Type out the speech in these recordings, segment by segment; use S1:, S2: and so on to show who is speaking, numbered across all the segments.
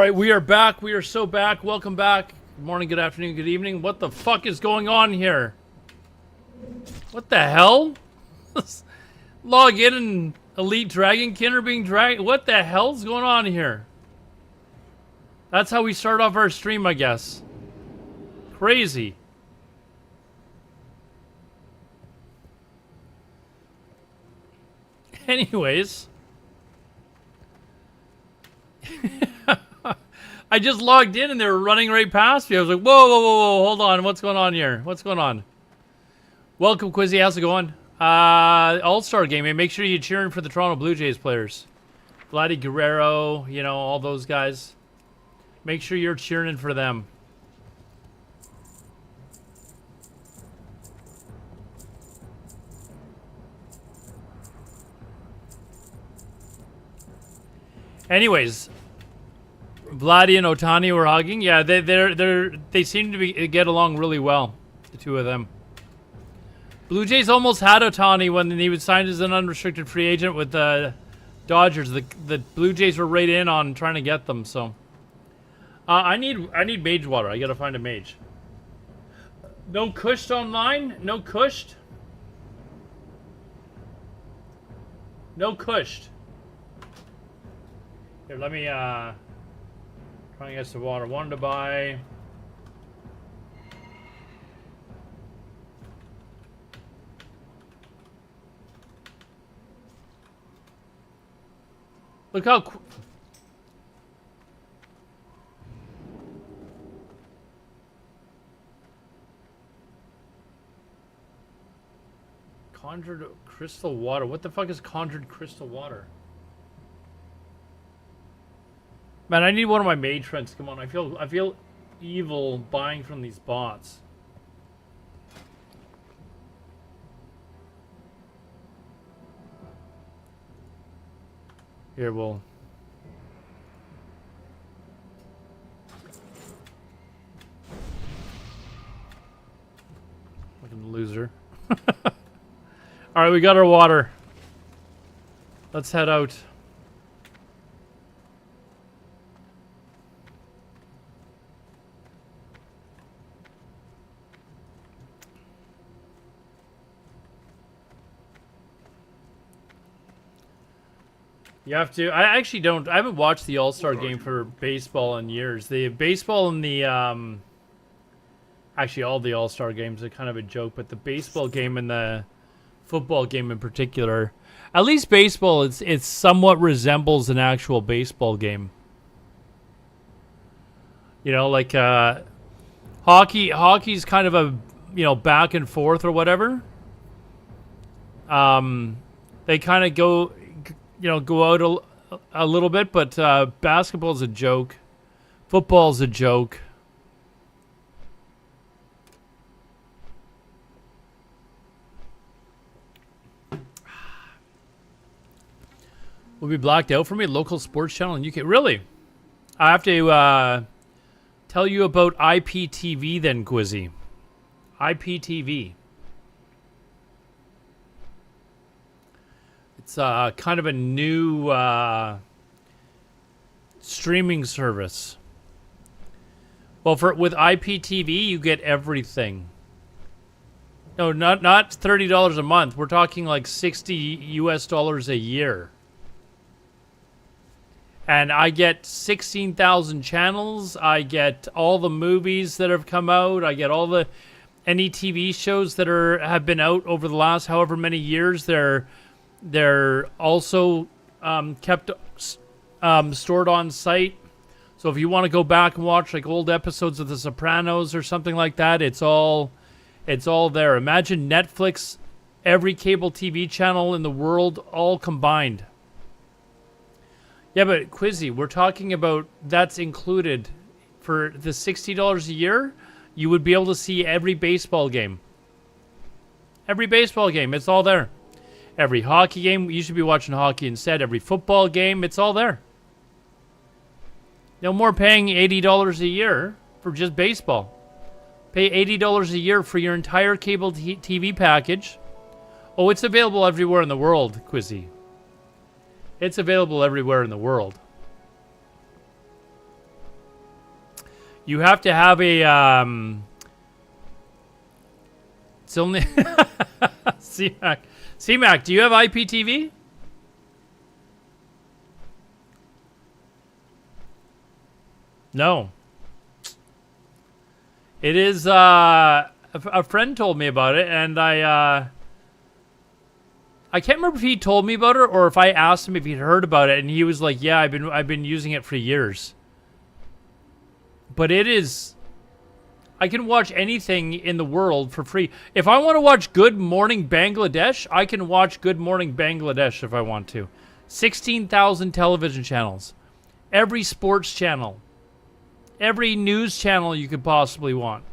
S1: right, we are back. We are so back. Welcome back. Good morning, good afternoon, good evening. What the fuck is going on here? What the hell? Log in and Elite Dragonkin are being dragged. What the hell's going on here? That's how we start off our stream, I guess. Crazy. Anyways. I just logged in and they were running right past me. I was like, whoa, whoa, whoa, whoa, hold on. What's going on here? What's going on? Welcome, Quizzy. How's it going? All-Star game. And make sure you're cheering for the Toronto Blue Jays players. Vladdy Guerrero, you know, all those guys. Make sure you're cheering for them. Anyways, Vladdy and Ohtani were hugging. Yeah, they seem to get along really well, the two of them. Blue Jays almost had Ohtani when he was signed as an unrestricted free agent with the Dodgers. The Blue Jays were right in on trying to get them. So, I need mage water. I gotta find a mage. No Kushed online. No Kushed. No Kushed. Here, let me try and get some water. Wanted to buy. Look how. Conjured crystal water. What the fuck is conjured crystal water? Man, I need one of my mage friends. Come on, I feel evil buying from these bots. Here, we'll. Fucking loser. All right, we got our water. Let's head out. You have to. I actually don't. I haven't watched the All-Star game for baseball in years. The baseball and the actually all the All-Star games are kind of a joke, but the baseball game and the football game in particular, at least baseball, it somewhat resembles an actual baseball game. You know, like hockey's kind of a, you know, back and forth or whatever. They kind of go. You know, go out a little bit, but basketball's a joke. Football's a joke. Will be blacked out for me. Local sports channel in UK. Really? I have to tell you about IPTV then, Quizzy. IPTV. It's kind of a new streaming service. Well, with IPTV, you get everything. No, not $30 a month. We're talking like $60 a year. And I get 16,000 channels. I get all the movies that have come out. I get all any TV shows that have been out over the last however many years. They're also kept stored on site. So if you want to go back and watch like old episodes of The Sopranos or something like that, it's all there. Imagine Netflix, every cable TV channel in the world, all combined. Yeah, but Quizzy, we're talking about that's included for the $60 a year. You would be able to see every baseball game. Every baseball game, it's all there. Every hockey game, you should be watching hockey instead. Every football game, it's all there. No more paying $80 a year for just baseball. Pay $80 a year for your entire cable TV package. Oh, it's available everywhere in the world, Quizzy. It's available everywhere in the world. You have to have a it's only CMAC. CMAC, do you have IPTV? No. It is a friend told me about it, and I can't remember if he told me about it or if I asked him if he'd heard about it, and he was like, "Yeah, I've been using it for years." But it is, I can watch anything in the world for free. If I want to watch Good Morning Bangladesh, I can watch Good Morning Bangladesh if I want to. 16,000 television channels, every sports channel, every news channel you could possibly want.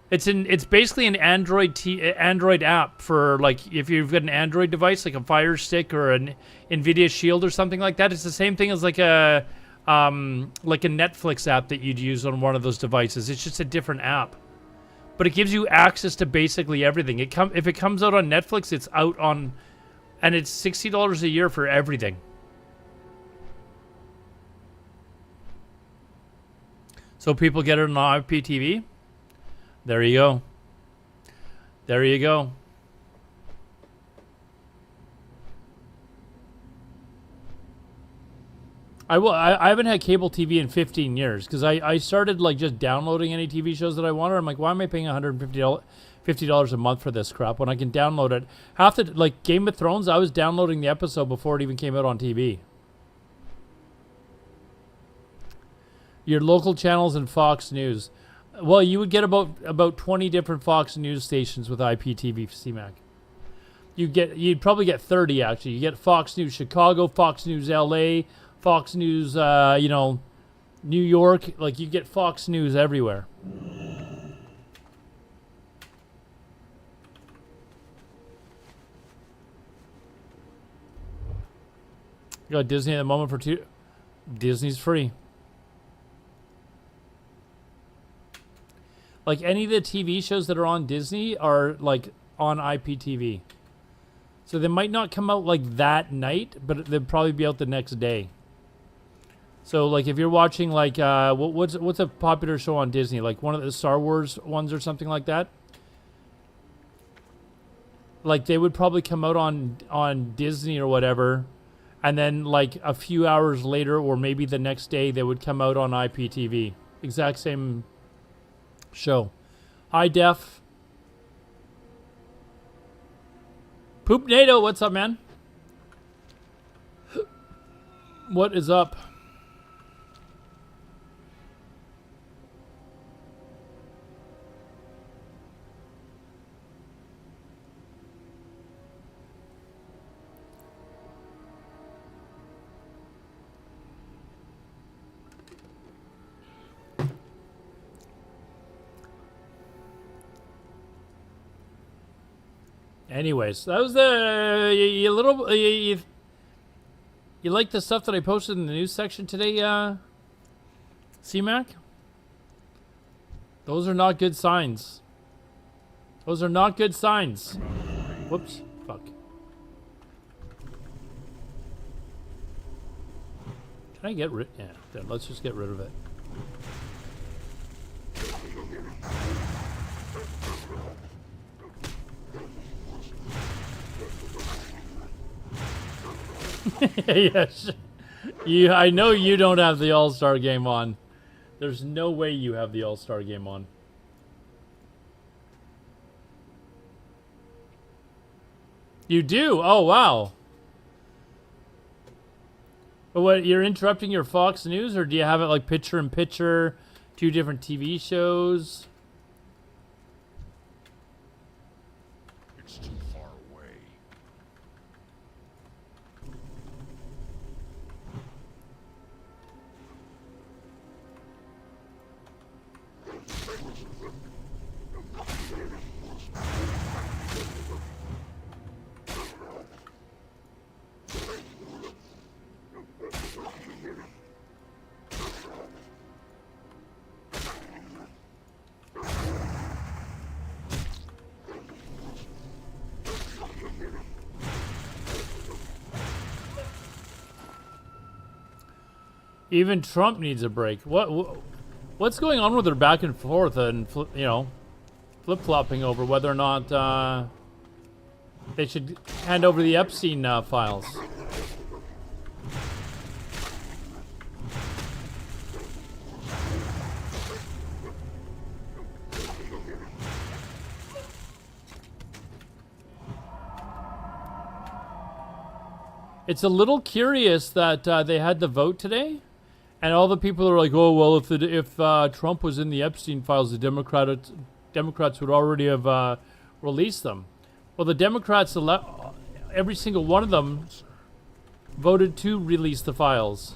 S1: It's basically an Android app for, like, if you've got an Android device like a Fire Stick or an Nvidia Shield or something like that. It's the same thing as like a Netflix app that you'd use on one of those devices. It's just a different app, but it gives you access to basically everything. If it comes out on Netflix, it's out on, and it's $60 a year for everything. So people get it on IPTV. There you go. There you go. I haven't had cable TV in 15 years because I started like just downloading any TV shows that I wanted. I'm like, why am I paying $150 a month for this crap when I can download it? Half the, like, Game of Thrones, I was downloading the episode before it even came out on TV. Your local channels and Fox News. Well, you would get about 20 different Fox News stations with IPTV CMAC. You'd probably get 30 actually. You get Fox News Chicago, Fox News LA, Fox News New York. Like, you get Fox News everywhere. You got Disney at the moment for two. Disney's free. Like, any of the TV shows that are on Disney are, like, on IPTV. So they might not come out, like, that night, but they'll probably be out the next day. So, like, if you're watching, like, what's a popular show on Disney? Like, one of the Star Wars ones or something like that? Like, they would probably come out on Disney or whatever, and then, like, a few hours later or maybe the next day, they would come out on IPTV. Exact same show. High def. Poop NATO, what's up, man? What is up? Anyways, that was you like the stuff that I posted in the news section today, CMAC? Those are not good signs. Those are not good signs. Whoops. Fuck. Can I get rid? Yeah, then let's just get rid of it. Yes. I know you don't have the All-Star game on. There's no way you have the All-Star game on. You do? Oh, wow. But what, you're interrupting your Fox News, or do you have it like picture-in-picture, 2 different TV shows?
S2: It's too far away.
S1: Even Trump needs a break. What's going on with their back and forth and flip-flopping over whether or not they should hand over the Epstein files? It's a little curious that they had the vote today, and all the people are like, "Oh well, if Trump was in the Epstein files, the Democrats would already have released them." Well, the Democrats, every single one of them, voted to release the files.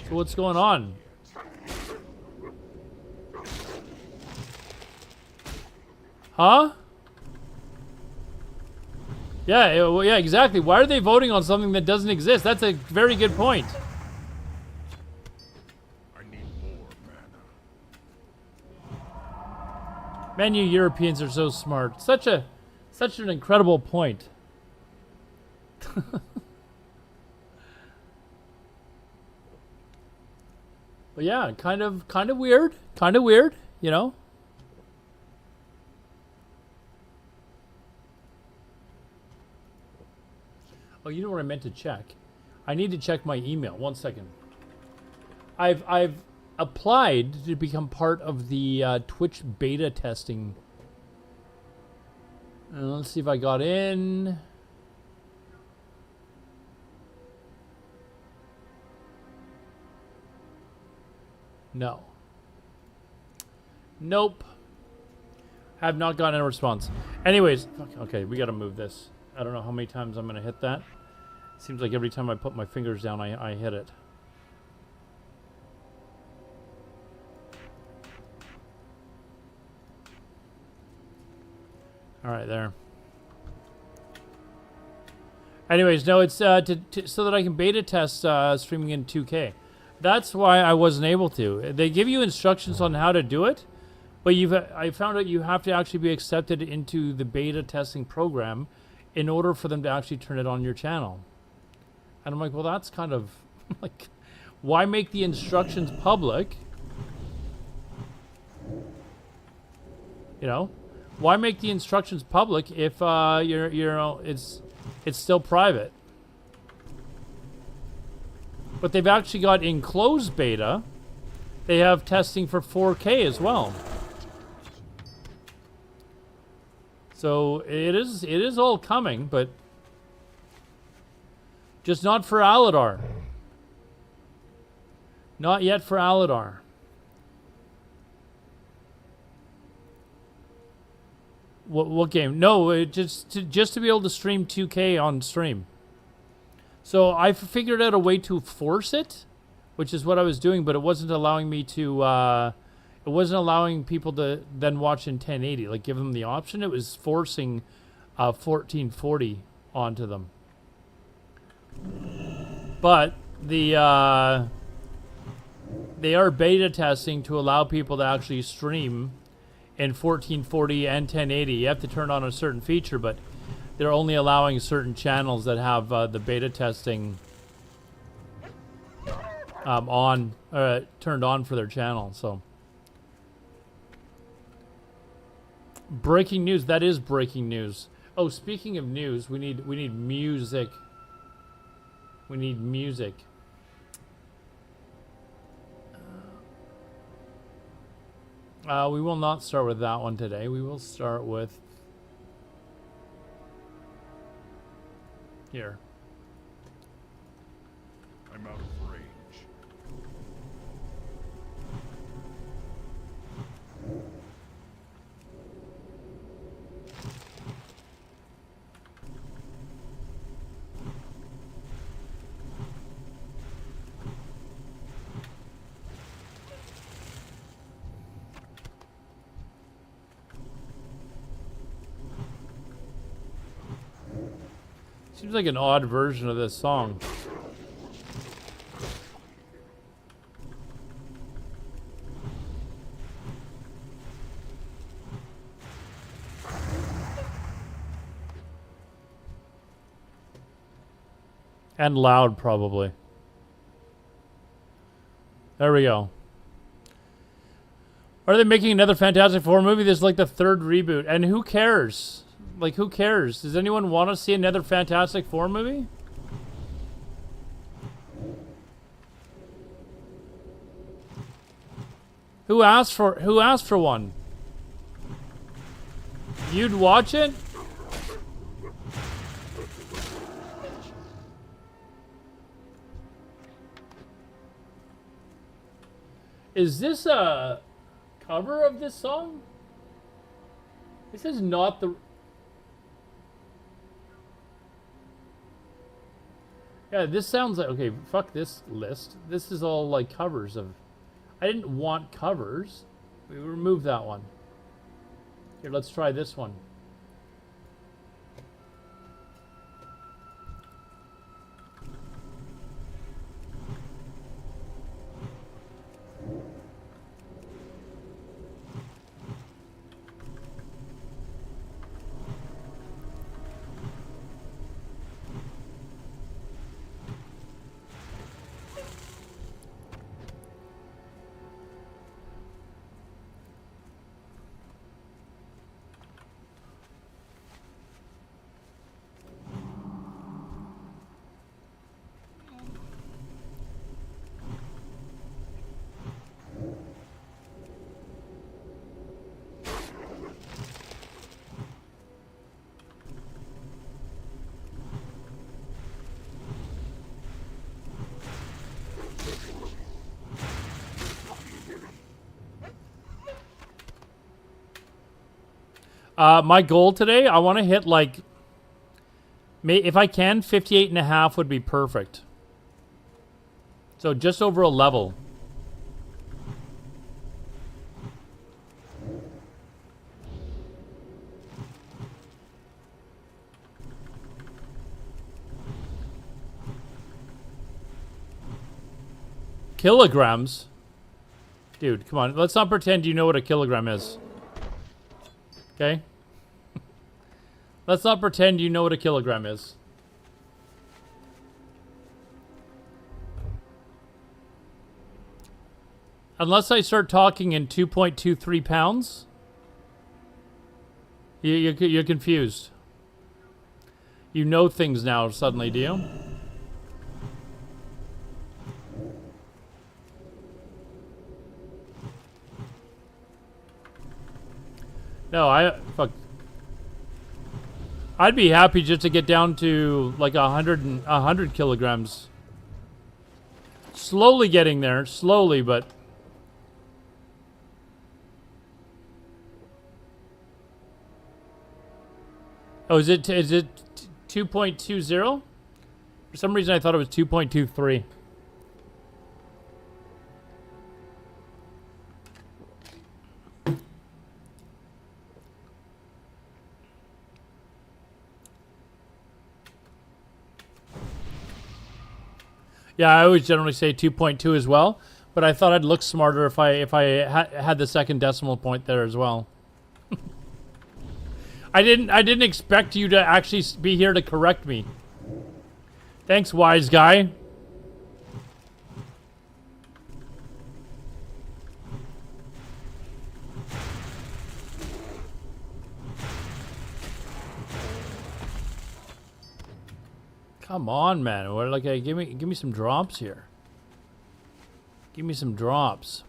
S1: So what's going on? Huh? Yeah, well, yeah, exactly. Why are they voting on something that doesn't exist? That's a very good point.
S2: I need more mana.
S1: Man, you Europeans are so smart. Such an incredible point. But yeah, kind of weird. Kind of weird, you know? Oh, you know what I meant to check? I need to check my email. 1 second. I've applied to become part of the Twitch beta testing. Let's see if I got in. No. Nope. Have not gotten a response. Anyways, okay, we gotta move this. I don't know how many times I'm gonna hit that. Seems like every time I put my fingers down, I hit it. All right, there. Anyways, no, it's so that I can beta test streaming in 2K. That's why I wasn't able to. They give you instructions on how to do it, but I found out you have to actually be accepted into the beta testing program in order for them to actually turn it on your channel. And I'm like, well, that's kind of like, why make the instructions public? You know, why make the instructions public if it's still private? But they've actually got in closed beta, they have testing for 4K as well. So it is all coming, but just not for Aladar. Not yet for Aladar. What game? No, just to be able to stream 2K on stream. So I figured out a way to force it, which is what I was doing, but it wasn't allowing me to. It wasn't allowing people to then watch in 1080, like give them the option. It was forcing 1440 onto them. But they are beta testing to allow people to actually stream in 1440 and 1080. You have to turn on a certain feature, but they're only allowing certain channels that have the beta testing turned on for their channel. So breaking news. That is breaking news. Oh, speaking of news, we need music. We need music. We will not start with that one today. We will start with here.
S2: I'm out of range.
S1: Seems like an odd version of this song. And loud, probably. There we go. Are they making another Fantastic Four movie? This is like the third reboot. And who cares? Like, who cares? Does anyone want to see another Fantastic Four movie? Who asked for one? You'd watch it? Is this a cover of this song? This is not the... Yeah, this sounds like... Okay, fuck this list. This is all like covers of... I didn't want covers. We removed that one. Here, let's try this one. My goal today, I want to hit like, if I can, 58.5 would be perfect. So just over a level. Kilograms? Dude, come on. Let's not pretend you know what a kilogram is. Okay? Let's not pretend you know what a kilogram is. Unless I start talking in 2.23 pounds, you're confused. You know things now suddenly, do you? No, fuck. I'd be happy just to get down to like 100 kilograms. Slowly getting there, slowly, but... Oh, is it 2.20? For some reason I thought it was 2.23. Yeah, I always generally say 2.2 as well, but I thought I'd look smarter if I had the second decimal point there as well. I didn't expect you to actually be here to correct me. Thanks, wise guy. Come on, man. What, like, give me some drops here. Give me some drops.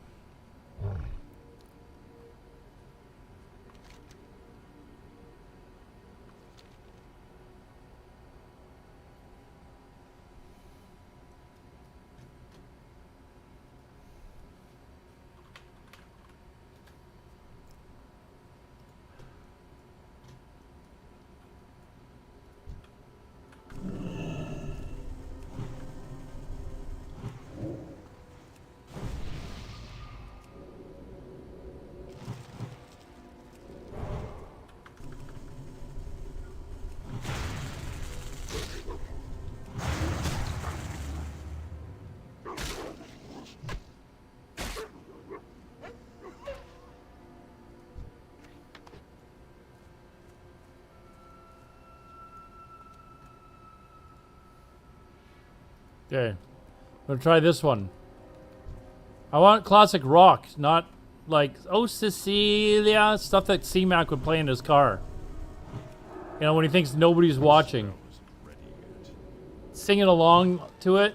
S1: Okay, I'm gonna try this one. I want classic rock, not like Oh Cecilia stuff that C-Mac would play in his car. You know, when he thinks nobody's watching.
S2: Ready yet.
S1: Singing along to it.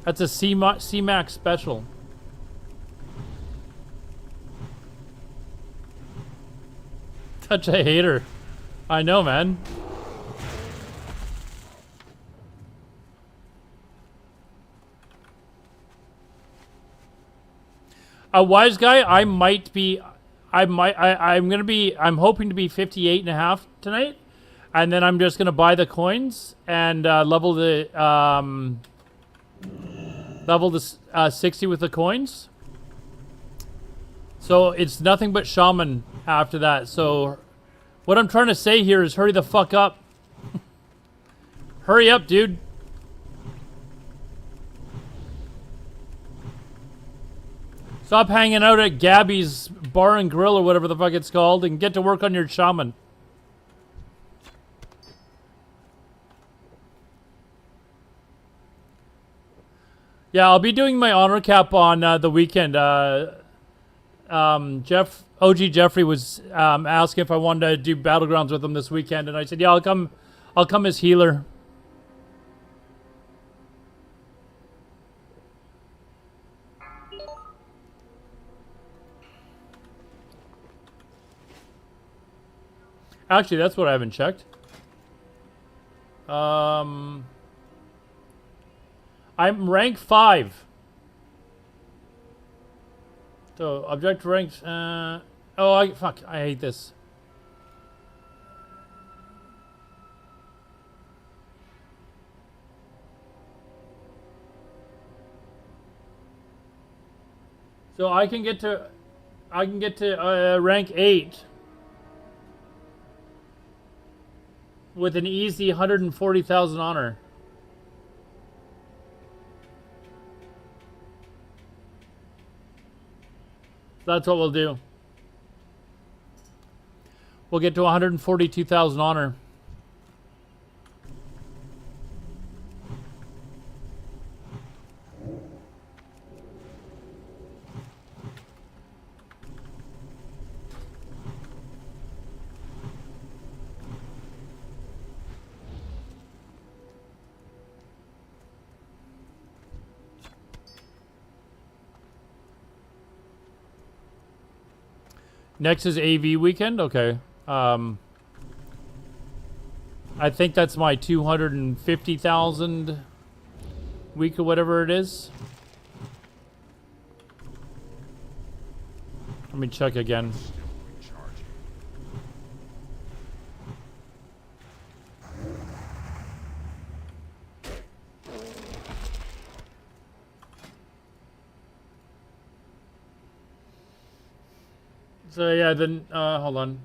S1: That's a C-Mac special. Such a hater. I know, man. A wise guy, I'm hoping to be 58.5 tonight. And then I'm just gonna buy the coins and level the 60 with the coins. So it's nothing but Shaman after that. So what I'm trying to say here is hurry the fuck up. Hurry up, dude. Stop hanging out at Gabby's Bar and Grill or whatever the fuck it's called and get to work on your Shaman. Yeah, I'll be doing my honor cap on the weekend. OG Jeffrey was asking if I wanted to do Battlegrounds with him this weekend, and I said, yeah, I'll come as healer. Actually, that's what I haven't checked. I'm rank 5. So, objective ranks, fuck, I hate this. So I can get to rank 8 with an easy 140,000 honor. That's what we'll do. We'll get to 142,000 honor. Next is AV weekend. Okay. I think that's my 250,000 week or whatever it is. Let me check again. So yeah, then hold on.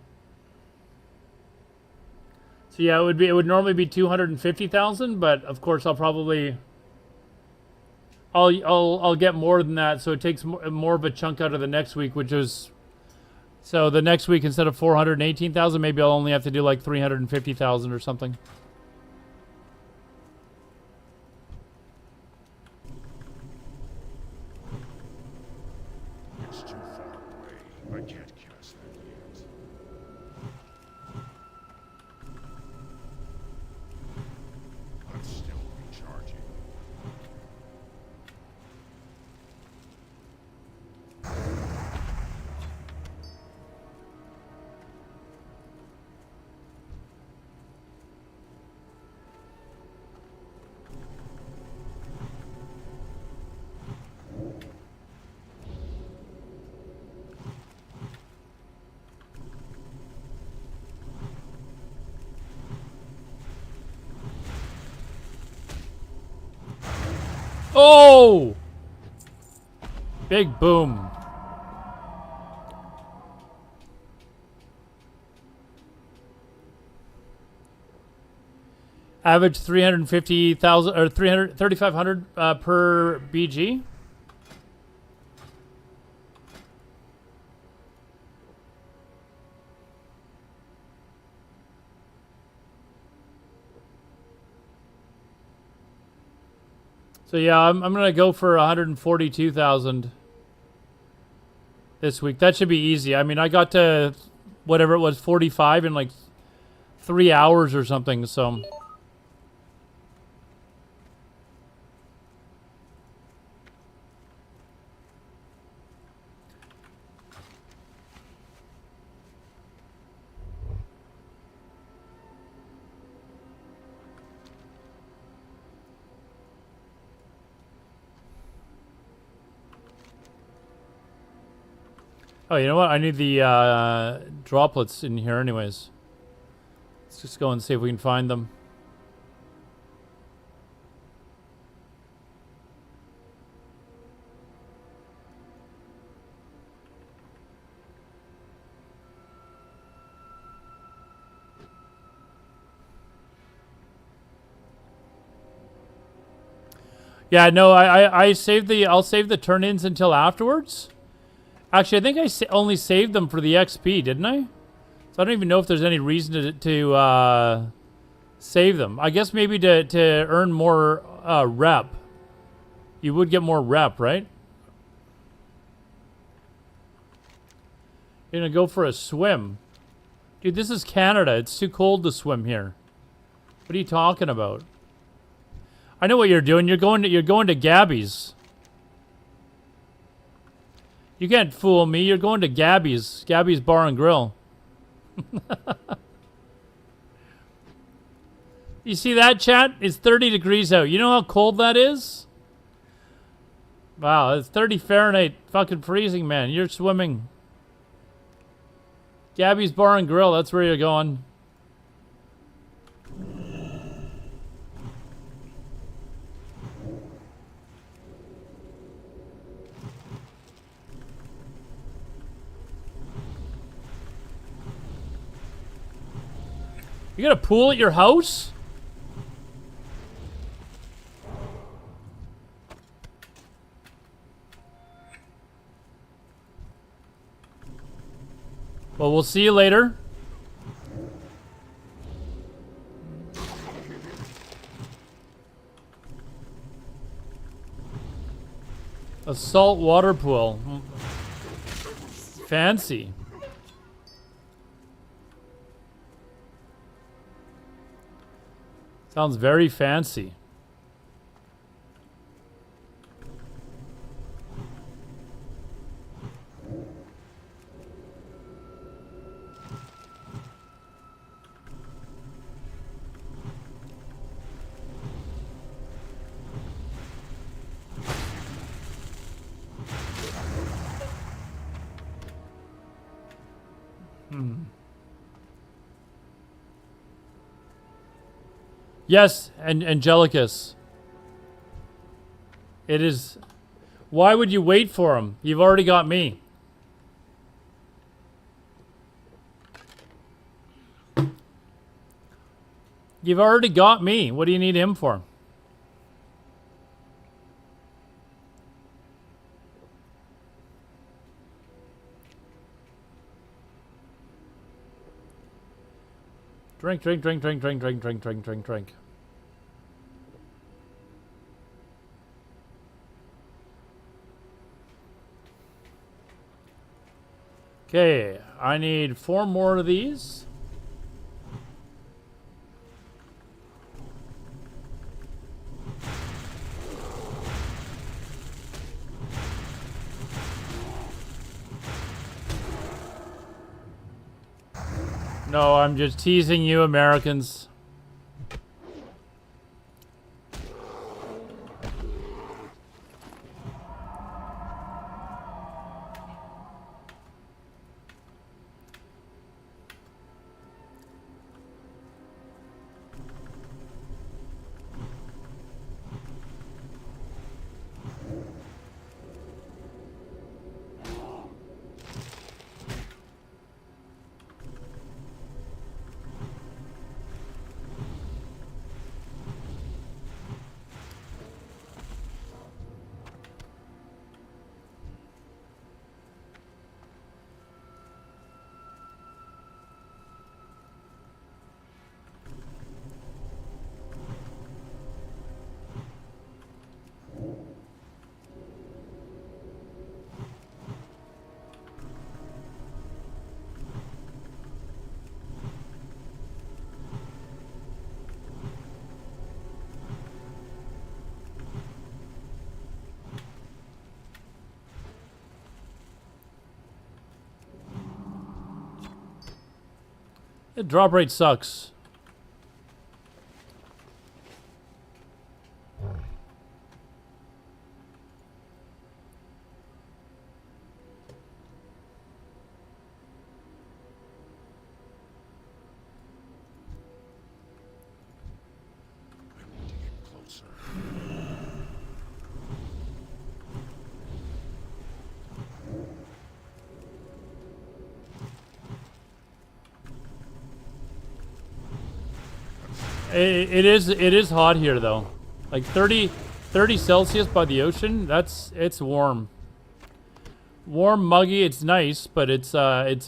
S1: So yeah, it would normally be 250,000, but of course I'll get more than that. So it takes more of a chunk out of the next week, which is so the next week instead of 418,000, maybe I'll only have to do like 350,000 or something.
S2: It's too far away. I can't cast that yet. I'm still recharging.
S1: Oh! Big boom. Average 350,000 or 3,500 per BG. So yeah, I'm gonna go for 142,000 this week. That should be easy. I mean, I got to whatever it was, 45 in like 3 hours or something. So. Oh, you know what? I need the droplets in here anyways. Let's just go and see if we can find them. Yeah, no, I saved the, I'll save the turn-ins until afterwards. Actually, I think I only saved them for the XP, didn't I? So I don't even know if there's any reason to save them. I guess maybe to earn more rep. You would get more rep, right? You're gonna go for a swim. Dude, this is Canada. It's too cold to swim here. What are you talking about? I know what you're doing. You're going to Gabby's. You can't fool me. You're going to Gabby's Bar and Grill. You see that, chat? It's 30 degrees out. You know how cold that is? Wow, it's 30 Fahrenheit. Fucking freezing, man. You're swimming. Gabby's Bar and Grill. That's where you're going. You got a pool at your house? Well, we'll see you later. A salt water pool. Fancy. Sounds very fancy. Yes, and Angelicus. It is. Why would you wait for him? You've already got me. You've already got me. What do you need him for? Drink, drink, drink, drink, drink, drink, drink, drink, drink, drink. Okay, I need 4 more of these. No, I'm just teasing you, Americans. The drop rate sucks.
S2: I need to get closer.
S1: It is hot here though, like 30 Celsius by the ocean. It's warm, muggy. It's nice, but it's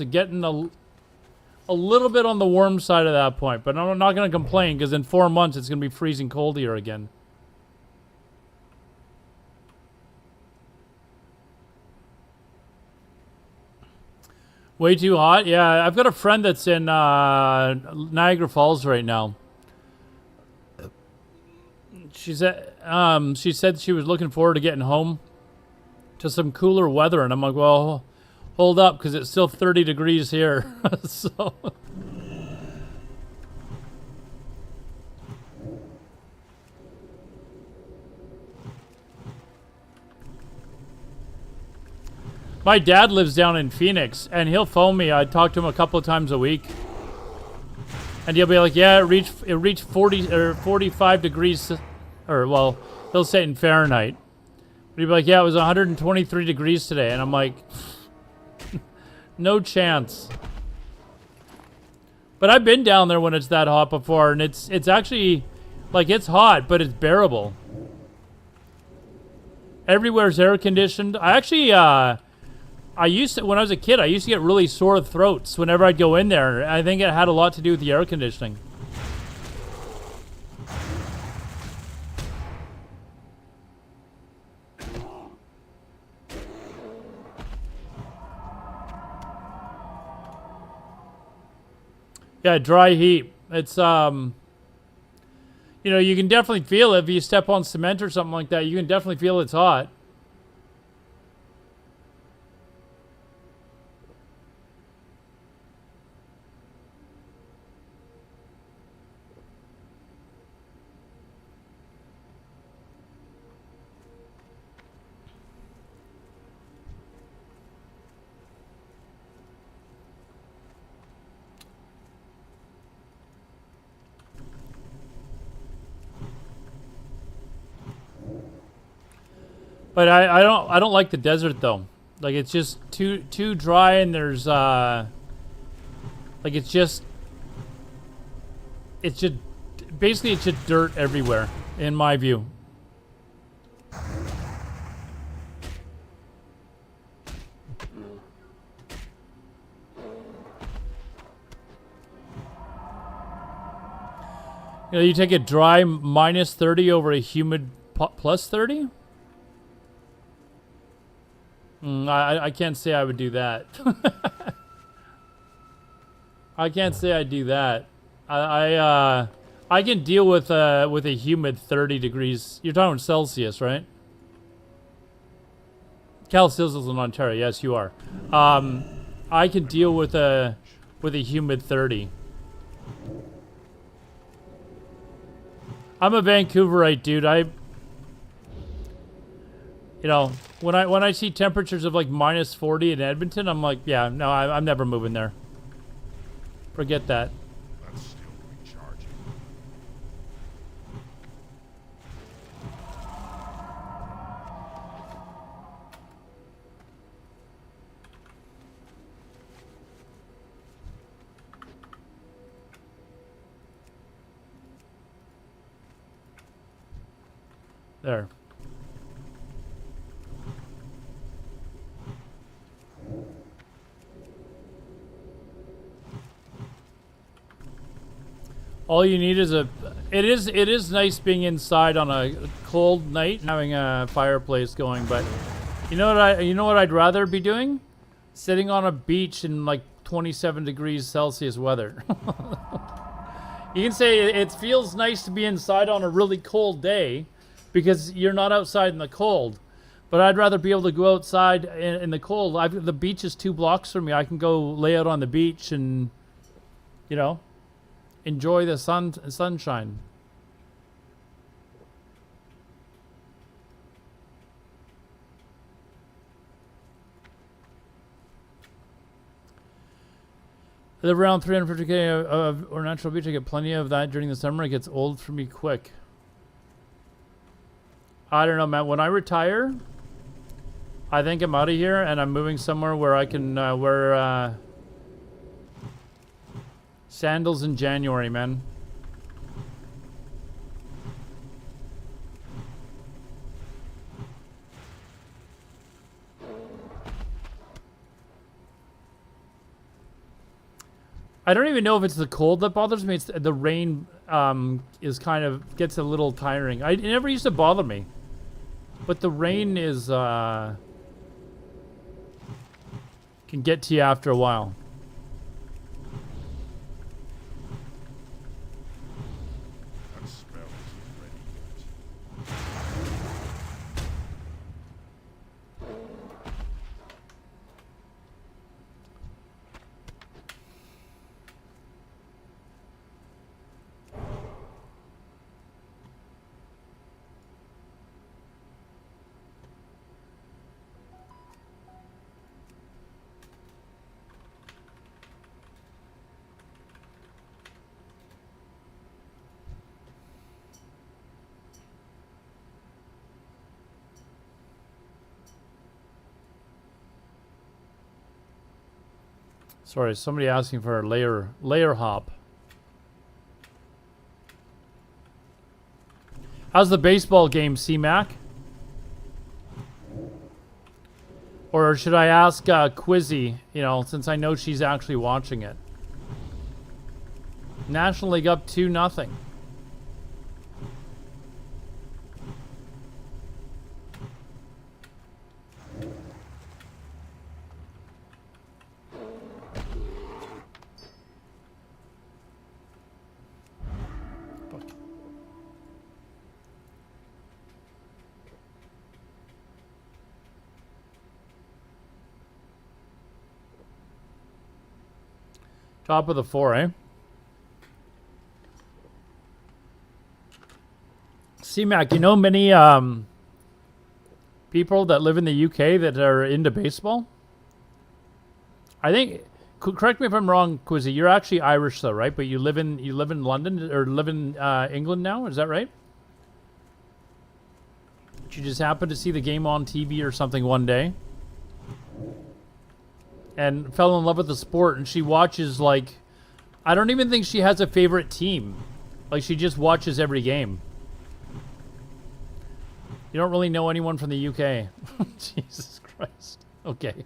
S1: getting a little bit on the warm side at that point. But I'm not gonna complain because in 4 months it's gonna be freezing cold here again. Way too hot. Yeah, I've got a friend that's in Niagara Falls right now. She said she was looking forward to getting home to some cooler weather, and I'm like, well, hold up, because it's still 30 degrees here. So my dad lives down in Phoenix, and he'll phone me. I talk to him a couple of times a week. And he'll be like, yeah, it reached 40 or 45 degrees, or well, he'll say it in Fahrenheit. But he'll be like, yeah, it was 123 degrees today. And I'm like, no chance. But I've been down there when it's that hot before, and it's actually, like, it's hot, but it's bearable. Everywhere's air conditioned. I actually, when I was a kid, I used to get really sore throats whenever I'd go in there. I think it had a lot to do with the air conditioning. Yeah, dry heat. It's, you know, you can definitely feel it if you step on cement or something like that. You can definitely feel it's hot. But I don't like the desert though. Like it's just too dry, and there's like it's just basically it's just dirt everywhere in my view. You know, you take a dry minus 30 over a humid plus 30? I can't say I would do that. I can't say I'd do that. I can deal with a humid 30 degrees. You're talking Celsius, right? Celsius is in Ontario. Yes, you are. I can deal with a humid 30. I'm a Vancouverite, dude. You know, when I see temperatures of like minus 40 in Edmonton, I'm like, yeah, no, I'm never moving there. Forget that.
S2: That's still recharging.
S1: There. All you need is it is nice being inside on a cold night and having a fireplace going, but you know what I'd rather be doing? Sitting on a beach in like 27 degrees Celsius weather. You can say it feels nice to be inside on a really cold day because you're not outside in the cold. But I'd rather be able to go outside in the cold. The beach is 2 blocks from me. I can go lay out on the beach and You know, enjoy the sunshine. I live around 350k or natural beach. I get plenty of that during the summer. It gets old for me quick. I don't know, man. When I retire, I think I'm out of here and I'm moving somewhere where I can wear sandals in January, man. I don't even know if it's the cold that bothers me. It's the rain is kind of gets a little tiring. It never used to bother me, but the rain is can get to you after a while.
S2: That smell isn't ready yet.
S1: Sorry, somebody asking for a layer hop. How's the baseball game, C-Mac? Or should I ask Quizzy, you know, since I know she's actually watching it. National League up 2-0. Top of the 4, eh? C-Mac, you know many people that live in the UK that are into baseball? I think, correct me if I'm wrong, Quizzy, you're actually Irish though, right? But you live in London or live in England now, is that right? Did you just happen to see the game on TV or something one day? And fell in love with the sport, and she watches, like, I don't even think she has a favorite team. Like, she just watches every game. You don't really know anyone from the UK. Jesus Christ. Okay.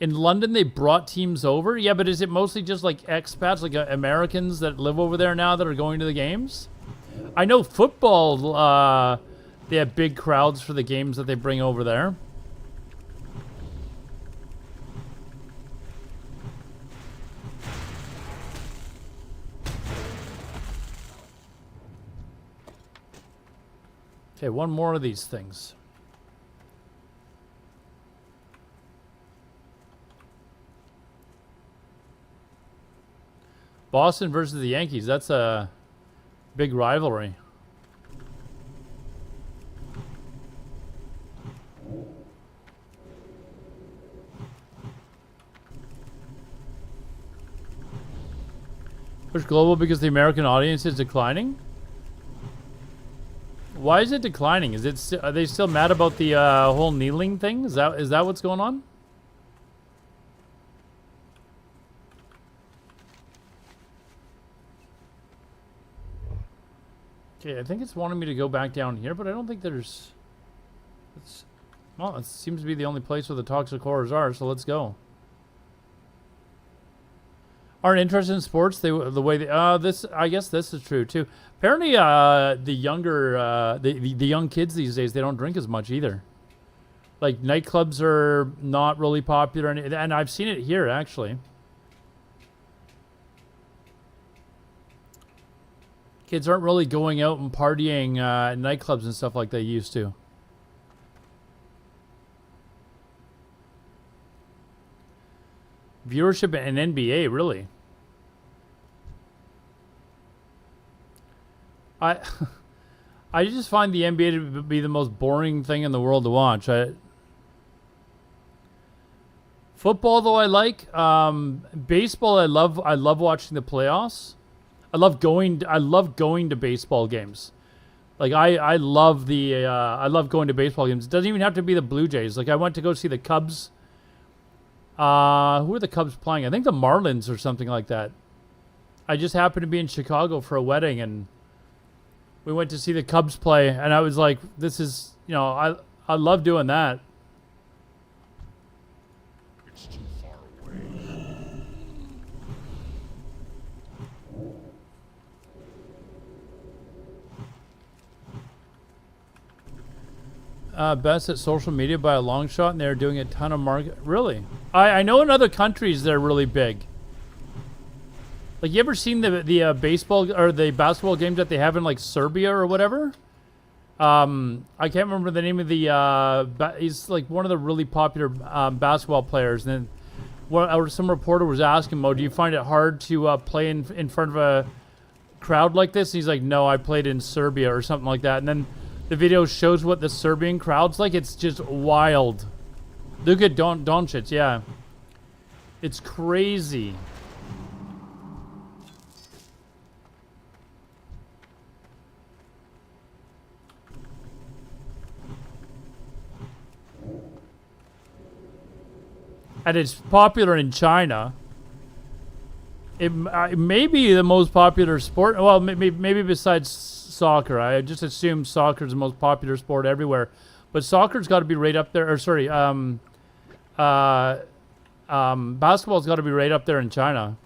S1: In London, they brought teams over? Yeah, but is it mostly just, like, expats, like Americans that live over there now that are going to the games? I know football, they have big crowds for the games that they bring over there. Okay, one more of these things. Boston versus the Yankees. That's a big rivalry. Push global because the American audience is declining? Why is it declining? Is it are they still mad about the whole kneeling thing? Is that what's going on? Okay, I think it's wanting me to go back down here, but I don't think there's... well, it seems to be the only place where the toxic horrors are, so let's go. Aren't interested in sports the way they... this, I guess this is true, too. Apparently, the younger... the young kids these days, they don't drink as much, either. Like, nightclubs are not really popular, and I've seen it here, actually. Kids aren't really going out and partying at nightclubs and stuff like they used to. Viewership in NBA, really? I I just find the NBA to be the most boring thing in the world to watch. Football, though, I like. Baseball, I love. I love watching the playoffs. I love going. I love going to baseball games. Like I love the. I love going to baseball games. It doesn't even have to be the Blue Jays. Like I went to go see the Cubs. Who are the Cubs playing? I think the Marlins or something like that. I just happened to be in Chicago for a wedding, and we went to see the Cubs play, and I was like, "This is, I love doing that."
S2: It's too far away.
S1: Best at social media by a long shot, and they're doing a ton of market. Really? I know in other countries they're really big. Like, you ever seen the baseball or the basketball games that they have in like Serbia or whatever? I can't remember the name of the. He's like one of the really popular basketball players. And then some reporter was asking him, "Oh, do you find it hard to play in front of a crowd like this?" And he's like, "No, I played in Serbia or something like that." And then the video shows what the Serbian crowd's like. It's just wild. Look at Doncic, yeah. It's crazy. And it's popular in China. It may be the most popular sport. Well, maybe besides soccer. I just assume soccer is the most popular sport everywhere. But soccer's got to be right up there. Or sorry, basketball's got to be right up there in China.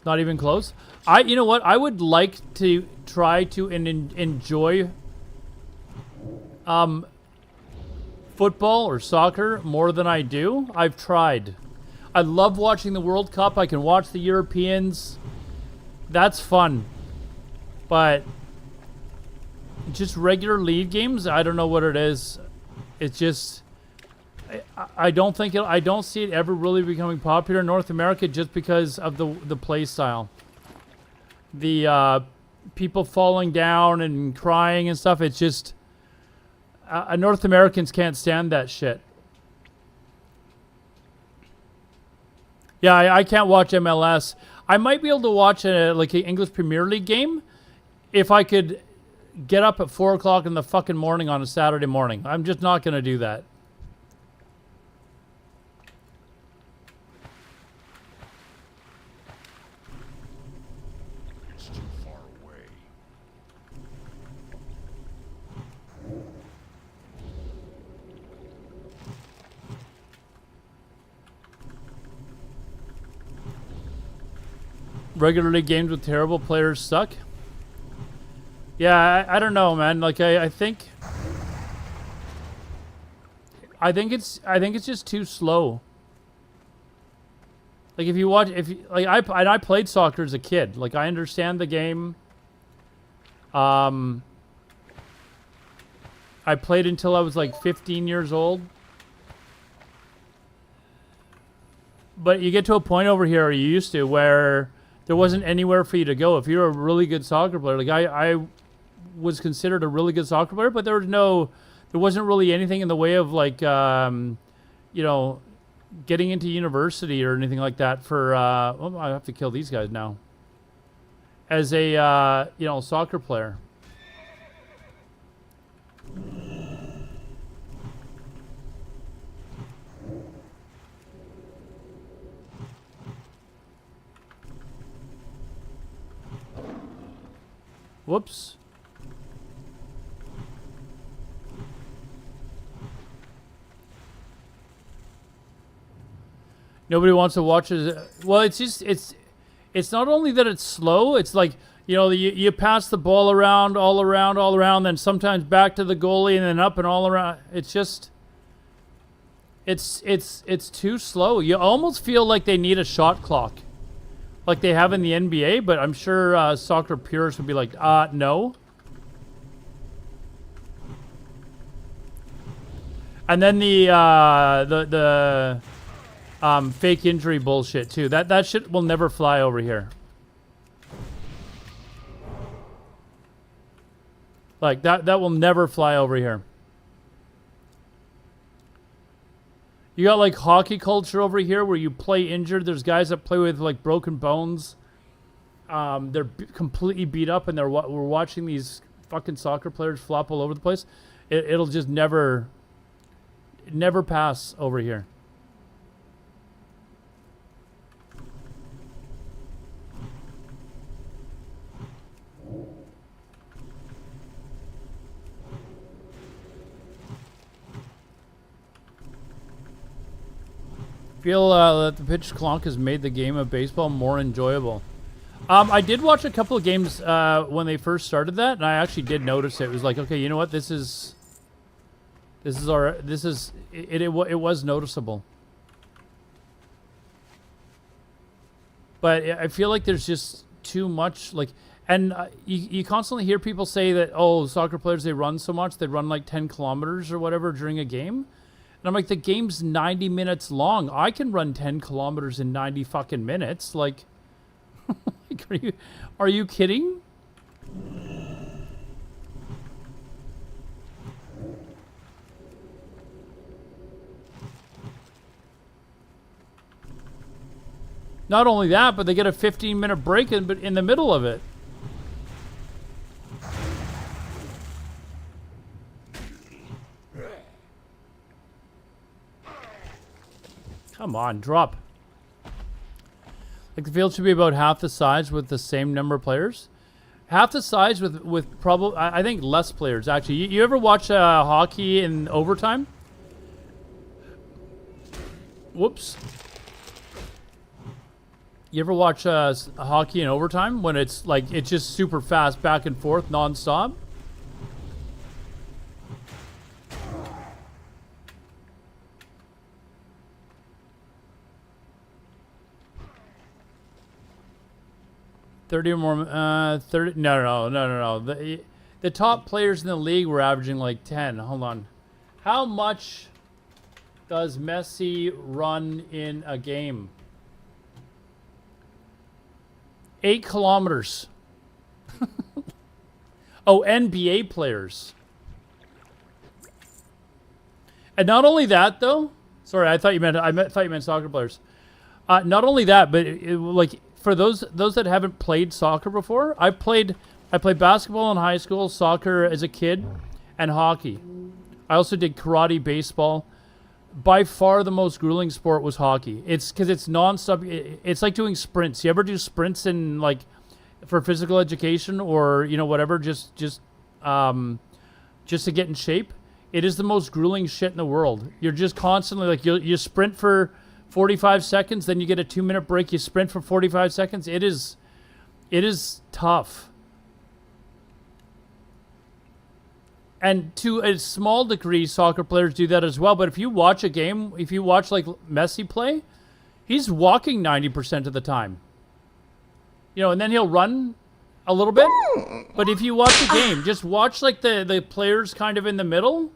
S1: Not even close. You know what? I would like to try to enjoy football or soccer more than I do. I've tried. I love watching the World Cup. I can watch the Europeans. That's fun. But just regular league games, I don't know what it is. It's just I don't think I don't see it ever really becoming popular in North America just because of the play style. The people falling down and crying and stuff. It's just North Americans can't stand that shit. Yeah, I can't watch MLS. I might be able to watch like an English Premier League game if I could get up at 4 o'clock in the fucking morning on a Saturday morning. I'm just not going to do that.
S2: It's too far away.
S1: Regular league games with terrible players suck. Yeah, I don't know, man. Like I think it's just too slow. Like if you watch, I played soccer as a kid. Like I understand the game. I played until I was like 15 years old. But you get to a point over here, or you used to, where there wasn't anywhere for you to go. If you're a really good soccer player, like I was considered a really good soccer player, but there wasn't really anything in the way of like, getting into university or anything like that for, I have to kill these guys now. As a, soccer player. Whoops. Nobody wants to watch it. Well, it's just it's not only that it's slow. It's like you pass the ball around, all around, then sometimes back to the goalie and then up and all around. It's just it's too slow. You almost feel like they need a shot clock, like they have in the NBA. But I'm sure soccer purists would be like, no. And then the fake injury bullshit too. That shit will never fly over here. Like that will never fly over here. You got like hockey culture over here where you play injured. There's guys that play with like broken bones. They're completely beat up, and we're watching these fucking soccer players flop all over the place. It'll just never pass over here. Feel that the pitch clonk has made the game of baseball more enjoyable. I did watch a couple of games when they first started that, and I actually did notice it. It was like, okay, you know what? It was noticeable. But I feel like there's just too much, like, and you constantly hear people say that, oh, soccer players, they run so much, they run like 10 kilometers or whatever during a game. And I'm like, the game's 90 minutes long. I can run 10 kilometers in 90 fucking minutes. Like, like are you kidding? Not only that, but they get a 15-minute break in the middle of it. Come on, drop. Like the field should be about half the size with the same number of players. Half the size with probably, I think, less players, actually. You ever watch hockey in overtime? Whoops. You ever watch hockey in overtime when it's like, it's just super fast, back and forth, non-stop? $30 or more, 30, no. The top players in the league were averaging like 10. Hold on. How much does Messi run in a game? 8 kilometers. Oh, NBA players. And not only that, though. Sorry, I thought you meant soccer players. Not only that, but like, for those that haven't played soccer before, I played basketball in high school, soccer as a kid, and hockey. I also did karate, baseball. By far the most grueling sport was hockey. It's because it's non-stop. It's like doing sprints. You ever do sprints in, like, for physical education or, you know, whatever, just to get in shape? It is the most grueling shit in the world. You're just constantly like, you sprint for 45 seconds, then you get a 2-minute break, you sprint for 45 seconds. It is tough. And to a small degree, soccer players do that as well. But if you watch a game, if you watch like Messi play, he's walking 90% of the time. You know, and then he'll run a little bit. But if you watch a game, just watch like the players kind of in the middle,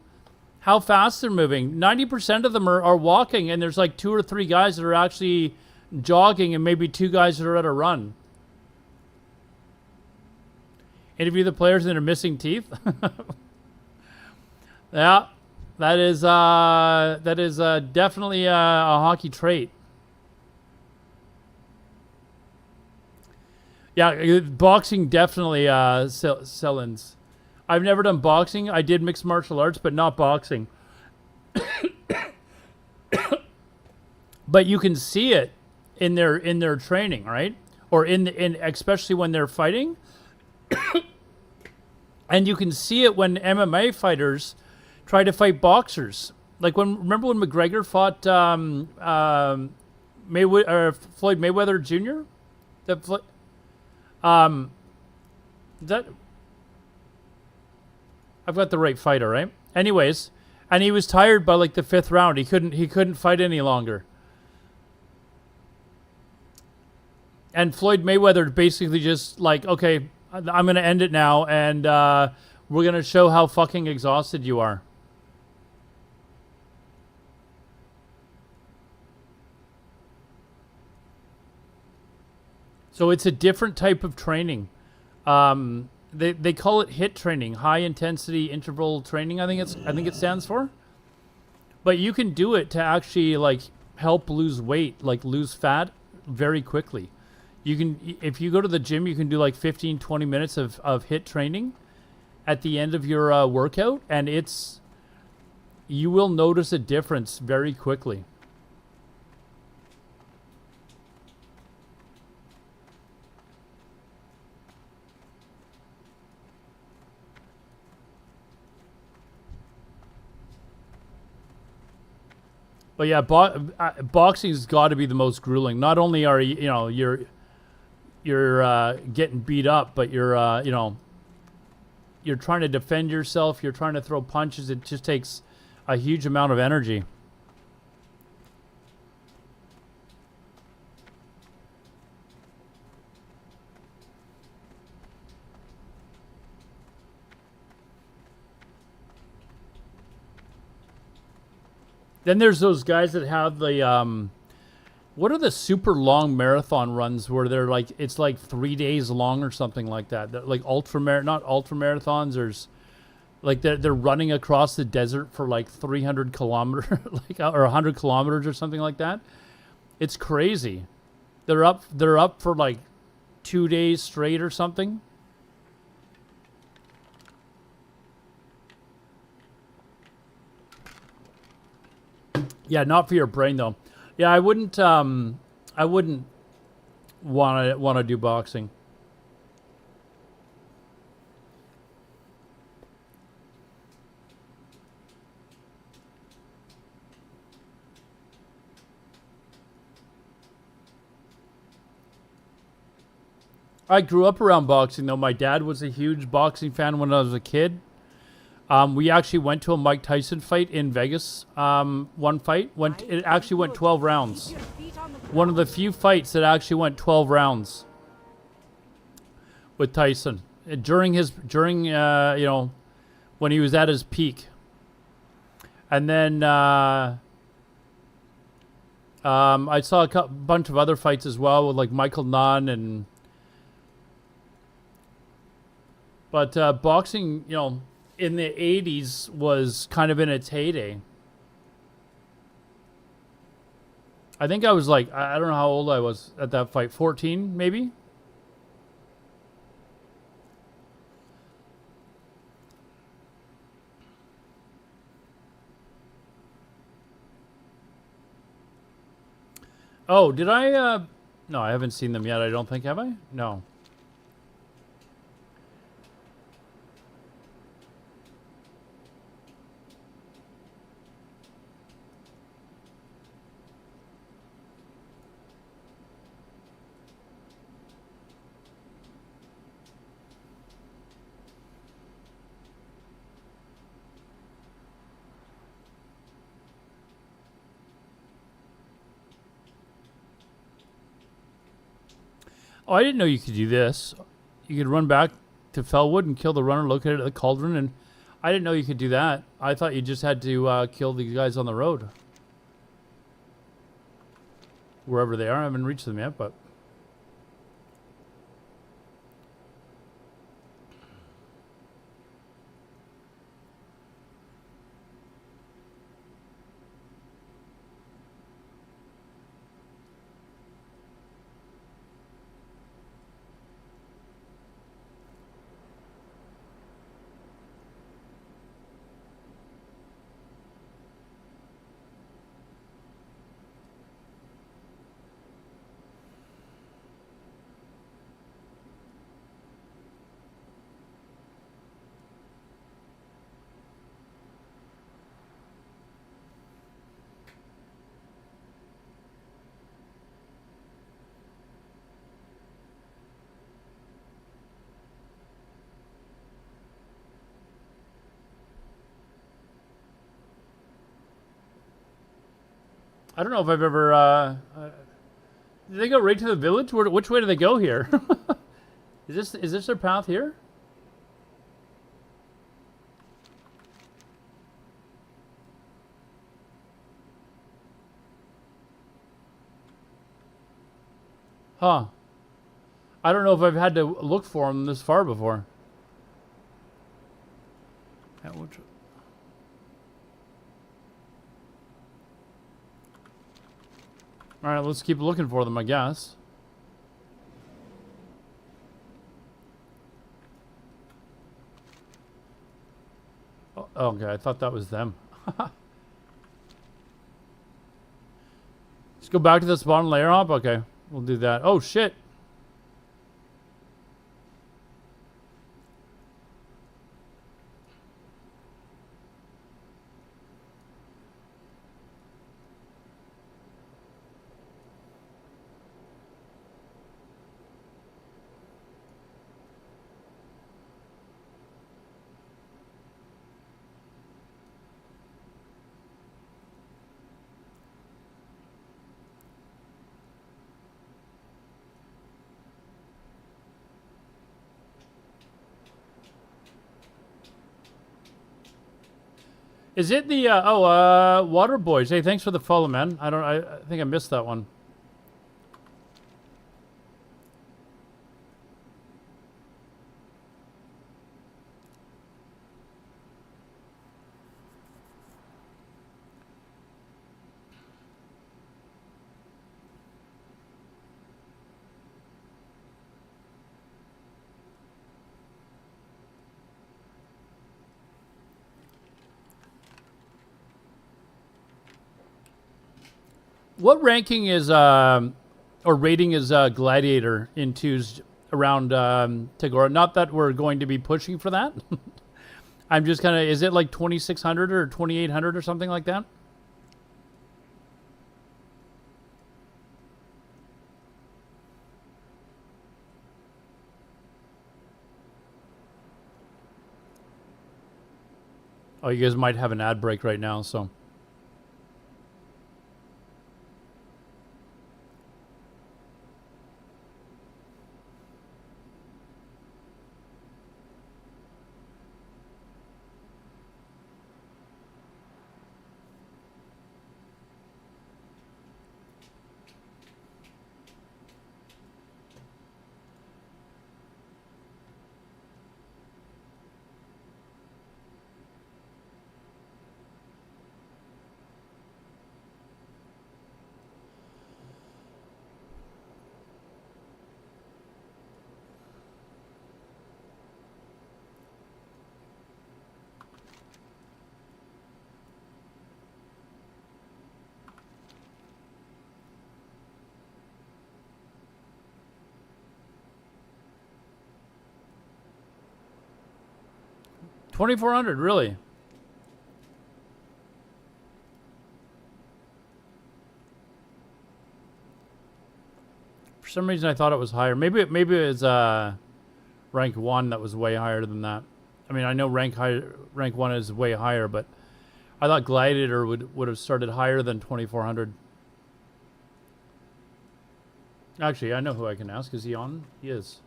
S1: how fast they're moving. 90% of them are walking, and there's like 2 or 3 guys that are actually jogging, and maybe 2 guys that are at a run. Interview the players that are missing teeth. Yeah, that is definitely a hockey trait. Yeah, boxing definitely sell-ins. I've never done boxing. I did mixed martial arts, but not boxing. But you can see it in their training, right? Or in especially when they're fighting. And you can see it when MMA fighters try to fight boxers. Like remember when McGregor fought Floyd Mayweather Jr.? I've got the right fighter, right? Anyways, and he was tired by like the 5th round. He couldn't fight any longer. And Floyd Mayweather basically just like, okay, I'm going to end it now, and we're going to show how fucking exhausted you are. So it's a different type of training. They call it HIIT training, high intensity interval training. I think it stands for. But you can do it to actually like help lose weight, like lose fat very quickly. You can, if you go to the gym, you can do like 15, 20 minutes of HIIT training at the end of your workout, and you will notice a difference very quickly. But yeah, boxing's got to be the most grueling. Not only are you're getting beat up, but you're trying to defend yourself. You're trying to throw punches. It just takes a huge amount of energy. Then there's those guys that have the what are the super long marathon runs where they're like it's like 3 days long or something like that? They're like not ultra marathons. There's like they're running across the desert for like 300 kilometers, like or 100 kilometers or something like that. It's crazy. They're up for like 2 days straight or something. Yeah, not for your brain though. Yeah, I wouldn't want to do boxing. I grew up around boxing though. My dad was a huge boxing fan when I was a kid. We actually went to a Mike Tyson fight in Vegas. One fight it actually went 12 rounds. One of the few fights that actually went 12 rounds with Tyson during when he was at his peak. And then I saw a bunch of other fights as well with like Michael Nunn but boxing, in the 80s was kind of in its heyday. I think I was like, I don't know how old I was at that fight, 14 maybe? Oh, did I? No, I haven't seen them yet, I don't think, have I? No. Oh, I didn't know you could do this. You could run back to Fellwood and kill the runner located at the cauldron, and I didn't know you could do that. I thought you just had to kill the guys on the road. Wherever they are. I haven't reached them yet, but... I don't know if I've ever... did they go right to the village? Which way do they go here? Is this their path here? Huh. I don't know if I've had to look for them this far before. Yeah, all right, let's keep looking for them, I guess. Oh, okay, I thought that was them. Let's go back to the spawn layer hop. Okay, we'll do that. Oh, shit. Is it the Water Boys? Hey, thanks for the follow, man. I think I missed that one. What ranking is or rating is Gladiator in twos around Tagora? Not that we're going to be pushing for that. I'm just kind of, is it like 2600 or 2800 or something like that? Oh, you guys might have an ad break right now, so. $2,400, really? For some reason, I thought it was higher. Maybe it's rank 1 that was way higher than that. I mean, I know rank 1 is way higher, but I thought Gladiator would have started higher than 2,400. Actually, I know who I can ask. Is he on? He is.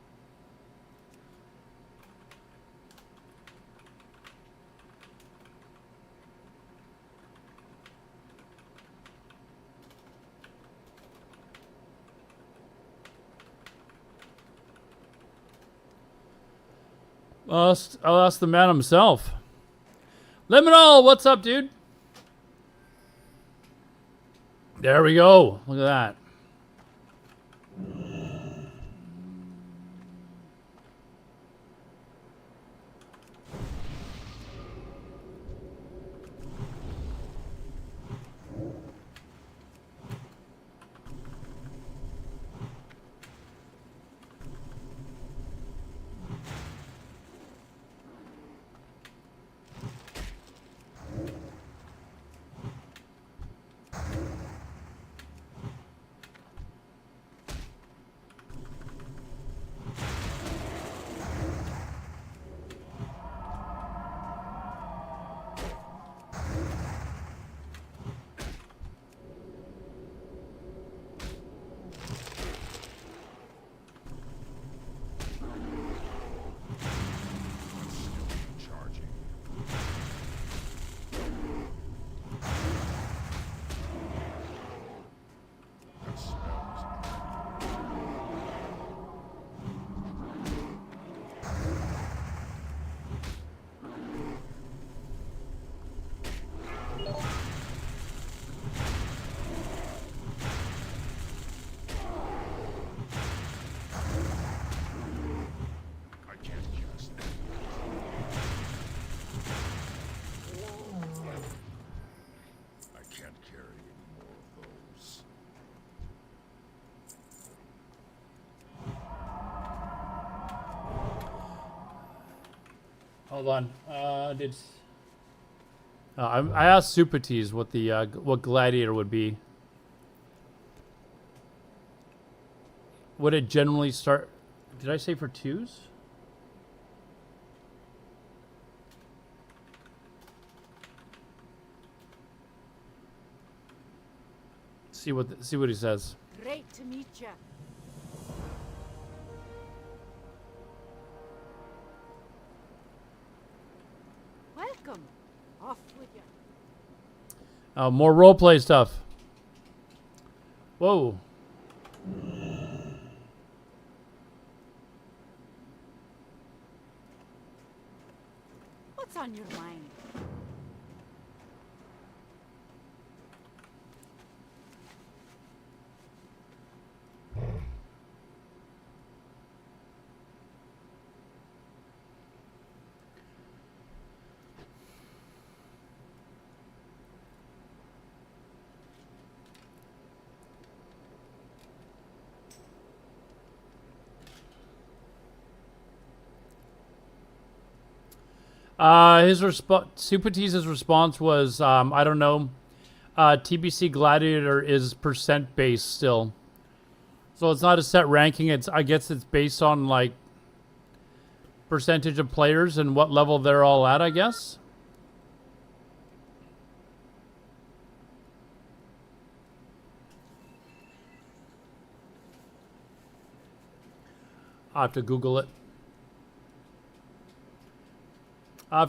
S1: I'll ask the man himself. Liminal, what's up, dude? There we go. Look at that. Hold on. I asked Supatis what the what gladiator would be. Would it generally start? Did I say for twos? See what he says.
S3: Great to meet you. Welcome. Off with you.
S1: More roleplay stuff. Whoa.
S3: What's on your mind?
S1: Supatis' response was, I don't know. TBC Gladiator is percent based still, so it's not a set ranking. I guess it's based on like percentage of players and what level they're all at. I guess. I have to Google it. But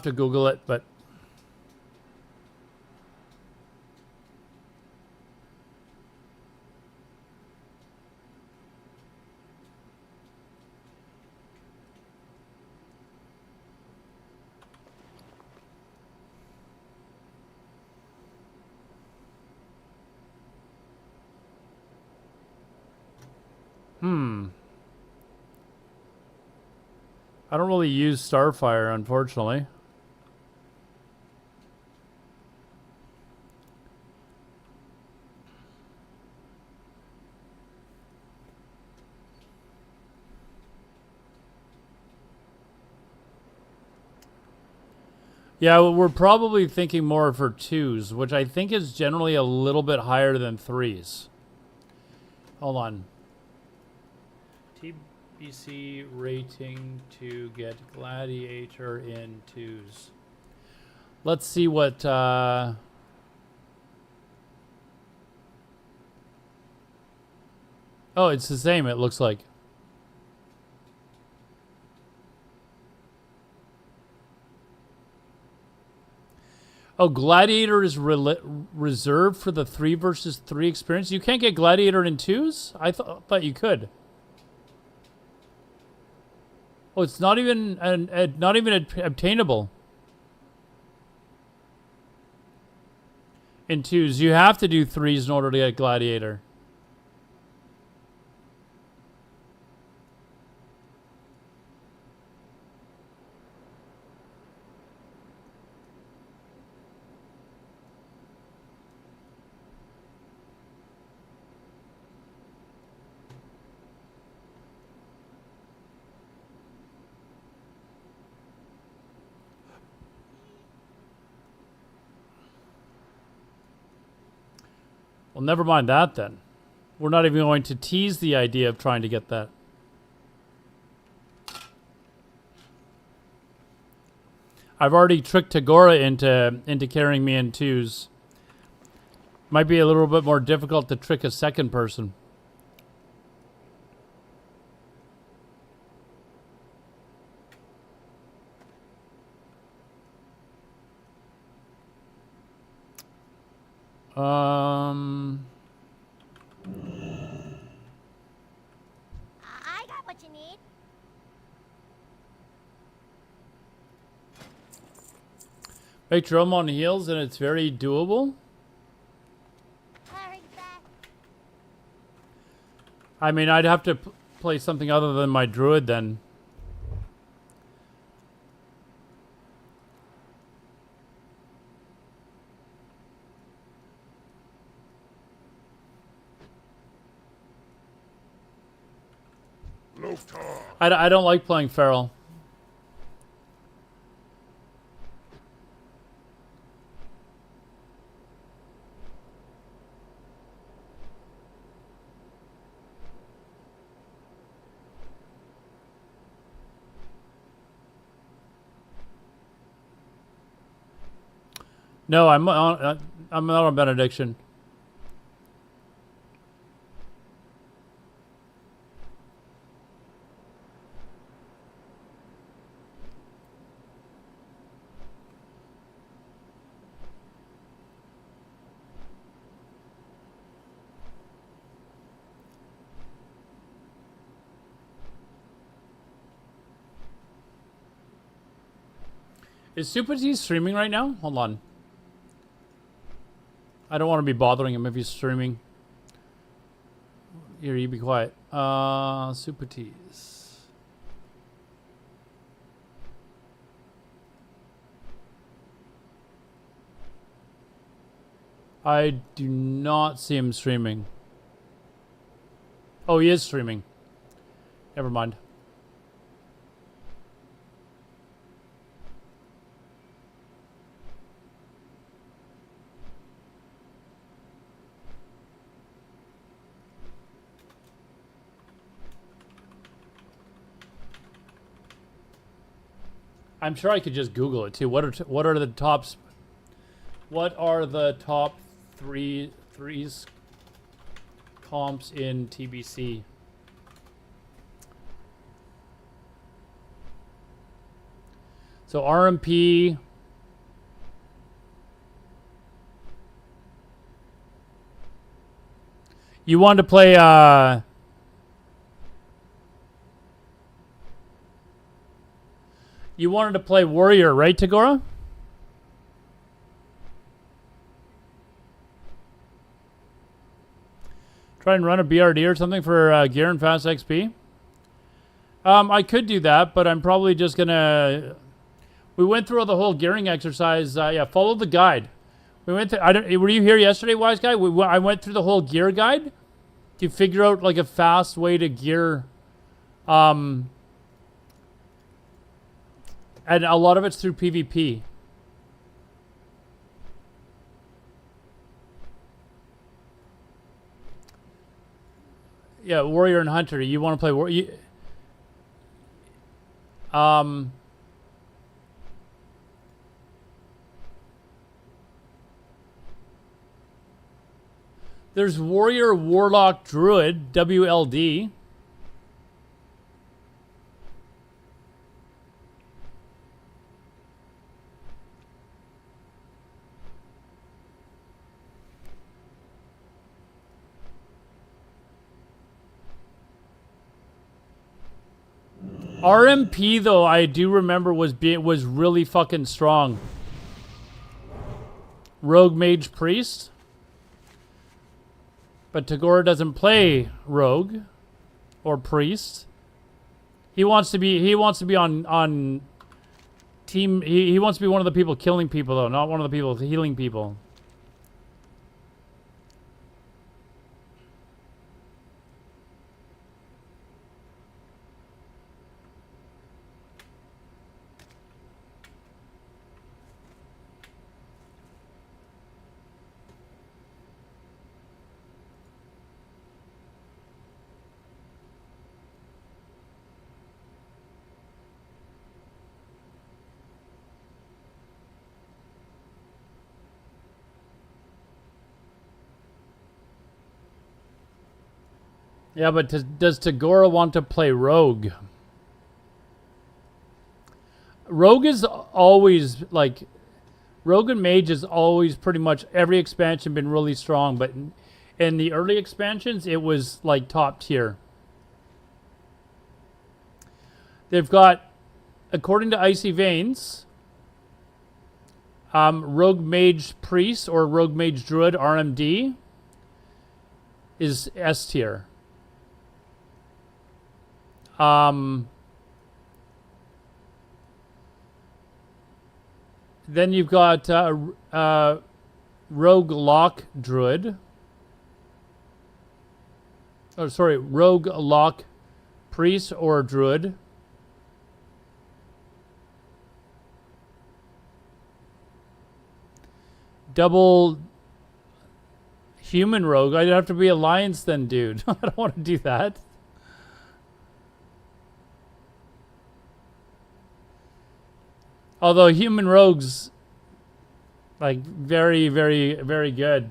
S1: I don't really use Starfire, unfortunately. Yeah, well, we're probably thinking more for twos, which I think is generally a little bit higher than threes. Hold on. TBC rating to get Gladiator in twos. Let's see what... Oh, it's the same, it looks like. Oh, Gladiator is reserved for the 3 versus 3 experience. You can't get Gladiator in twos? I thought you could. Oh, it's not even obtainable in twos. You have to do threes in order to get Gladiator. Well, never mind that then. We're not even going to tease the idea of trying to get that. I've already tricked Tagora into carrying me in twos. Might be a little bit more difficult to trick a second person.
S4: I got what you need.
S1: Make Jerome on heals and it's very doable.
S4: Hurry back.
S1: I mean, I'd have to play something other than my Druid then. I don't like playing Feral. No, I'm not on benediction. Is Super T streaming right now? Hold on. I don't want to be bothering him if he's streaming. Here, you be quiet. Super T's. I do not see him streaming. Oh, he is streaming. Never mind. I'm sure I could just Google it too. What are the tops? What are the top threes comps in TBC? So RMP. You want to play you wanted to play Warrior, right, Tagora? Try and run a BRD or something for gear and fast XP. I could do that, but I'm probably just gonna. We went through the whole gearing exercise. Yeah, follow the guide. We went through. Were you here yesterday, Wise Guy? I went through the whole gear guide to figure out like a fast way to gear. And a lot of it's through PvP. Yeah, Warrior and Hunter. You want to play Warrior? There's Warrior, Warlock, Druid, WLD. RMP though, I do remember was really fucking strong. Rogue Mage Priest. But Tagora doesn't play Rogue or Priest. He wants to be on team. He wants to be one of the people killing people though, not one of the people healing people. Yeah, but does Tagora want to play Rogue? Rogue is always like, Rogue and Mage is always pretty much every expansion been really strong, but in the early expansions it was like top tier. They've got, according to Icy Veins, Rogue Mage Priest or Rogue Mage Druid RMD is S tier. Then you've got Rogue Lock Druid. Oh, sorry, Rogue Lock Priest or Druid. Double Human Rogue. I'd have to be Alliance then, dude. I don't want to do that. Although human rogues, Like, very, very, very good.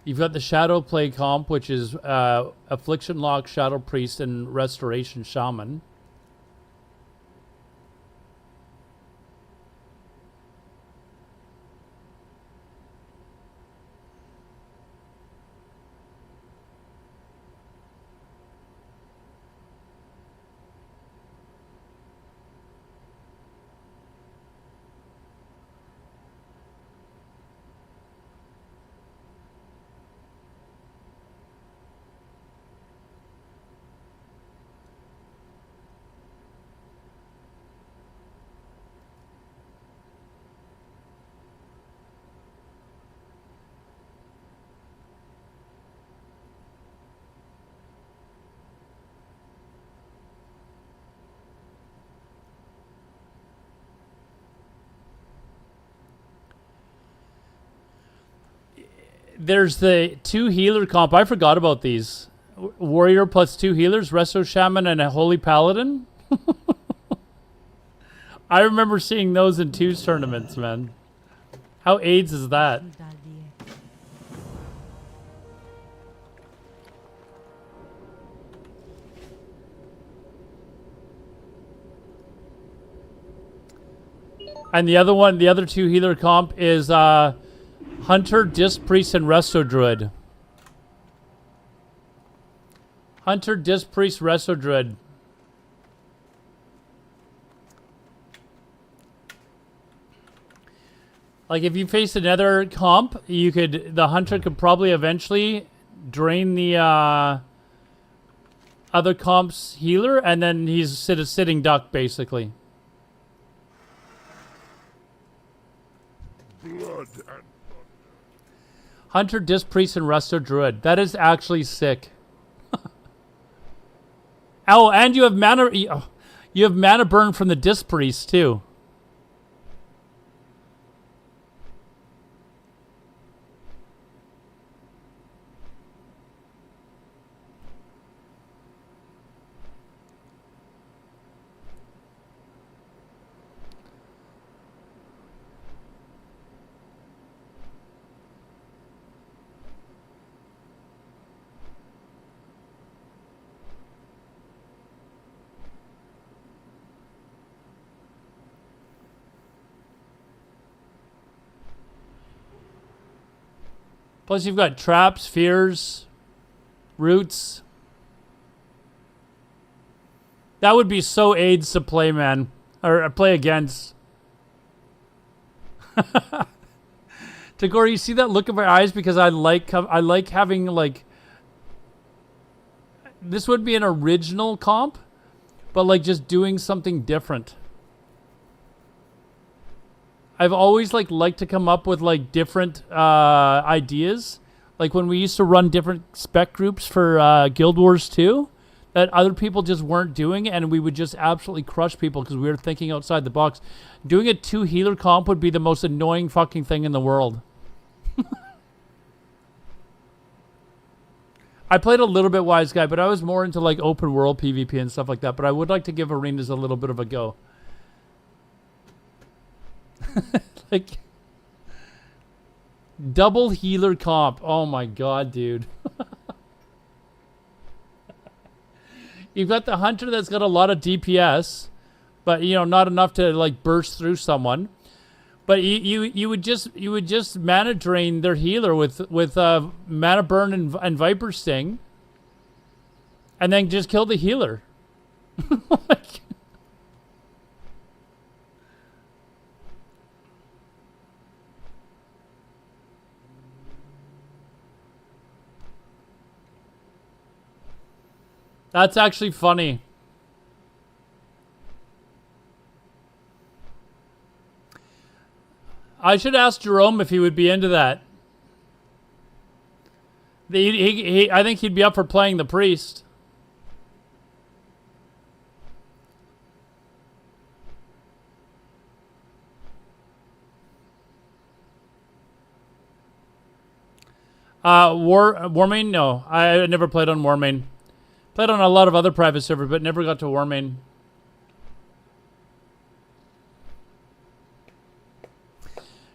S1: You've got the Shadow Play comp, which is Affliction Lock, Shadow Priest, and Restoration Shaman. There's the 2 healer comp. I forgot about these. Warrior plus 2 healers, Resto Shaman, and a Holy Paladin. I remember seeing those in 2 tournaments, man. How AIDS is that? And the other one, the other 2 healer comp is Hunter, Disc Priest, and Resto Druid. Hunter, Disc Priest, Resto Druid. Like, if you face another comp, the Hunter could probably eventually drain the other comp's healer, and then he's a sitting duck, basically.
S2: Blood and
S1: Hunter, Disc Priest, and Resto Druid. That is actually sick. Oh, and you have mana. You have mana burn from the Disc Priest too. Plus, you've got traps, fears, roots. That would be so AIDS to play, man, or play against. Tagore, you see that look in my eyes because I like having like. This would be an original comp, but like just doing something different. I've always liked to come up with like different ideas. Like when we used to run different spec groups for Guild Wars 2 that other people just weren't doing, and we would just absolutely crush people because we were thinking outside the box. Doing a 2 healer comp would be the most annoying fucking thing in the world. I played a little bit Wise Guy, but I was more into like open world PvP and stuff like that. But I would like to give arenas a little bit of a go. Like double healer comp. Oh my god, dude. You've got the Hunter that's got a lot of DPS, but you know, not enough to like burst through someone. But you would just mana drain their healer with mana burn and Viper Sting, and then just kill the healer. Like, that's actually funny. I should ask Jerome if he would be into that. I think he'd be up for playing the priest. Warmain? No, I never played on Warmain. Played on a lot of other private servers, but never got to Warmain.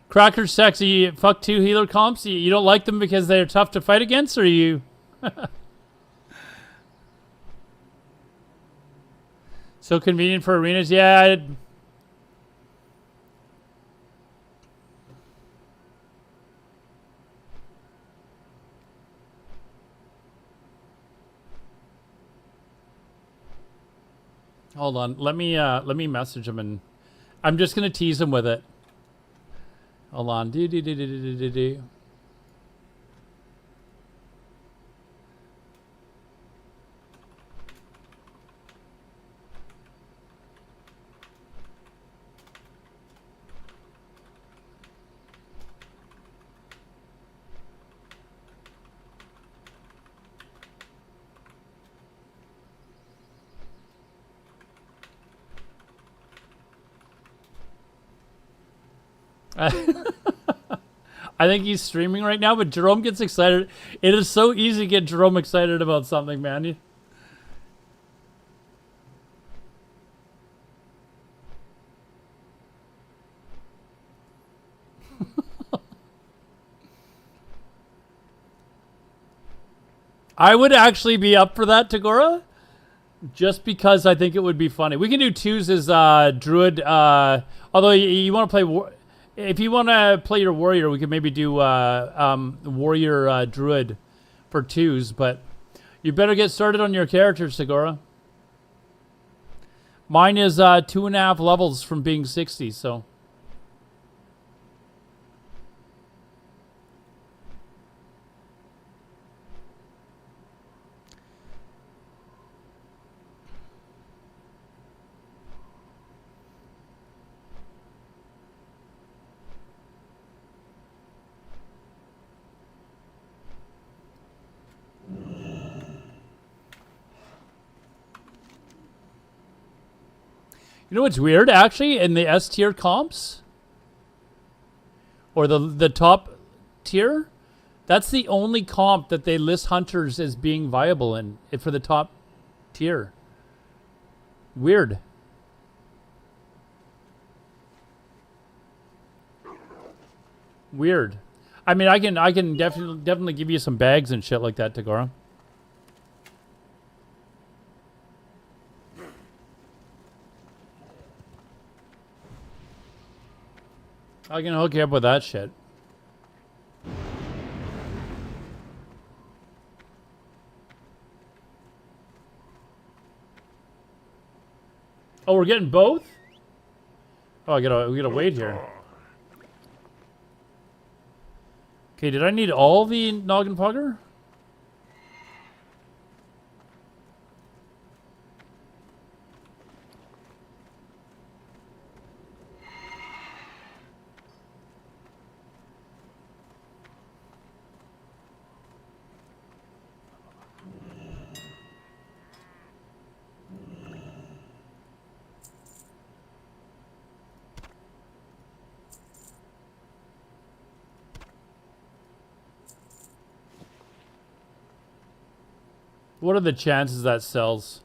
S1: Cracker Sexy, fuck 2 healer comps. You don't like them because they're tough to fight against, or you? So convenient for arenas. Yeah. Hold on. Let me message him, and I'm just gonna tease him with it. Hold on. Do. I think he's streaming right now, but Jerome gets excited. It is so easy to get Jerome excited about something, man. I would actually be up for that, Tagora, just because I think it would be funny. We can do 2s as Druid, although you want to play... If you want to play your warrior, we could maybe do warrior druid for 2s, but you better get started on your characters, Segura. Mine is 2.5 levels from being 60, so. You know what's weird, actually, in the S tier comps? Or the top tier? That's the only comp that they list hunters as being viable in for the top tier. Weird. Weird. I mean, I can definitely give you some bags and shit like that, Tagora. I can hook you up with that shit. Oh, we're getting both? Oh, we gotta wait here. Okay, did I need all the noggin fogger? What are the chances that sells?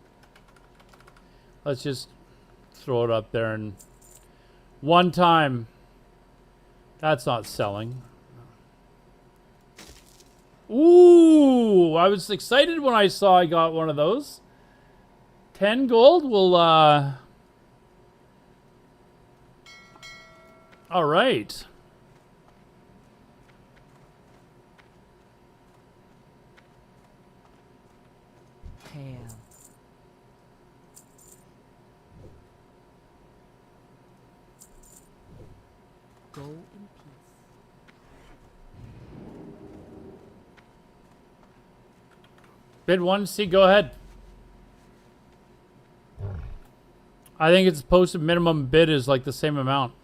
S1: Let's just throw it up there and one time. That's not selling. Ooh, I was excited when I saw I got one of those. 10 gold will all right.
S3: Go in peace.
S1: Bid 1, see, go ahead. I think it's posted minimum bid is like the same amount.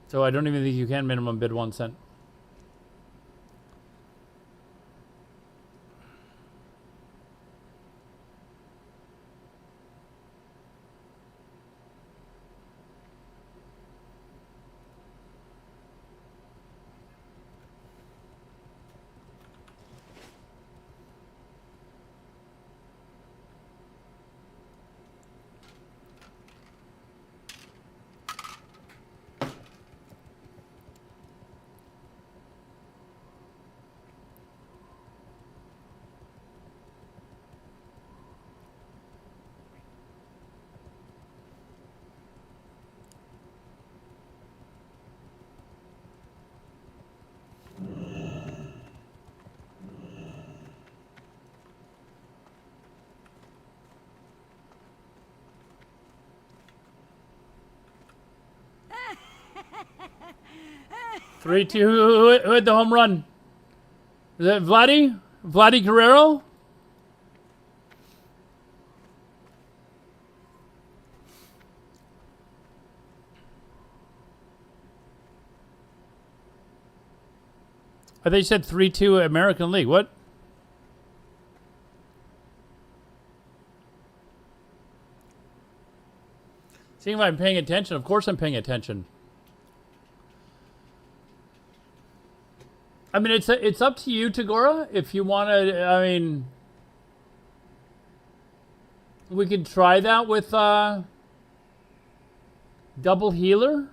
S1: So I don't even think you can minimum bid 1 cent. 3-2. Who had the home run? Is that Vladdy? Vladdy Guerrero? I thought you said 3-2 American League. What? Seeing if I'm paying attention. Of course I'm paying attention. I mean, it's up to you, Tagora. If you want to, I mean, we could try that with double healer.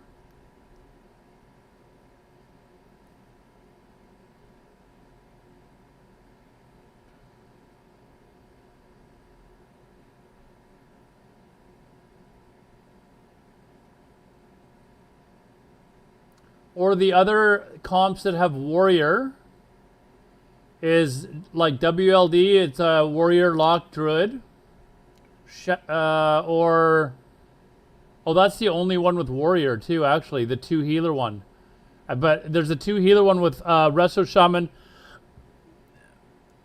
S1: Or the other comps that have warrior is like WLD, it's a warrior lock druid. Or, oh, that's the only one with warrior too, actually, the 2 healer one. But there's a 2 healer one with Resto Shaman,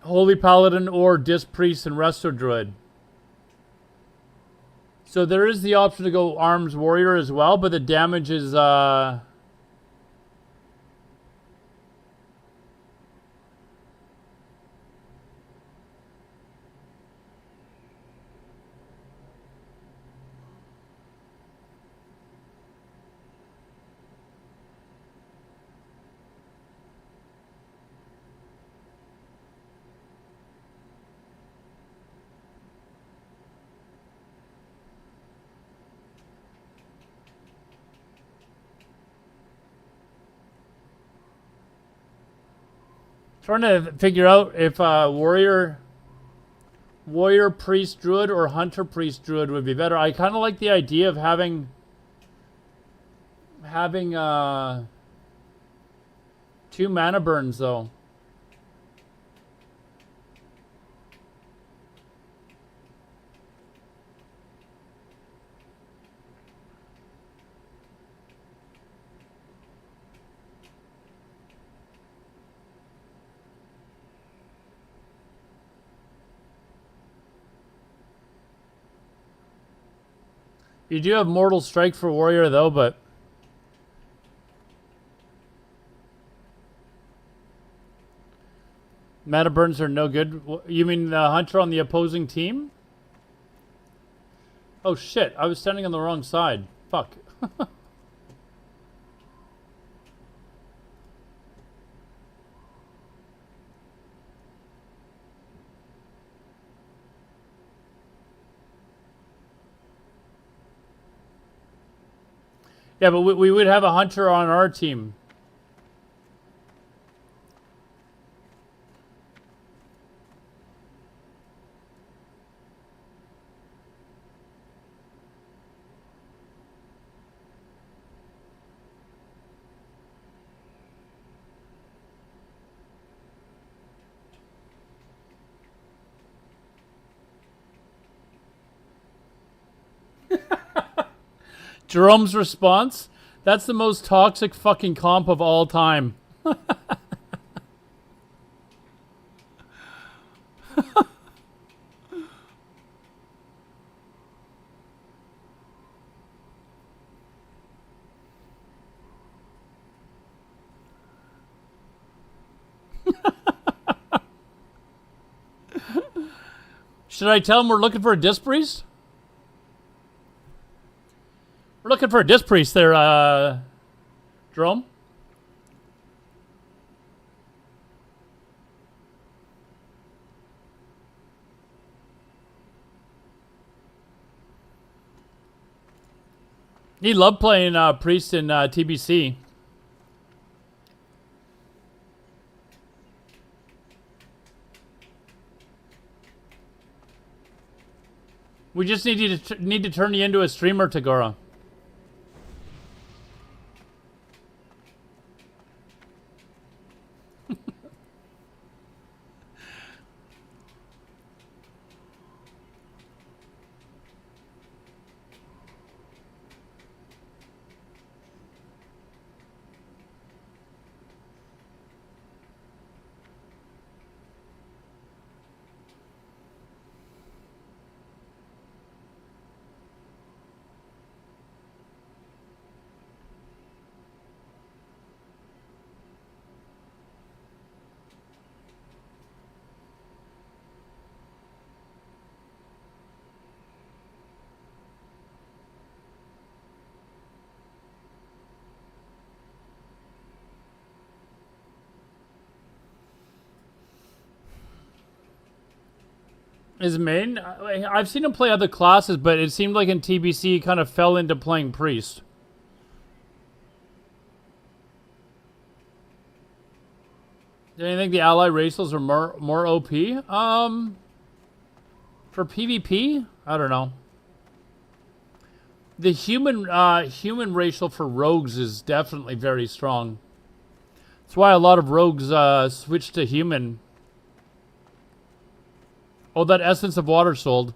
S1: Holy Paladin, or Disc Priest and Resto Druid. So there is the option to go Arms Warrior as well, but the damage is trying to figure out if warrior priest druid or hunter priest druid would be better. I kind of like the idea of having 2 mana burns though. You do have Mortal Strike for warrior though, but mana burns are no good. You mean the hunter on the opposing team? Oh shit, I was standing on the wrong side. Fuck. Yeah, but we would have a hunter on our team. Jerome's response? That's the most toxic fucking comp of all time. Should I tell him we're looking for a disc priest? We're looking for a disc priest there, Jerome. He loved playing priest in TBC. We just need to turn you into a streamer, Tagora. His main? I've seen him play other classes, but it seemed like in TBC he kind of fell into playing priest. Do you think the ally racials are more OP? For PvP, I don't know. The human racial for rogues is definitely very strong. That's why a lot of rogues switch to human. Oh, that essence of water sold.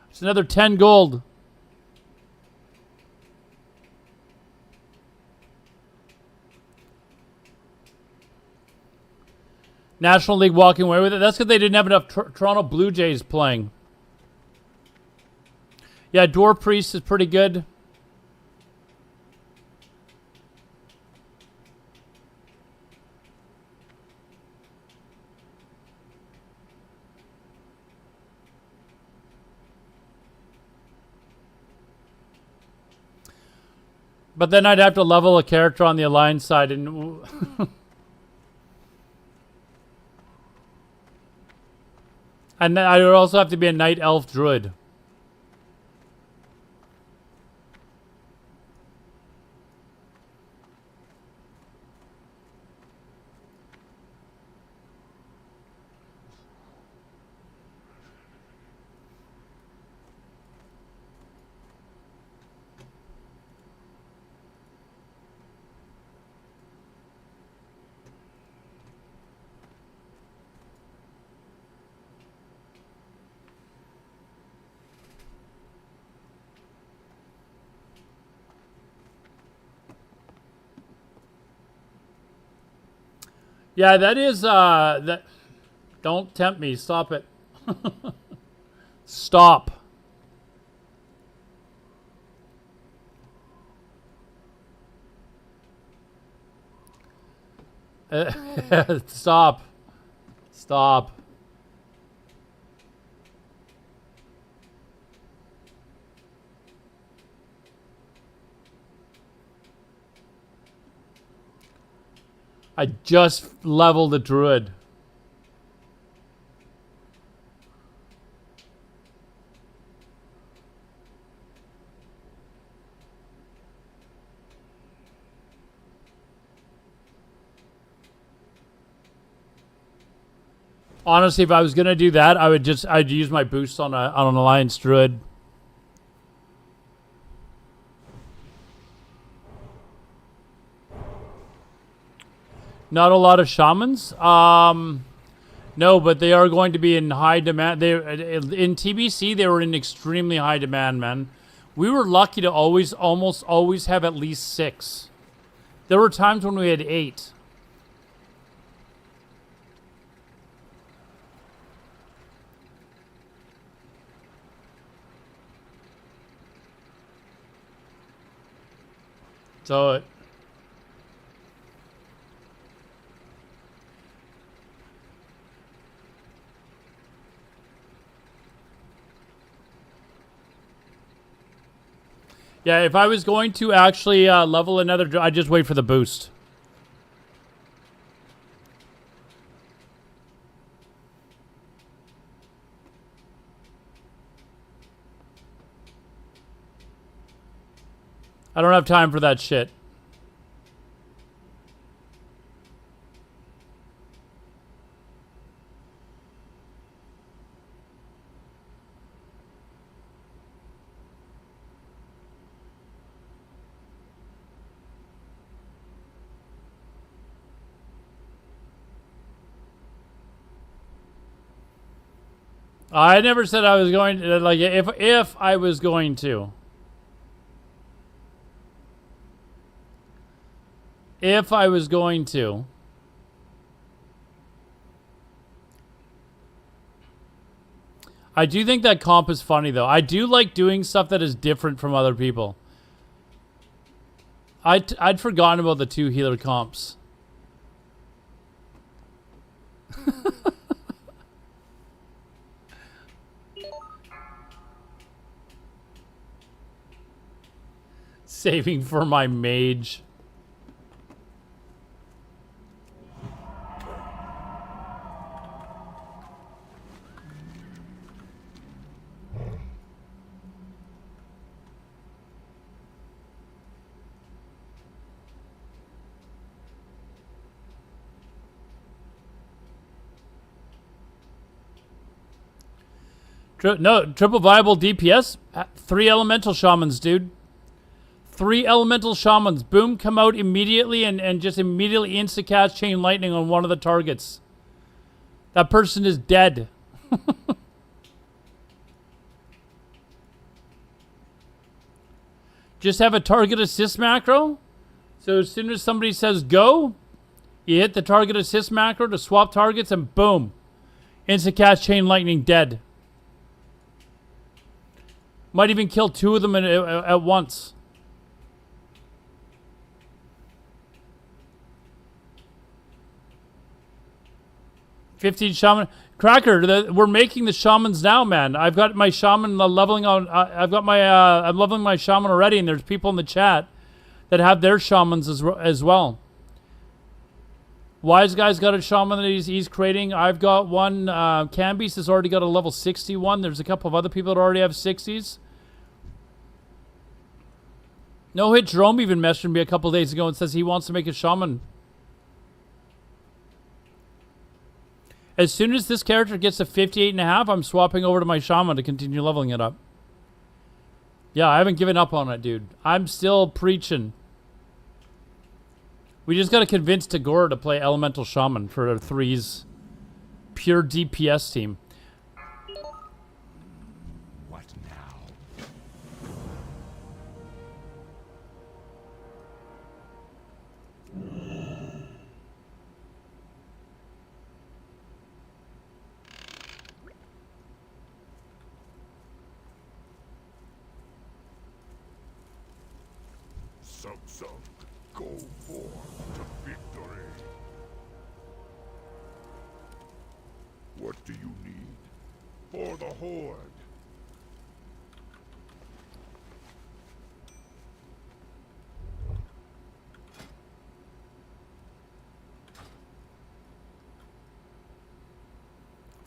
S1: It's another 10 gold. National League walking away with it. That's because they didn't have enough Toronto Blue Jays playing. Yeah, Dwarf Priest is pretty good. But then I'd have to level a character on the Alliance side and... and then I would also have to be a Night Elf Druid. Yeah, that is, that... Don't tempt me. Stop it. Stop. Stop. Stop. I just leveled the Druid. Honestly, if I was gonna do that, I'd use my boost on an Alliance Druid. Not a lot of shamans. No, but they are going to be in high demand. They in TBC they were in extremely high demand, man. We were lucky to almost always have at least 6. There were times when we had 8. So yeah, if I was going to actually level another, I'd just wait for the boost. I don't have time for that shit. I never said I was going to, like, if I was going to. If I was going to. I do think that comp is funny, though. I do like doing stuff that is different from other people. I'd forgotten about the 2 healer comps. Saving for my mage. No, triple viable DPS. 3 elemental shamans, dude. 3 elemental shamans. Boom, come out immediately and just immediately insta-cast chain lightning on one of the targets. That person is dead. Just have a target assist macro. So as soon as somebody says go, you hit the target assist macro to swap targets and boom. Insta-cast chain lightning, dead. Might even kill 2 of them at once. $15 shaman. Cracker, we're making the shamans now, man. I've got my shaman leveling on. I've got my. I'm leveling my shaman already, and there's people in the chat that have their shamans as well. Wise Guy's got a shaman that he's creating. I've got one. Cambies has already got a level 61. There's a couple of other people that already have 60s. No Hit Jerome even messaged me a couple days ago and says he wants to make a shaman. As soon as this character gets to 58.5, I'm swapping over to my shaman to continue leveling it up. Yeah, I haven't given up on it, dude. I'm still preaching. We just got to convince Tagore to play Elemental Shaman for a 3's pure DPS team.
S2: What now? Sub, go forth to victory. What do you need? For the Horde.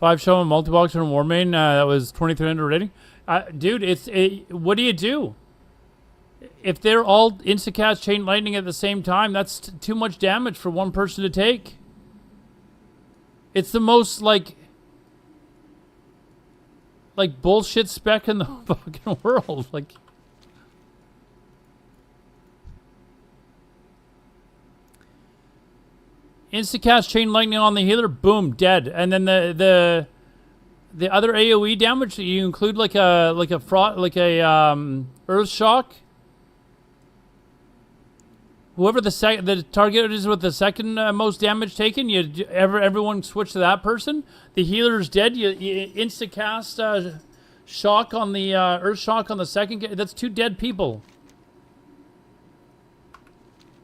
S1: Five Shaman multi-boxer and War Main. That was 2,300 rating. Dude, what do you do? If they're all insta-cast chain lightning at the same time, that's too much damage for one person to take. It's the most, like bullshit spec in the fucking world. Like, insta-cast chain lightning on the healer, boom, dead. And then the other AoE damage, you include like a Earth Shock. Whoever the target is with the second most damage taken, everyone switch to that person. The healer's dead. You insta cast shock on the Earth Shock on the second. That's 2 dead people.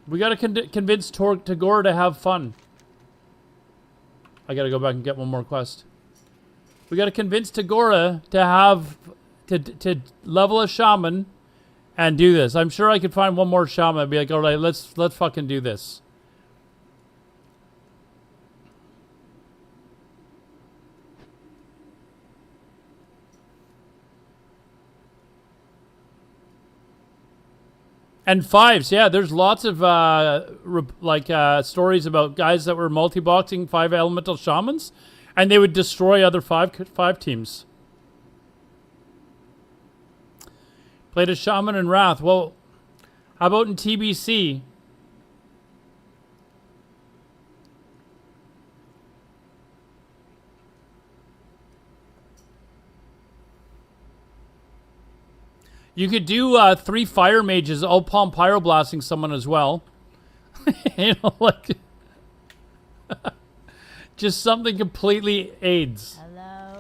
S1: We gotta convince Tagore to have fun. I gotta go back and get one more quest. We gotta convince Tagore to level a shaman. And do this. I'm sure I could find one more shaman and be like, all right, let's fucking do this. And 5s, yeah, there's lots of stories about guys that were multi-boxing 5 elemental shamans, and they would destroy other 5 teams. Played a Shaman in Wrath. Well, how about in TBC? You could do 3 fire mages all palm pyroblasting someone as well. You know, like just something completely AIDS.
S4: Hello.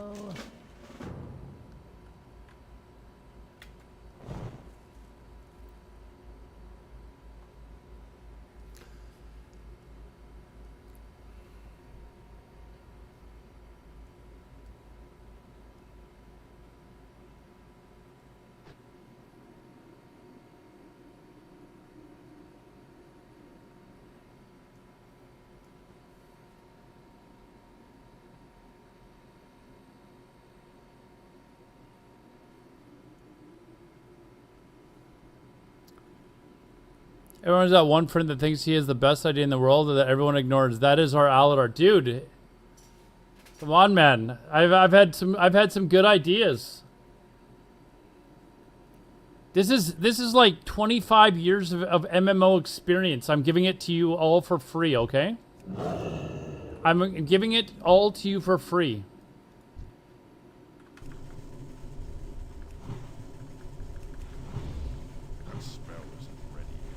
S1: Everyone's that one friend that thinks he has the best idea in the world that everyone ignores. That is our Aladar. Dude, Come on, man. I've had some good ideas. This is like 25 years of MMO experience. I'm giving it to you all for free, okay? I'm giving it all to you for free.
S2: That spell isn't ready yet.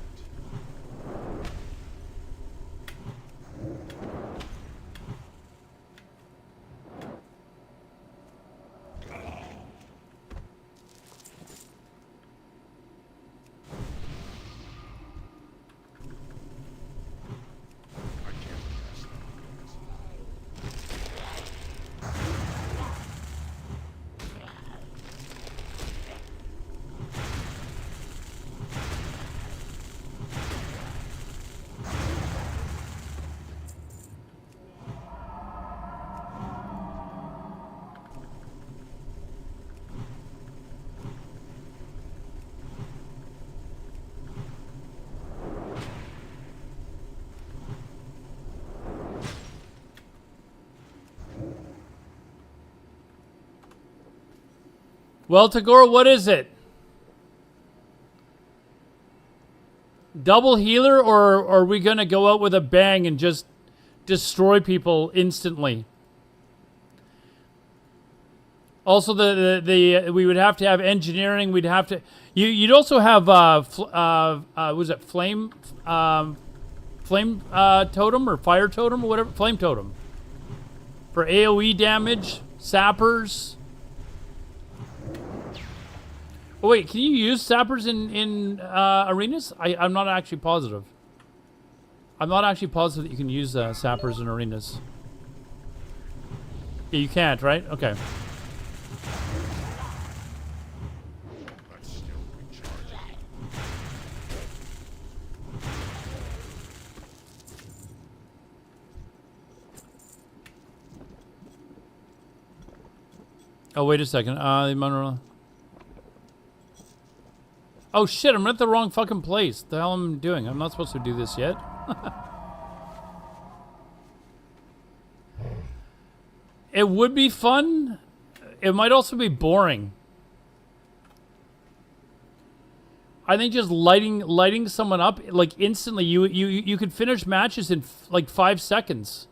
S2: I can't cast
S1: Well, Tagore, what is it? Double healer, or are we gonna go out with a bang and just destroy people instantly? Also, we would have to have engineering. We'd have to. You'd also have was it flame totem or fire totem or whatever, flame totem for AOE damage, sappers. Oh wait, can you use sappers in arenas? I'm not actually positive. I'm not actually positive that you can use sappers in arenas. Yeah, you can't, right? Okay.
S2: That's still recharging.
S1: Oh wait a second. Oh shit! I'm at the wrong fucking place. The hell am I doing? I'm not supposed to do this yet. It would be fun. It might also be boring. I think just lighting someone up like instantly. You could finish matches in like 5 seconds.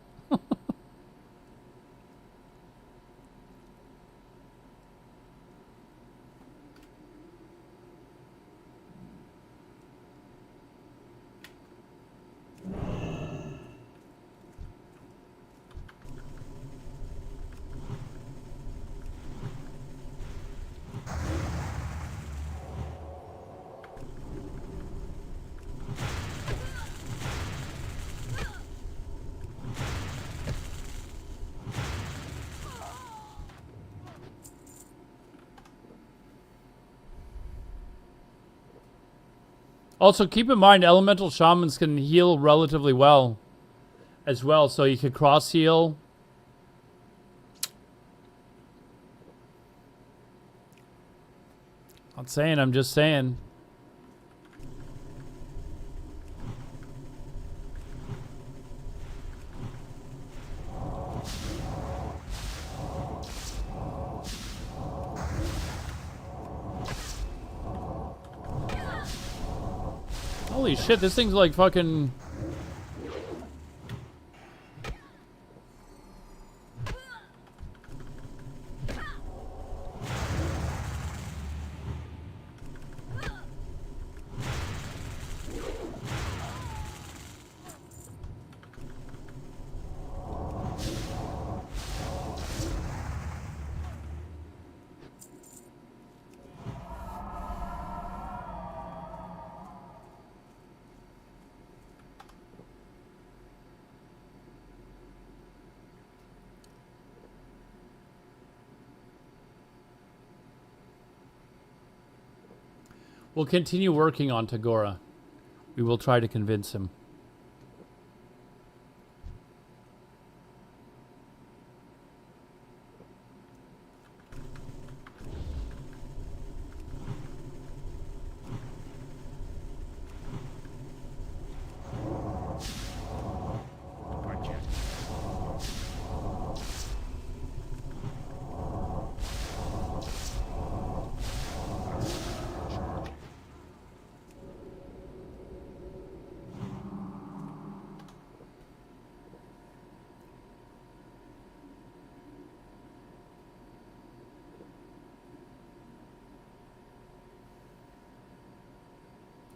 S1: Also, keep in mind, elemental shamans can heal relatively well as well, so you could cross heal. Not saying, I'm just saying. Holy shit, this thing's like fucking... We'll continue working on Tagora. We will try to convince him.
S2: I can't.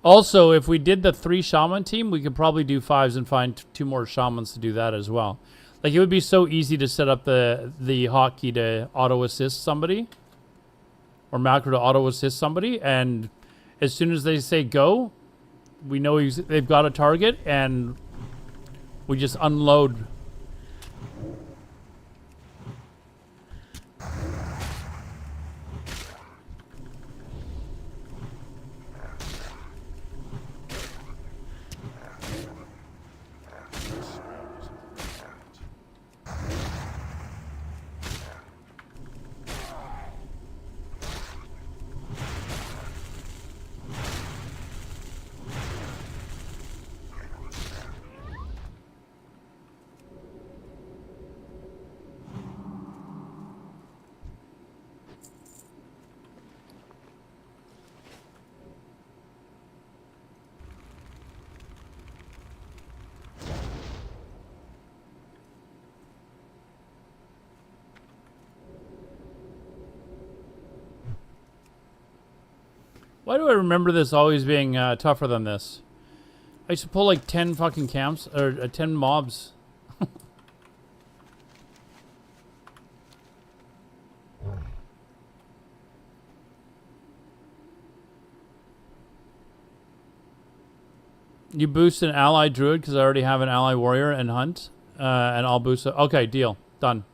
S1: Also, if we did the 3 shaman team, we could probably do 5s and find 2 more shamans to do that as well. Like, it would be so easy to set up the hotkey to auto assist somebody, or macro to auto assist somebody, and as soon as they say go, we know they've got a target, and we just unload. Why do I remember this always being tougher than this? I used to pull like 10 fucking camps, or 10 mobs. You boost an ally druid because I already have an ally warrior and hunt, and I'll boost it. Okay, deal. Done.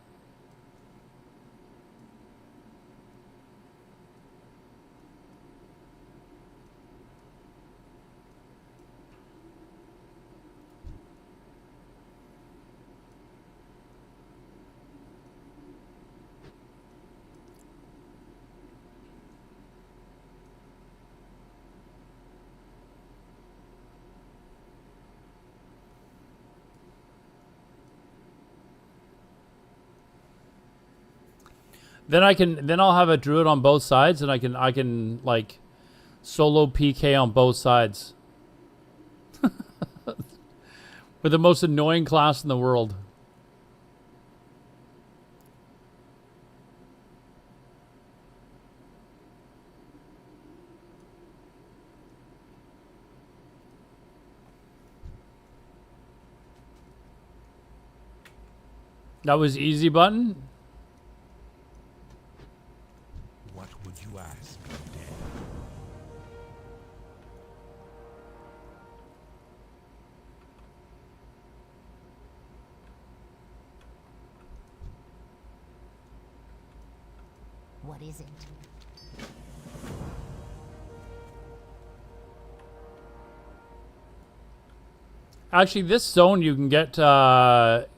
S1: Then I'll have a druid on both sides, and I can like solo PK on both sides. With the most annoying class in the world. That was easy button.
S2: What would you ask?
S4: What is it?
S1: Actually, this zone you can get half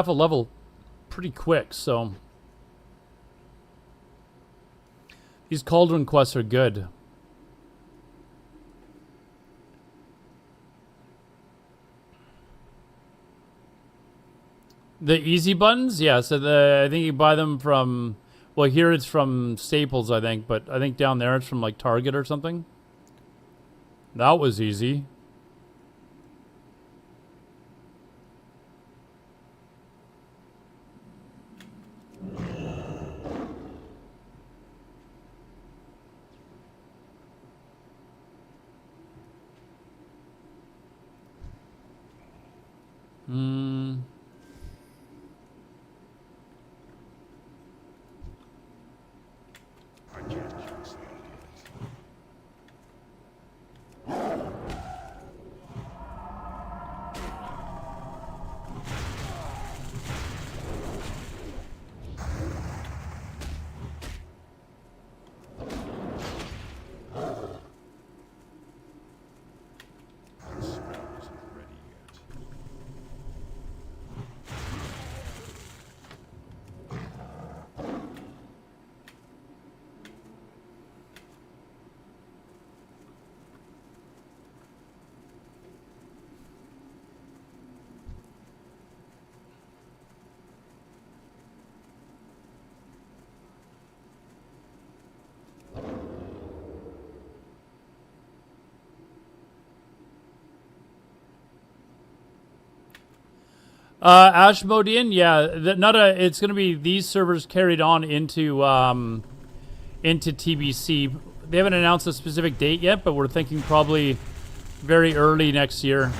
S1: a level pretty quick, so these cauldron quests are good. The easy buttons, yeah. So I think you buy them from, well, here it's from Staples, I think, but I think down there it's from like Target or something. That was easy.
S2: I can't use it. The spell isn't ready yet.
S1: Ashmodian, yeah. It's going to be these servers carried on into TBC. they haven't announced a specific date yet, but we're thinking probably very early next year.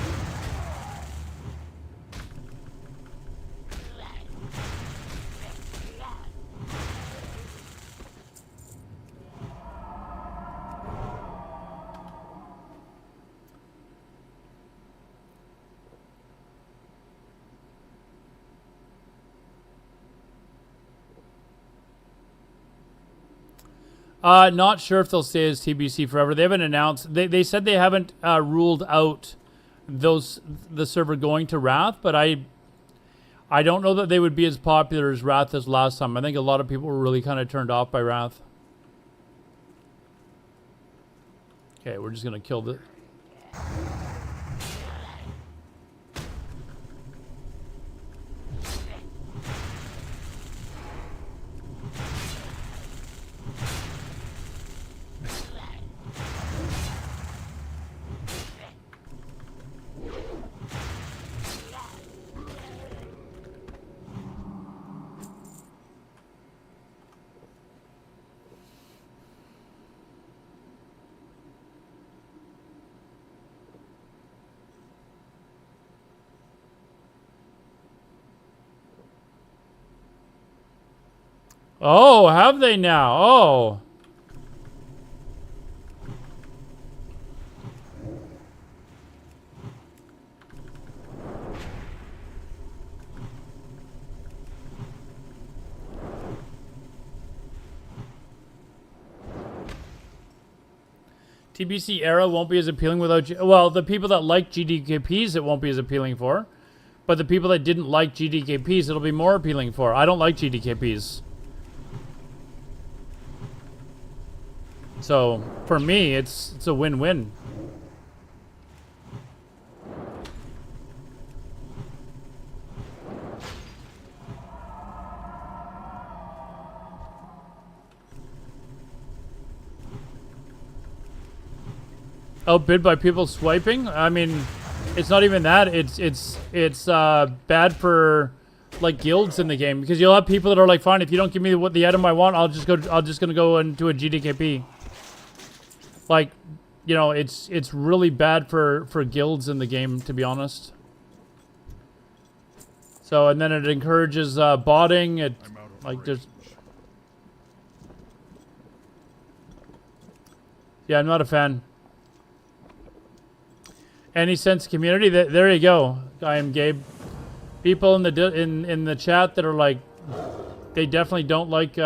S1: Not sure if they'll stay as TBC forever. They haven't announced. They said they haven't ruled out the server going to Wrath, but I don't know that they would be as popular as Wrath as last time. I think a lot of people were really kind of turned off by Wrath. Okay, we're just gonna kill the. Oh, have they now? Oh. TBC era won't be as appealing without... Well, the people that like GDKPs, it won't be as appealing for. But the people that didn't like GDKPs, it'll be more appealing for. I don't like GDKPs. So, for me, it's a win-win. Outbid by people swiping? I mean, it's not even that. It's bad for like guilds in the game, because you'll have people that are like, fine, if you don't give me the item I want, I'm just gonna go into a GDKP. Like, you know, it's really bad for guilds in the game, to be honest. So, and then it encourages botting. It like there's. Yeah, I'm not a fan. Any sense of community? There you go. I am Gabe. People in the chat that are like, they definitely don't like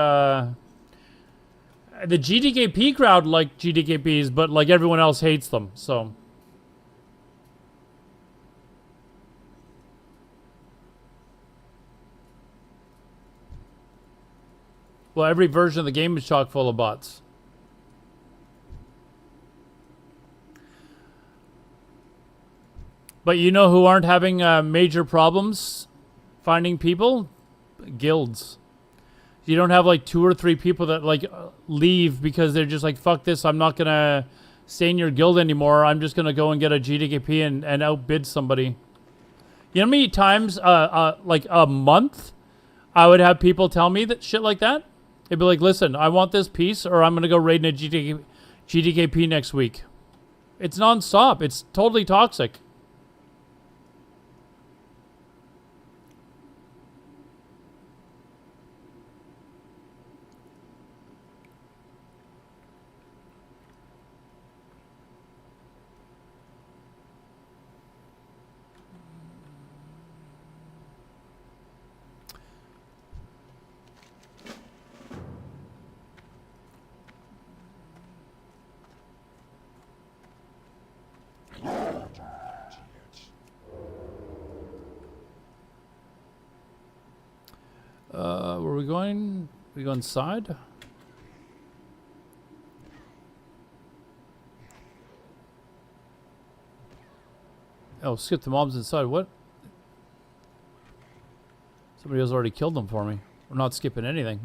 S1: the GDKP crowd like GDKPs, but like everyone else hates them. So well, every version of the game is chock full of bots. But you know who aren't having major problems finding people? Guilds. You don't have like 2 or 3 people that like leave because they're just like, fuck this, I'm not gonna stay in your guild anymore. I'm just gonna go and get a GDKP and outbid somebody. You know how many times like a month I would have people tell me that shit like that? They'd be like, listen, I want this piece or I'm gonna go raid in a GDKP next week. It's non-stop. It's totally toxic. Where are we going? We go inside? Oh, skip the mobs inside. What? Somebody else already killed them for me. We're not skipping anything.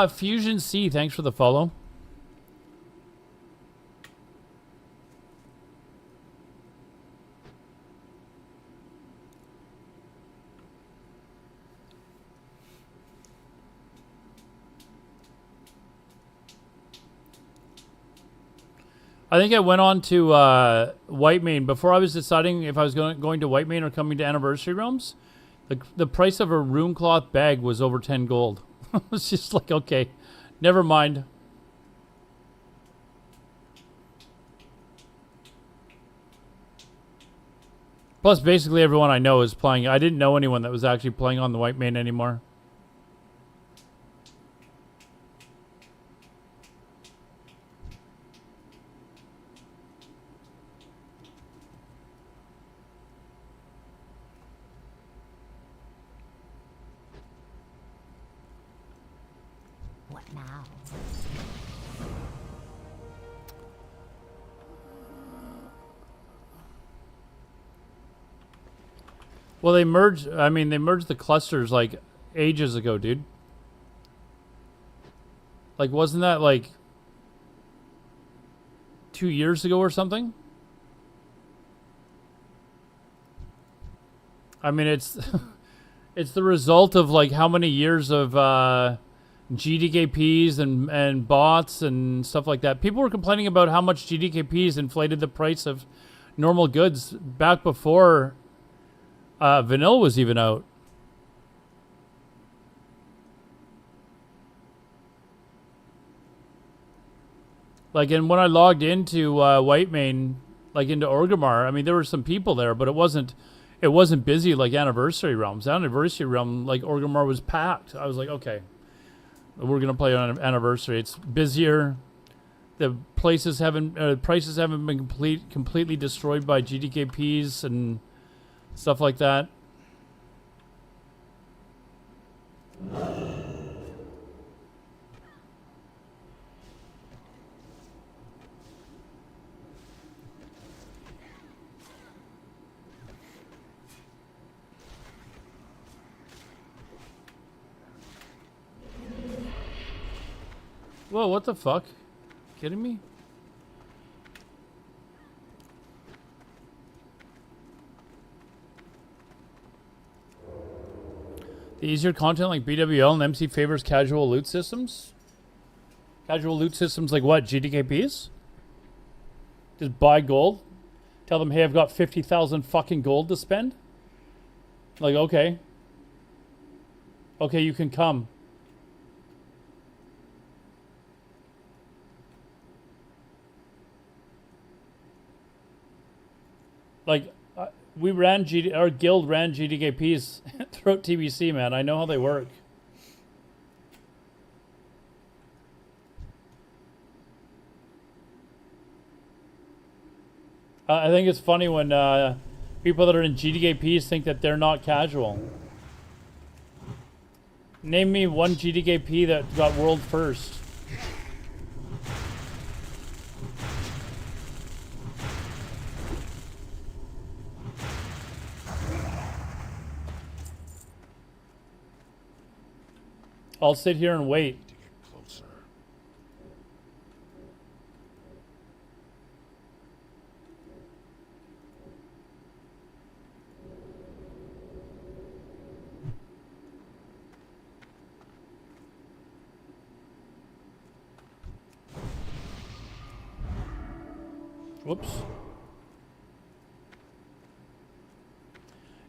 S1: Fusion C, thanks for the follow. I think I went on to Whitemane before I was deciding if I was going to Whitemane or coming to Anniversary Realms. The price of a rune cloth bag was over 10 gold. It's just like, okay, never mind. Plus, basically everyone I know is playing. I didn't know anyone that was actually playing on the Whitemane anymore.
S4: What now?
S1: Well, they merged. I mean, they merged the clusters like ages ago, dude. Like, wasn't that like 2 years ago or something? I mean, it's it's the result of like how many years of GDKPs and bots and stuff like that. People were complaining about how much GDKPs inflated the price of normal goods back before vanilla was even out. Like, and when I logged into Whitemane, like into Orgrimmar, I mean, there were some people there, but it wasn't busy like Anniversary Realms. Anniversary Realm, like Orgrimmar was packed. I was like, okay, we're gonna play on Anniversary. It's busier. The prices haven't been completely destroyed by GDKPs and stuff like that. Whoa, what the fuck? Kidding me? The easier content like BWL and MC favors casual loot systems? Casual loot systems like what? GDKPs? Just buy gold? Tell them, hey, I've got 50,000 fucking gold to spend? Like, okay. Okay, you can come. Like, our guild ran GDKPs throughout TBC, man. I know how they work. I think it's funny when people that are in GDKPs think that they're not casual. Name me one GDKP that got world first. I'll sit here and wait.
S2: To get closer.
S1: Whoops.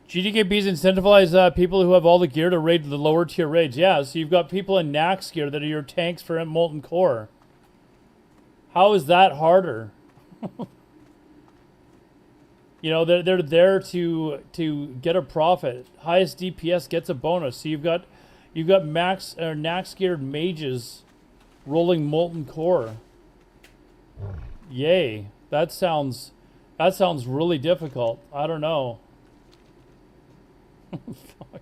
S1: GDKPs incentivize people who have all the gear to raid the lower tier raids. Yeah, so you've got people in Nax gear that are your tanks for Molten Core. How is that harder? You know, they're there to get a profit. Highest DPS gets a bonus. So you've got max or Nax geared mages rolling Molten Core. Yay. That sounds really difficult. I don't know. Fuck.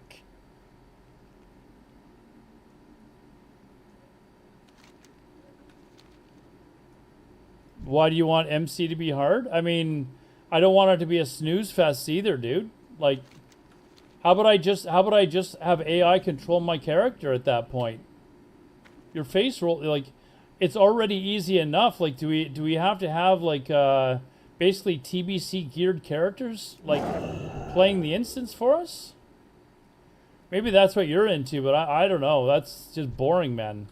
S1: Why do you want MC to be hard? I mean, I don't want it to be a snooze fest either, dude. Like, how about I just have AI control my character at that point? your face roll, like, it's already easy enough. Like, do we have to have like basically TBC geared characters like playing the instance for us? Maybe that's what you're into, but I don't know. That's just boring, man.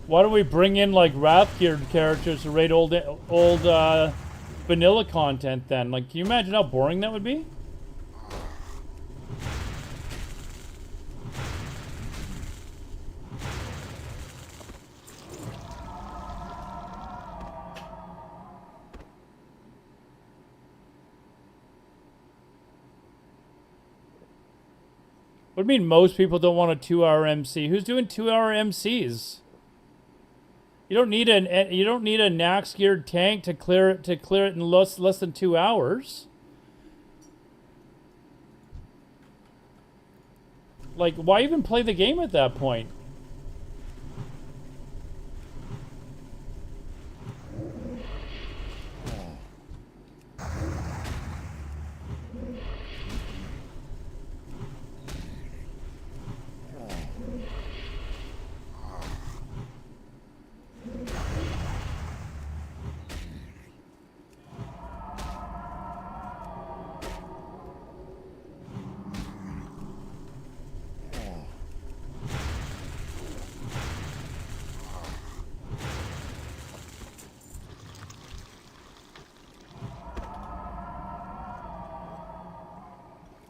S1: Why don't we bring in like wrath geared characters to raid old vanilla content then? Like, can you imagine how boring that would be? What do you mean most people don't want a 2-hour MC? Who's doing 2-hour MCs? You don't need a Nax geared tank to clear it in less than 2 hours. Like, why even play the game at that point?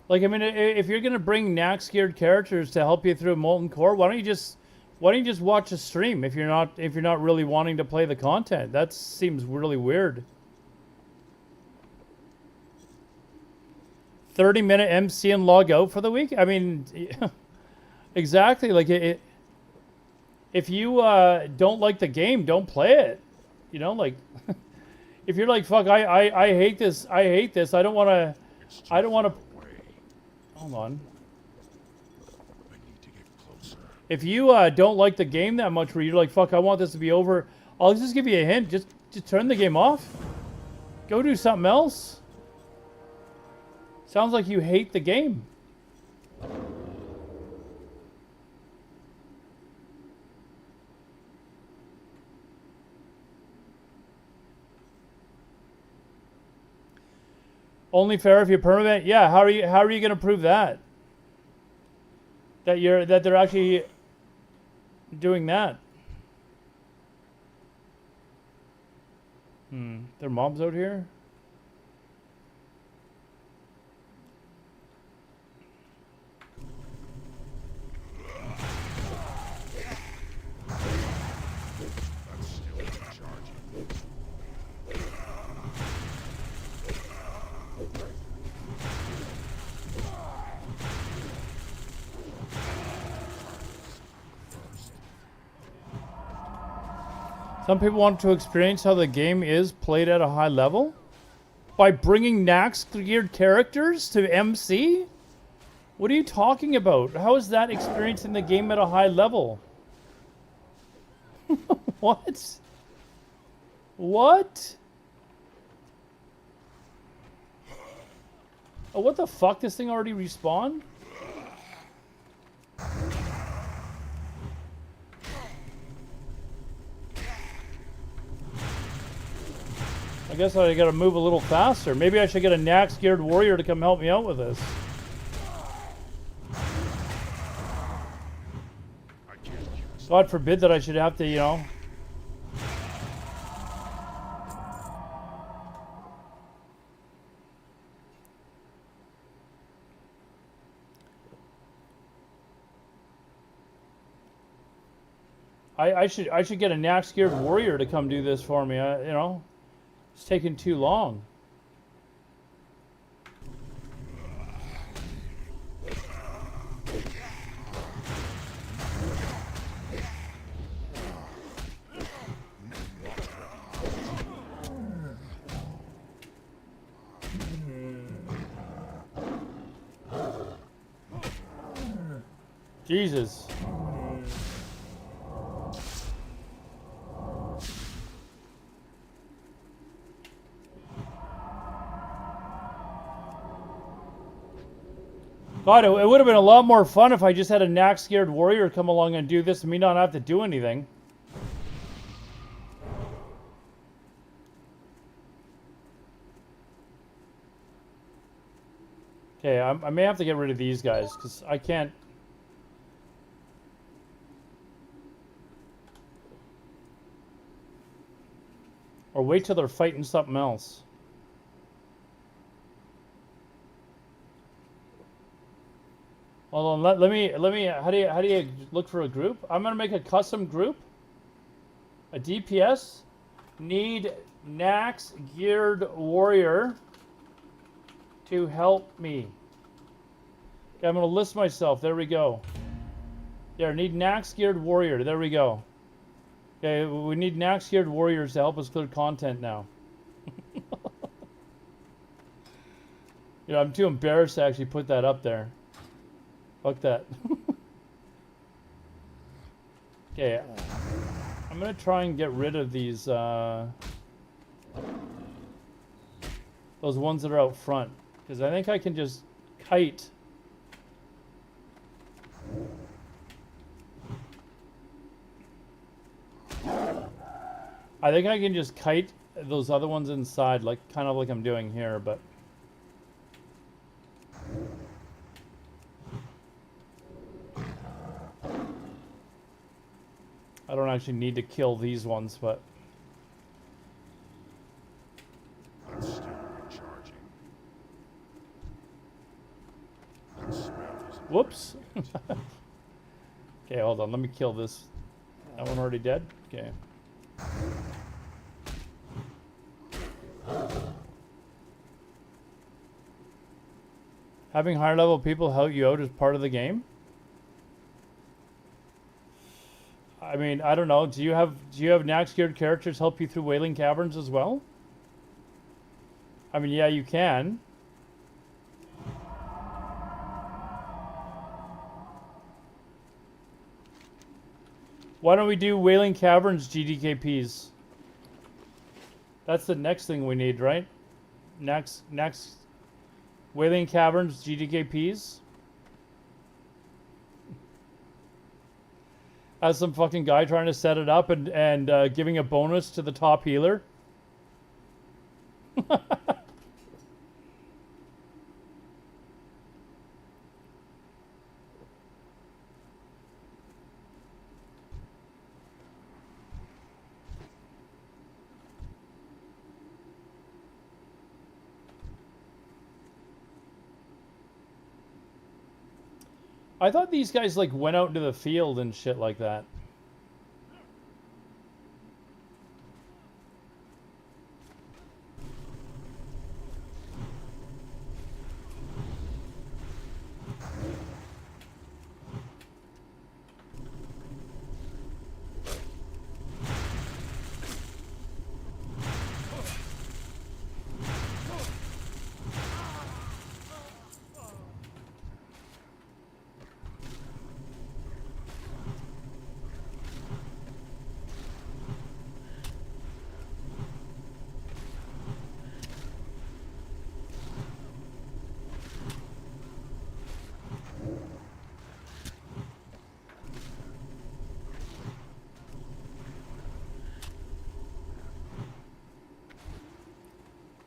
S1: Like, I mean, if you're gonna bring Nax geared characters to help you through Molten Core, why don't you just watch a stream if you're not really wanting to play the content? That seems really weird. 30-minute MC and log out for the week? I mean, exactly. Like, if you don't like the game, don't play it. You know, like, if you're like, fuck, I hate this. I don't want to. Hold on.
S2: I need to get closer.
S1: If you don't like the game that much, where you're like, fuck, I want this to be over, I'll just give you a hint. Just turn the game off. Go do something else. Sounds like you hate the game. Only fair if you permit. Yeah, how are you going to prove that? That they're actually doing that. Their mobs out here.
S2: That's still charging.
S1: Some people want to experience how the game is played at a high level by bringing Nax geared characters to MC. What are you talking about? How is that experiencing the game at a high level? What? What? Oh, what the fuck? This thing already respawned? I guess I gotta move a little faster. Maybe I should get a Nax geared warrior to come help me out with this. God forbid that I should have to, you know. I should get a Nax geared warrior to come do this for me. You know, it's taking too long. Jesus. God, it would have been a lot more fun if I just had a knack-scared warrior come along and do this and me not have to do anything. Okay, I may have to get rid of these guys, because I can't... Or wait till they're fighting something else. Hold on, let me, how do you look for a group? I'm gonna make a custom group. A DPS. Need Nax geared warrior to help me. Okay, I'm gonna list myself, there we go. There, need Nax geared warrior, there we go. Okay, we need Nax geared warriors to help us clear content now. You know, I'm too embarrassed to actually put that up there. Fuck that. Okay, I'm gonna try and get rid of these, those ones that are out front. Because I think I can just kite. I think I can just kite those other ones inside, like kind of like I'm doing here, but... I don't actually need to kill these ones, but...
S2: I'm still recharging. That smell is
S1: Whoops. Okay, hold on. Let me kill this. That one already dead? Okay. Having higher level people help you out is part of the game? I mean, I don't know. Do you have Nax geared characters help you through Wailing Caverns as well? I mean, yeah, you can. Why don't we do Wailing Caverns GDKPs? That's the next thing we need, right? Next Wailing Caverns GDKPs. As some fucking guy trying to set it up and giving a bonus to the top healer. I thought these guys like went out into the field and shit like that.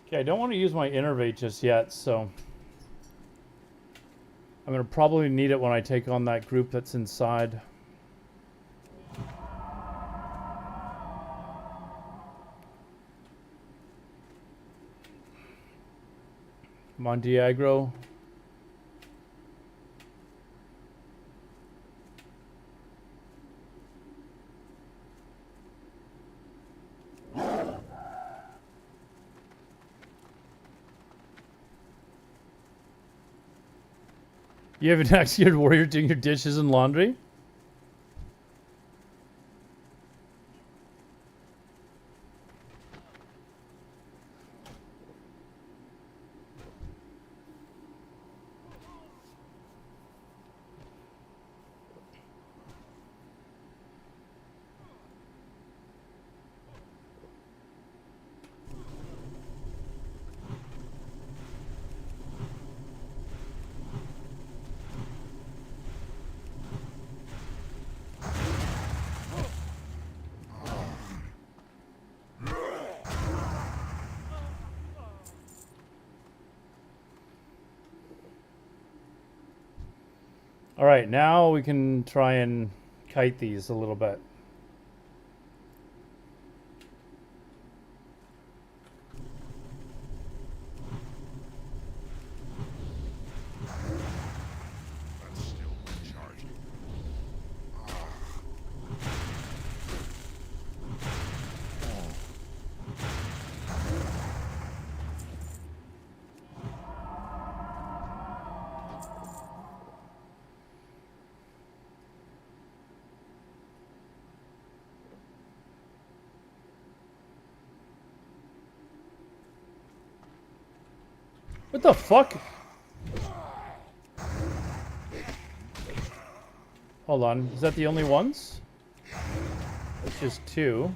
S1: Okay, I don't want to use my innervate just yet, so I'm going to probably need it when I take on that group that's inside. Come on, Diagro. You have an axe-geared warrior doing your dishes and laundry? All right, now we can try and kite these a little bit.
S2: That's still recharging.
S1: What the fuck? Hold on, is that the only ones? It's just two.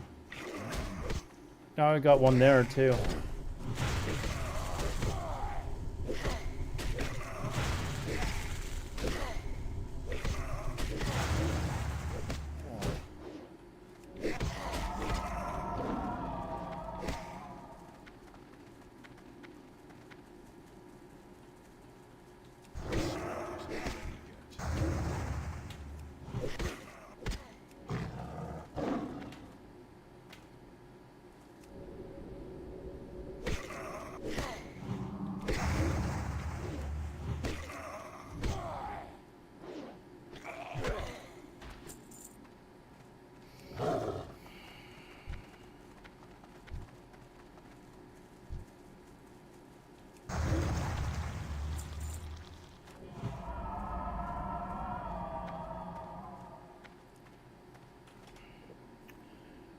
S1: Now I got one there too.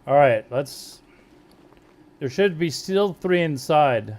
S1: All right, let's. There should be still 3 inside.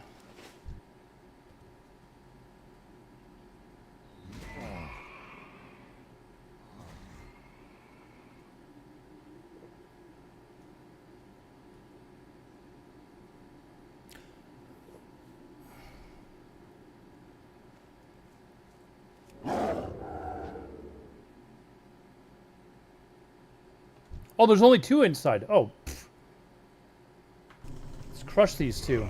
S1: Oh, there's only 2 inside. Oh. Pff. Let's crush these 2.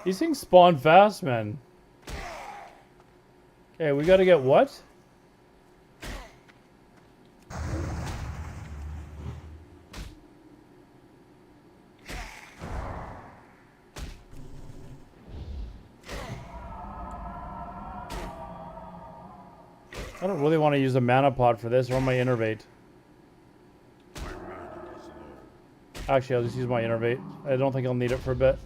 S1: These things spawn fast, man. Okay, we gotta get what? I don't really want to use a mana pot for this or my innervate. Actually, I'll just use my innervate. I don't think I'll need it for a bit.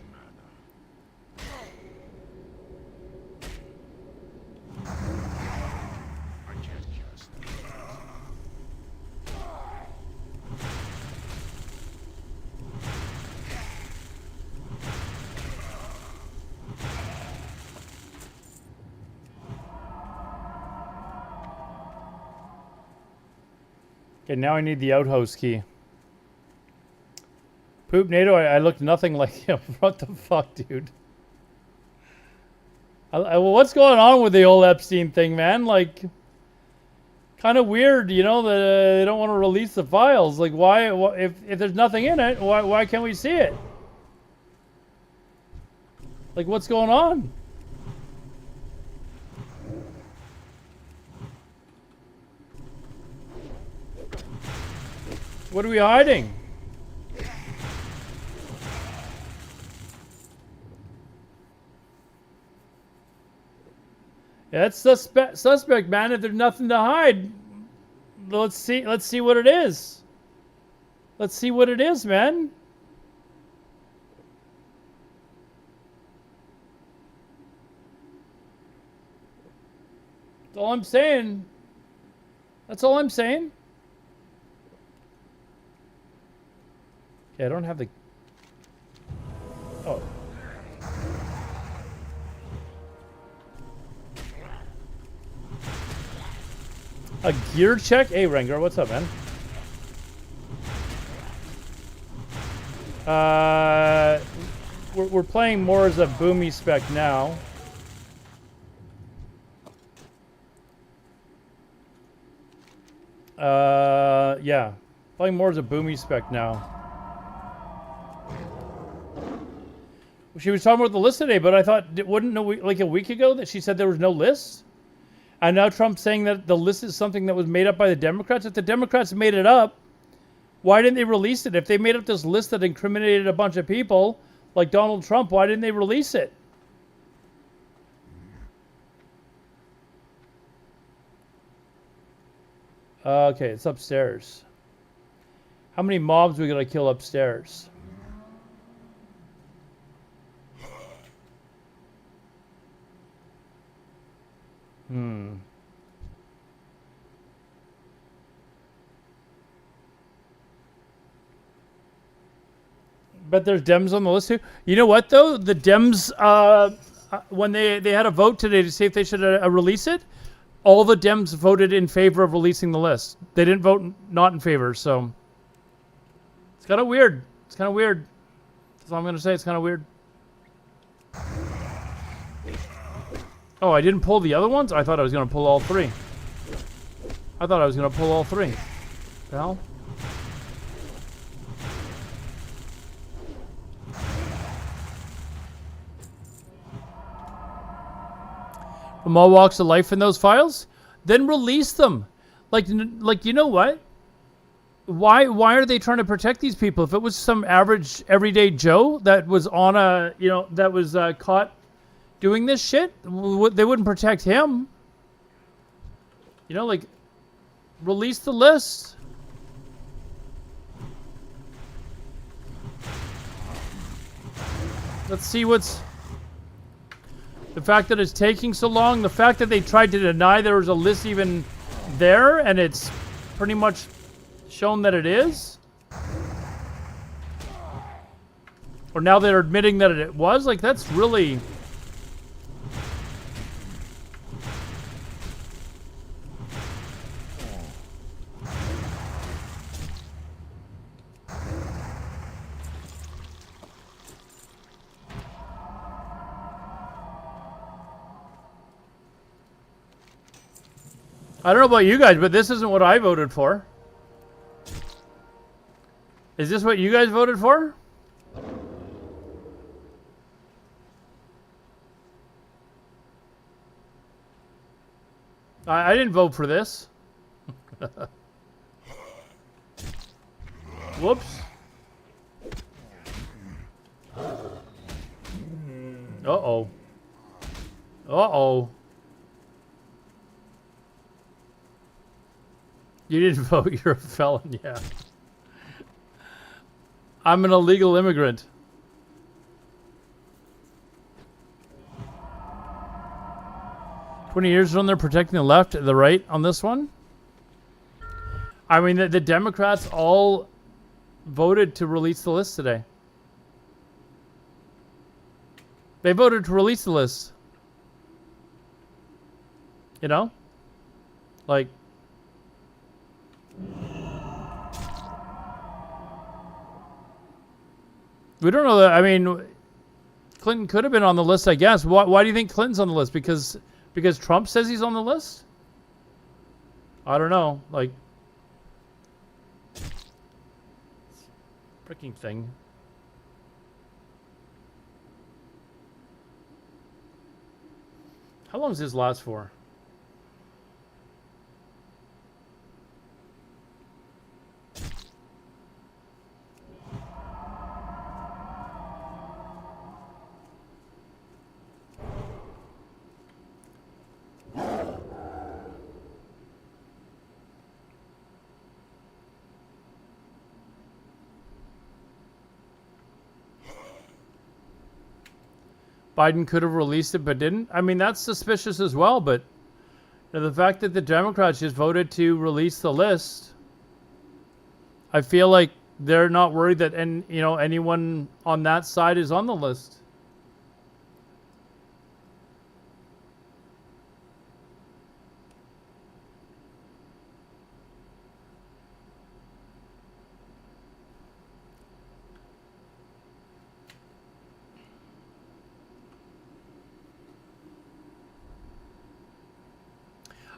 S1: Okay, now I need the outhouse key. Poop NATO, I looked nothing like him. What the fuck, dude? Well, what's going on with the old Epstein thing, man? Like, kind of weird, you know, that they don't want to release the files. Like, why if there's nothing in it, why can't we see it? Like, what's going on? What are we hiding? Yeah, that's suspect, man. If there's nothing to hide, let's see what it is. Let's see what it is, man. That's all I'm saying. That's all I'm saying. Yeah, I don't have the... Oh. A gear check? Hey, Rengar, what's up, man? We're playing more as a boomy spec now. Yeah. Playing more as a boomy spec now. She was talking about the list today, but I thought, wouldn't like a week ago that she said there was no list? And now Trump's saying that the list is something that was made up by the Democrats. If the Democrats made it up, why didn't they release it? If they made up this list that incriminated a bunch of people, like Donald Trump, why didn't they release it? Okay, it's upstairs. How many mobs we gotta kill upstairs? But there's Dems on the list too. You know what though? The Dems, when they had a vote today to see if they should release it, all the Dems voted in favor of releasing the list. They didn't vote not in favor, so it's kind of weird. It's kind of weird. That's all I'm gonna say. It's kind of weird. Oh, I didn't pull the other ones? I thought I was gonna pull all three. I thought I was gonna pull all three. The hell? From all walks of life in those files, then release them. Like you know what? Why are they trying to protect these people? If it was some average everyday Joe that was on a that was caught doing this shit, they wouldn't protect him. Like release the list. Let's see what's. The fact that it's taking so long, the fact that they tried to deny there was a list even there, and it's pretty much shown that it is. Or now they're admitting that it was. Like, that's really... I don't know about you guys, but this isn't what I voted for. Is this what you guys voted for? I didn't vote for this. Whoops. Uh-oh. Uh-oh. You didn't vote, you're a felon, yeah. I'm an illegal immigrant. "20 years on there protecting the left and the right on this one?" I mean, the Democrats all voted to release the list today. They voted to release the list. Like... We don't know that. I mean, Clinton could have been on the list, I guess. Why do you think Clinton's on the list? Because Trump says he's on the list? I don't know. Like, freaking thing. How long does this last for? Biden could have released it but didn't. I mean, that's suspicious as well, but the fact that the Democrats just voted to release the list, I feel like They're not worried that anyone on that side is on the list.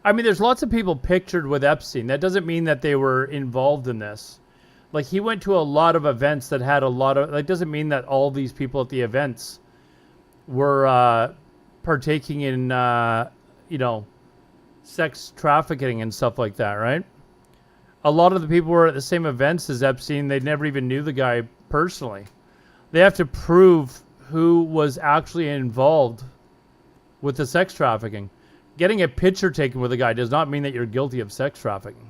S1: I mean, there's lots of people pictured with Epstein. That doesn't mean that they were involved in this. Like, he went to a lot of events that had a lot of... That doesn't mean that all these people at the events were partaking in, sex trafficking and stuff like that, right? A lot of the people were at the same events as Epstein. They never even knew the guy personally. They have to prove who was actually involved with the sex trafficking. Getting a picture taken with a guy does not mean that you're guilty of sex trafficking.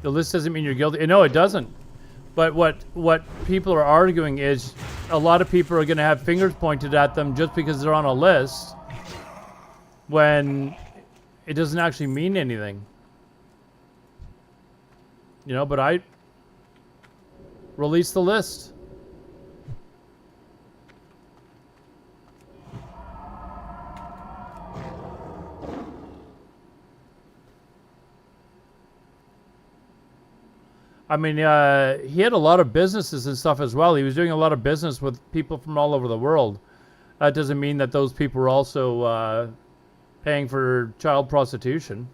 S1: The list doesn't mean you're guilty. No, it doesn't. But what people are arguing is a lot of people are going to have fingers pointed at them just because they're on a list, when it doesn't actually mean anything. But I release the list. I mean, he had a lot of businesses and stuff as well. He was doing a lot of business with people from all over the world. That doesn't mean that those people were also paying for child prostitution.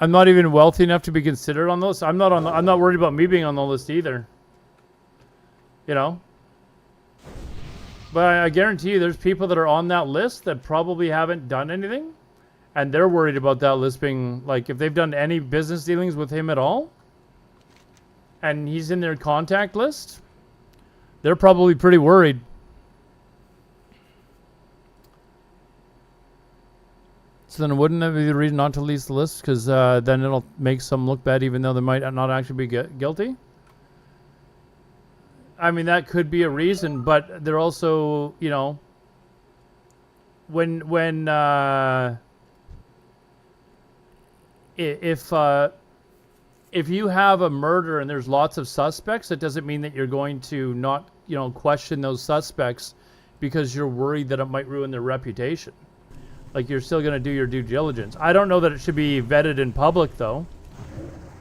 S1: I'm not even wealthy enough to be considered on those. I'm not worried about me being on the list either. But I guarantee you there's people that are on that list that probably haven't done anything, and they're worried about that list being, like, if they've done any business dealings with him at all and he's in their contact list, they're probably pretty worried. So then wouldn't that be the reason not to release the list? Because then it'll make some look bad even though they might not actually be guilty? I mean, that could be a reason, but they're also, when if you have a murder and there's lots of suspects, it doesn't mean that you're going to not, question those suspects because you're worried that it might ruin their reputation. Like, you're still going to do your due diligence. I don't know that it should be vetted in public, though.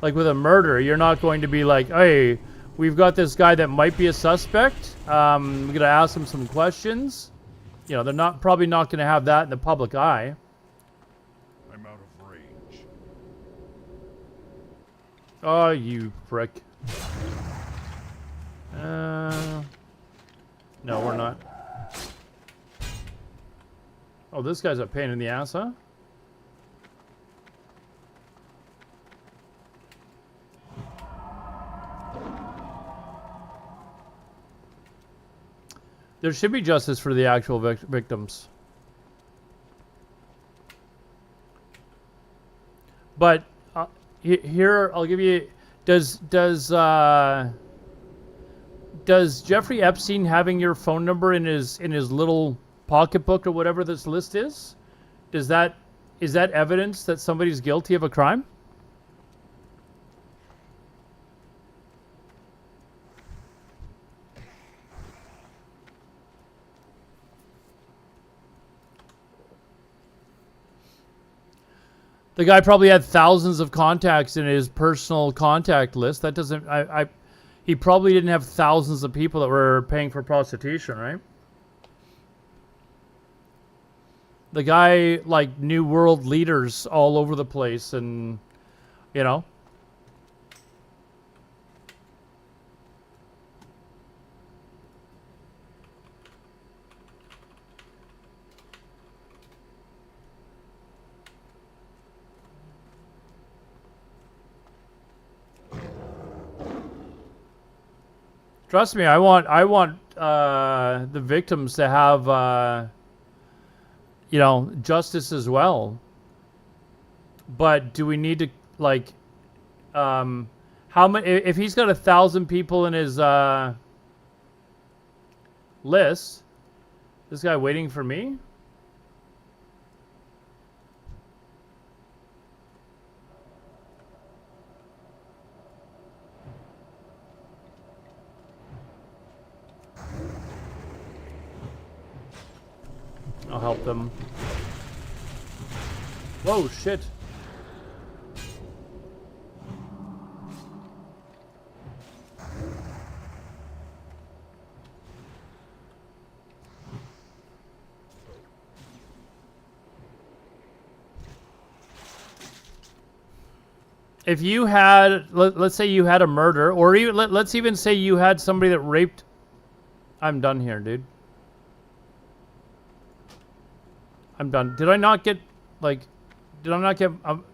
S1: Like, with a murder, you're not going to be like, hey, we've got this guy that might be a suspect. We're going to ask him some questions. They're probably not going to have that in the public eye.
S2: I'm out of range.
S1: Oh, you prick. No, we're not. Oh, this guy's a pain in the ass, huh? There should be justice for the actual victims. But here, I'll give you... Does Jeffrey Epstein having your phone number in his little pocketbook or whatever this list is that evidence that somebody's guilty of a crime? The guy probably had thousands of contacts in his personal contact list. That doesn't... he probably didn't have thousands of people that were paying for prostitution, right? The guy, like, knew world leaders all over the place and, you know... Trust me, I want the victims to have, you know, justice as well. But do we need to, like, how many? If he's got 1,000 people in his list, this guy waiting for me? I'll help them. Whoa, shit. If you had, let's say you had a murder, or even, let's even say you had somebody that raped... I'm done here, dude. I'm done. Did I not get, like, did I not get, how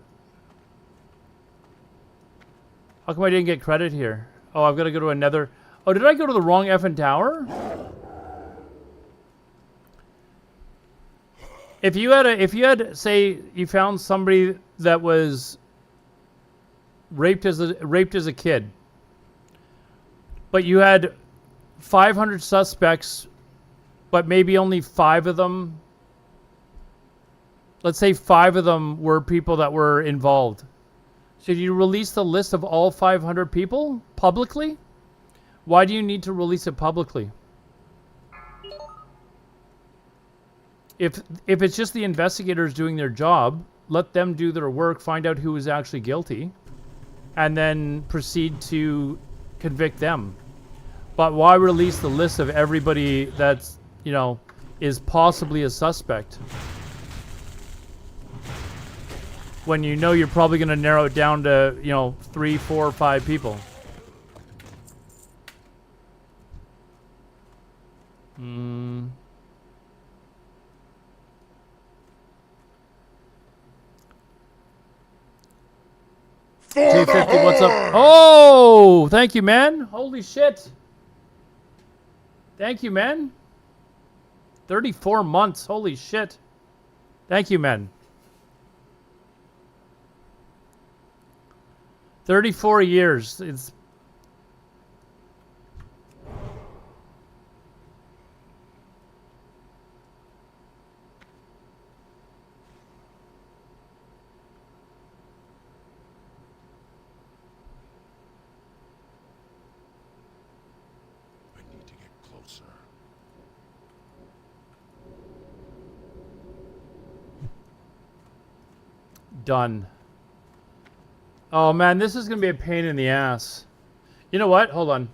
S1: come I didn't get credit here? Oh, I've got to go to another, oh, did I go to the wrong effing tower? If you had, say, you found somebody that was raped as a kid, but you had 500 suspects, but maybe only 5 of them, let's say 5 of them were people that were involved. Should you release the list of all 500 people publicly? Why do you need to release it publicly? If it's just the investigators doing their job, let them do their work, find out who is actually guilty, and then proceed to convict them. But why release the list of everybody that's, you know, is possibly a suspect? When you know you're probably going to narrow it down to, you know, 3, 4, 5 people. J50, what's up? Oh, thank you, man. Holy shit. Thank you, man. 34 months. Holy shit. Thank you, man. 34 years. It's
S2: I need to get closer.
S1: done. Oh man, this is gonna be a pain in the ass. You know what? Hold on.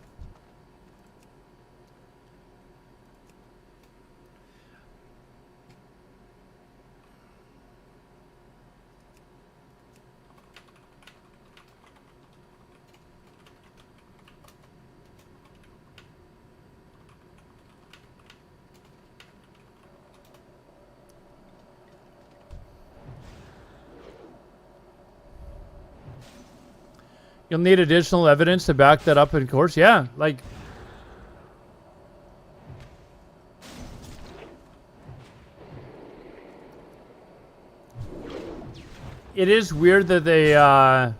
S1: You'll need additional evidence to back that up in court. Yeah, like... It is weird that they, I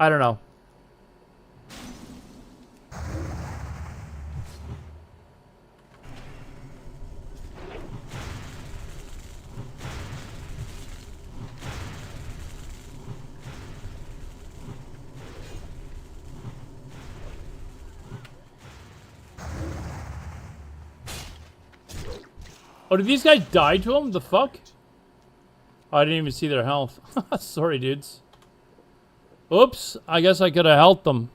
S1: don't know. Oh, did these guys die to him? The fuck? Oh, I didn't even see their health. Sorry, dudes. Oops, I guess I could have helped them.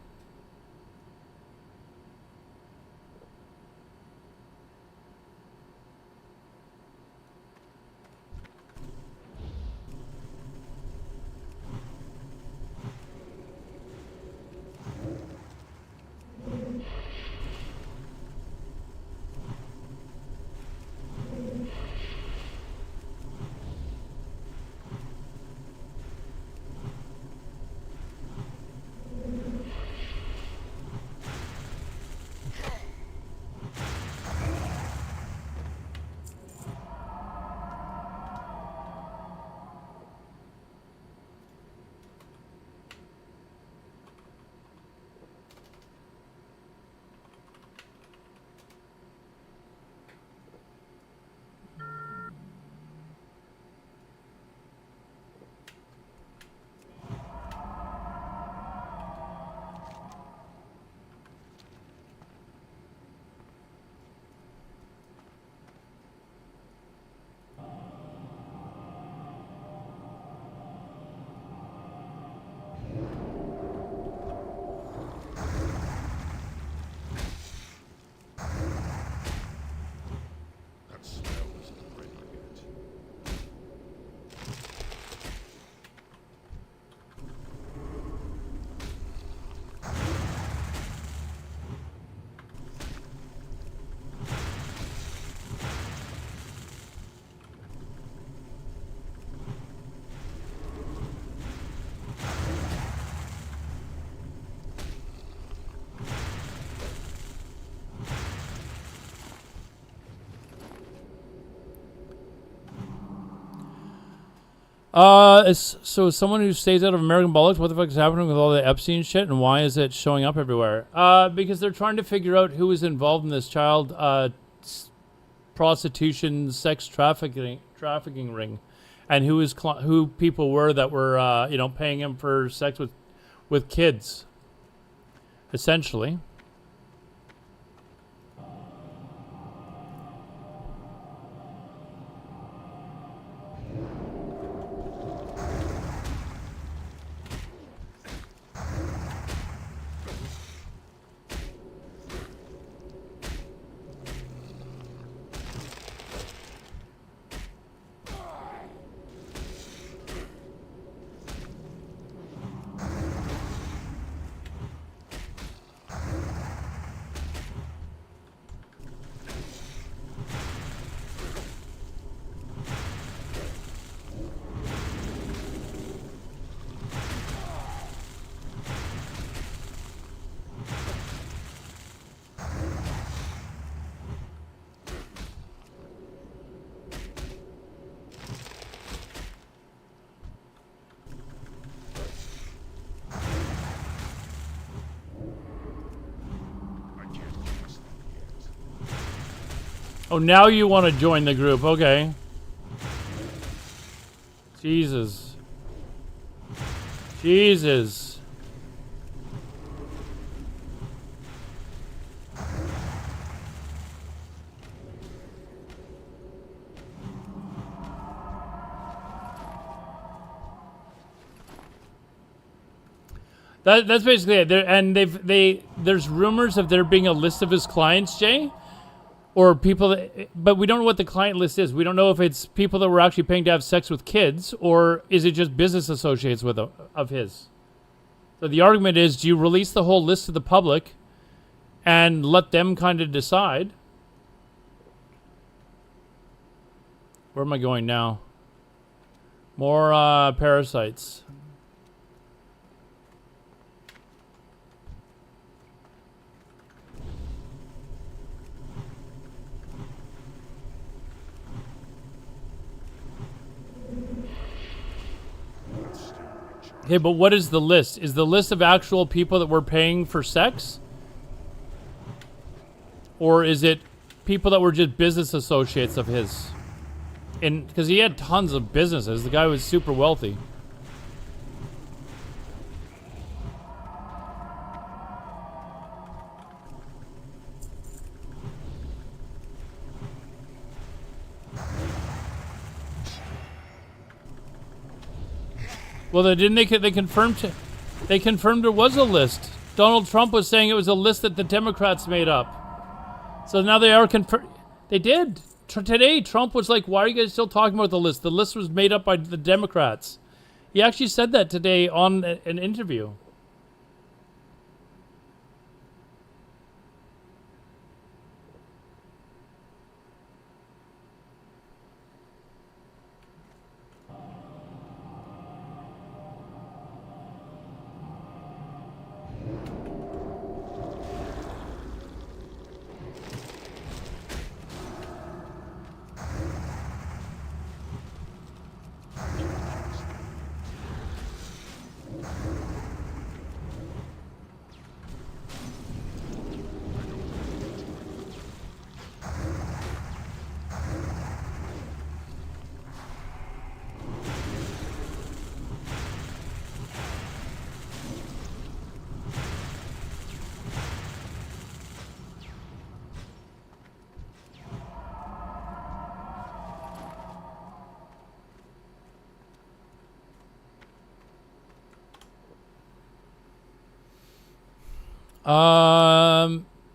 S2: That smell isn't ready yet.
S1: So someone who stays out of American bollocks, what the fuck is happening with all the Epstein shit, and why is it showing up everywhere? Because they're trying to figure out who was involved in this child prostitution, sex trafficking ring, and who people were that were paying him for sex with kids, essentially. Oh, now you want to join the group. Okay. Jesus. Jesus. That's basically it. And there's rumors of there being a list of his clients, Jay. Or people that, but we don't know what the client list is. We don't know if it's people that were actually paying to have sex with kids, or is it just business associates of his. So the argument is, do you release the whole list to the public and let them kind of decide? Where am I going now? More parasites. Okay, but what is the list? Is the list of actual people that were paying for sex? Or is it people that were just business associates of his? And because he had tons of businesses. The guy was super wealthy. Well, they confirmed they confirmed there was a list. Donald Trump was saying it was a list that the Democrats made up. So now they are confirmed. They did. Today, Trump was like, why are you guys still talking about the list? The list was made up by the Democrats. He actually said that today on an interview.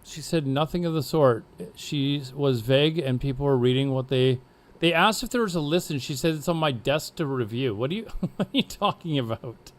S1: She said nothing of the sort. She was vague, and people were reading what they asked if there was a list, and she said it's on my desk to review. What are you what are you talking about?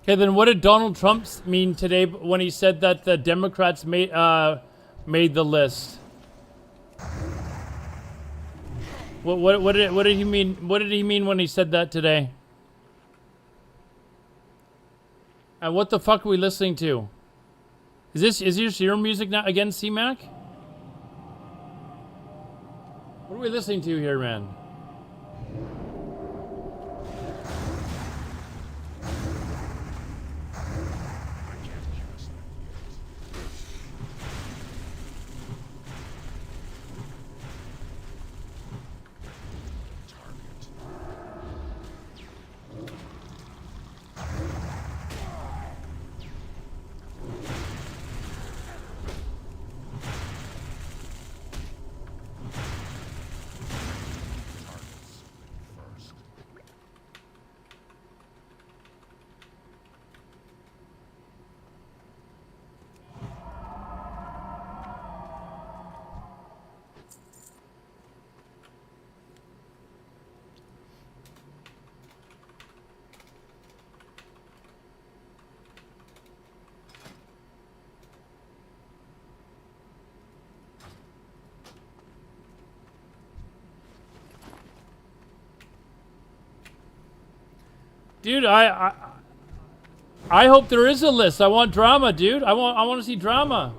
S1: Okay, then what did Donald Trump mean today when he said that the Democrats made the list? What did he mean? What did he mean when he said that today? And what the fuck are we listening to? Is this your music now again, C-Mac? What are we listening to here, man? Dude, I hope there is a list. I want drama, dude. I want to see drama.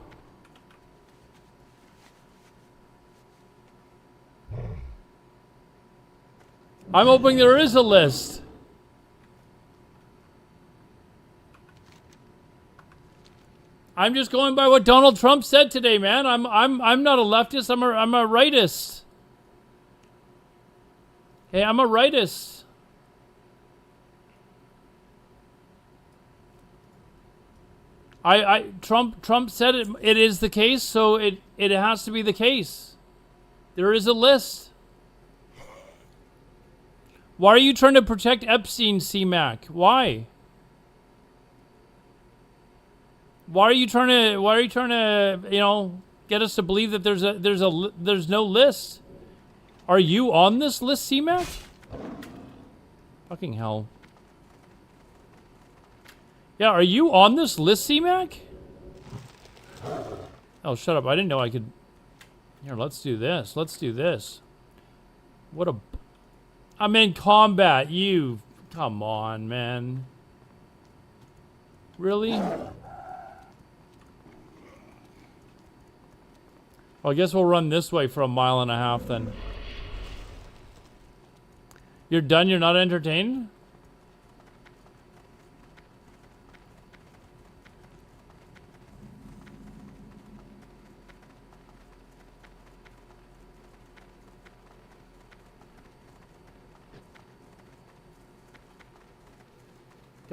S1: I'm hoping there is a list. I'm just going by what Donald Trump said today, man. I'm not a leftist. I'm a rightist. Hey, I'm a rightist. Trump said it is the case, so it has to be the case. There is a list. Why are you trying to protect Epstein, C-Mac? Why? Why are you trying to, you know, get us to believe that there's no list? Are you on this list, C-Mac? Fucking hell. Yeah, are you on this list, C-Mac? Oh, shut up. I didn't know I could... Here, let's do this. Let's do this. What a... I'm in combat. You, come on, man. Really? Well, I guess we'll run this way for a mile and a half then. You're done? You're not entertained?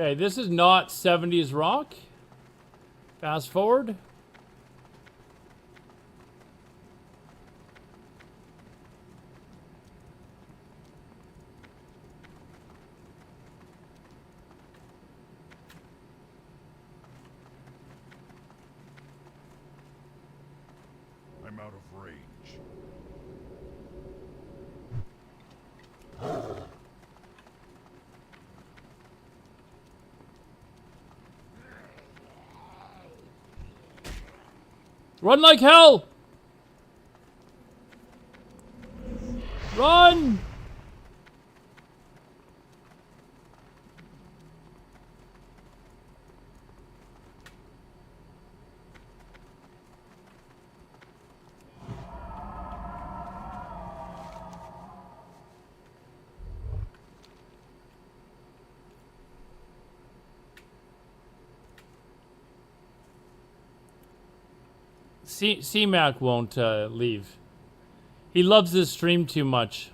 S1: Okay, this is not 70s rock. Fast forward.
S2: I'm out of range.
S1: Run like hell! Run! C-Mac won't leave. He loves this stream too much.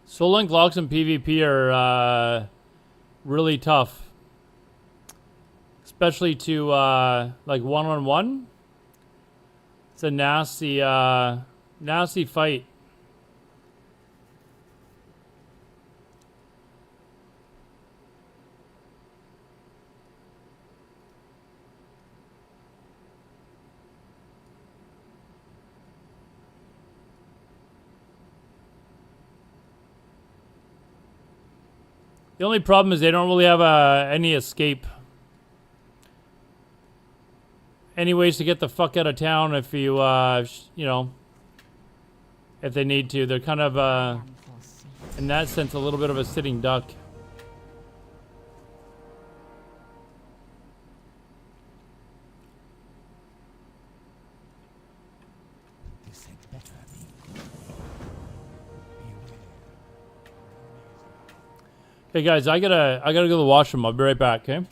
S1: Soul Link locks in PvP are really tough. Especially to like one-on-one. It's a nasty, nasty fight. The only problem is they don't really have any escape. Any ways to get the fuck out of town if you, you know, if they need to. They're kind of, in that sense, a little bit of a sitting duck. Hey guys, I gotta go to the washroom. I'll be right back, okay?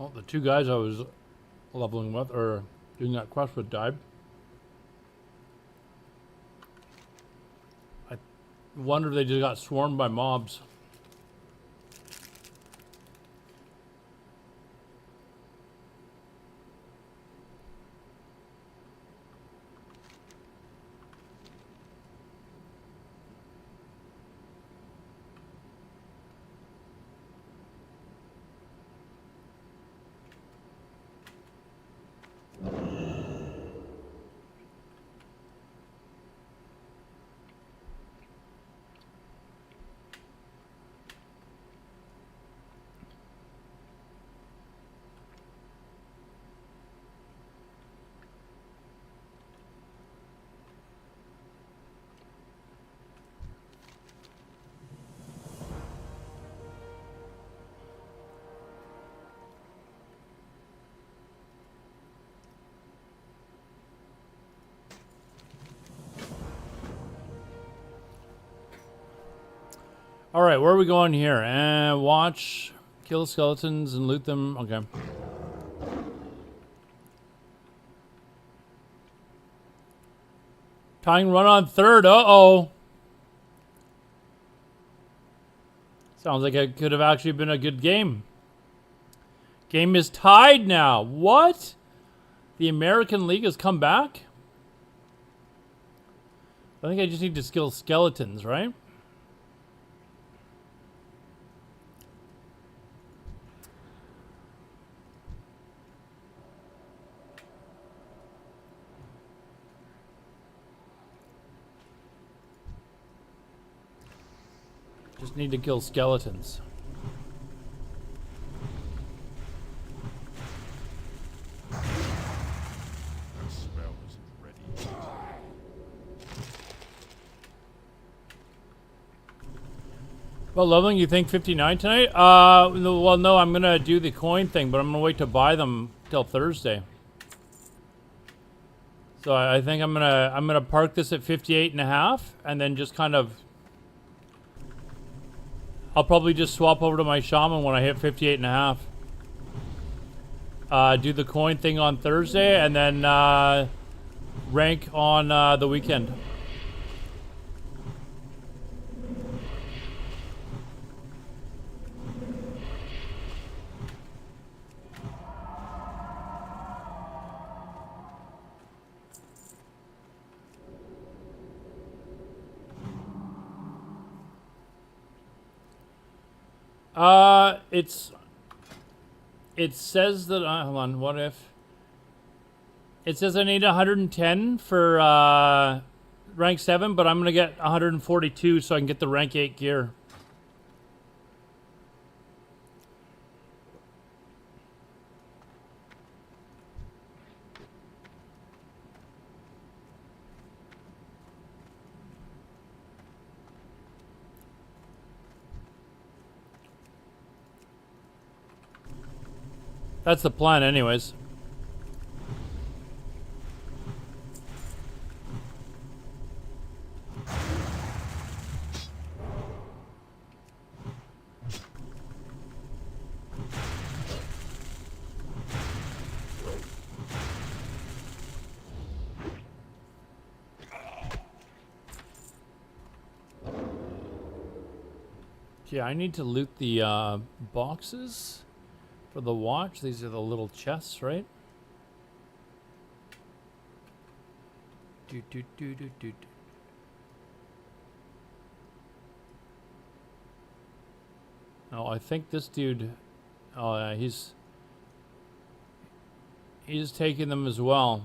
S1: Oh, the two guys I was leveling with, or doing that quest with, died. I wonder if they just got swarmed by mobs. All right, where are we going here? And watch, kill skeletons, and loot them. Okay. Tying run on third. Uh-oh. Sounds like it could have actually been a good game. Game is tied now. What? The American League has come back? I think I just need to kill skeletons, right? Just need to kill skeletons.
S2: That spell isn't ready.
S1: Well, Loveling, you think 59 tonight? Well, no, I'm gonna do the coin thing, but I'm gonna wait to buy them till Thursday. So I think I'm gonna park this at 58.5, and then just kind of. I'll probably just swap over to my Shaman when I hit 58.5. Do the coin thing on Thursday, and then rank on the weekend. It says that, hold on, what if? It says I need 110 for rank 7, but I'm going to get 142 so I can get the rank 8 gear. That's the plan anyways. Yeah, I need to loot the boxes for the watch. These are the little chests, right? Oh, I think this dude. Oh, yeah, he's taking them as well.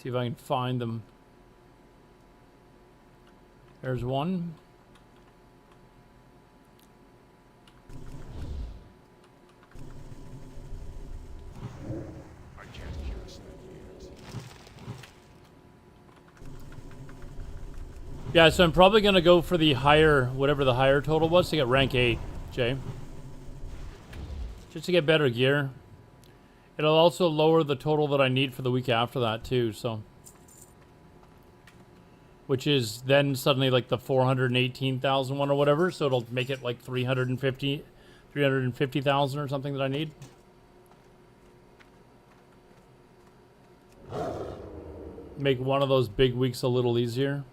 S1: See if I can find them. There's one.
S2: I can't cast that yet.
S1: Yeah, so I'm probably gonna go for the higher, whatever the higher total was, to get rank 8, Jay. Just to get better gear. It'll also lower the total that I need for the week after that too, so. which is then suddenly like the 418,000 one or whatever. So it'll make it like 350,000 or something that I need. Make one of those big weeks a little easier.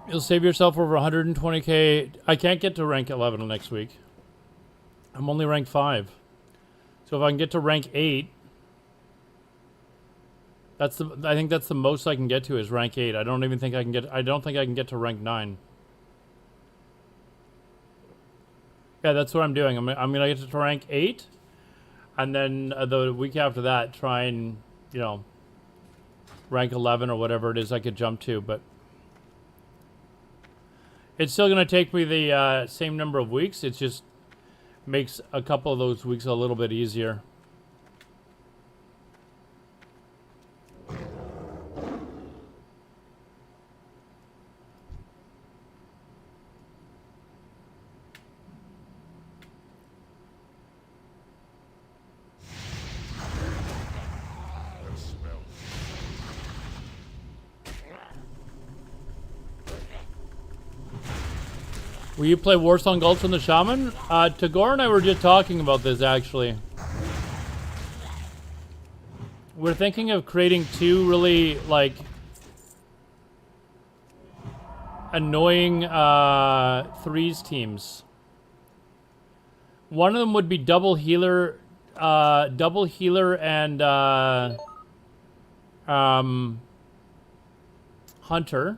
S1: You'll save yourself over 120k. I can't get to rank 11 next week. I'm only rank 5. So if I can get to rank 8, I think that's the most I can get to is rank 8. I don't think I can get to rank 9. Yeah, that's what I'm doing. I'm going to get to rank 8 and then the week after that try and, rank 11 or whatever it is I could jump to, but it's still going to take me the same number of weeks. It just makes a couple of those weeks a little bit easier. Will you play Warsong Gulch on the Shaman? Tagore and I were just talking about this, actually. We're thinking of creating 2 really, like, annoying 3s teams. One of them would be double healer and hunter.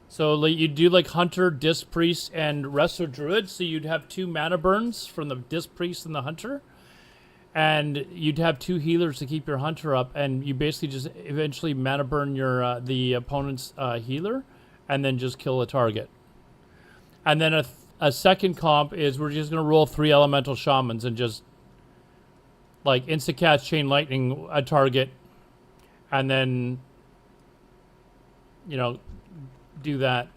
S1: So like, you'd do like hunter, disc priest, and wrestler druid. So you'd have 2 mana burns from the disc priest and the hunter, and you'd have 2 healers to keep your hunter up. And you basically just eventually mana burn your the opponent's healer, and then just kill a target. And then a second comp is we're just gonna roll 3 elemental shamans and just like insta-cast chain lightning a target, and then do that.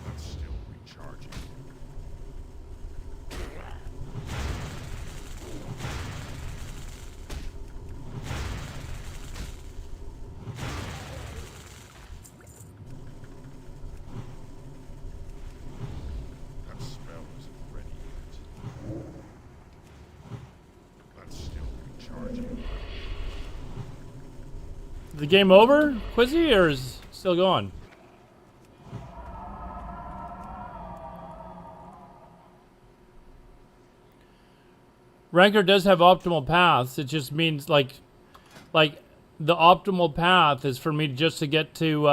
S2: That's still recharging. That spell isn't ready yet. That's still recharging.
S1: Is the game over, Quizzy, or is it still going? Ranker does have optimal paths. It just means like the optimal path is for me just to get to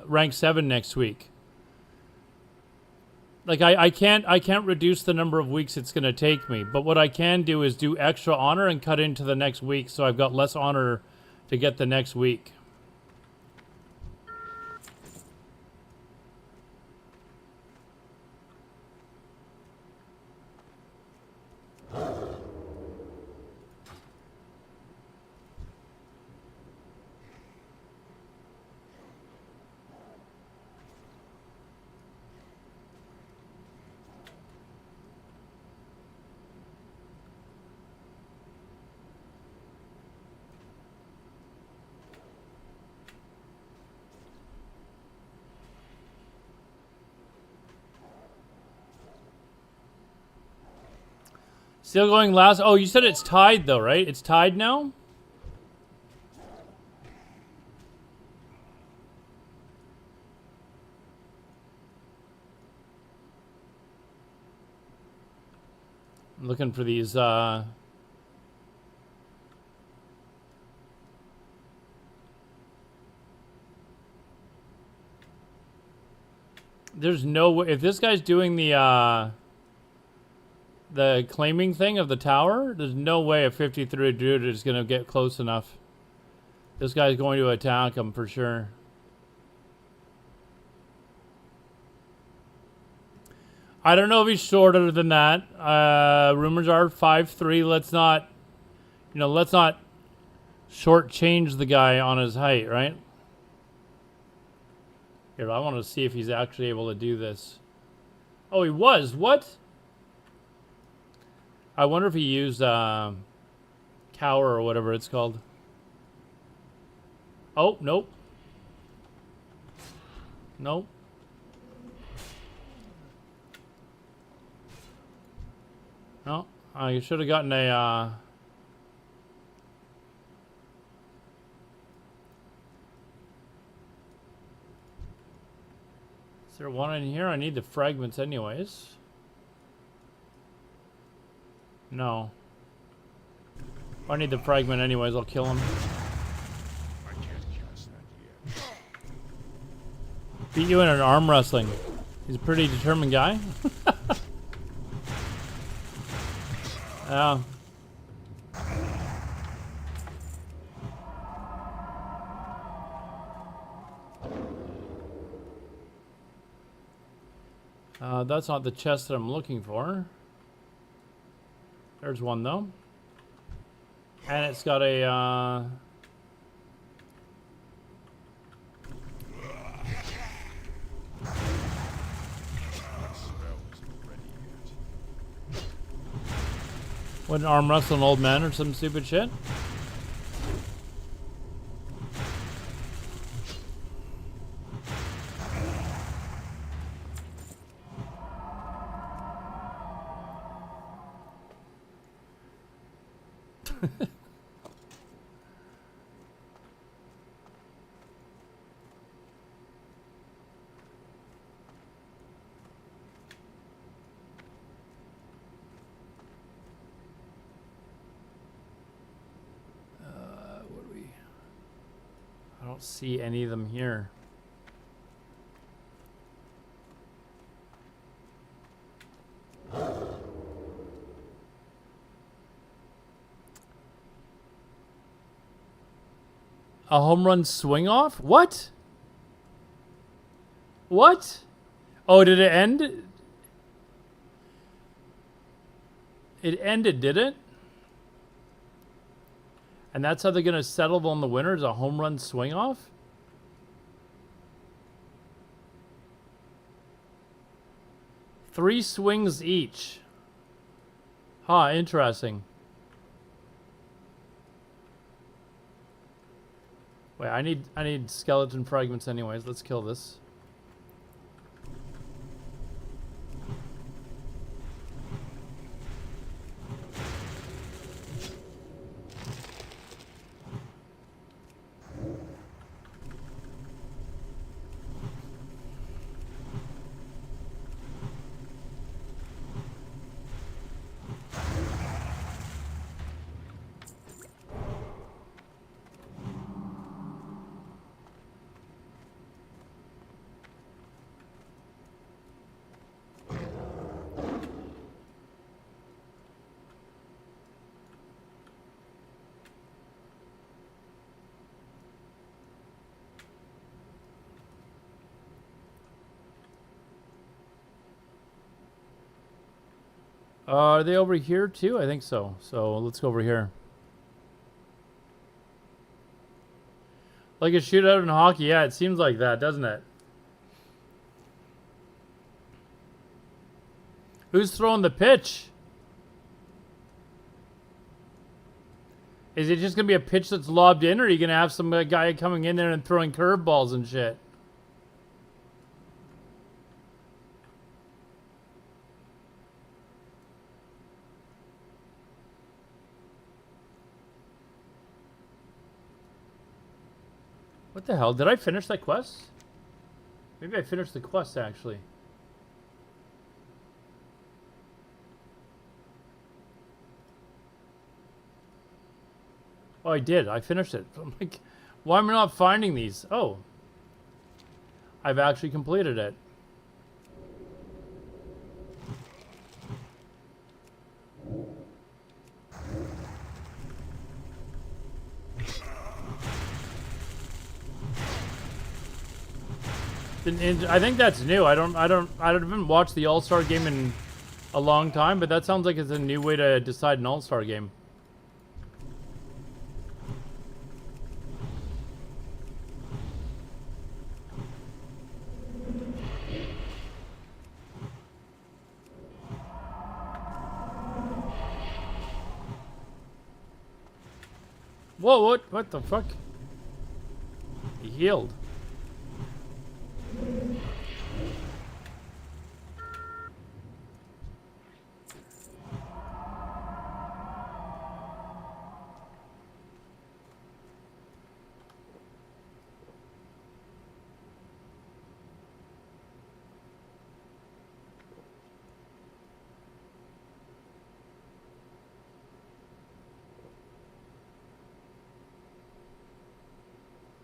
S1: rank 7 next week. Like I can't reduce the number of weeks it's gonna take me, but what I can do is do extra honor and cut into the next week, so I've got less honor to get the next week. Still going last. Oh, you said it's tied though, right? It's tied now? I'm looking for these There's no way. If this guy's doing the claiming thing of the tower, there's no way a 53 Druid is going to get close enough. This guy's going to attack him for sure. I don't know if he's shorter than that. Rumors are 5'3". Let's not, let's not shortchange the guy on his height, right? Here, I want to see if he's actually able to do this. Oh, he was. What? I wonder if he used cower or whatever it's called. Oh, nope. Nope. No, I should have gotten a Is there one in here? I need the fragments anyways. No. I need the fragment anyways, I'll kill him.
S2: I can't cast that yet.
S1: Beat you in an arm wrestling. He's a pretty determined guy. Yeah. That's not the chest that I'm looking for. There's one though. And it's got a what, an arm wrestle an old man or some stupid shit? I don't see any of them here. A home run swing off? What? What? Oh, did it end? It ended, did it? And that's how they're going to settle on the winners, a home run swing off? Three swings each. Huh, interesting. Wait, I need skeleton fragments anyways. Let's kill this. Are they over here too? I think so. So let's go over here. Like a shootout in hockey. Yeah, it seems like that, doesn't it? Who's throwing the pitch? Is it just going to be a pitch that's lobbed in, or are you going to have some guy coming in there and throwing curveballs and shit? What the hell? Did I finish that quest? Maybe I finished the quest, actually. Oh, I did. I finished it. I'm like, why am I not finding these? Oh. I've actually completed it. I think that's new. I haven't watched the All-Star game in a long time, but that sounds like it's a new way to decide an All-Star game. Whoa, what the fuck? He healed.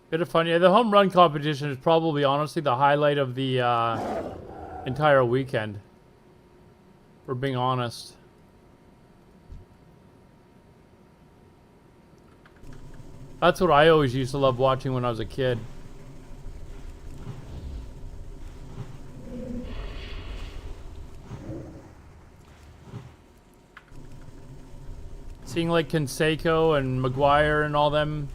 S1: Bit of fun. Yeah, the home run competition is probably, honestly, the highlight of the entire weekend. For being honest. That's what I always used to love watching when I was a kid. Seeing like Canseco and Maguire and all them.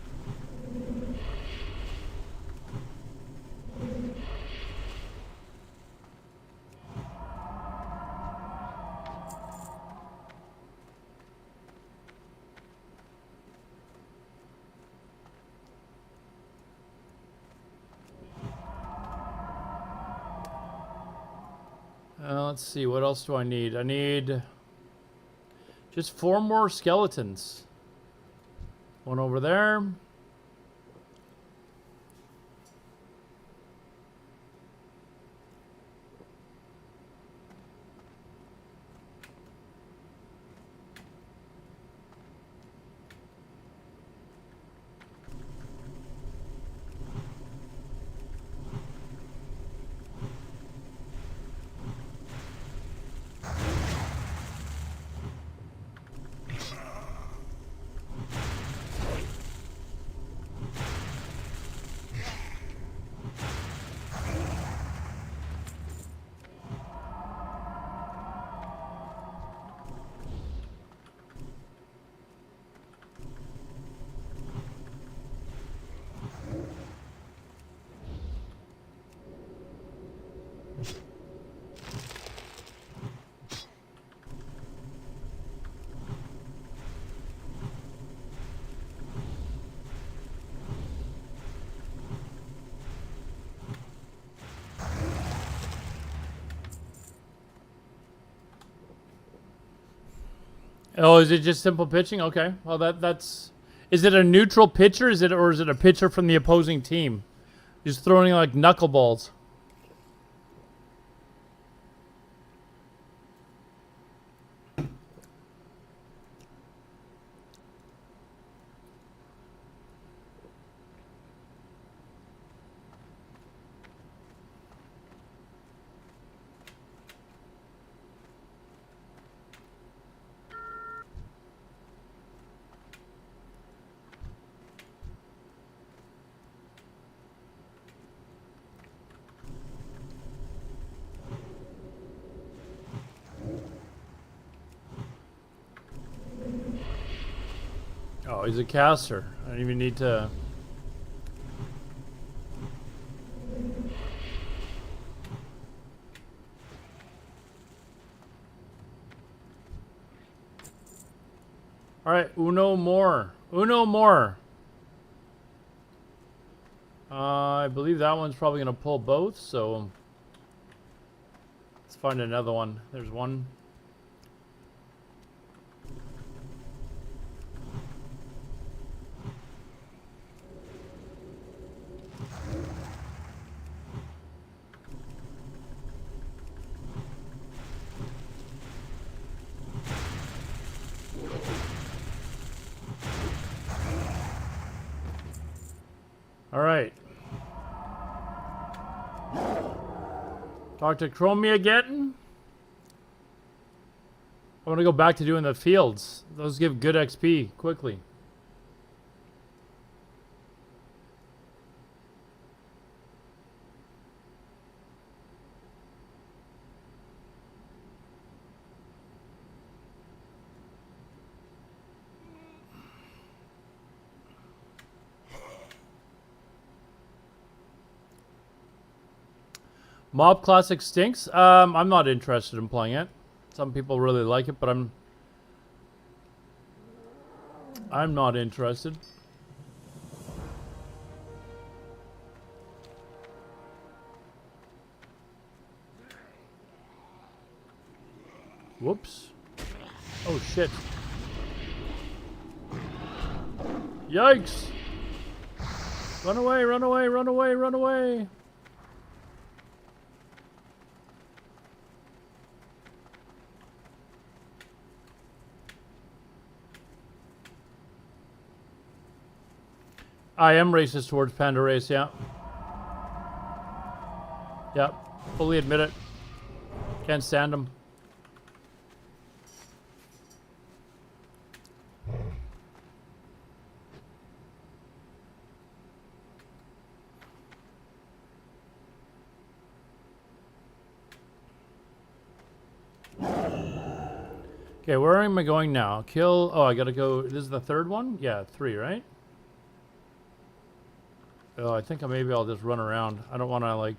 S1: Let's see, what else do I need? I need just 4 more skeletons. One over there. Oh, is it just simple pitching? Okay. Well, that's. Is it a neutral pitcher? Or is it a pitcher from the opposing team? Just throwing like knuckleballs. Oh, he's a caster. I don't even need to. All right, uno more. Uno more. I believe that one's probably going to pull both, so let's find another one. There's one. All right. Talk to Chromie again. I want to go back to doing the fields. Those give good XP quickly. Mob Classic stinks. I'm not interested in playing it. Some people really like it, but I'm not interested. Whoops. Oh shit. Yikes! Run away, run away, run away, run away! I am racist towards Panda Race, yeah. Yep, fully admit it. Can't stand them. Okay, where am I going now? Kill. Oh, I gotta go. This is the third one? Yeah, 3, right? Oh, I think maybe I'll just run around. I don't want to, like.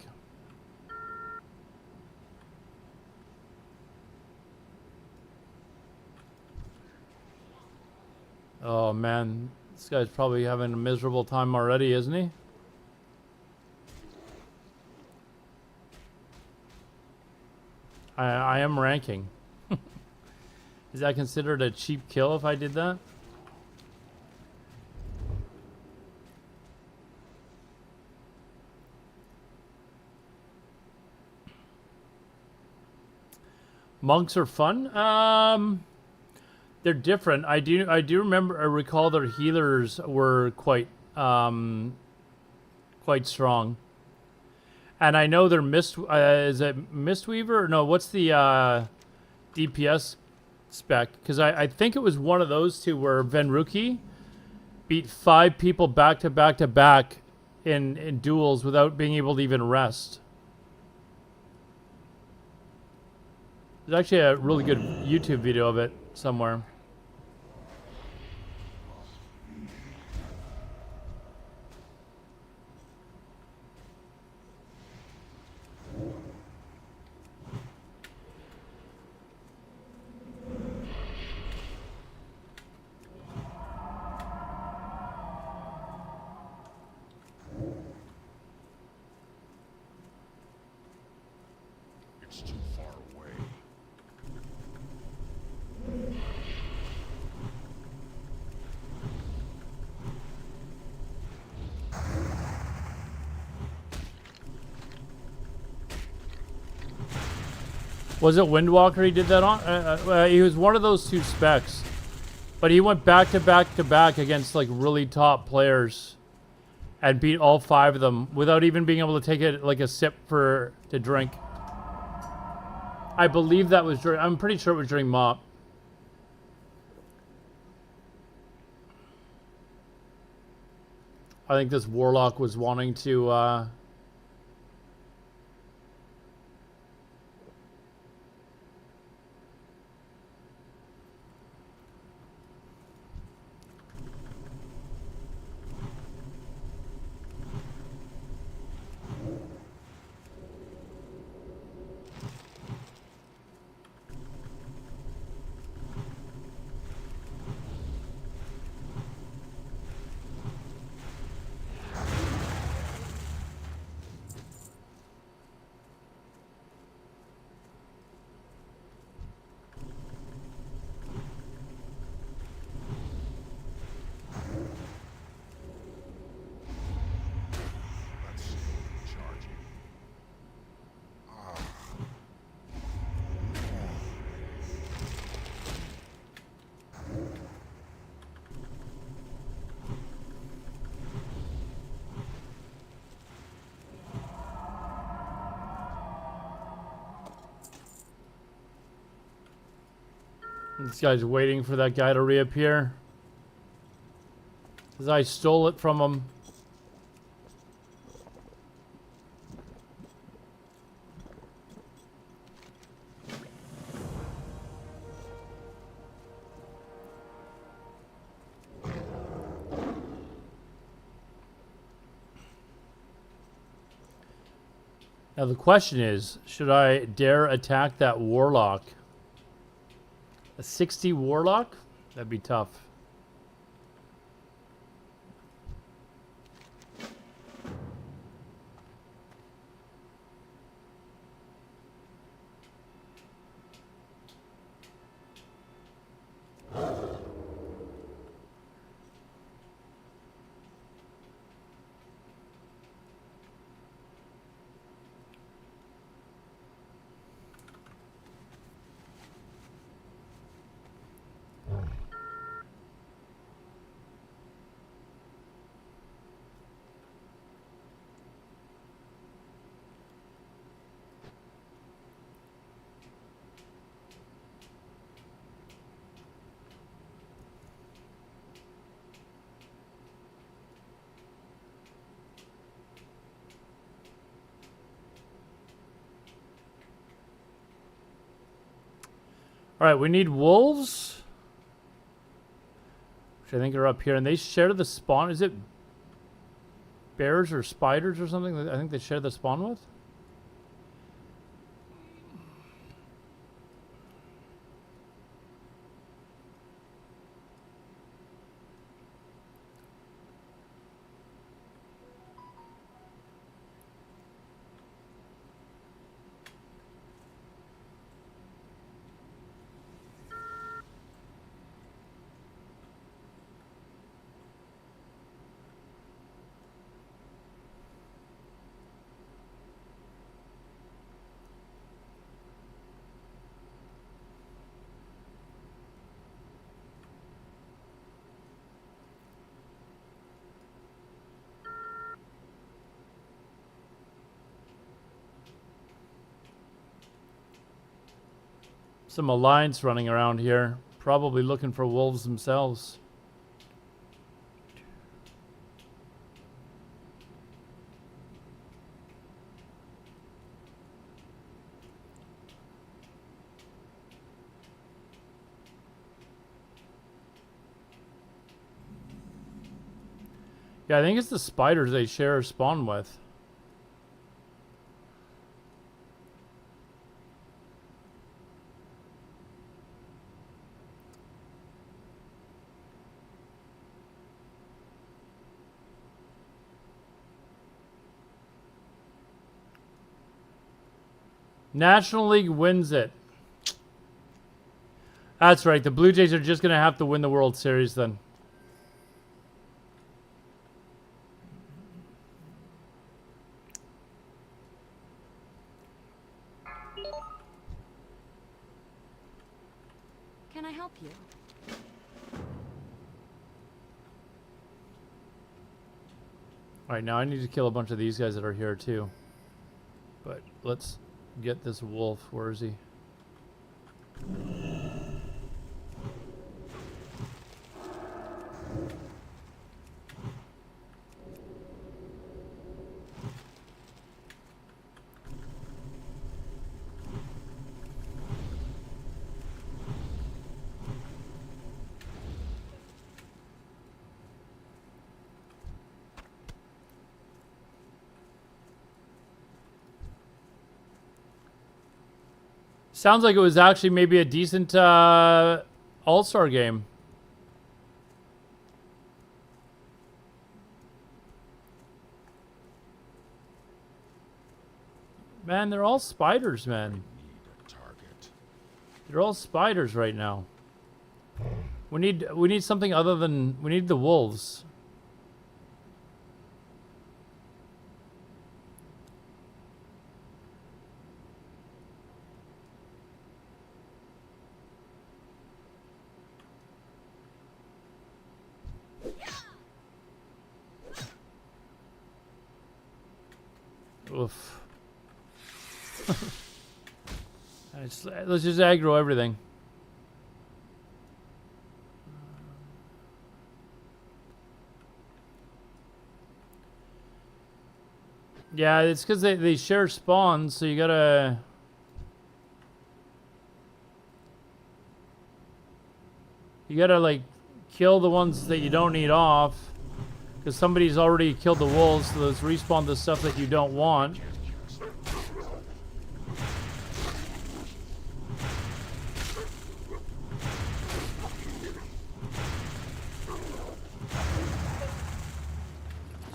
S1: Oh, man. This guy's probably having a miserable time already, isn't he? I am ranking. Is that considered a cheap kill if I did that? Monks are fun. They're different. I do remember. I recall their healers were quite strong. And I know they're is it Mistweaver? Or no, what's the DPS spec? Because I think it was one of those two where Venruki beat 5 people back to back to back in duels without being able to even rest. There's actually a really good YouTube video of it somewhere.
S2: It's too far away.
S1: Was it Windwalker he did that on? He was one of those 2 specs. But he went back to back to back against like really top players and beat all 5 of them without even being able to take it like a sip to drink. I believe that was during, I'm pretty sure it was during MOP. I think this Warlock was wanting to This guy's waiting for that guy to reappear. Because I stole it from him. Now the question is, should I dare attack that warlock? A 60 warlock? That'd be tough. All right, we need wolves, which I think are up here, and they share the spawn. Is it bears or spiders or something that I think they share the spawn with? Some alliance running around here, probably looking for wolves themselves. Yeah, I think it's the spiders they share a spawn with. National League wins it. That's right. The Blue Jays are just going to have to win the World Series then.
S3: Can I help you?
S1: All right, now I need to kill a bunch of these guys that are here too. But let's get this wolf. Where is he? Sounds like it was actually maybe a decent all-star game. Man, they're all spiders, man.
S2: Need a target.
S1: They're all spiders right now. We need something other than we need the wolves. Oof. Let's just aggro everything. Yeah, it's because they share spawns, so you gotta... You gotta, like, kill the ones that you don't need off. Because somebody's already killed the wolves, so let's respawn the stuff that you don't want.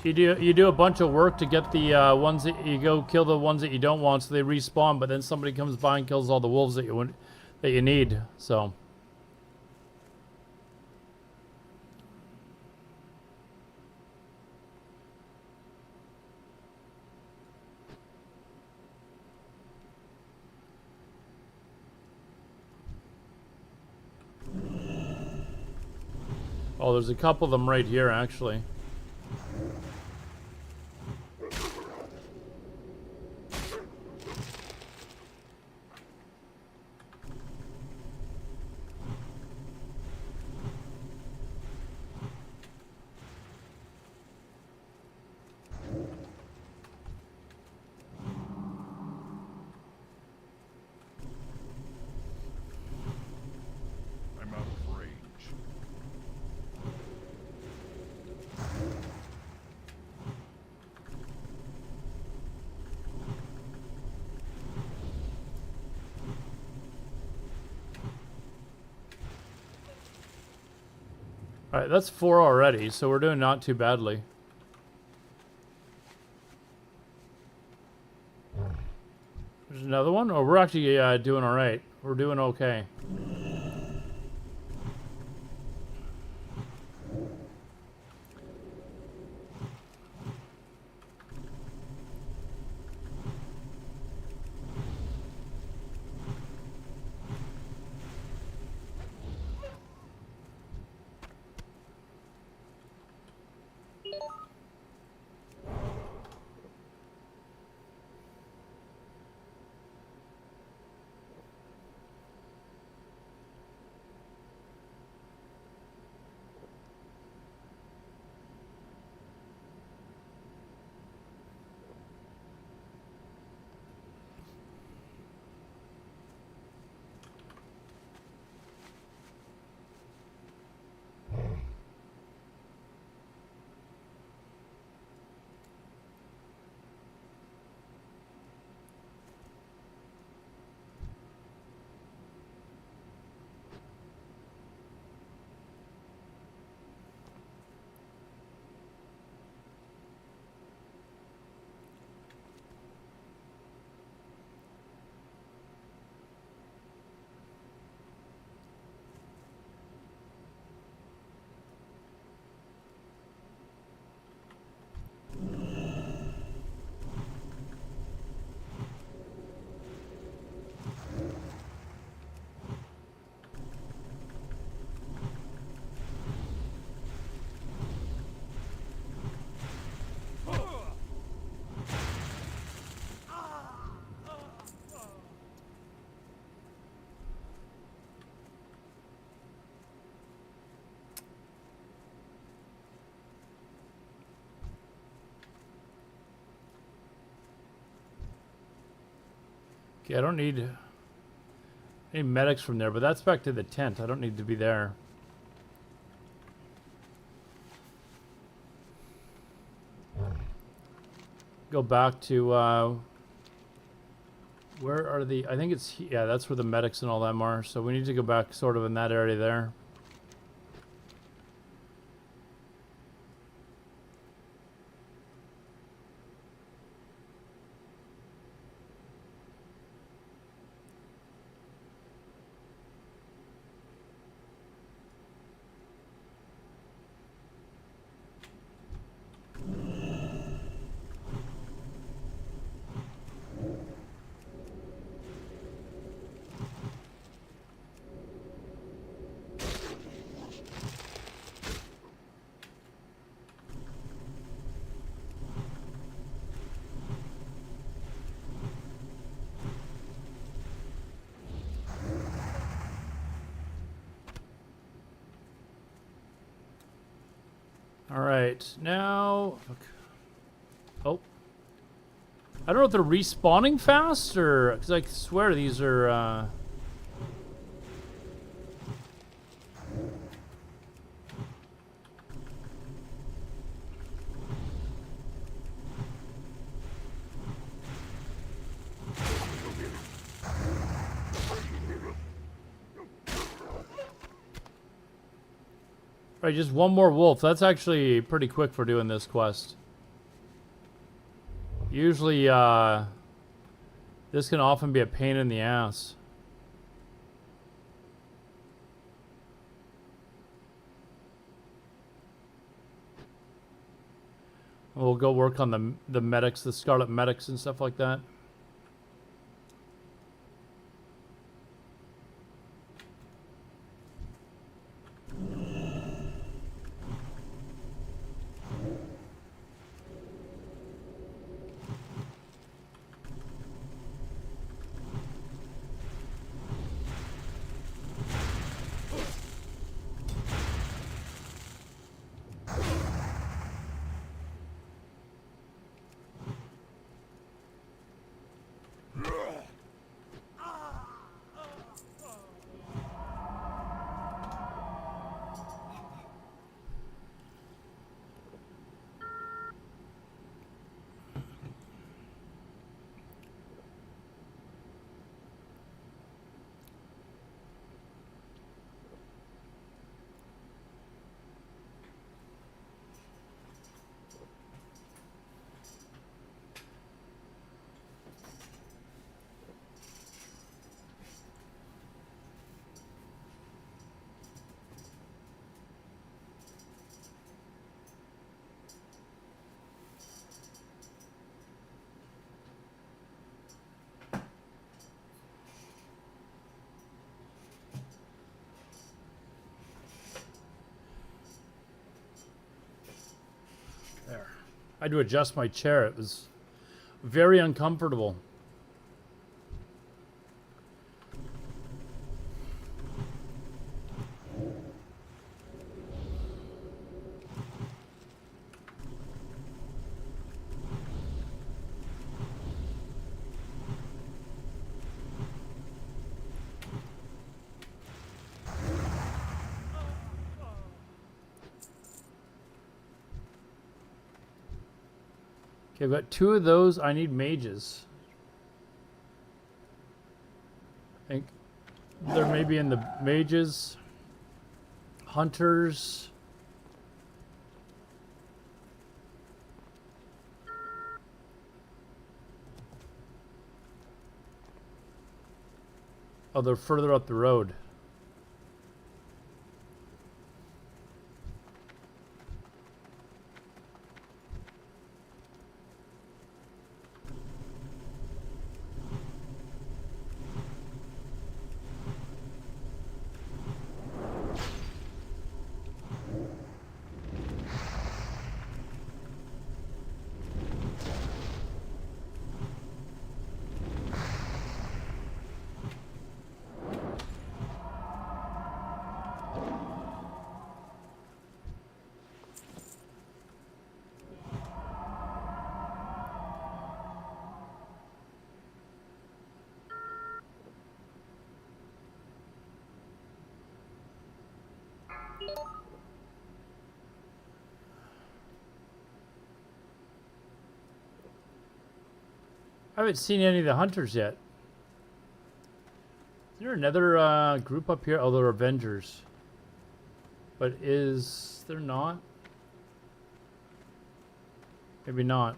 S1: You do a bunch of work to get the ones that you go kill the ones that you don't want, so they respawn. But then somebody comes by and kills all the wolves that you need. So. Oh, there's a couple of them right here, actually.
S2: I'm out of range.
S1: Alright, that's 4 already, so we're doing not too badly. There's another one? Oh, we're actually doing alright. We're doing okay. Okay, I don't need any medics from there, but that's back to the tent. I don't need to be there. Go back to, where are the, I think it's, yeah, that's where the medics and all them are. So we need to go back sort of in that area there. Alright, now... Oh. I don't know if they're respawning fast, or... Because I swear these are, Right, just one more wolf. That's actually pretty quick for doing this quest. Usually, this can often be a pain in the ass. We'll go work on the medics, the Scarlet medics and stuff like that. There. I had to adjust my chair. It was very uncomfortable. Okay, I've got 2 of those. I need mages. I think they're maybe in the mages, hunters. Oh, they're further up the road. I haven't seen any of the hunters yet. Is there another group up here? Oh, they're Avengers. But is there not? Maybe not.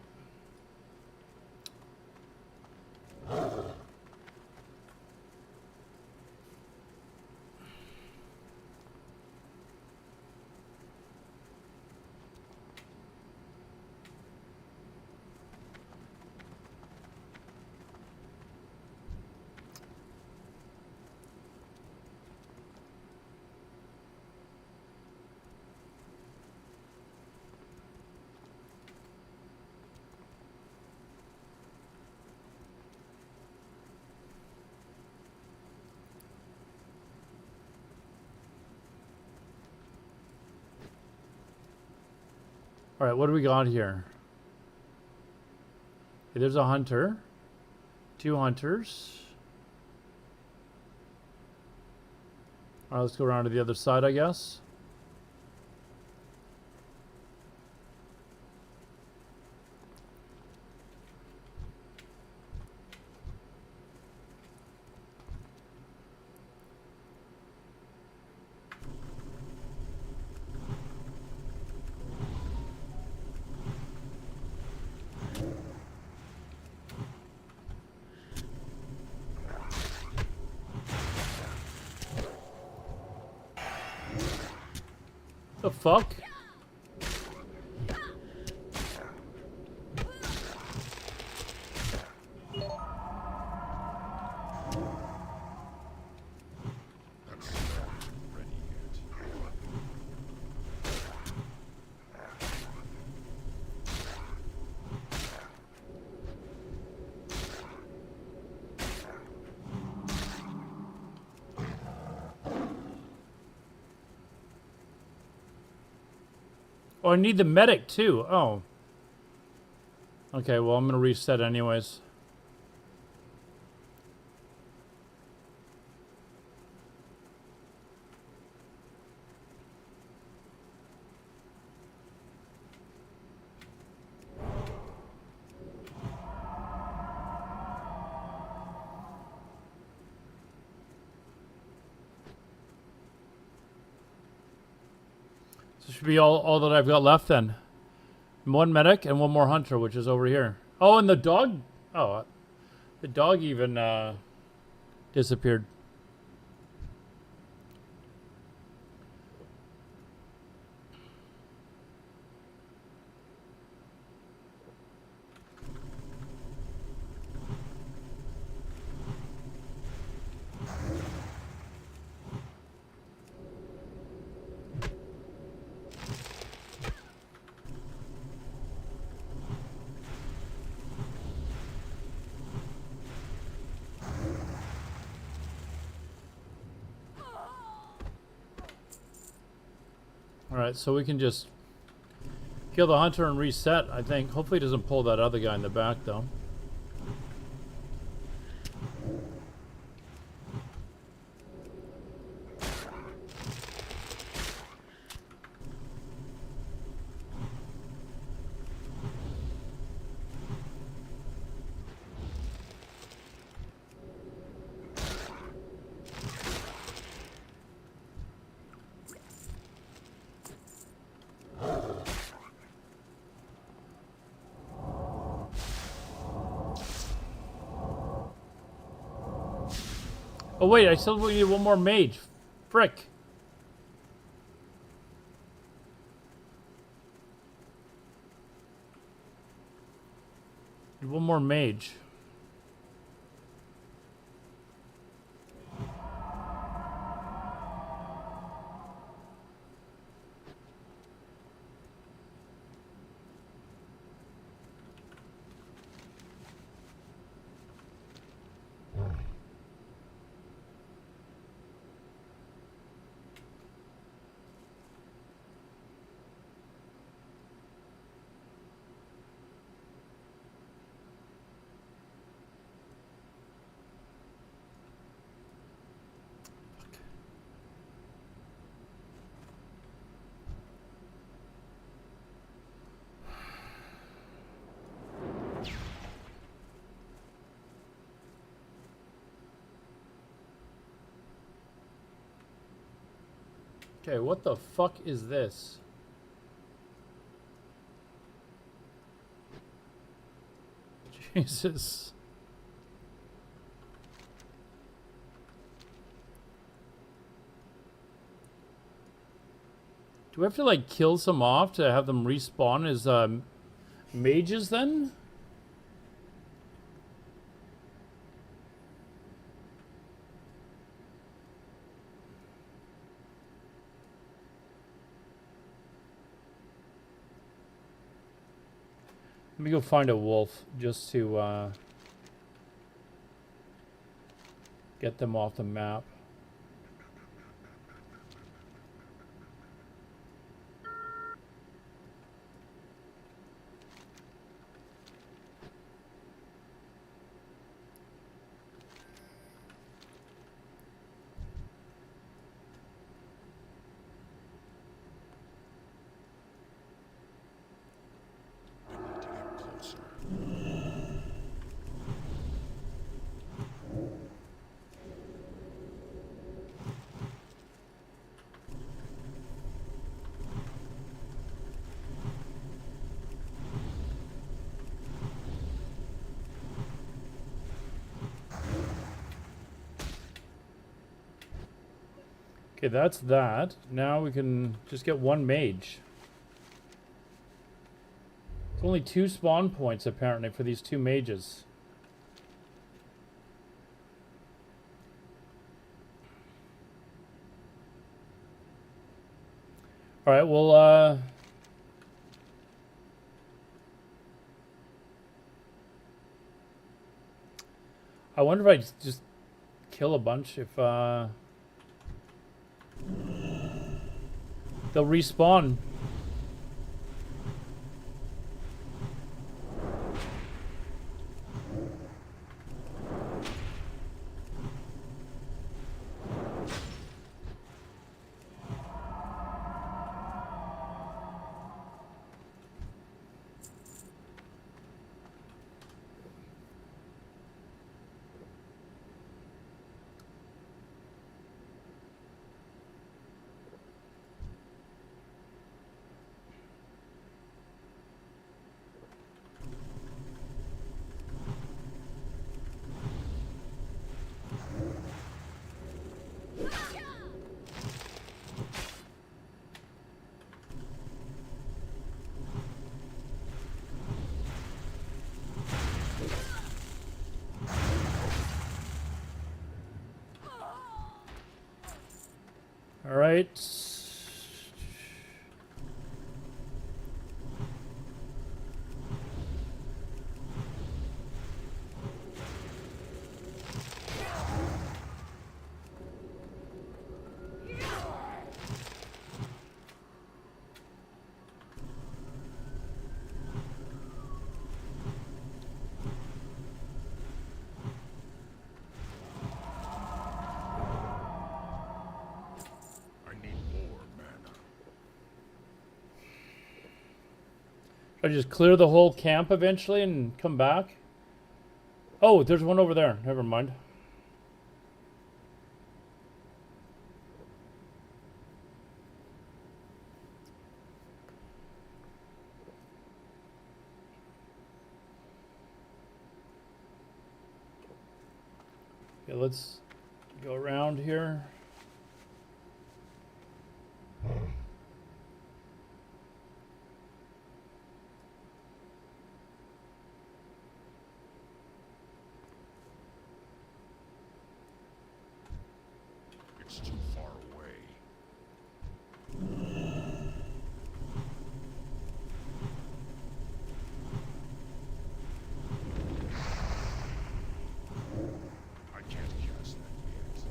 S1: All right, what do we got here? Okay, there's a hunter. 2 hunters. All right, let's go around to the other side, I guess. The fuck? Oh, I need the medic too. Oh. Okay, well, I'm gonna reset anyways. This should be all that I've got left then. One medic and one more hunter, which is over here. Oh, and the dog. Oh, the dog even disappeared. Alright, so we can just kill the hunter and reset, I think. Hopefully he doesn't pull that other guy in the back, though. Oh wait, I still need one more mage. Frick. Need one more mage. Okay, what the fuck is this? Jesus. Do we have to like kill some off to have them respawn as mages then? Let me go find a wolf just to get them off the map. Okay, that's that. Now we can just get one mage. It's only 2 spawn points apparently for these 2 mages. All right, well, I wonder if I just kill a bunch if they'll respawn. All right. I just clear the whole camp eventually and come back. Oh, there's one over there. Never mind. Okay, let's go around here.
S2: It's too far away. I can't cast that yet.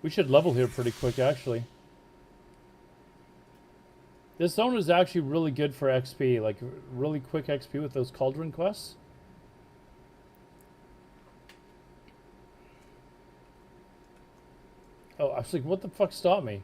S1: We should level here pretty quick, actually. This zone is actually really good for XP, like really quick XP with those cauldron quests. Oh, I was like, what the fuck stopped me?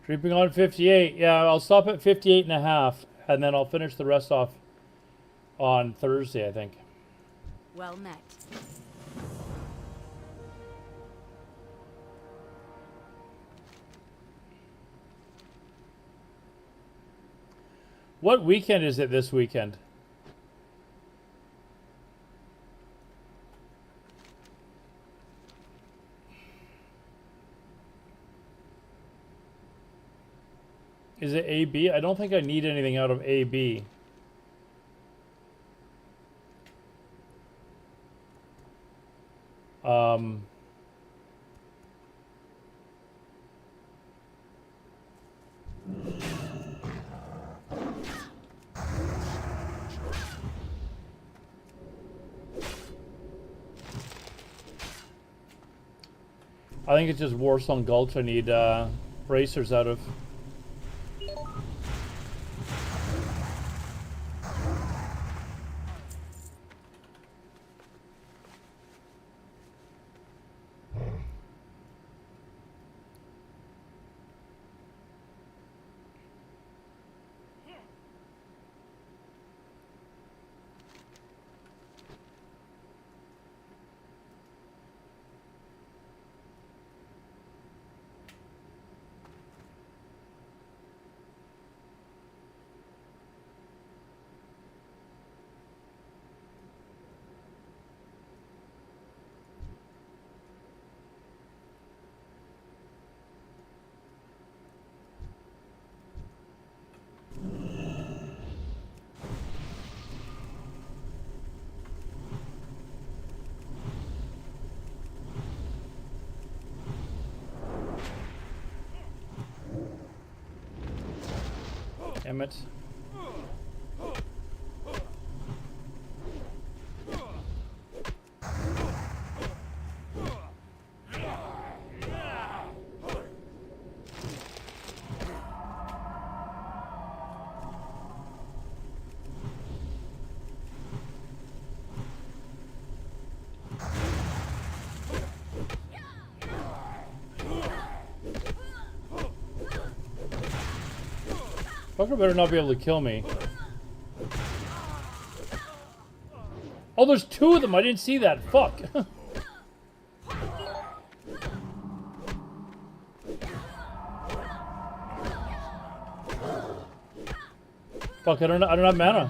S1: Creeping on 58. Yeah, I'll stop at 58 and a half, and then I'll finish the rest off on Thursday, I think.
S5: Well met.
S1: What weekend is it this weekend? Is it AB? I don't think I need anything out of AB. I think it's just Warsong Gulch I need bracers out of. Damn it. Fucker better not be able to kill me. Oh, there's two of them. I didn't see that. Fuck. Fuck, I don't have mana.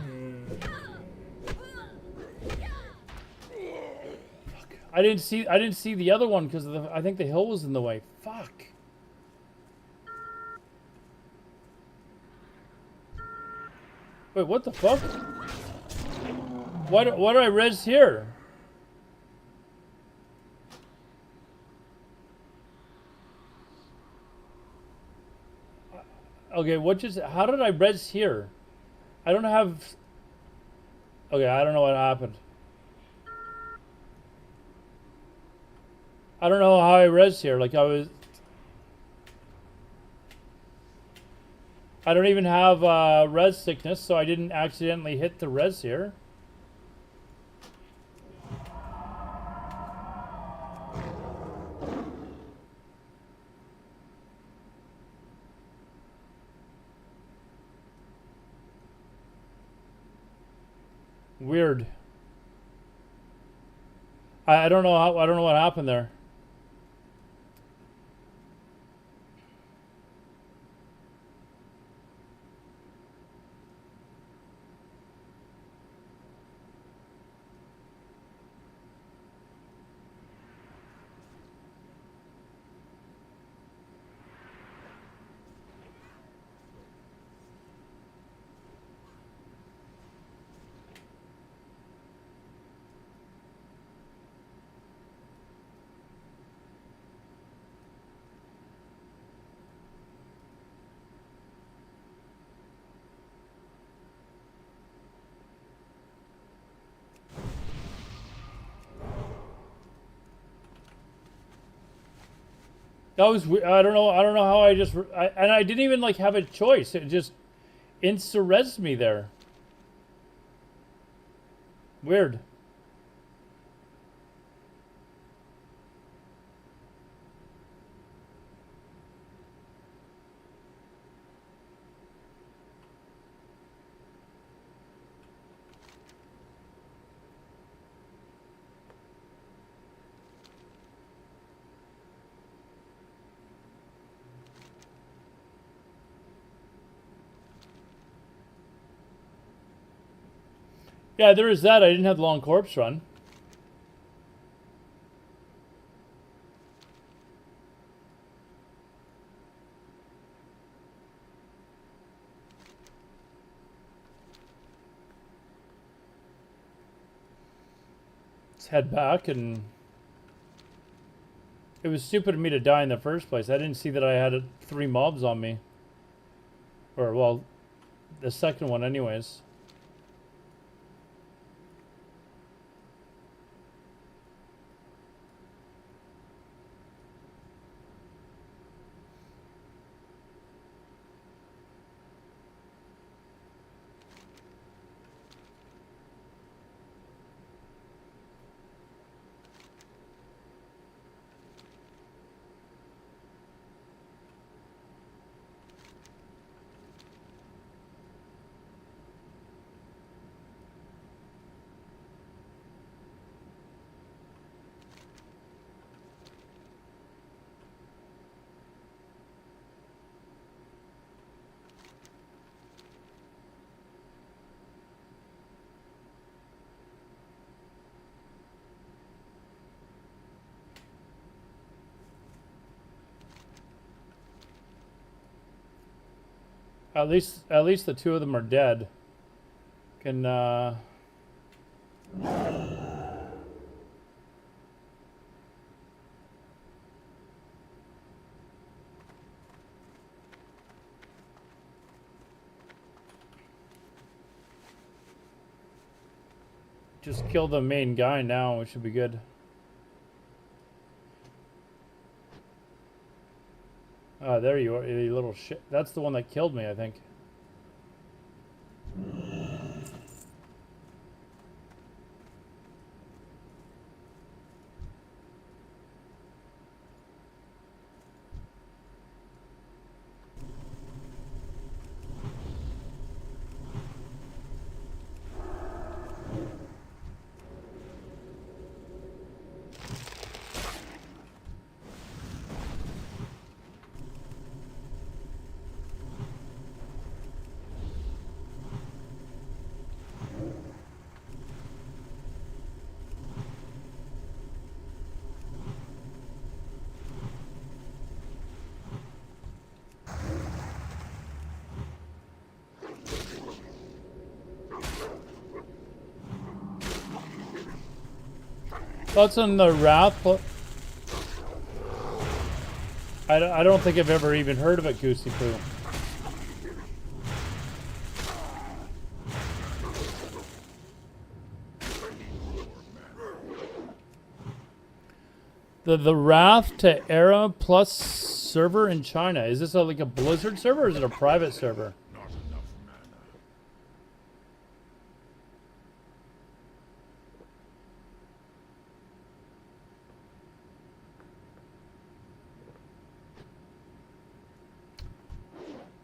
S1: Fuck. I didn't see the other one because I think the hill was in the way. Fuck. Wait, what the fuck? Why do I res here? Okay, how did I res here? I don't have... Okay, I don't know what happened. I don't know how I res here, like I don't even have res sickness, so I didn't accidentally hit the res here. Weird. I don't know I don't know what happened there. That was I don't know how I just and I didn't even like have a choice. It just insta-res me there. Weird. Yeah, there is that. I didn't have long corpse run. Let's head back, and it was stupid of me to die in the first place. I didn't see that I had 3 mobs on me. Or, well, the second one anyways. At least the two of them are dead. Can just kill the main guy now, which should be good. Ah, there you are, you little shit. That's the one that killed me, I think. Thoughts on the Wrath? I don't think I've ever even heard of it, Goosey Poo. The Wrath to Era Plus server in China. Is this like a Blizzard server or is it a private server?
S2: Not enough mana.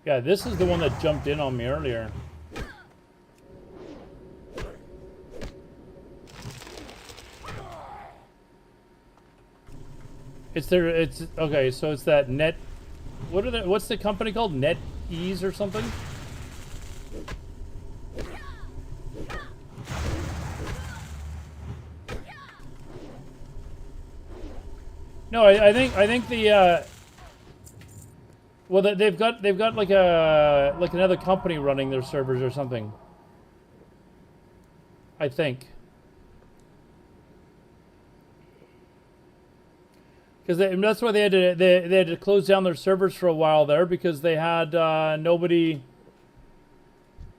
S1: Yeah, this is the one that jumped in on me earlier. It's okay, so it's that net, what's the company called? NetEase or something? No, I think the well, they've got like another company running their servers or something. I think. Because that's why they had to close down their servers for a while there because they had nobody.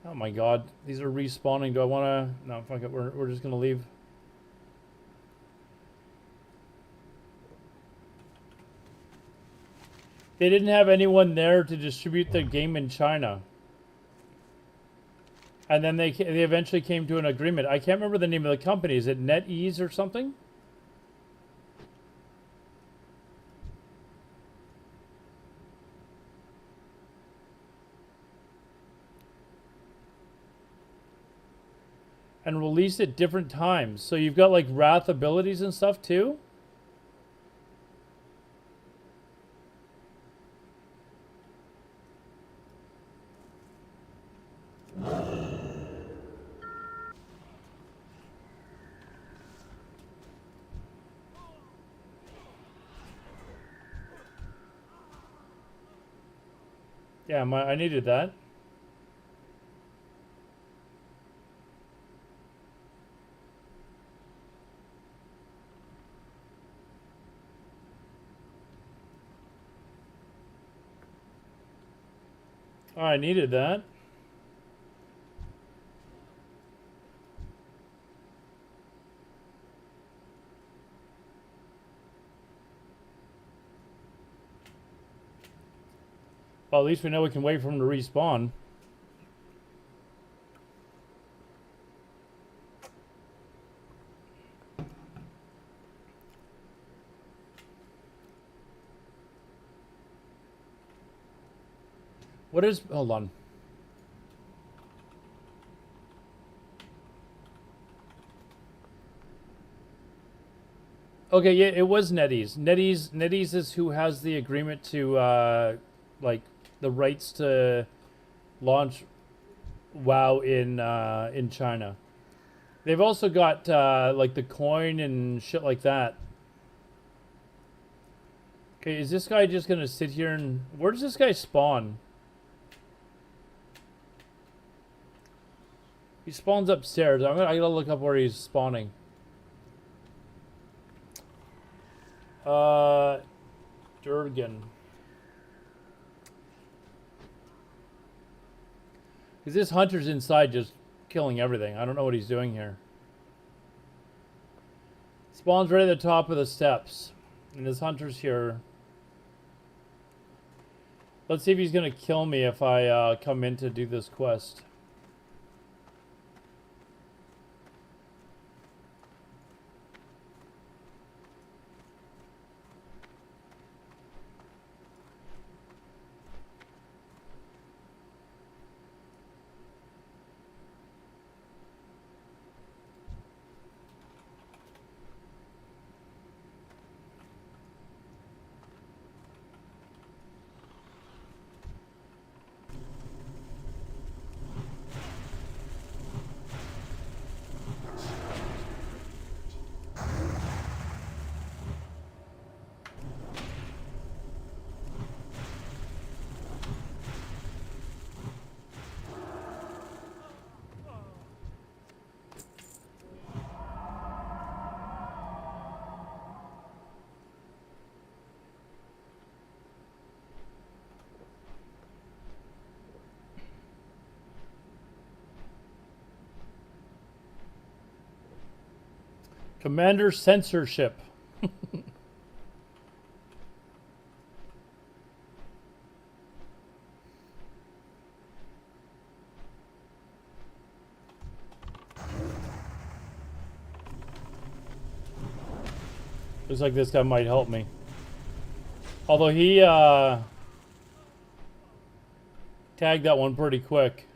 S1: Oh my God, these are respawning. Do I want to? No, fuck it. We're just gonna leave. They didn't have anyone there to distribute the game in China. And then they eventually came to an agreement. I can't remember the name of the company. Is it NetEase or something? And released at different times. So you've got like Wrath abilities and stuff too? Yeah, I needed that. Oh, I needed that. Well, at least we know we can wait for him to respawn. What is... Hold on. Okay, yeah, it was NetEase. NetEase is who has the agreement to, like, the rights to launch WoW in China. They've also got, like, the coin and shit like that. Okay, is this guy just gonna sit here and... Where does this guy spawn? He spawns upstairs. I gotta look up where he's spawning. Durgan. Because this hunter's inside just killing everything. I don't know what he's doing here. Spawns right at the top of the steps. And this hunter's here. Let's see if he's gonna kill me if I come in to do this quest. Commander censorship. Looks like this guy might help me. Although he tagged that one pretty quick.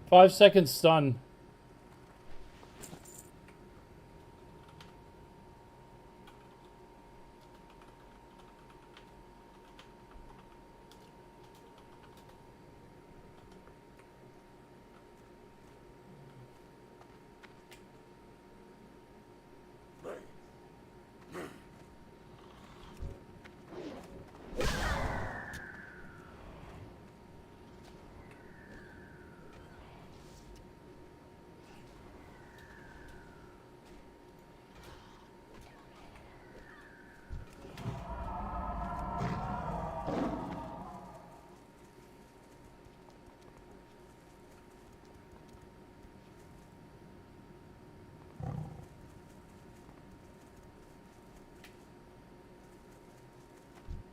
S1: Five-second stun.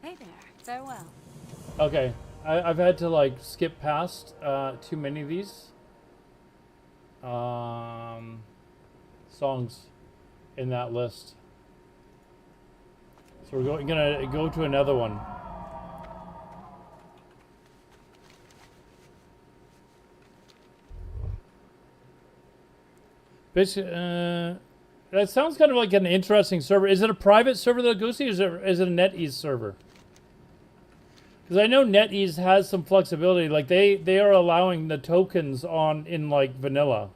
S5: Hey there, farewell.
S1: Okay, I've had to like skip past too many of these songs in that list. So we're gonna go to another one. Basically, that sounds kind of like an interesting server. Is it a private server that goes to, or is it a NetEase server? Because I know NetEase has some flexibility. Like they are allowing the tokens on in like vanilla.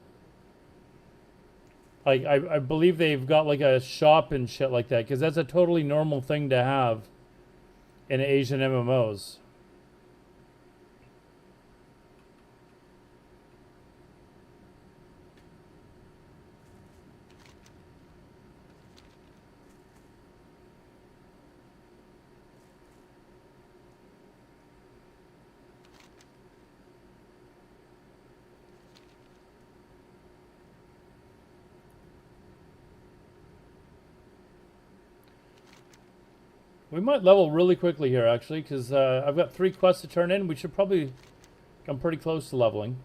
S1: Like I believe they've got like a shop and shit like that. Because that's a totally normal thing to have in Asian MMOs. We might level really quickly here, actually, because I've got 3 quests to turn in. We should probably come pretty close to leveling.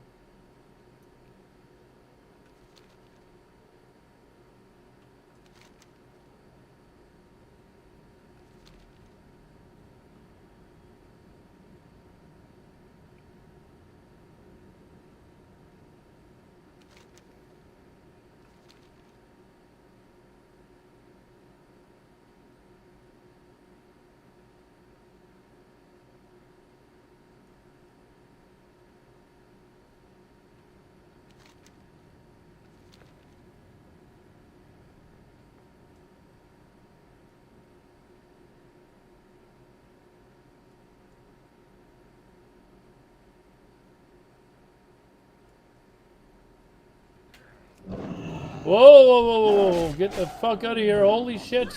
S1: Whoa, whoa, whoa, whoa, whoa. Get the fuck out of here. Holy shit.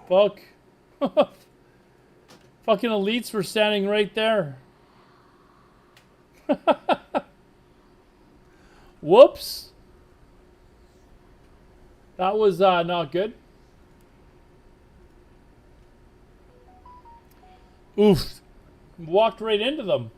S1: Fuck. Fucking elites were standing right there. Whoops. That was not good. Oof. Walked right into them.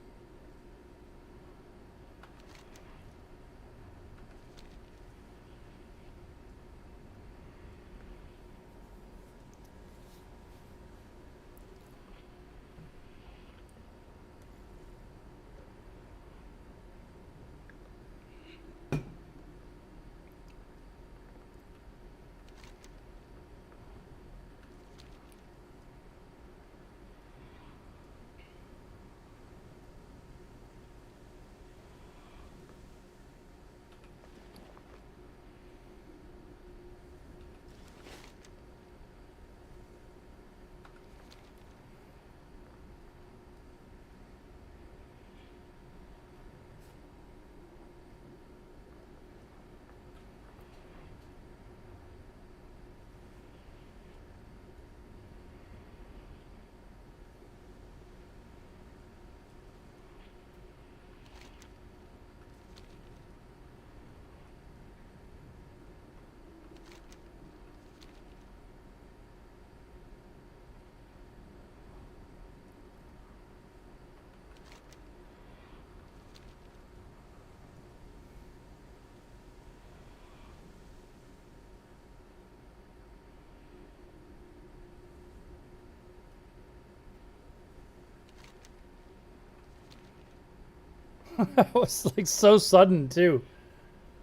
S1: That was like so sudden too.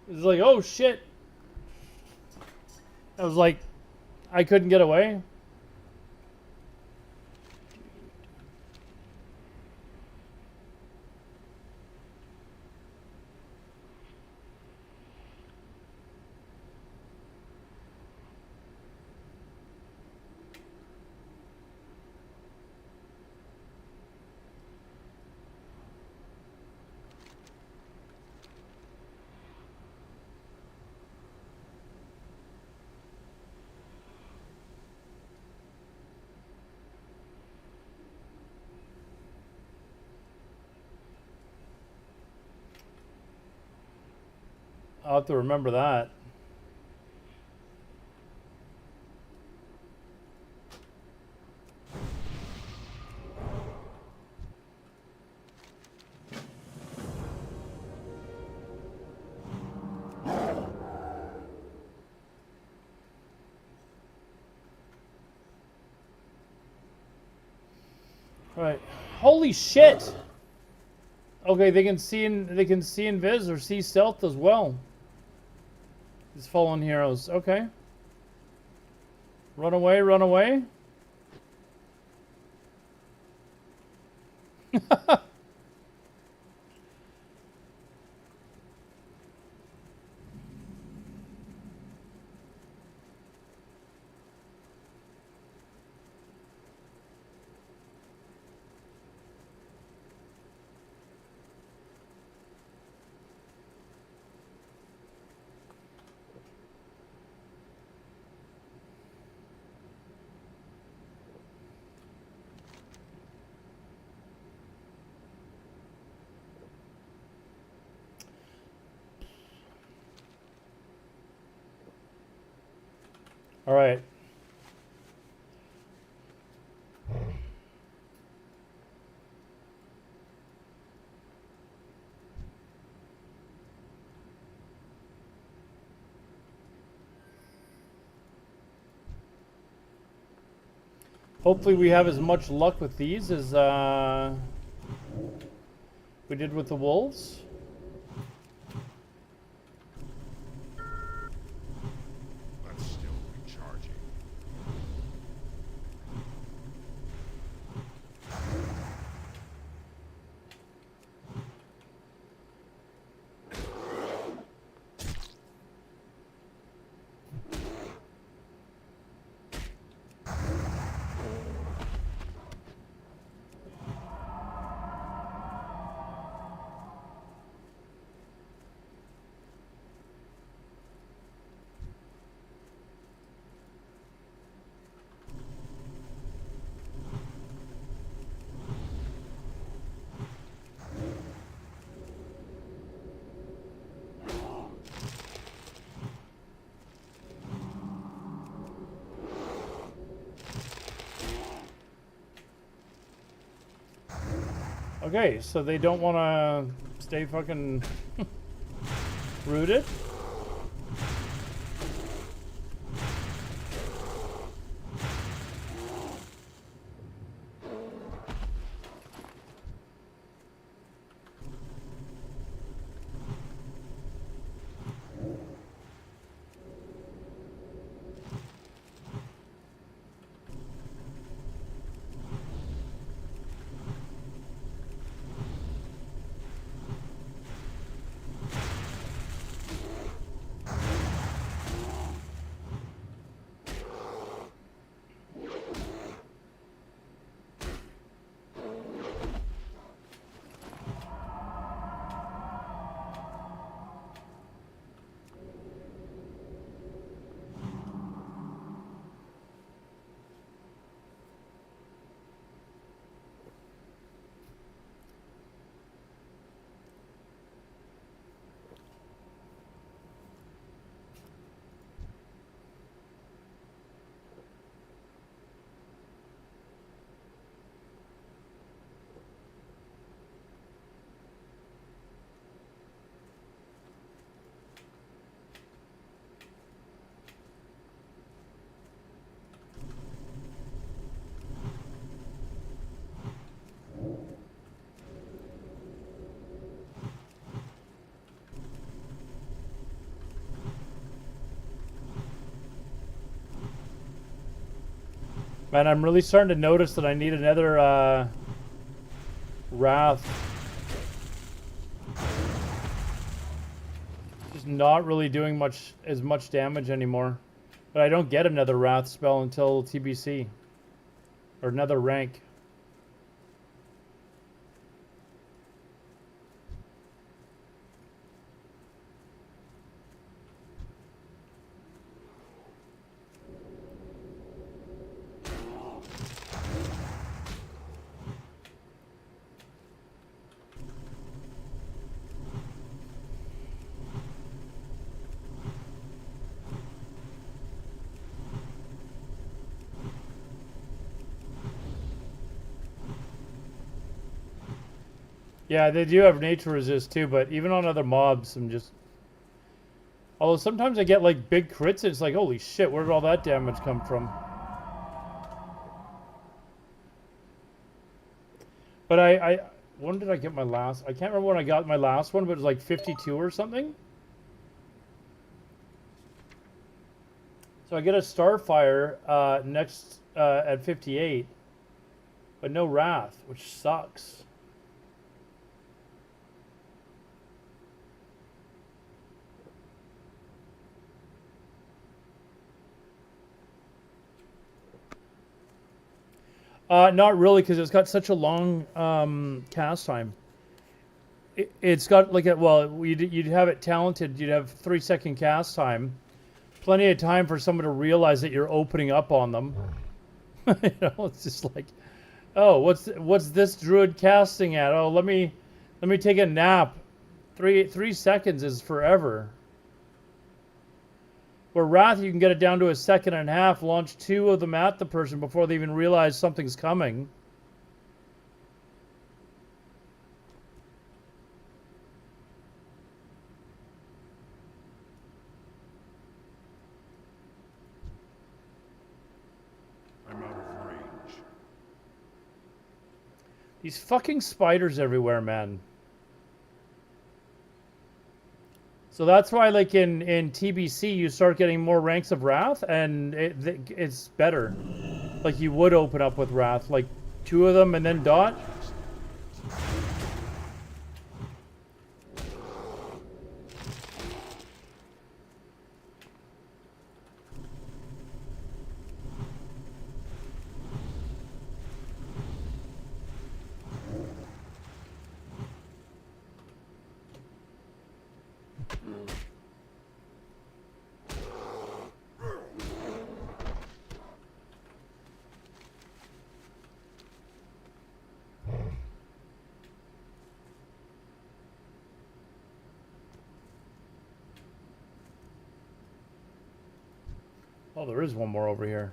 S1: It was like, oh shit. I was like, I couldn't get away. I'll have to remember that. Right. Holy shit! Okay, they can see in vis or see stealth as well. These fallen heroes. Okay. Run away, run away. All right. Hopefully we have as much luck with these as we did with the wolves.
S2: That's still recharging.
S1: Okay, so they don't want to stay fucking rooted. Man, I'm really starting to notice that I need another Wrath. Just not really doing as much damage anymore. But I don't get another Wrath spell until TBC. Or another rank. Yeah, they do have nature resist too, but even on other mobs, I'm just... Although sometimes I get like big crits, it's like, holy shit, where did all that damage come from? But I when did I get my last? I can't remember when I got my last one, but it was like 52 or something. So I get a Starfire next at 58, but no Wrath, which sucks. Not really, because it's got such a long cast time. It's got like you'd have it talented. You'd have 3-second cast time, plenty of time for someone to realize that you're opening up on them. You know, it's just like, oh, what's this druid casting at? Oh, let me take a nap. 3 seconds is forever. Where Wrath, you can get it down to 1.5 seconds, launch 2 of them at the person before they even realize something's coming.
S2: I'm out of range.
S1: These fucking spiders everywhere, man. So that's why, like in TBC, you start getting more ranks of Wrath, and it's better. Like you would open up with Wrath, like 2 of them and then dot. Oh, there is one more over here.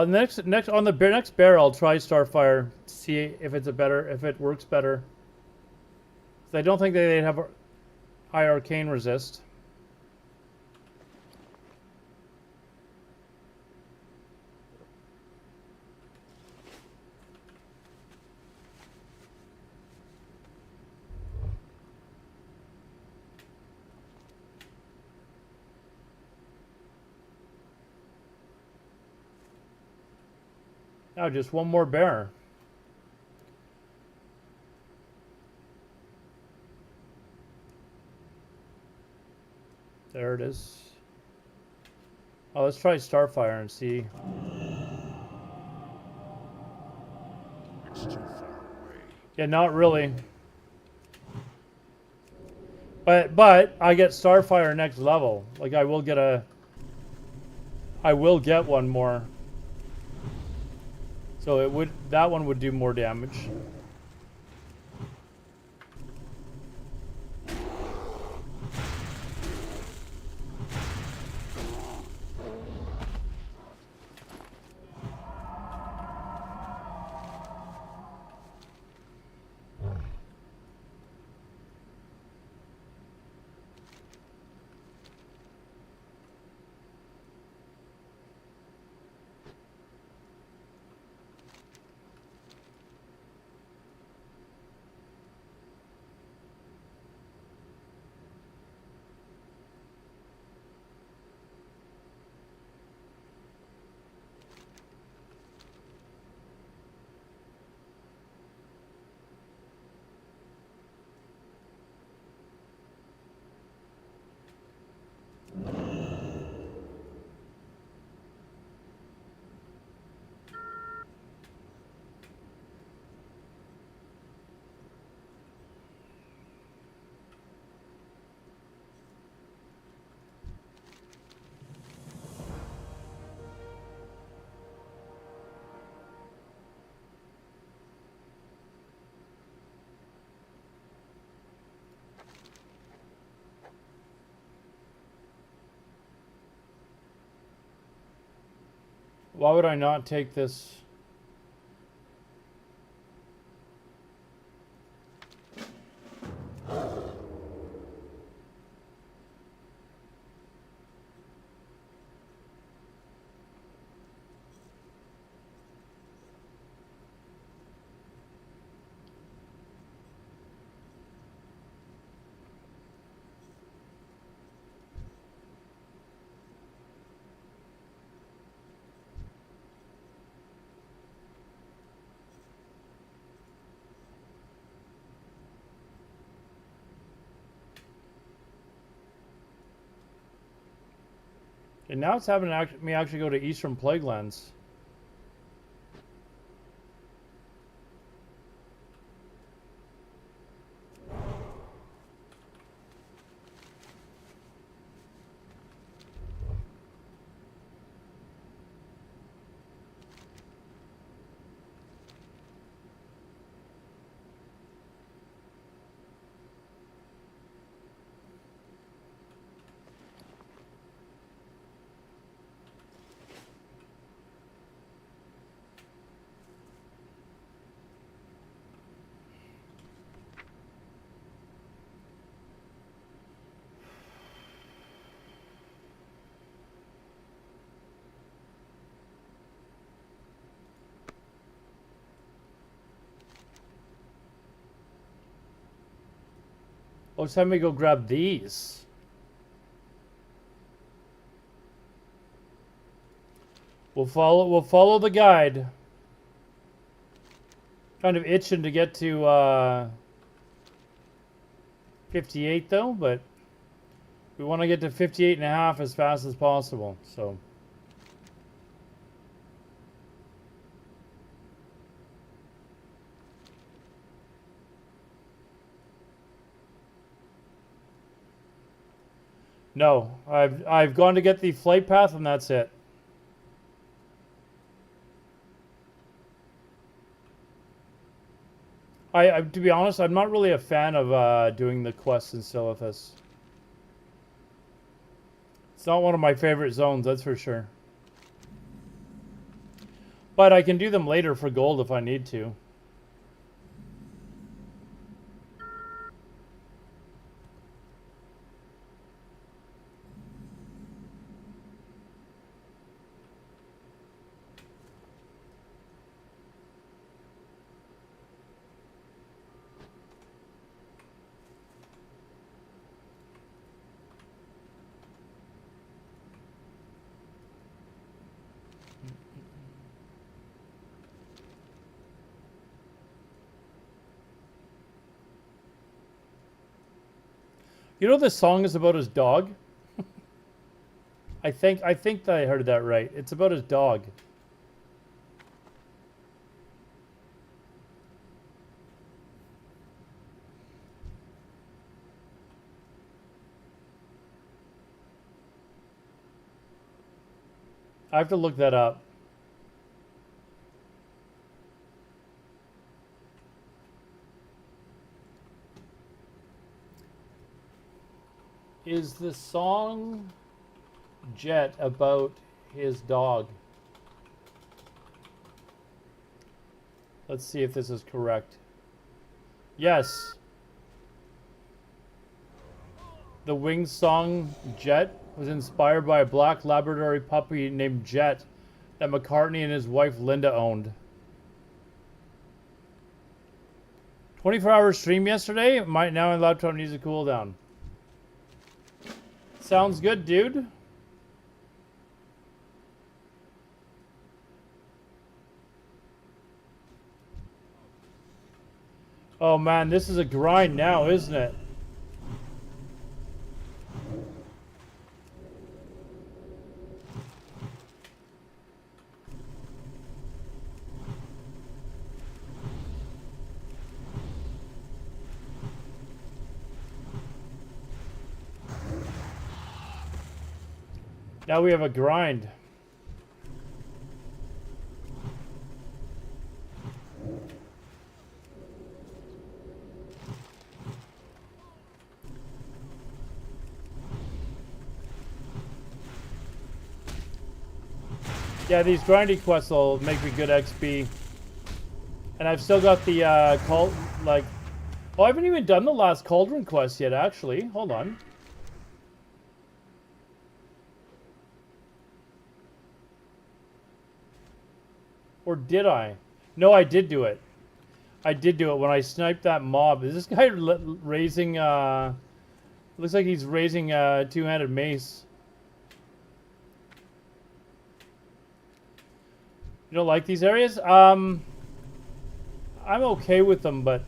S1: Next on the next bear, I'll try Starfire, see if it works better. I don't think they'd have high arcane resist. Now just one more bear. There it is. Oh, let's try Starfire and see.
S2: It's too far away.
S1: Yeah, not really. But I get Starfire next level. Like I will get one more. So that one would do more damage. Why would I not take this? And now it's having me actually go to Eastern Plaguelands. Oh, it's time we go grab these. We'll follow the guide. Kind of itching to get to 58 though, but we want to get to 58 and a half as fast as possible. So no, I've gone to get the flight path and that's it. To be honest, I'm not really a fan of doing the quests in Silithus. It's not one of my favorite zones, that's for sure. But I can do them later for gold if I need to. You know this song is about his dog? I think that I heard that right. It's about his dog. I have to look that up. Is the song Jet about his dog? Let's see if this is correct. Yes. The Wings song Jet was inspired by a black Labrador puppy named Jet that McCartney and his wife Linda owned. 24-hour stream yesterday. Now my laptop needs a cool down. Sounds good, dude. Oh man, this is a grind now, isn't it? Now we have a grind. Yeah, these grindy quests will make me good XP. And I've still got the like, oh, I haven't even done the last cauldron quest yet, actually. Hold on. Or did I? No, I did do it. I did do it when I sniped that mob. Is this guy raising, looks like he's raising a two-handed mace. You don't like these areas? I'm okay with them, but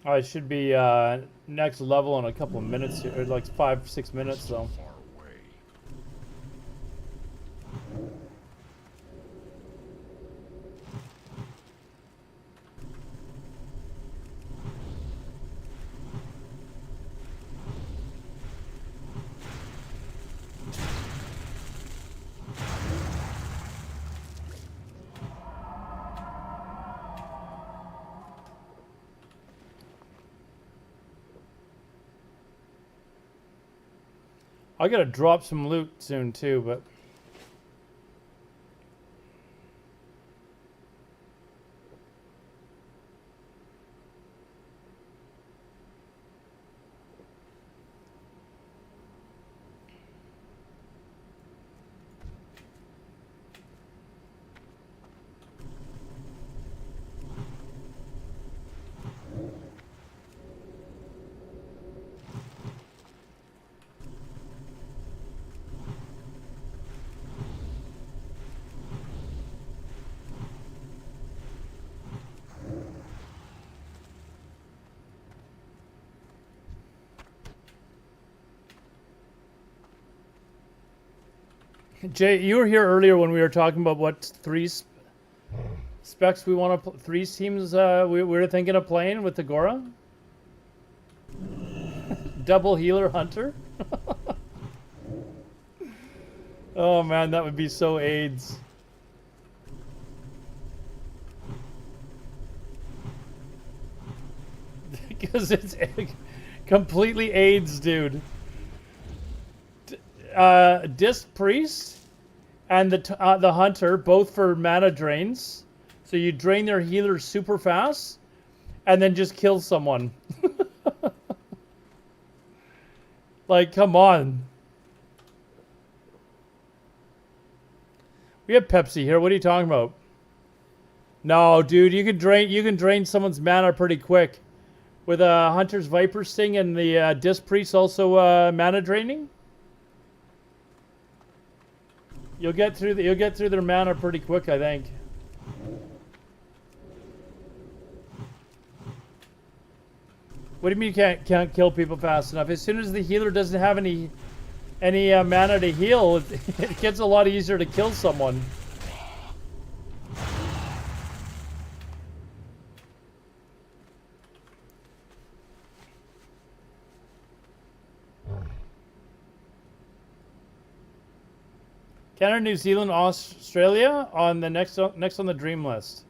S1: I should be next level in a couple of minutes here, or like 5-6 minutes though.
S2: Far away.
S1: I gotta drop some loot soon too, but Jay, you were here earlier when we were talking about what specs we want to three teams we were thinking of playing with the Gora. Double healer hunter. Oh man, that would be so AIDS. Because it's completely AIDS, dude. Disc Priest and the Hunter, both for mana drains. So you drain their healers super fast and then just kill someone. Like, come on. We have Pepsi here. What are you talking about? No, dude, you can drain someone's mana pretty quick. With a Hunter's Viper Sting and the Disc Priest also mana draining. You'll get through their mana pretty quick, I think. What do you mean you can't kill people fast enough? As soon as the healer doesn't have any mana to heal, it gets a lot easier to kill someone. Canada, New Zealand, Australia on the next on the dream list.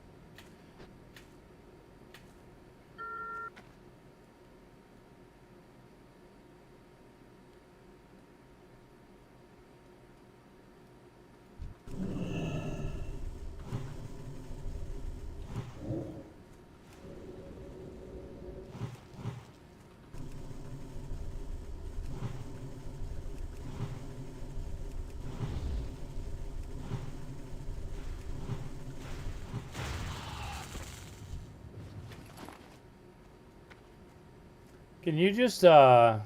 S1: Can you just buy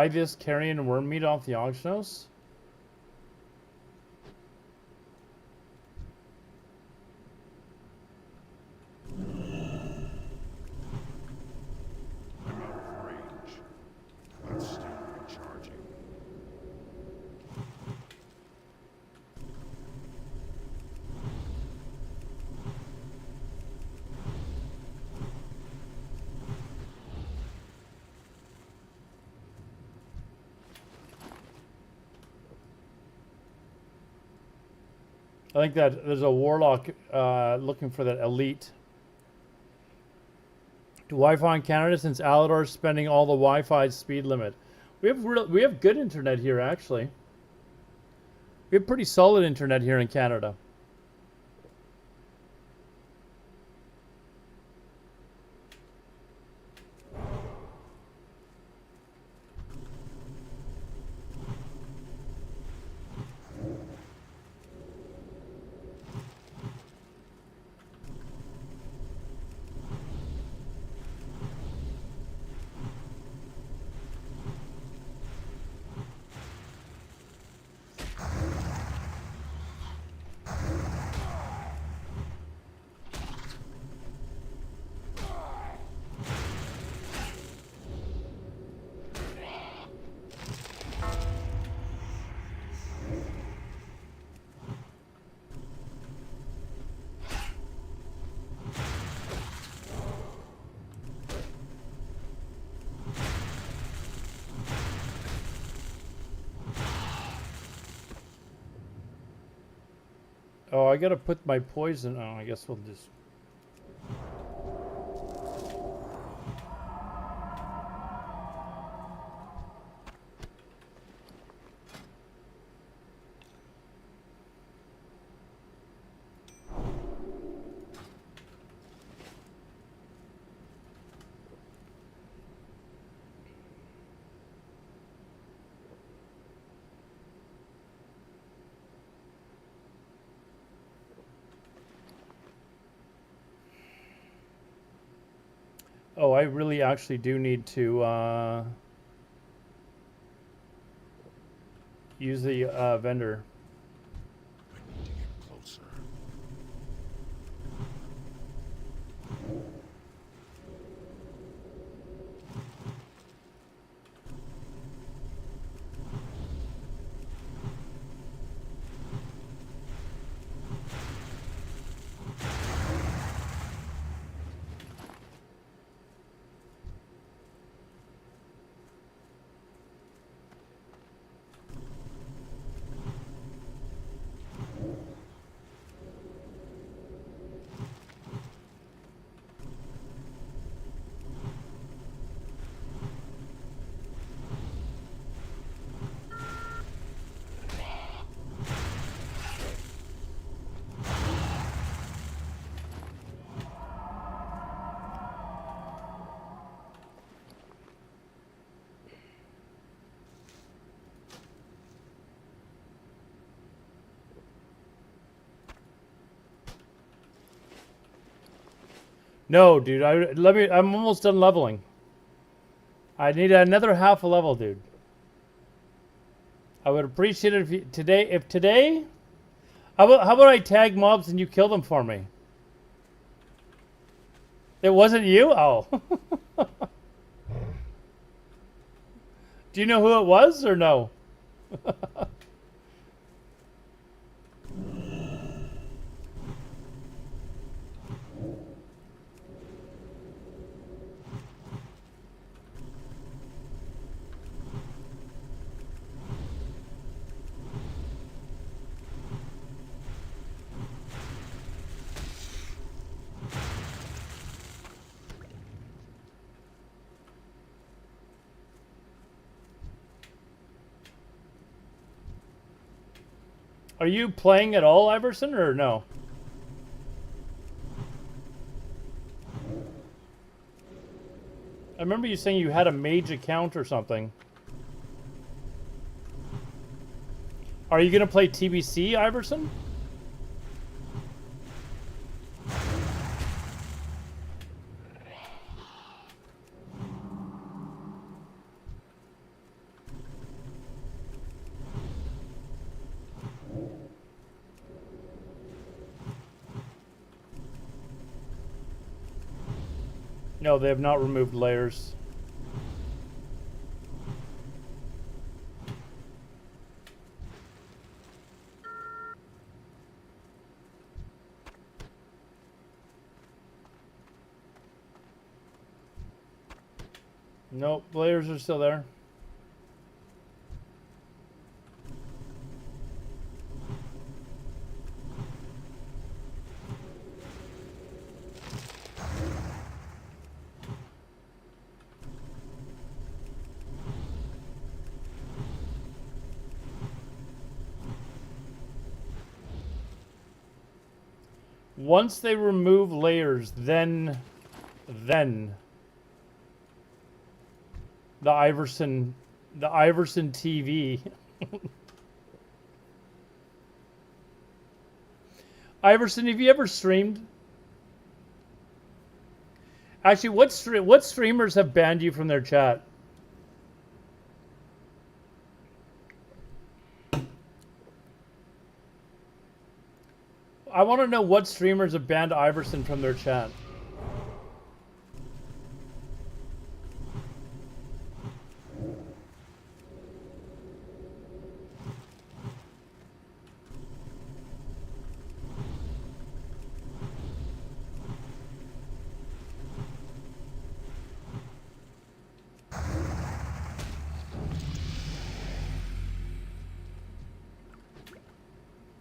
S1: this carrion worm meat off the auction house? I think that there's a warlock looking for that elite. Do Wi-Fi in Canada since Alador's spending all the Wi-Fi speed limit? We have good internet here actually. We have pretty solid internet here in Canada. Oh, I gotta put my poison. Oh, I guess we'll just. Oh, I really actually do need to use the vendor.
S2: I need to get closer.
S1: No, dude. I'm almost done leveling. I need another half a level, dude. I would appreciate it if today. How about I tag mobs and you kill them for me? It wasn't you? Oh. Do you know who it was or no? Are you playing at all, Iverson, or no? I remember you saying you had a mage account or something. Are you gonna play TBC, Iverson? No, they have not removed layers. Nope, layers are still there. Once they remove layers, then the Iverson TV. Iverson, have you ever streamed? Actually, what streamers have banned you from their chat? I want to know what streamers have banned Iverson from their chat.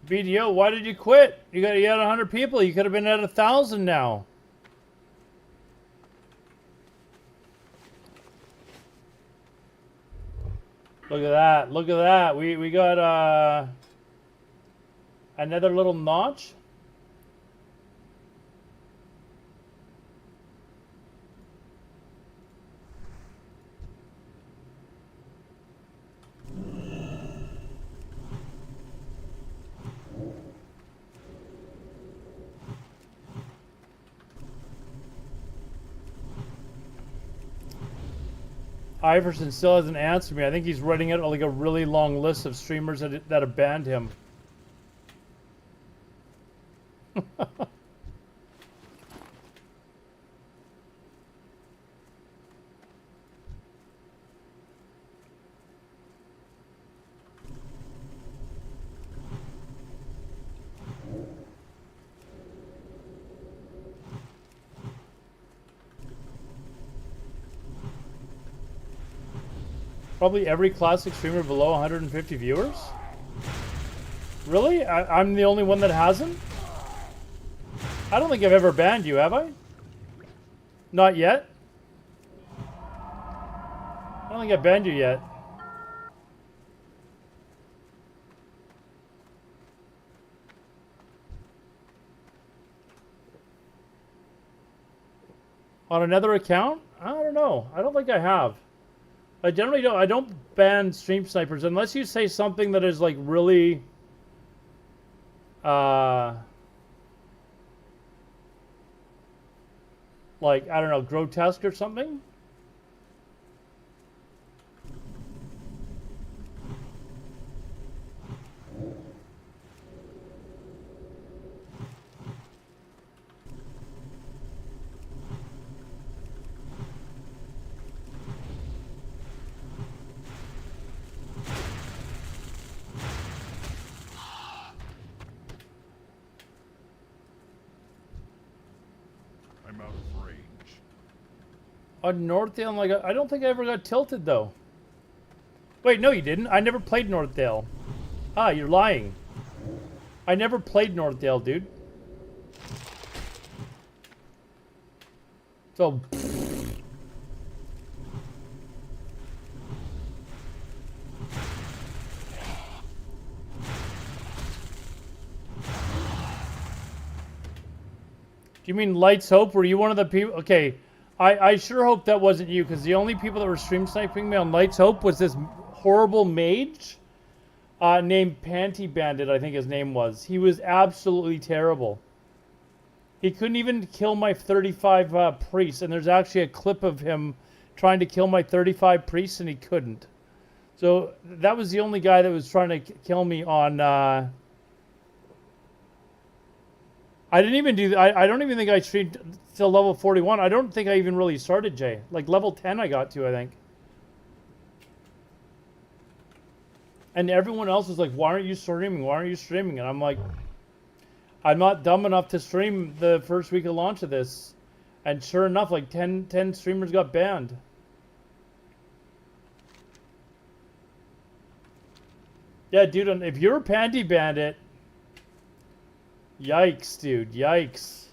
S1: BDO, why did you quit? You had 100 people. You could have been at 1,000 now. Look at that. Look at that. We got another little notch. Iverson still hasn't answered me. I think he's writing out like a really long list of streamers that have banned him. Probably every classic streamer below 150 viewers? Really? I'm the only one that hasn't? I don't think I've ever banned you, have I? Not yet? I don't think I banned you yet. On another account? I don't know. I don't think I have. I generally don't. I don't ban stream snipers unless you say something that is like really, like I don't know, grotesque or something.
S2: I'm out of range.
S1: On Northdale, like I don't think I ever got tilted though. Wait, no, you didn't. I never played Northdale. Ah, you're lying. I never played Northdale, dude. So. Do you mean Lights Hope? Were you one of the people? Okay, I sure hope that wasn't you, because the only people that were stream sniping me on Lights Hope was this horrible mage named Panty Bandit, I think his name was. He was absolutely terrible. He couldn't even kill my 35 priests, and there's actually a clip of him trying to kill my 35 priests, and he couldn't. So that was the only guy that was trying to kill me on... I didn't even do... I don't even think I streamed till level 41. I don't think I even really started, Jay. Like level 10 I got to, I think. And everyone else was like, why aren't you streaming? Why aren't you streaming? And I'm like, I'm not dumb enough to stream the first week of launch of this. And sure enough, like 10 streamers got banned. Yeah, dude, if you're a Panty Bandit... Yikes, dude. Yikes.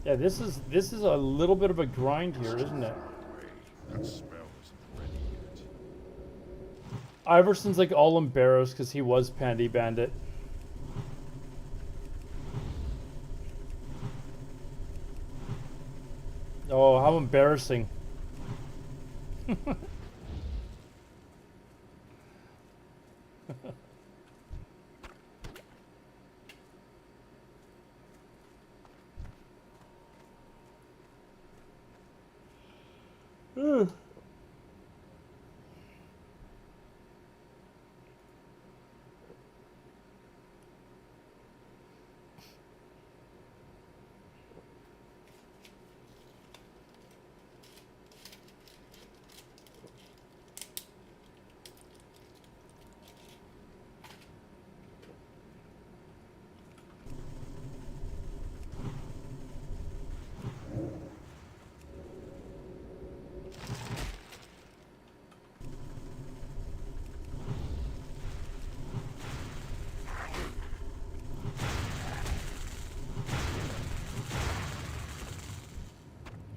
S1: Yeah, this is a little bit of a grind here, isn't it?
S2: That spell isn't ready yet.
S1: Iverson's like all embarrassed because he was Pandy Bandit. Oh, how embarrassing.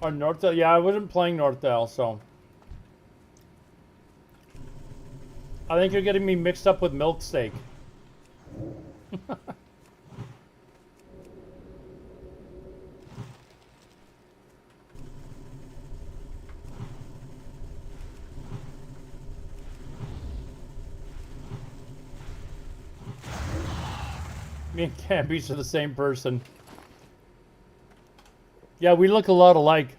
S1: On Northdale? Yeah, I wasn't playing Northdale, so. I think you're getting me mixed up with Milksteak. Me and Cambies are the same person. Yeah, we look a lot alike.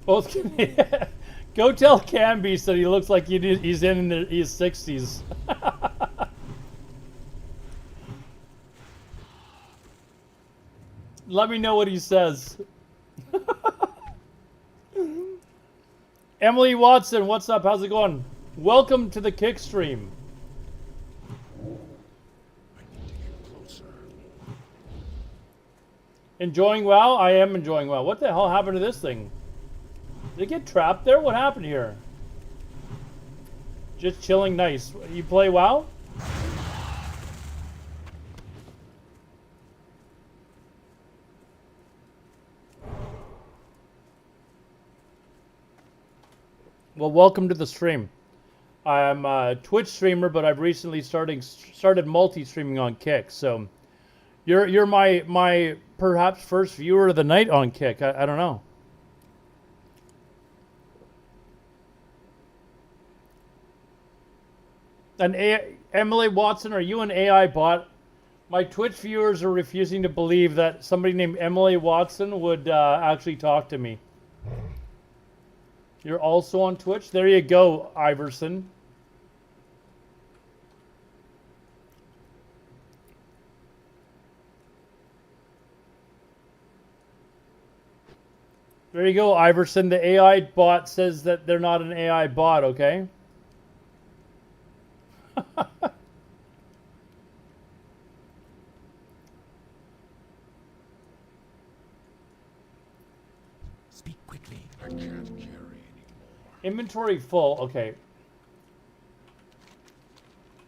S1: Both can. Go tell Cambies that he looks like he's in his 60s. Let me know what he says. Emily Watson, what's up? How's it going? Welcome to the kick stream.
S2: I need to get closer.
S1: Enjoying WoW? I am enjoying WoW. What the hell happened to this thing? Did it get trapped there? What happened here? Just chilling nice. You play WoW? Well, welcome to the stream. I'm a Twitch streamer, but I've recently started multi-streaming on Kick. So, you're my perhaps first viewer of the night on Kick. I don't know. Emily Watson, are you an AI bot? My Twitch viewers are refusing to believe that somebody named Emily Watson would actually talk to me. You're also on Twitch? There you go, Iverson. There you go, Iverson. The AI bot says that they're not an AI bot, okay?
S3: Speak quickly.
S2: I can't carry anymore.
S1: Inventory full. Okay.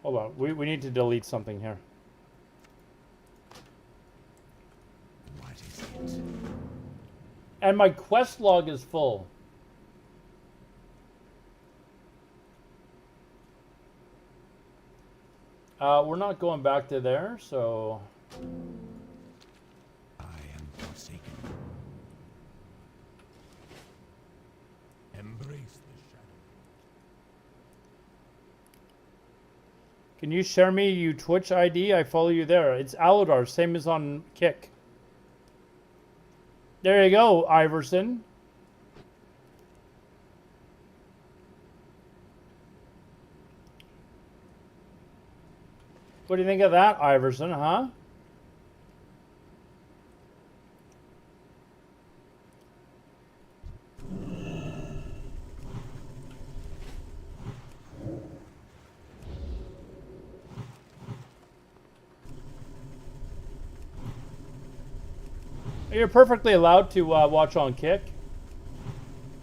S1: Hold on. We need to delete something here.
S3: What is it?
S1: And my quest log is full. We're not going back to there, so...
S3: I am forsaken. Embrace the shadow.
S1: Can you share me your Twitch ID? I follow you there. It's Aladar, same as on Kick. There you go, Iverson. What do you think of that, Iverson, huh? You're perfectly allowed to watch on Kick.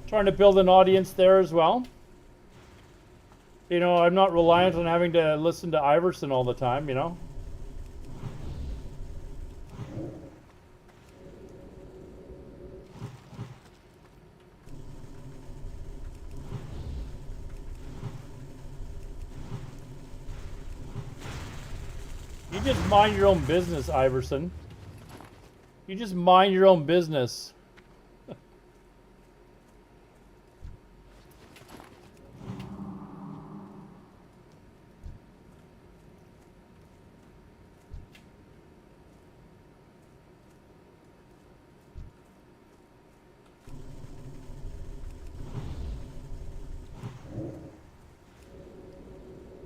S1: Trying to build an audience there as well. You know, I'm not reliant on having to listen to Iverson all the time, you know. You just mind your own business, Iverson. You just mind your own business.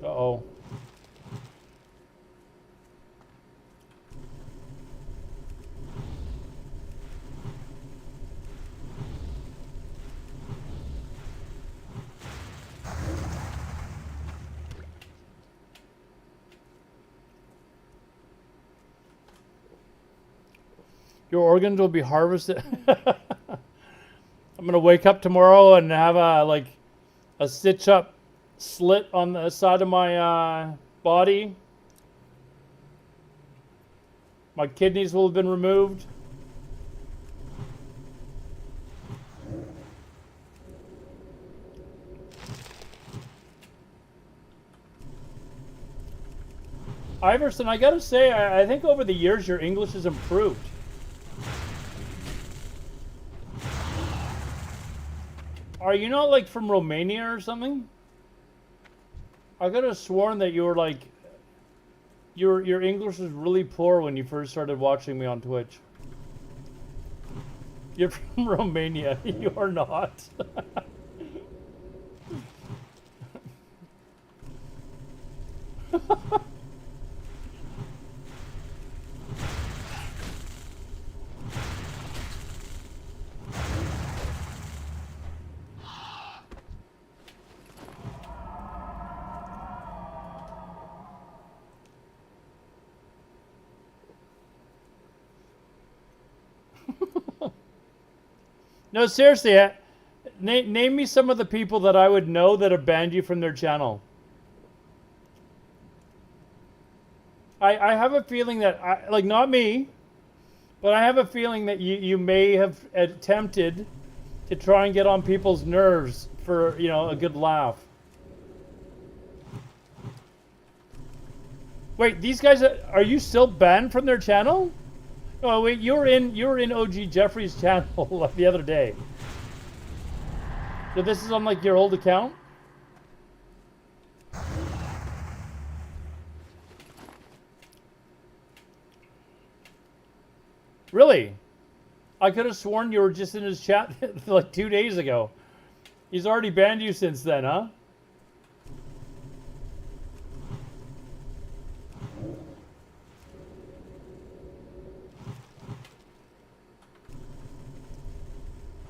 S1: Uh-oh. Your organs will be harvested. I'm gonna wake up tomorrow and have a stitch up slit on the side of my body. My kidneys will have been removed. Iverson, I gotta say, I think over the years your English has improved. Are you not like from Romania or something? I could have sworn that you were like, your English was really poor when you first started watching me on Twitch. You're from Romania. You are not. No, seriously, name me some of the people that I would know that have banned you from their channel. I have a feeling that, like, not me, but I have a feeling that you may have attempted to try and get on people's nerves for, you know, a good laugh. Wait, these guys, are you still banned from their channel? Oh wait, you were in OG Jeffrey's channel the other day. So this is on like your old account? Really? I could have sworn you were just in his chat like 2 days ago. He's already banned you since then, huh?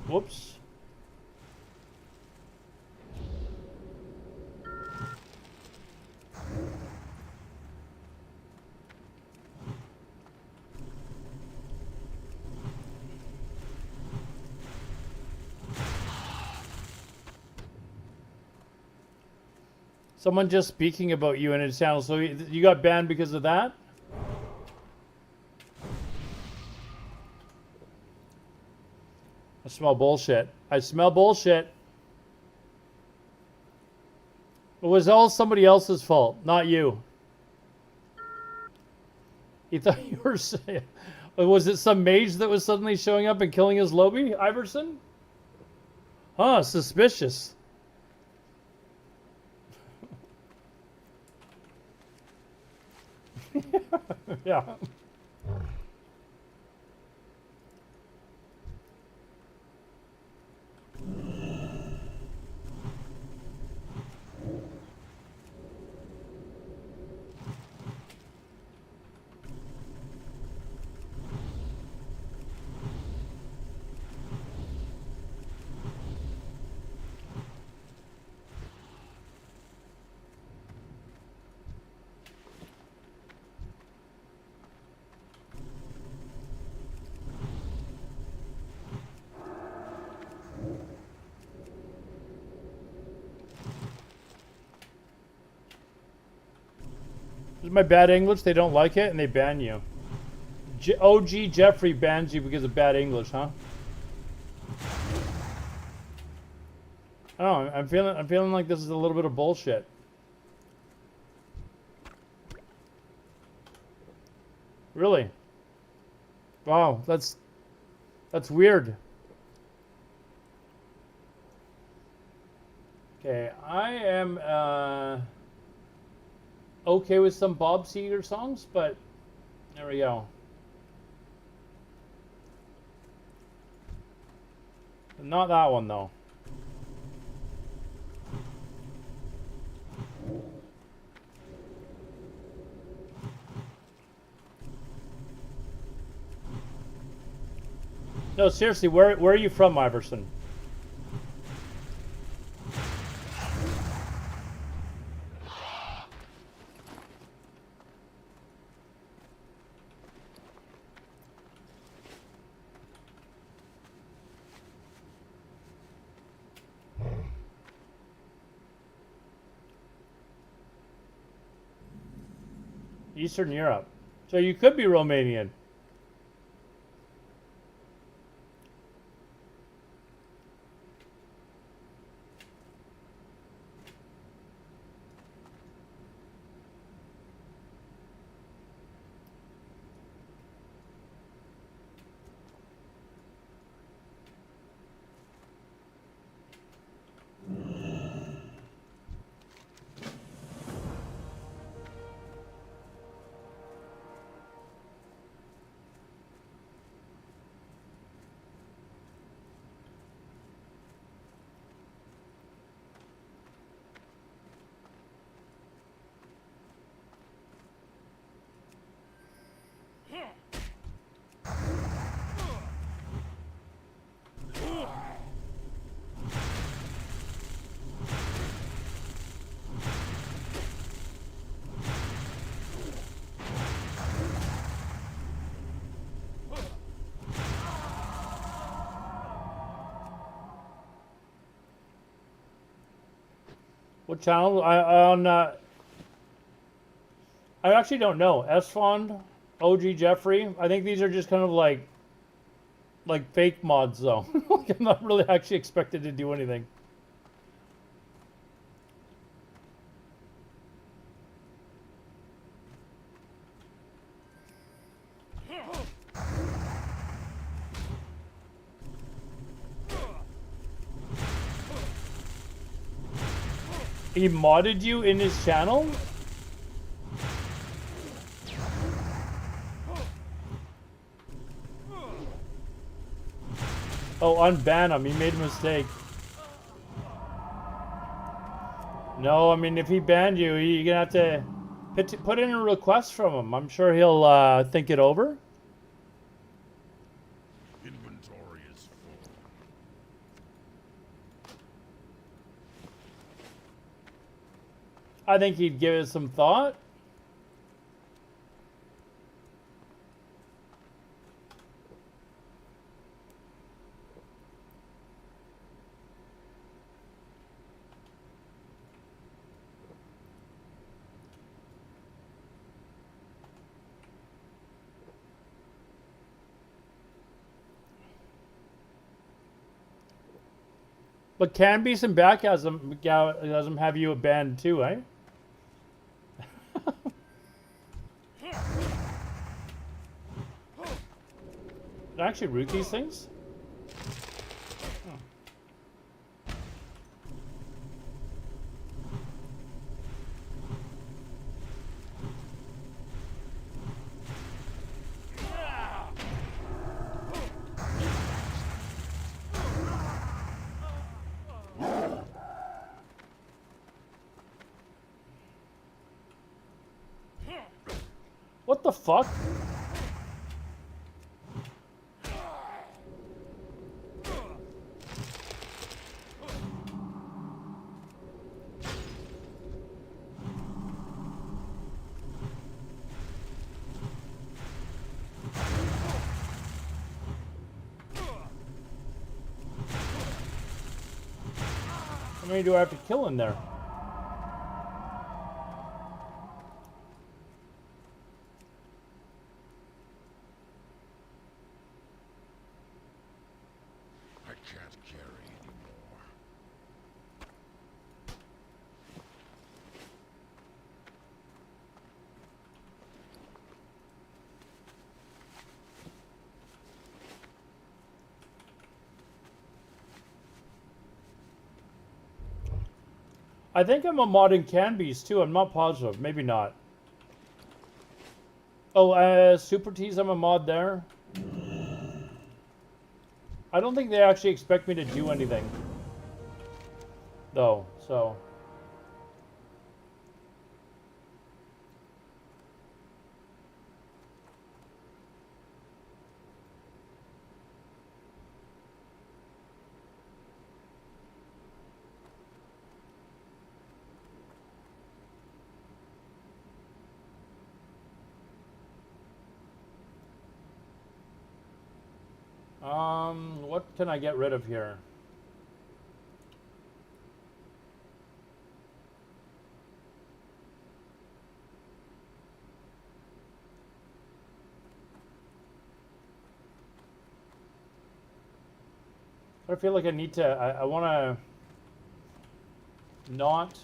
S1: Whoops. Someone just speaking about you in his channel, so you got banned because of that? I smell bullshit. I smell bullshit. It was all somebody else's fault, not you. You thought you were... Was it some mage that was suddenly showing up and killing his lobby, Iverson? Huh, suspicious. Yeah. This is my bad English. They don't like it and they ban you. OG Jeffrey bans you because of bad English, huh? Oh, I'm feeling like this is a little bit of bullshit. Really? Wow, that's weird. Okay, I am okay with some Bob Seger songs, but there we go. Not that one though. No, seriously, where are you from, Iverson? Eastern Europe. So you could be Romanian. What channel? I actually don't know. S-Fond, OG Jeffrey. I think these are just kind of like fake mods though. Like I'm not really actually expected to do anything. He modded you in his channel? Oh, unban him. He made a mistake. No, I mean, if he banned you, you're gonna have to put in a request from him. I'm sure he'll think it over.
S2: Inventory is full.
S1: I think he'd give it some thought. But can be some backgasm have you abandoned too, eh? Did I actually root these things? What the fuck? How many do I have to kill in there? I think I'm a mod in Canbees too. I'm not positive. Maybe not. Oh, Super T's, I'm a mod there. I don't think they actually expect me to do anything, though, so. What can I get rid of here? I feel like I need to, I want to not.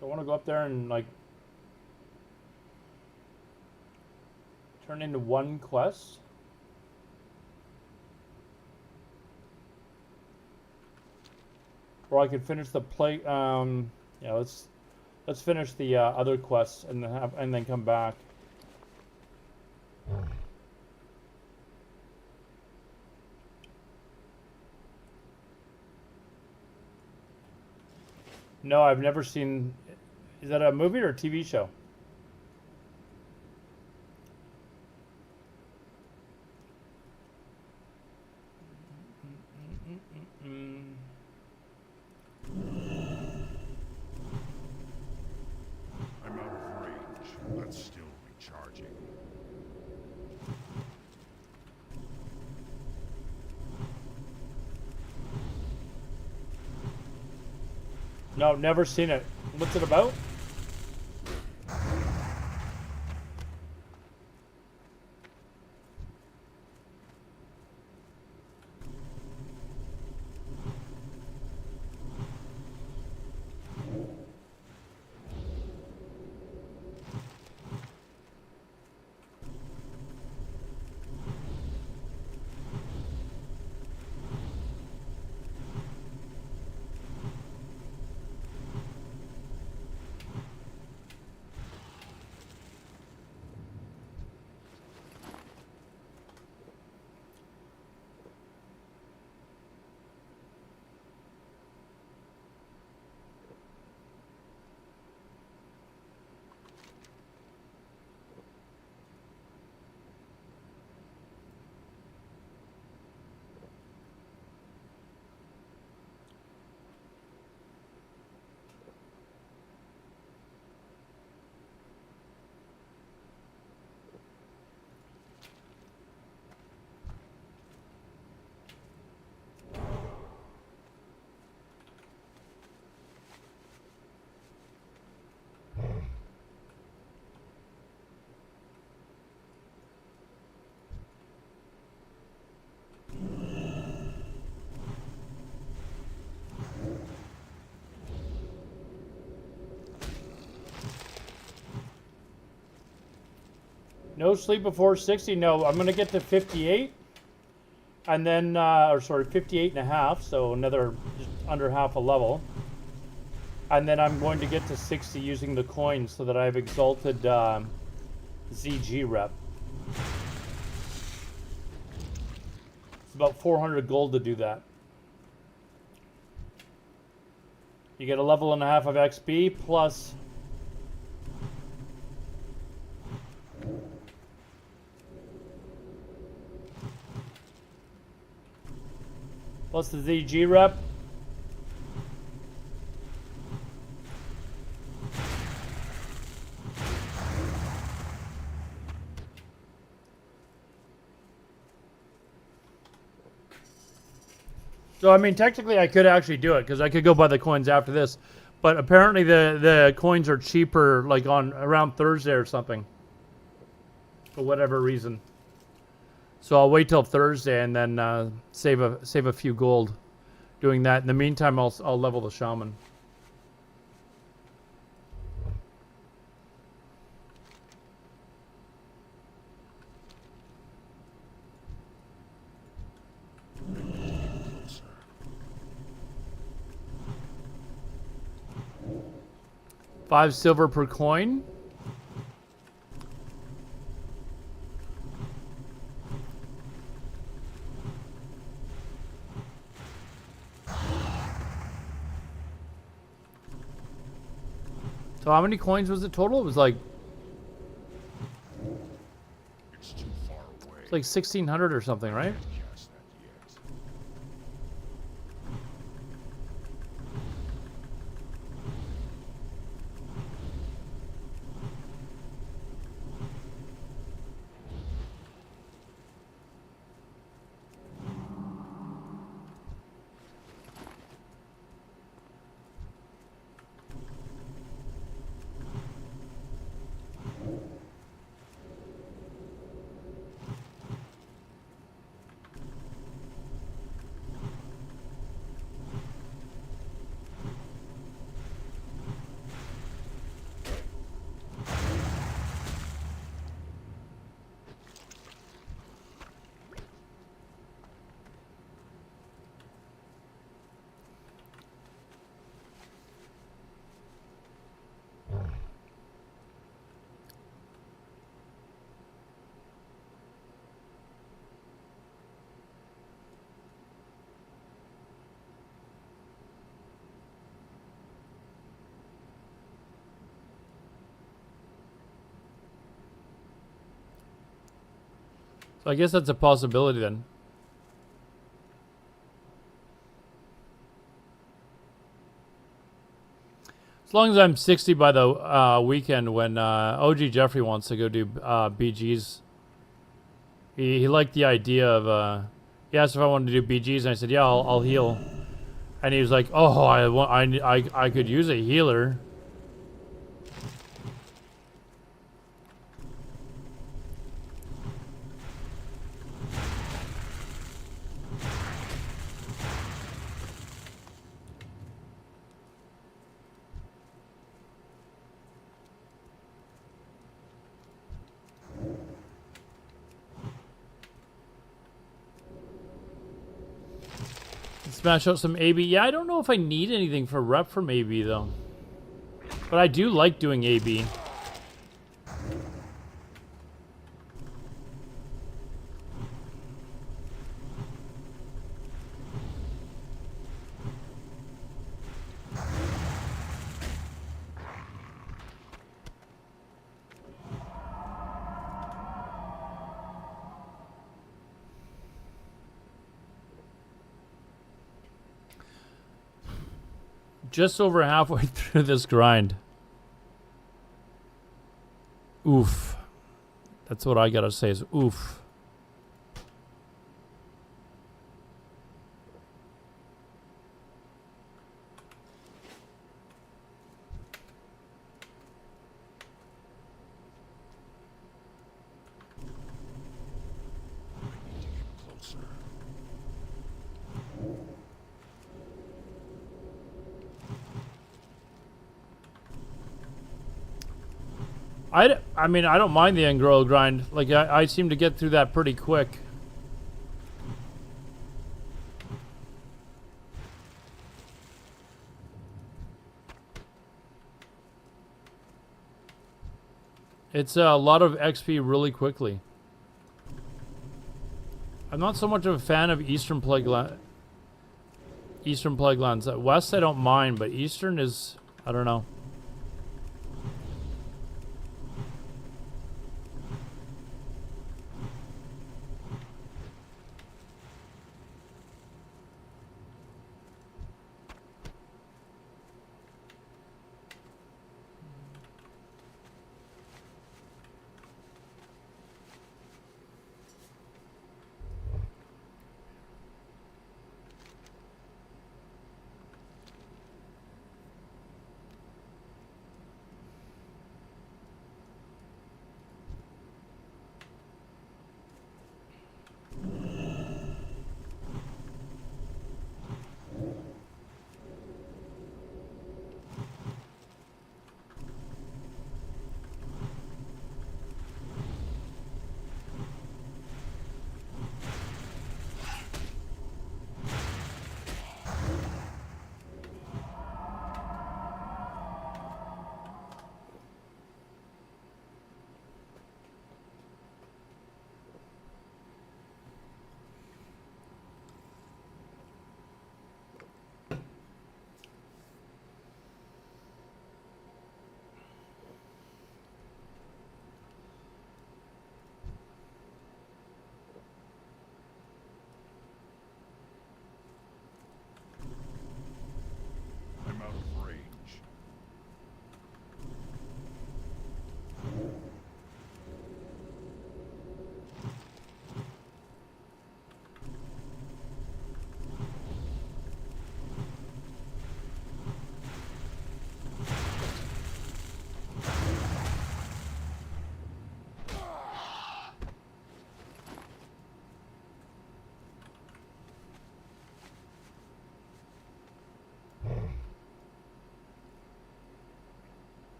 S1: I want to go up there and like turn into one quest. Or I could finish the play. Yeah, let's finish the other quests and then come back. No, I've never seen. Is that a movie or a TV show?
S2: I'm out of range. That's still recharging.
S1: No, never seen it. What's it about? No sleep before 60? No, I'm going to get to 58. And then, or sorry, 58 and a half. So another just under half a level. And then I'm going to get to 60 using the coins so that I've exalted ZG rep. It's about 400 gold to do that. You get a level and a half of XP plus... plus the ZG rep. So I mean, technically I could actually do it because I could go buy the coins after this, but apparently the coins are cheaper like on around Thursday or something, for whatever reason. So I'll wait till Thursday and then save a few gold doing that. In the meantime, I'll level the shaman. 5 silver per coin. So how many coins was it total? It was like
S2: It's too far away.
S1: it's like 1,600 or something, right?
S2: Cast that yet.
S1: So I guess that's a possibility then. As long as I'm 60 by the weekend when OG Jeffrey wants to go do BGs. He liked the idea of, he asked if I wanted to do BGs, and I said, yeah, I'll heal. And he was like, oh, I could use a healer. Smash out some AB. Yeah, I don't know if I need anything for rep from AB though. But I do like doing AB. Just over halfway through this grind. Oof. That's what I gotta say is oof.
S2: Closer.
S1: I mean, I don't mind the Engroil grind. Like, I seem to get through that pretty quick. It's a lot of XP really quickly. I'm not so much of a fan of Eastern Plague Lands. West I don't mind, but Eastern is, I don't know.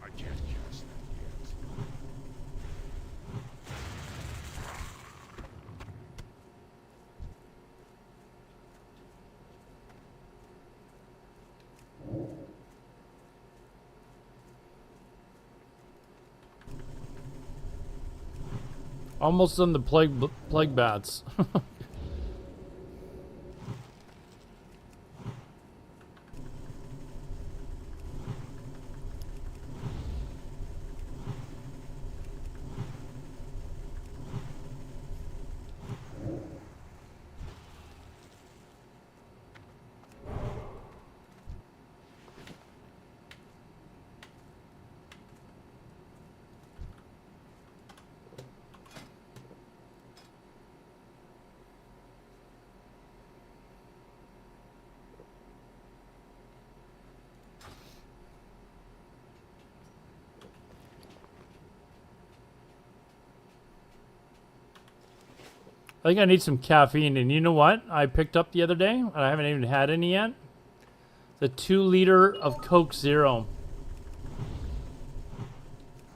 S2: I can't cast that yet.
S1: Almost done the plague bats. I think I need some caffeine, and you know what I picked up the other day? I haven't even had any yet. The 2 liter of Coke Zero.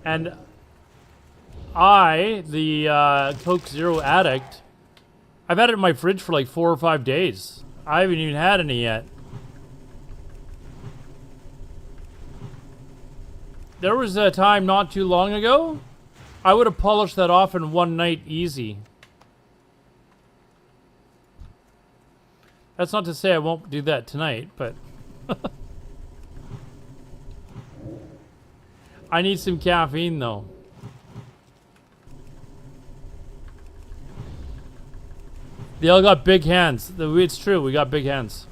S1: And I, the Coke Zero addict, I've had it in my fridge for like 4 or 5 days. I haven't even had any yet. There was a time not too long ago, I would have polished that off in one night easy. That's not to say I won't do that tonight, but I need some caffeine though. They all got big hands. It's true, we got big hands.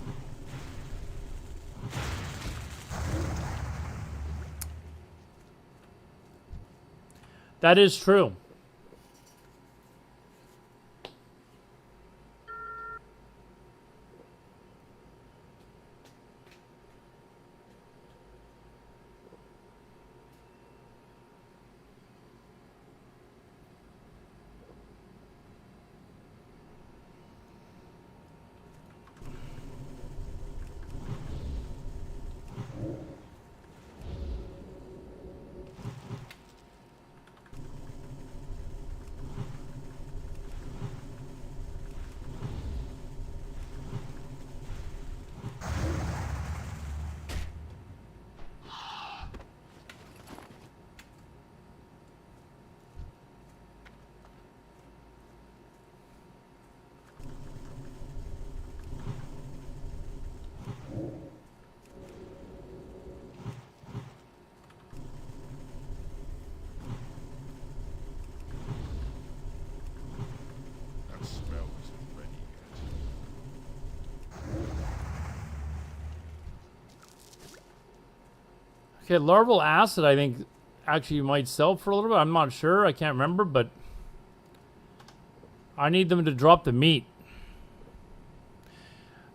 S1: That is true.
S2: That spell isn't ready yet.
S1: Okay, larval acid I think actually might sell for a little bit. I'm not sure. I can't remember, but I need them to drop the meat.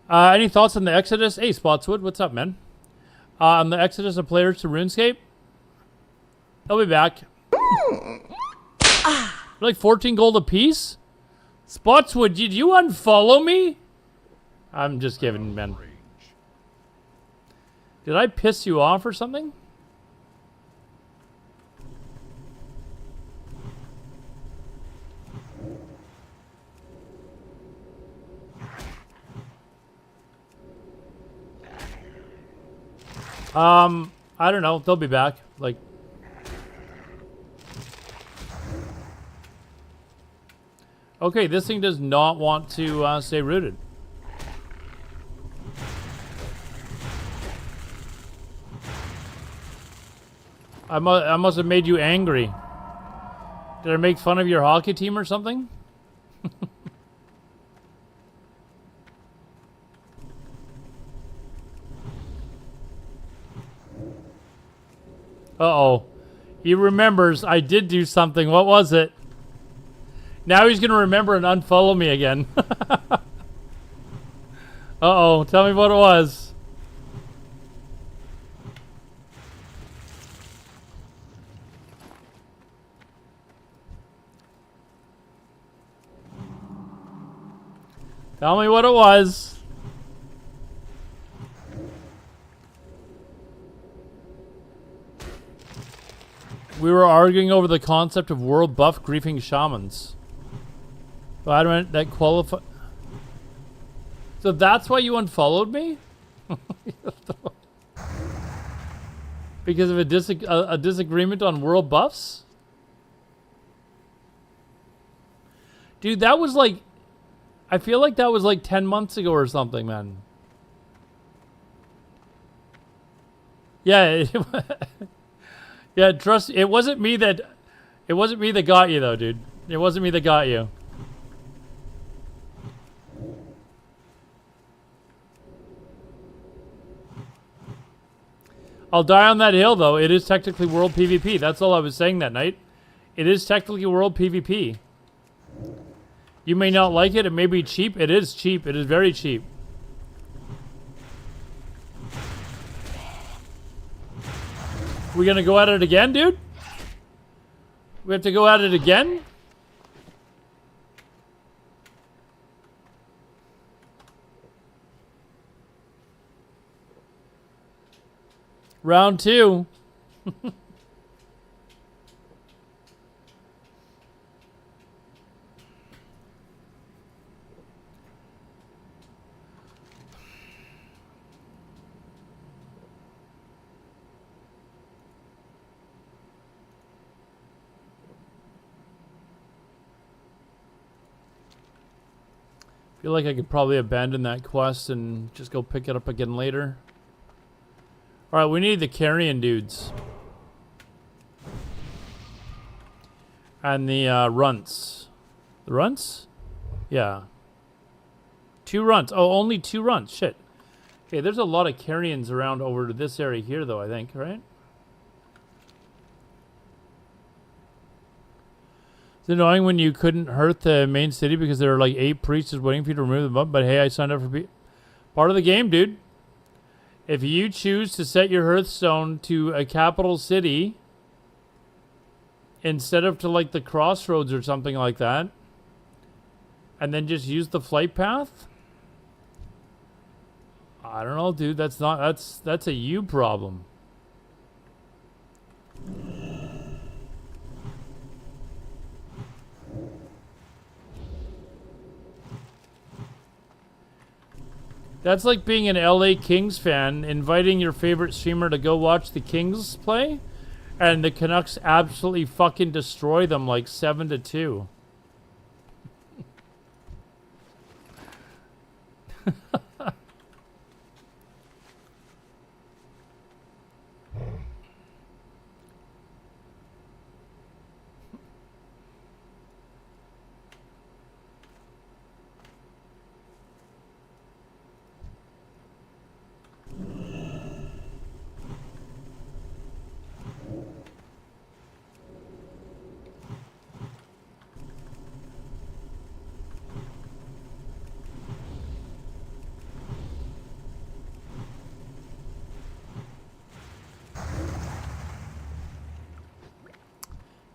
S1: Any thoughts on the Exodus? Hey, Spotswood, what's up, man? On the Exodus of players to RuneScape? They'll be back. Like 14 gold apiece? Spotswood, did you unfollow me? I'm just kidding, man. Did I piss you off or something? I don't know. They'll be back. Like, okay, this thing does not want to stay rooted. I must have made you angry. Did I make fun of your hockey team or something? Uh-oh. He remembers I did do something. What was it? Now he's going to remember and unfollow me again. Uh-oh. Tell me what it was. Tell me what it was. We were arguing over the concept of world buff griefing shamans. But I don't that qualify. So that's why you unfollowed me? Because of a disagreement on world buffs? Dude, that was like... I feel like that was like 10 months ago or something, man. Yeah, yeah, trust, it wasn't me that got you though, dude. It wasn't me that got you. I'll die on that hill though. It is technically world PvP. That's all I was saying that night. It is technically world PvP. You may not like it. It may be cheap. It is cheap. It is very cheap. We gonna go at it again, dude? We have to go at it again? Round 2. Feel like I could probably abandon that quest and just go pick it up again later. Alright, we need the carrion dudes. And the runts. The runts? Yeah. 2 runts. Oh, only 2 runts. Shit. Okay, there's a lot of carrions around over to this area here though, I think, right? It's annoying when you couldn't hurt the main city because there are like 8 priests waiting for you to remove them up. But hey, I signed up for part of the game, dude. If you choose to set your Hearthstone to a capital city instead of to like the crossroads or something like that, and then just use the flight path, I don't know, dude. That's a you problem. That's like being an LA Kings fan, inviting your favorite streamer to go watch the Kings play, and the Canucks absolutely fucking destroy them like 7-2.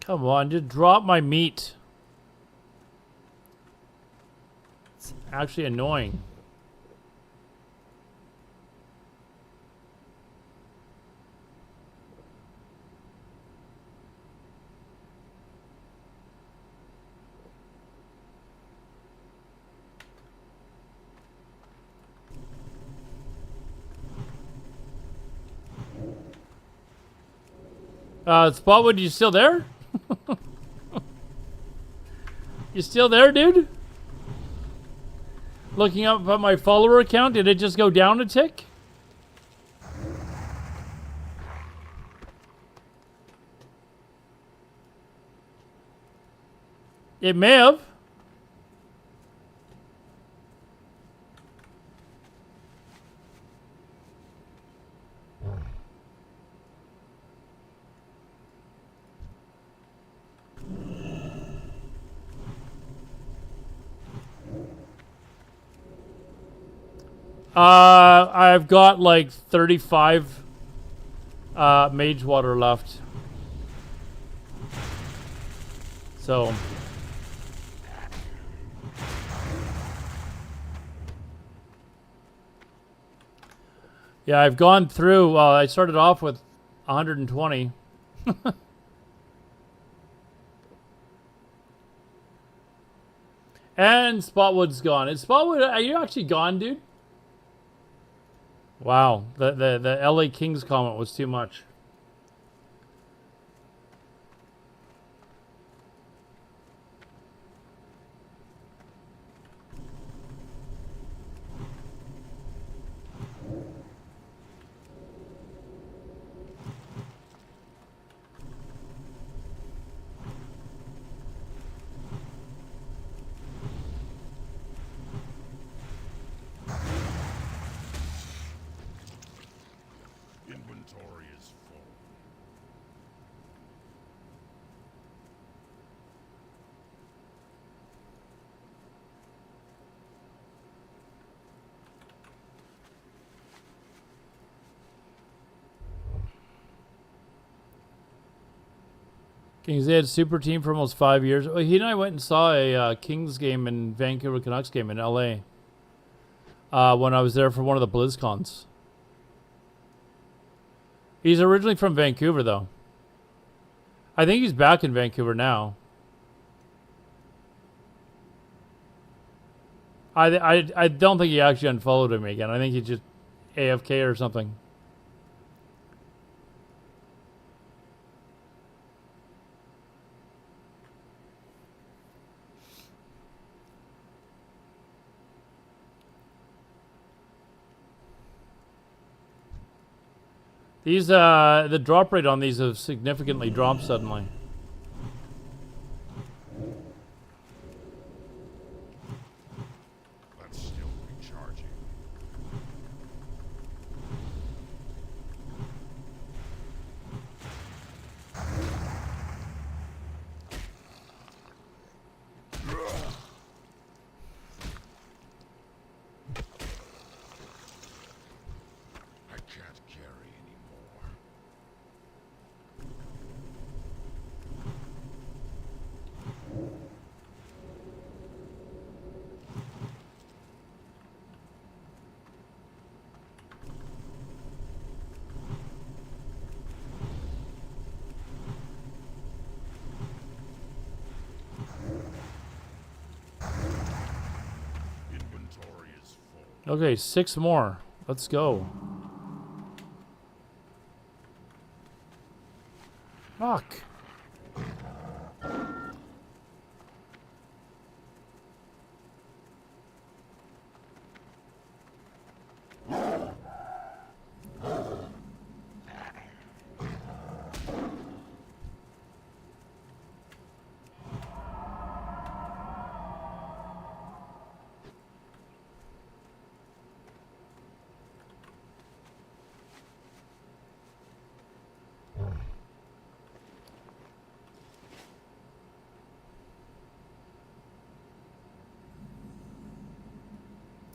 S1: Come on, just drop my meat. It's actually annoying. Spotwood, you still there? You still there, dude? Looking up at my follower account, did it just go down a tick? It may have. I've got like 35 mage water left. So yeah, I've gone through. I started off with 120. And Spotwood's gone. Is Spotwood? Are you actually gone, dude? Wow, the LA Kings comment was too much.
S2: Inventory is full.
S1: Kings, they had a super team for almost 5 years. Oh, he and I went and saw a Kings game and Vancouver Canucks game in LA when I was there for one of the BlizzCons. He's originally from Vancouver, though. I think he's back in Vancouver now. I don't think he actually unfollowed me again. I think he just AFK or something. These the drop rate on these have significantly dropped suddenly.
S2: That's still recharging. I can't carry anymore. Inventory is full.
S1: Okay, 6 more. Let's go. Fuck.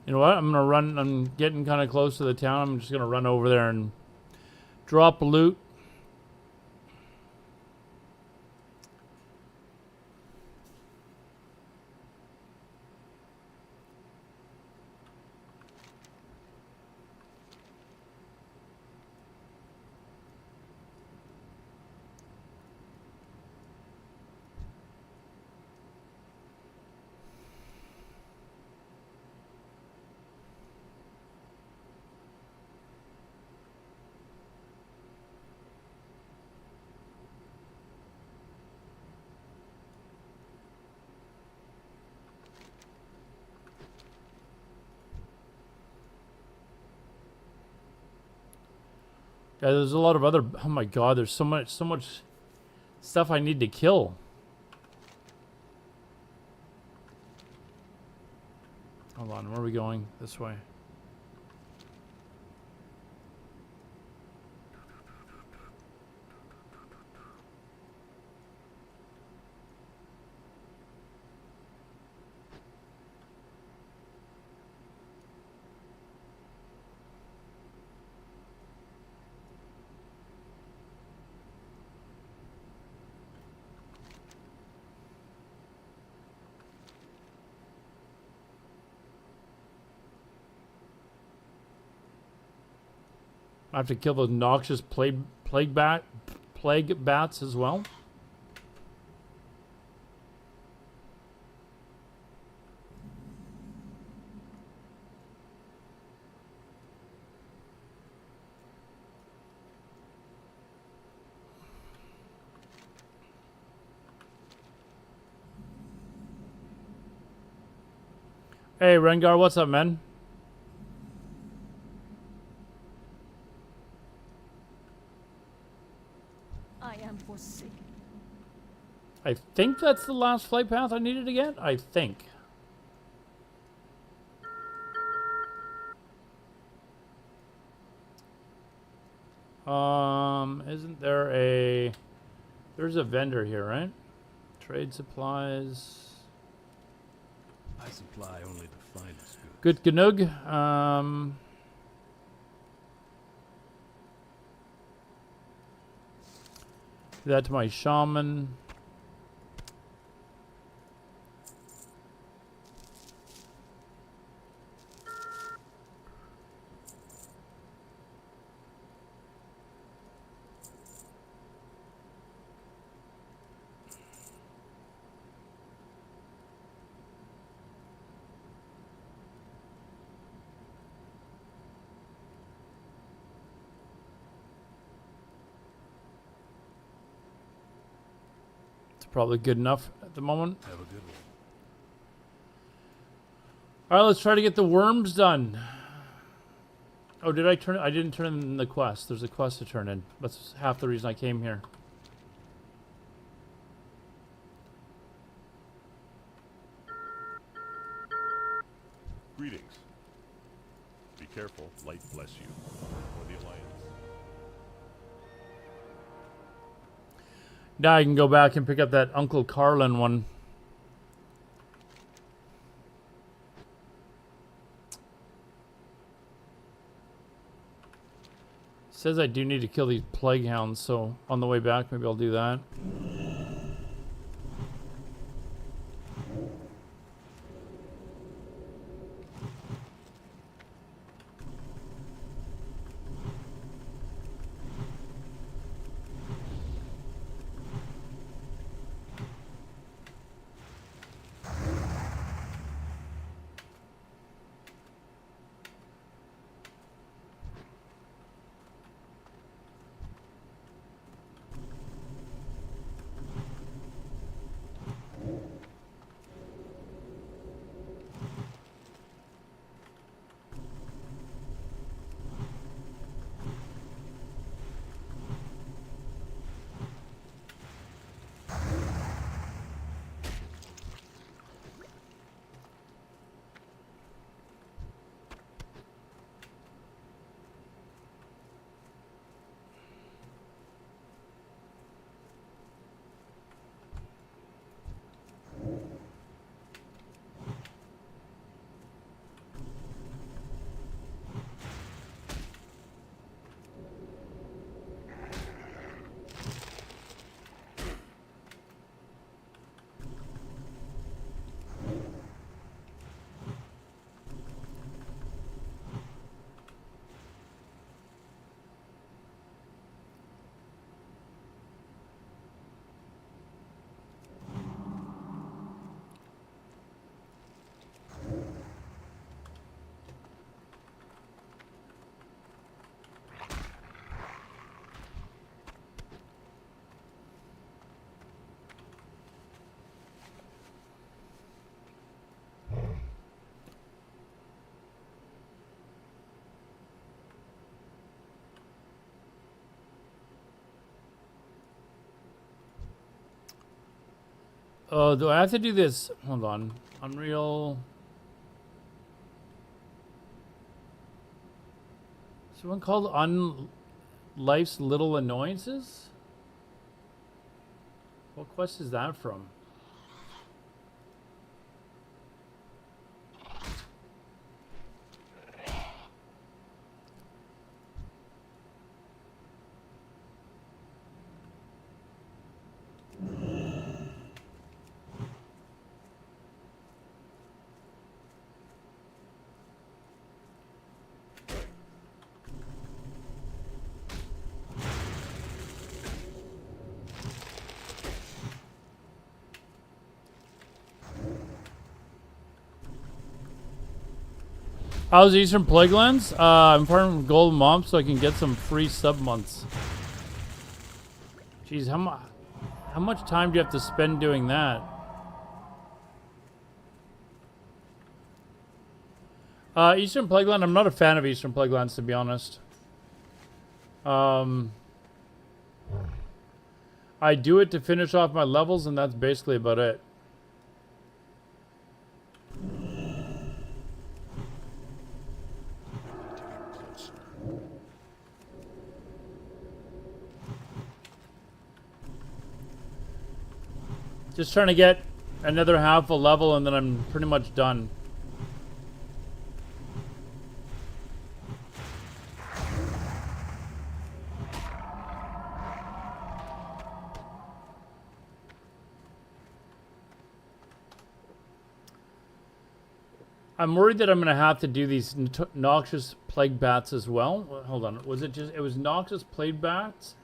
S1: You know what? I'm gonna run. I'm getting kind of close to the town. I'm just gonna run over there and drop loot. Yeah, there's a lot of other. Oh my god, there's so much stuff I need to kill. Hold on, where are we going? This way. I have to kill those noxious plague bats as well. Hey, Rengar, what's up, man?
S5: I am forsaken.
S1: I think that's the last flight path I needed to get. I think. Isn't there a... There's a vendor here, right? Trade supplies...
S6: I supply only the finest goods.
S1: Good Ganoog. That to my shaman. Probably good enough at the moment.
S6: Have a good one.
S1: All right, let's try to get the worms done. Oh, did I turn? I didn't turn in the quest. There's a quest to turn in. That's half the reason I came here.
S2: Greetings. Be careful. Light bless you. For the Alliance.
S1: Now I can go back and pick up that Uncle Carlin one. Says I do need to kill these plague hounds, so on the way back maybe I'll do that. Oh, do I have to do this? Hold on. Unreal. Is one called Life's Little Annoyances? What quest is that from? How's Eastern Plaguelands? I'm farming Golden Mom so I can get some free sub months. Jeez, how much time do you have to spend doing that? Eastern Plagueland, I'm not a fan of Eastern Plaguelands, to be honest. I do it to finish off my levels, and that's basically about it. Just trying to get another half a level, and then I'm pretty much done. I'm worried that I'm going to have to do these noxious plague bats as well. Hold on. Was it just... It was noxious plague bats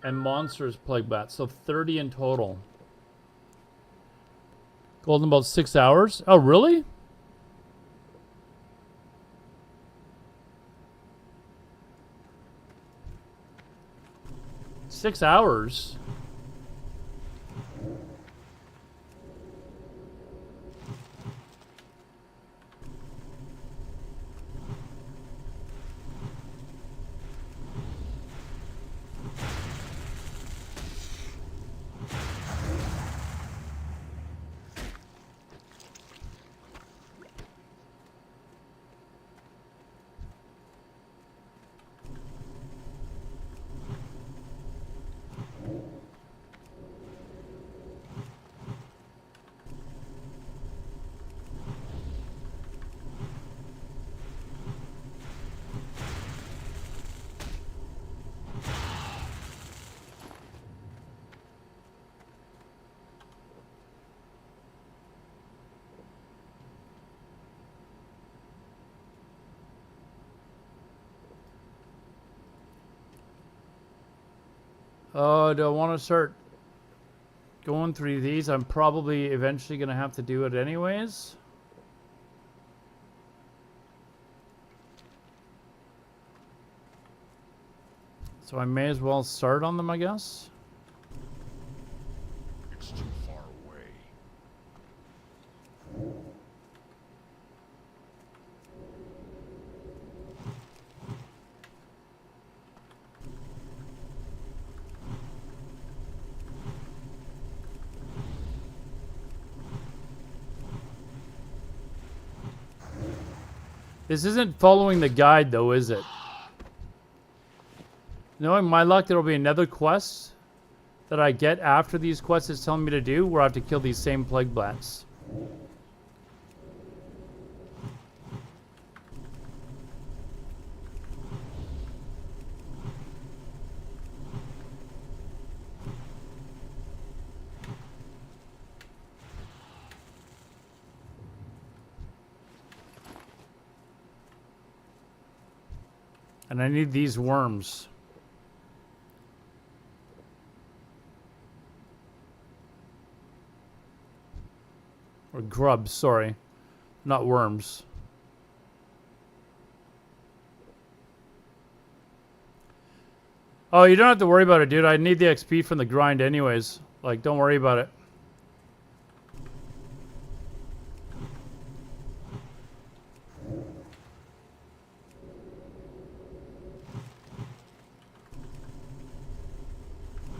S1: and monstrous plague bats. So 30 in total. Golden about 6 hours. Oh, really? Six hours? Oh, do I want to start going through these? I'm probably eventually going to have to do it anyways. So I may as well start on them, I guess.
S2: It's too far away.
S1: This isn't following the guide, though, is it? Knowing my luck, there will be another quest that I get after these quests it's telling me to do, where I have to kill these same plague bats. And I need these worms. Or grubs, sorry. Not worms. Oh, you don't have to worry about it, dude. I need the XP from the grind anyways. Like, don't worry about it.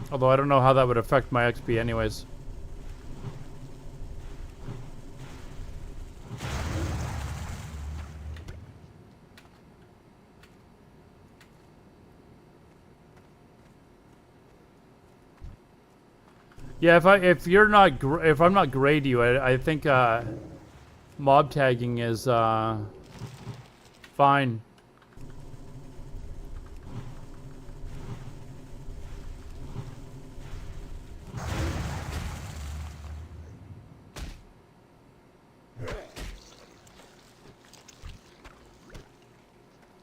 S1: Although I don't know how that would affect my XP anyways. Yeah, if I'm not grade you, I think mob tagging is fine.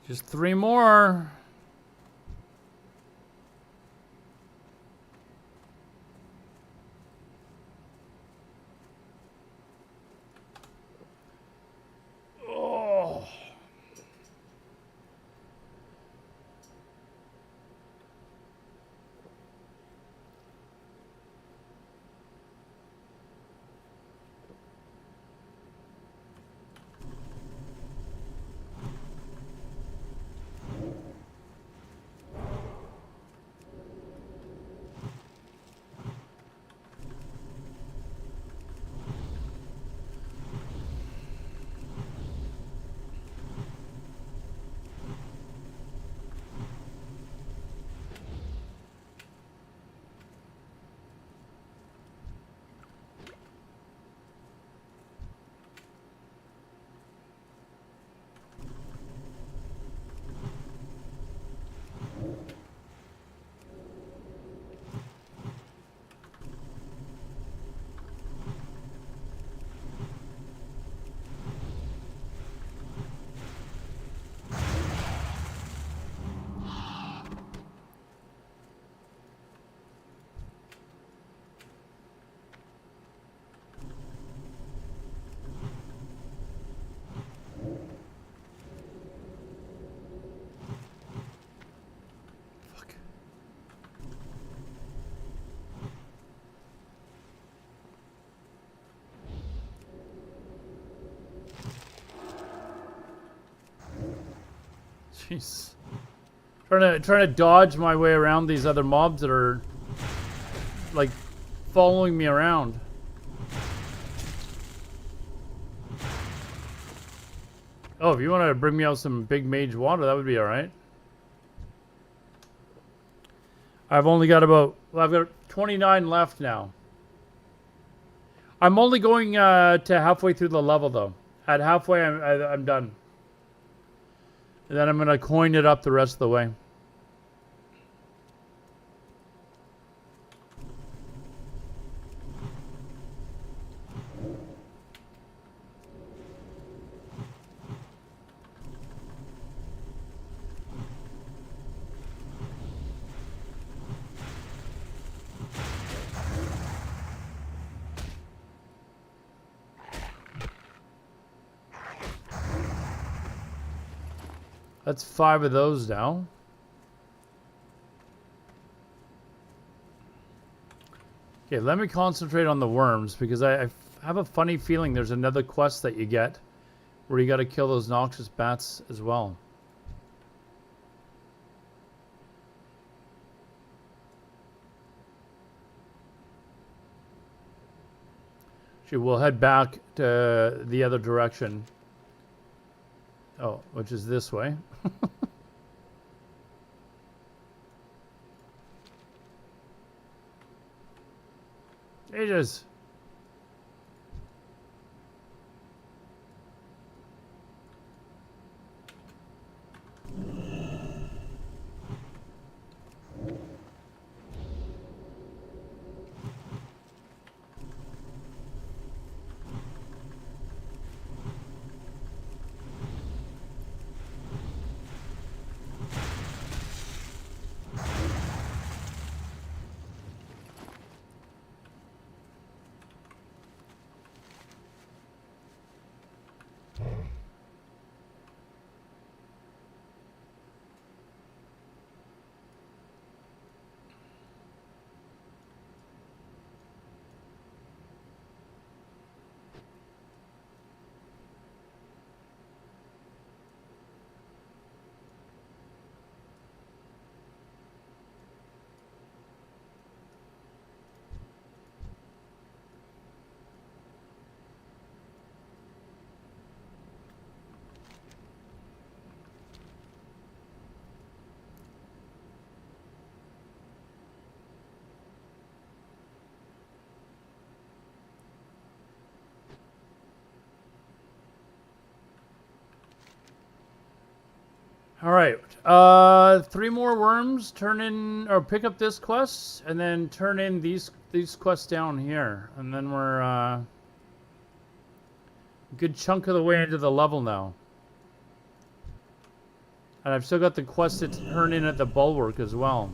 S1: Just 3 more. Oh. Jeez. Trying to dodge my way around these other mobs that are like following me around. Oh, if you want to bring me out some big mage water, that would be all right. I've only got about, well, I've got 29 left now. I'm only going to halfway through the level though. At halfway, I'm done. And then I'm going to coin it up the rest of the way. That's 5 of those now. Okay, let me concentrate on the worms because I have a funny feeling there's another quest that you get where you got to kill those noxious bats as well. Actually, we'll head back to the other direction. Oh, which is this way. Ages. All right, 3 more worms. Turn in or pick up this quest, and then turn in these quests down here, and then we're a good chunk of the way into the level now. And I've still got the quest to turn in at the bulwark as well.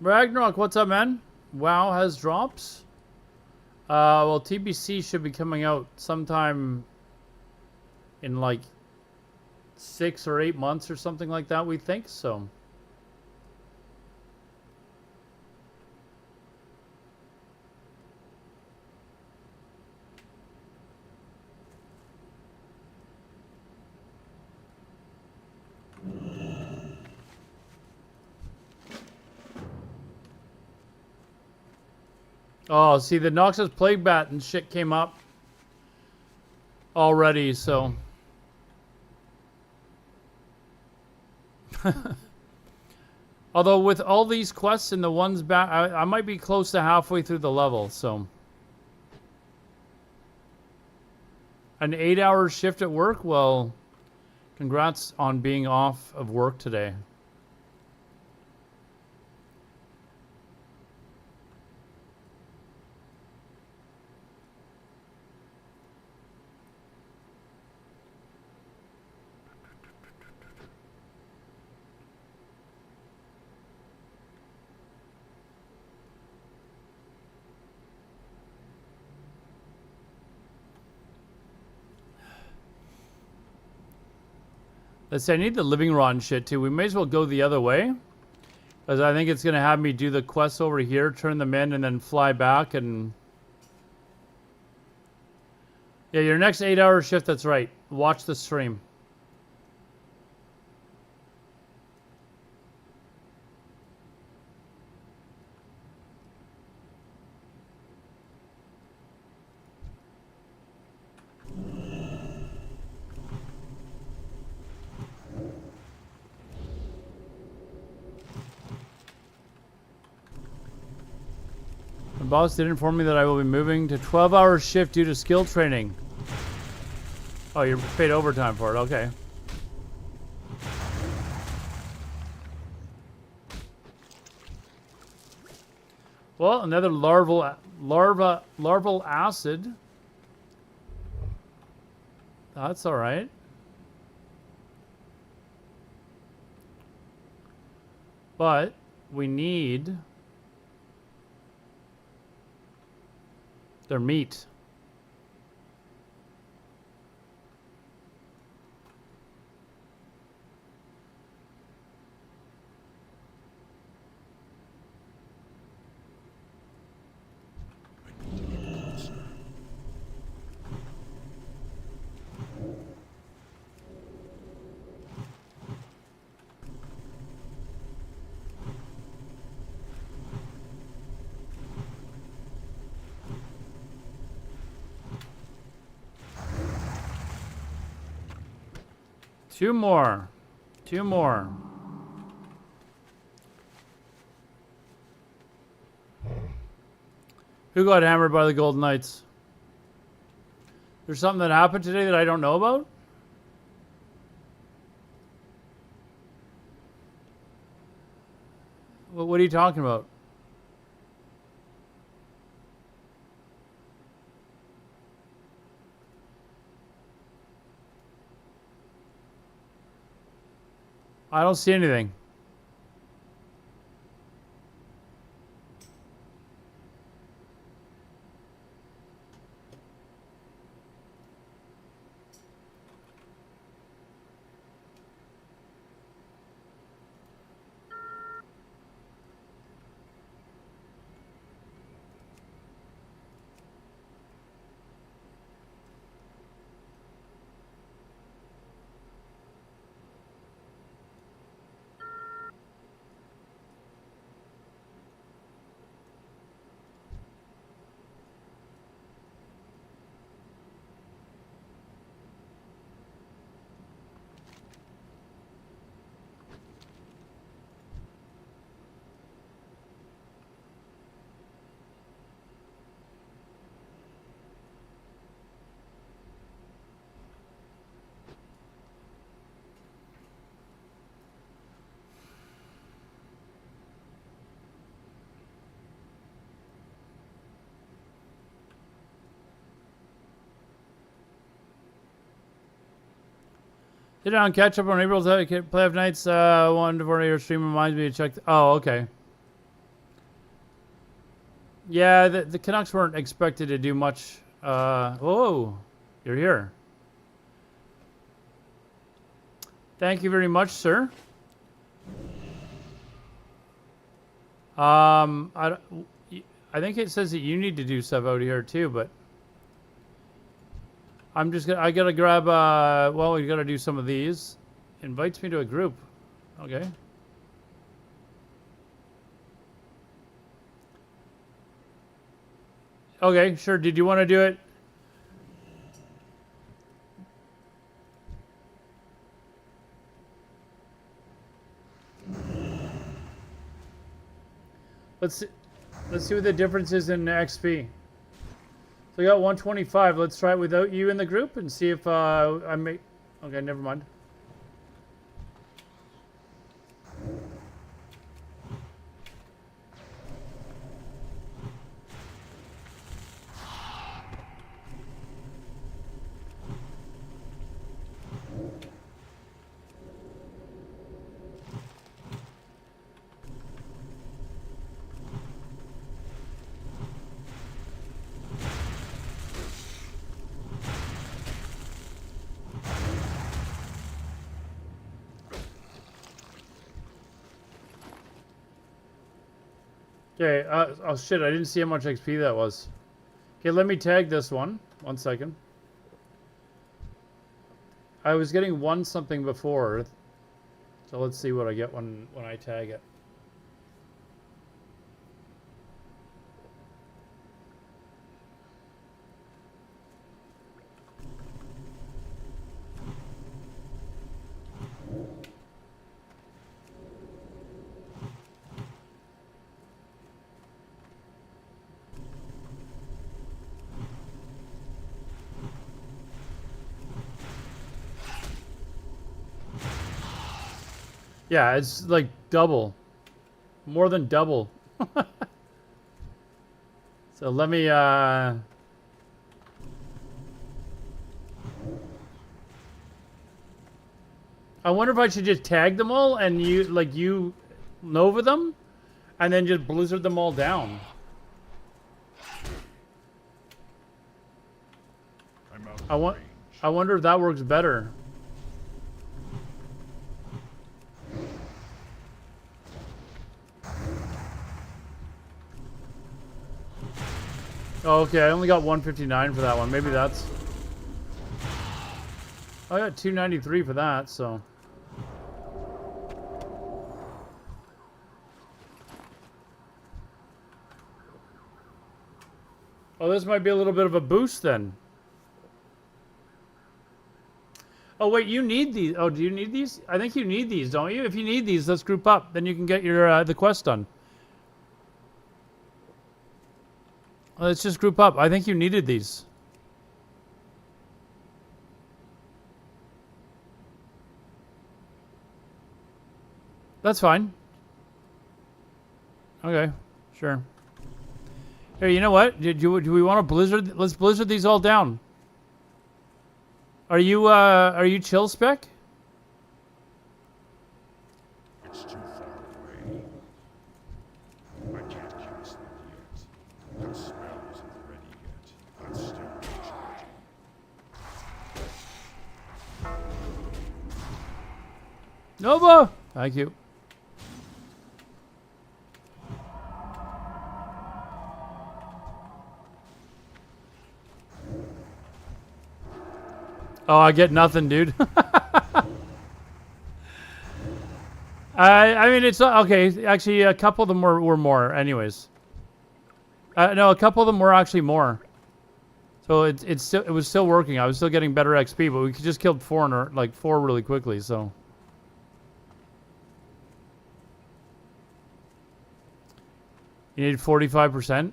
S1: Ragnarok, what's up, man? WoW has drops. Well, TBC should be coming out sometime in like 6 or 8 months or something like that, we think, so. Oh, see, the Noxus Plague Bat and shit came up already, so. Although with all these quests and the ones back, I might be close to halfway through the level, so. An 8-hour shift at work? Well, congrats on being off of work today. Let's say I need the living rod and shit too. We may as well go the other way. Because I think it's going to have me do the quests over here, turn them in, and then fly back and... Yeah, your next 8-hour shift, that's right. Watch the stream. My boss did inform me that I will be moving to 12-hour shift due to skill training. Oh, you're paid overtime for it. Okay. Well, another larval acid. That's all right. But we need their meat. Two more. Two more. Who got hammered by the Golden Knights? There's something that happened today that I don't know about? What are you talking about? I don't see anything. Sit down, catch up on April's playoff nights. 1 to 4 your stream reminds me to check. Oh, okay. Yeah, the Canucks weren't expected to do much. Whoa, you're here. Thank you very much, sir. I think it says that you need to do stuff out here too, but I'm just gonna. I gotta grab. Well, we gotta do some of these. Invites me to a group. Okay. Okay, sure. Did you want to do it? Let's see what the difference is in XP. So I got 125. Let's try it without you in the group and see if I make. Okay, never mind. Okay, oh shit, I didn't see how much XP that was. Okay, let me tag this one. 1 second. I was getting 1 something before. So let's see what I get when I tag it. Yeah, it's like double. More than double. So let me I wonder if I should just tag them all and you Nova them and then just blizzard them all down.
S2: I'm out
S1: I
S2: of
S1: want
S2: range.
S1: I wonder if that works better. Oh, okay, I only got 159 for that one. Maybe that's... I got 293 for that, so... Oh, this might be a little bit of a boost then. Oh, wait, you need these. Oh, do you need these? I think you need these, don't you? If you need these, let's group up. Then you can get your the quest done. Let's just group up. I think you needed these. That's fine. Okay, sure. Here, you know what? Do we want to blizzard? Let's blizzard these all down. Are you chill spec?
S2: It's too far away. I can't cast it yet. That spell isn't ready yet. That's still recharging.
S1: Nova! Thank you. Oh, I get nothing, dude. I mean, it's okay. Actually, a couple of them were more, anyways. No, a couple of them were actually more. So it was still working. I was still getting better XP, but we just killed four really quickly. So you need 45%.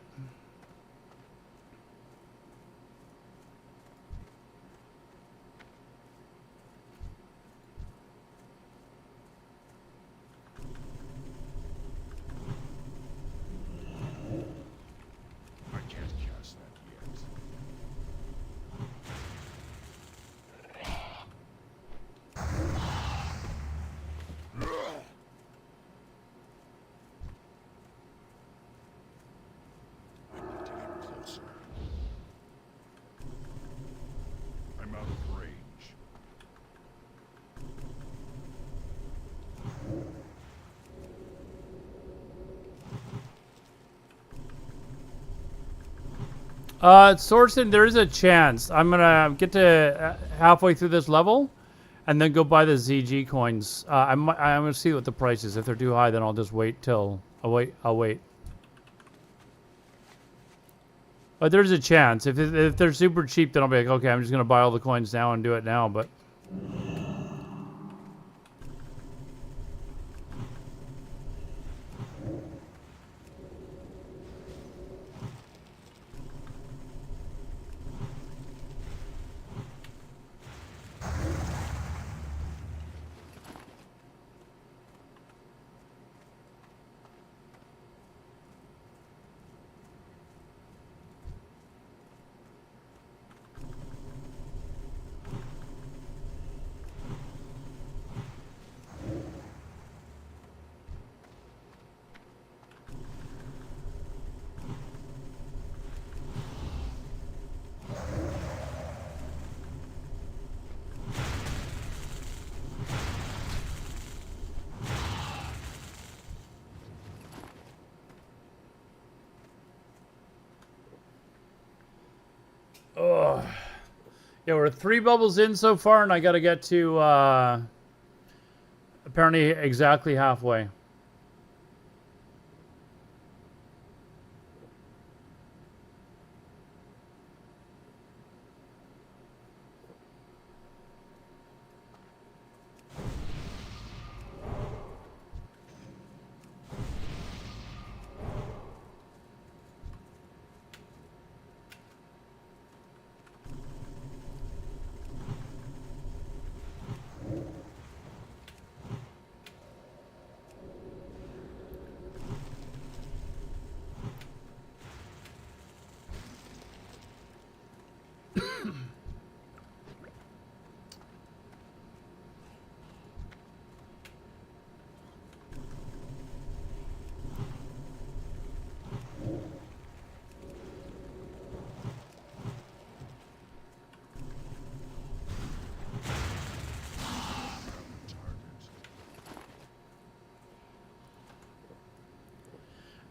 S2: I can't cast that yet. I need to get closer. I'm out of range.
S1: Sorsen, there is a chance. I'm gonna get to halfway through this level, and then go buy the ZG coins. I'm gonna see what the price is. If they're too high, then I'll just wait till I'll wait. But there's a chance. If they're super cheap, then I'll be like, okay, I'm just gonna buy all the coins now and do it now. But Ugh. Yeah, we're 3 bubbles in so far, and I got to get to apparently exactly halfway.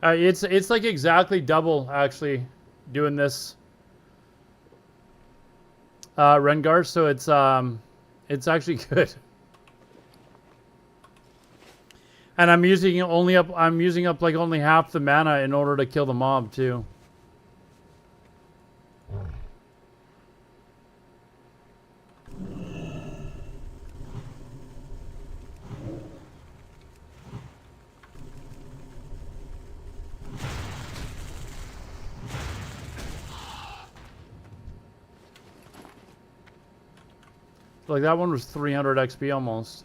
S1: It's like exactly double actually doing this Rengar, so it's actually good. And I'm using up like only half the mana in order to kill the mob too. Like that one was 300 XP almost.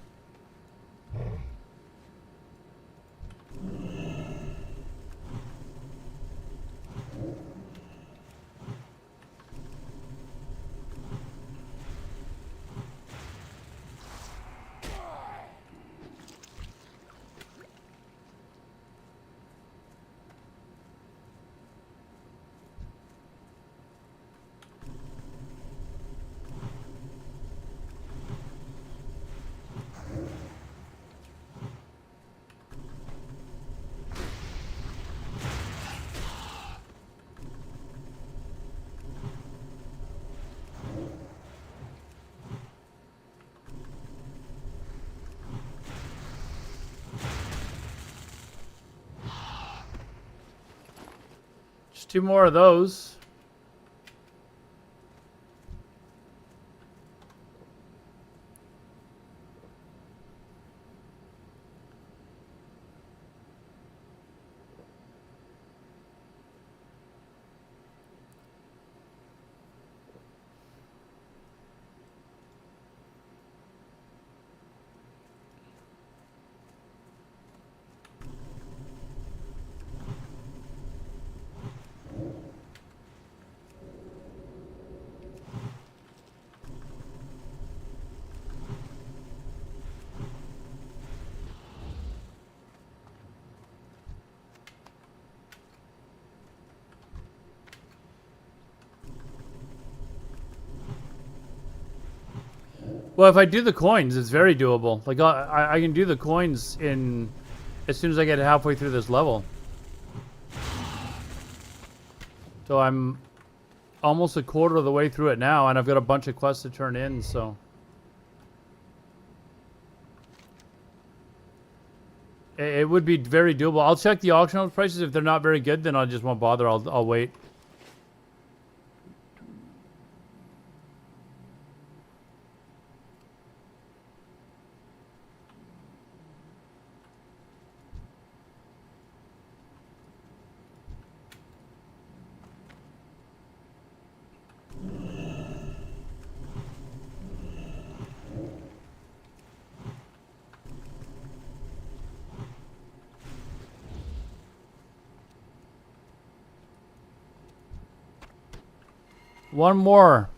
S1: Just 2 more of those. Well, if I do the coins, it's very doable. Like I can do the coins in as soon as I get halfway through this level. So I'm almost a quarter of the way through it now, and I've got a bunch of quests to turn in, so. It would be very doable. I'll check the auction house prices. If they're not very good, then I just won't bother. I'll wait. One more.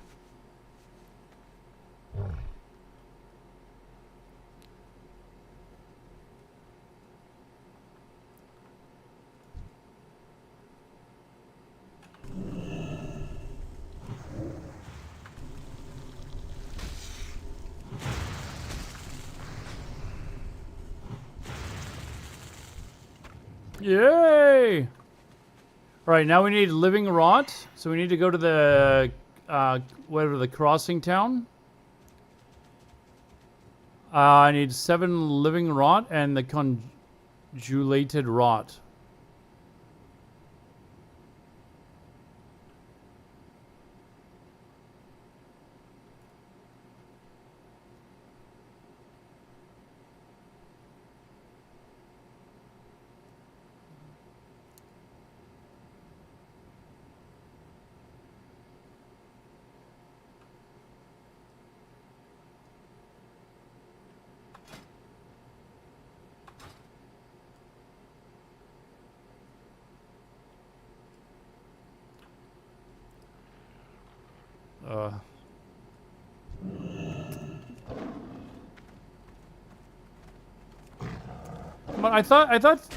S1: Yay! All right, now we need living rot. So we need to go to the whatever, the crossing town. I need 7 living rot and the conjulated rot. But I thought,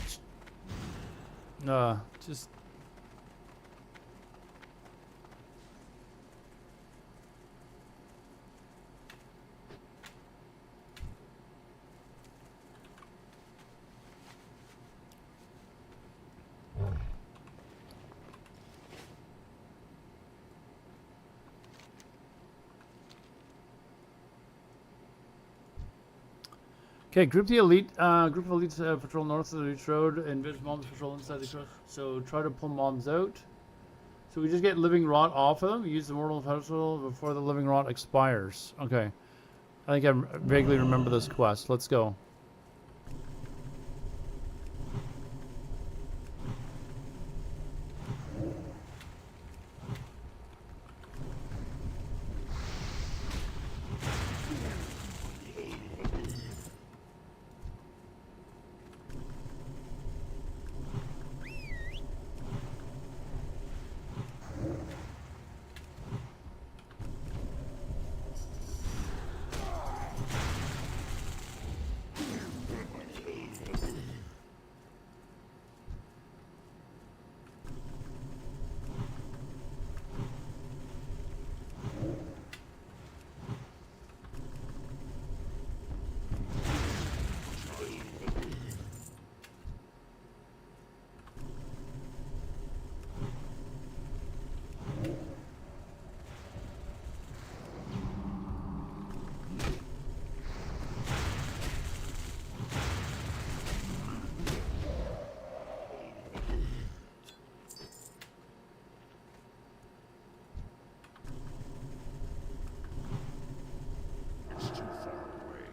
S1: just. Okay, group the elite. Group of elites patrol north of the beach road, and Biz mobs patrol inside the cross. So try to pull mobs out. So we just get living rot off of them. Use the mortal pestle before the living rot expires. Okay, I think I vaguely remember this quest. Let's go.
S2: It's too far away.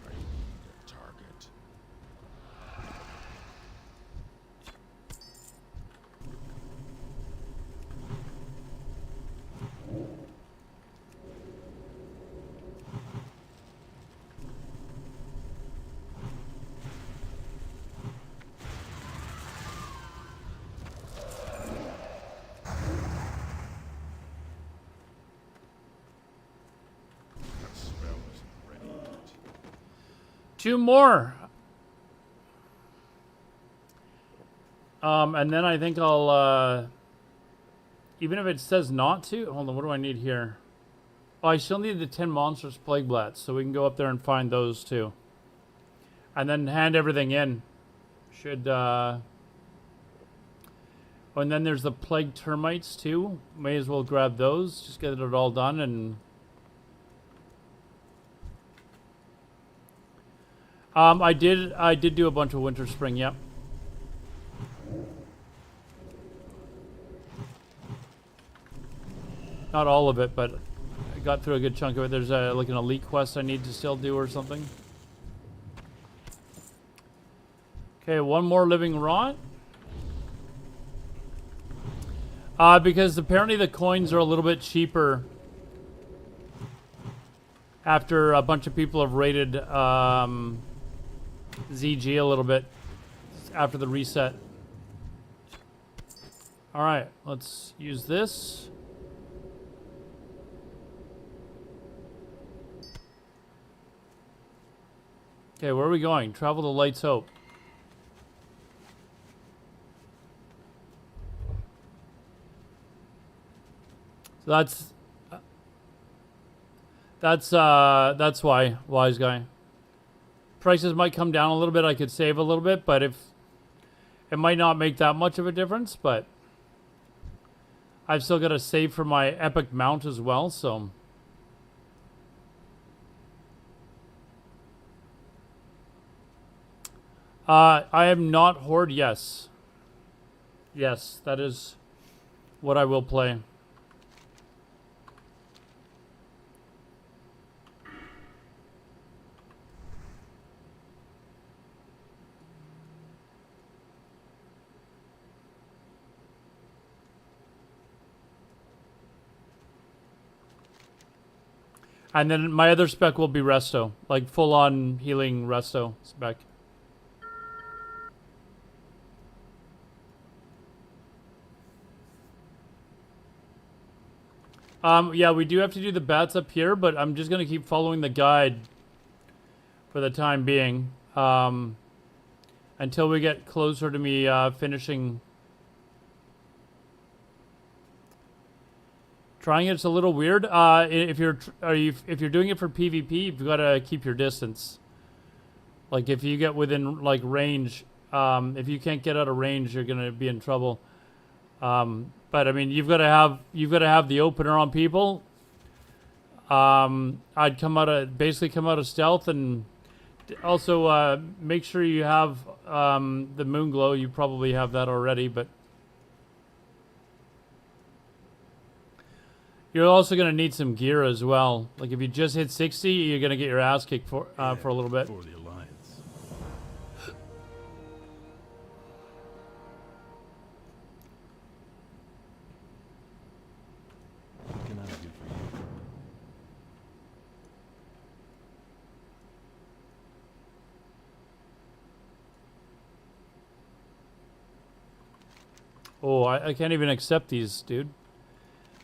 S2: I need a target. That spell isn't ready yet.
S1: 2 more. And then I think I'll, even if it says not to, hold on, what do I need here? Oh, I still need the 10 monsters plague blats, so we can go up there and find those too. And then hand everything in. Should, oh, and then there's the plague termites too. May as well grab those, just get it all done and... I did do a bunch of winter spring, yep. Not all of it, but I got through a good chunk of it. There's like an elite quest I need to still do or something. Okay, 1 more living rot. Because apparently the coins are a little bit cheaper after a bunch of people have raided ZG a little bit after the reset. Alright, let's use this. Okay, where are we going? Travel to Light's Hope. So that's why, wise guy. prices might come down a little bit, I could save a little bit, but if it might not make that much of a difference, but I've still got to save for my epic mount as well, so I am not Horde, yes. Yes, that is what I will play. And then my other spec will be Resto, like full-on healing Resto spec. Yeah, we do have to do the bats up here, but I'm just gonna keep following the guide for the time being, until we get closer to me finishing. Trying it's a little weird. If you're doing it for PvP, you've got to keep your distance. Like if you get within like range, if you can't get out of range, you're gonna be in trouble. But I mean, you've got to have the opener on people. I'd basically come out of stealth, and also make sure you have the moon glow. You probably have that already, but you're also going to need some gear as well. Like if you just hit 60, you're going to get your ass kicked for a little bit.
S6: For the Alliance. What can I do for you?
S1: Oh, I can't even accept these, dude.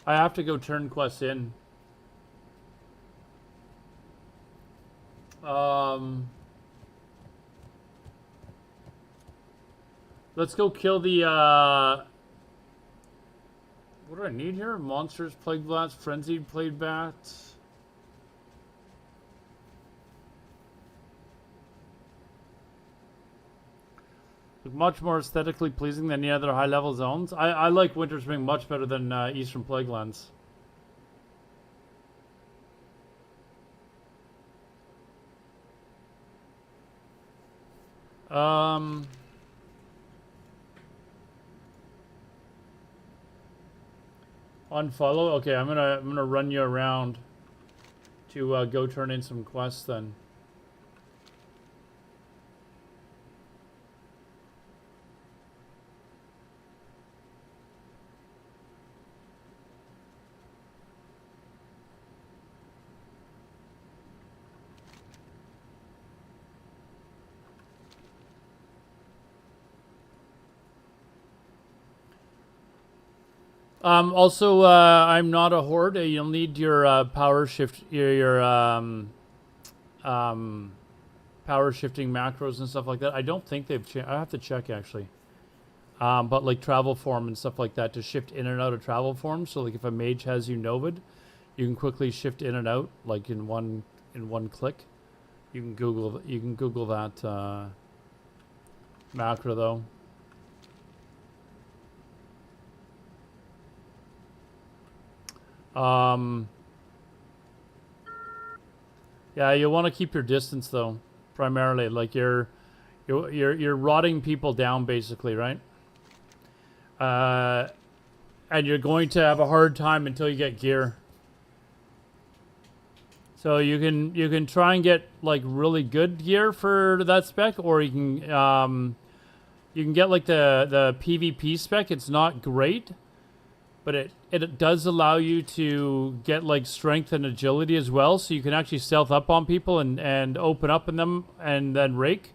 S1: I have to go turn quests in. Let's go kill the, what do I need here? Monsters, Plague Blast, Frenzied Plague Bats. Look much more aesthetically pleasing than any other high-level zones. I like Winter Spring much better than Eastern Plaguelands. Unfollow. Okay, I'm gonna run you around to go turn in some quests then. Also, I'm not a horde. You'll need your power shift, your power shifting macros and stuff like that. I don't think they've changed. I have to check actually. But like travel form and stuff like that to shift in and out of travel form. So like if a mage has you Novid, you can quickly shift in and out like in one click. You can Google that macro though. Yeah, you'll want to keep your distance though, primarily. Like you're rotting people down basically, right? And you're going to have a hard time until you get gear. So you can try and get like really good gear for that spec, or you can get like the PvP spec. It's not great, but it does allow you to get like strength and agility as well, so you can actually stealth up on people and open up in them and then rake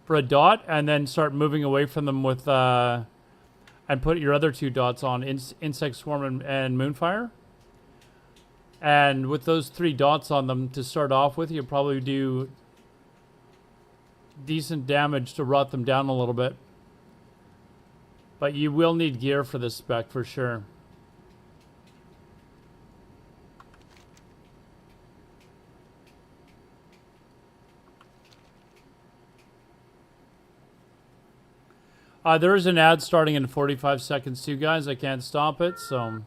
S1: for a dot and then start moving away from them with and put your other two dots on Insect Swarm and Moonfire. And with those 3 dots on them to start off with, you'll probably do decent damage to rot them down a little bit. But you will need gear for this spec for sure. There is an ad starting in 45 seconds too, guys. I can't stop it, so...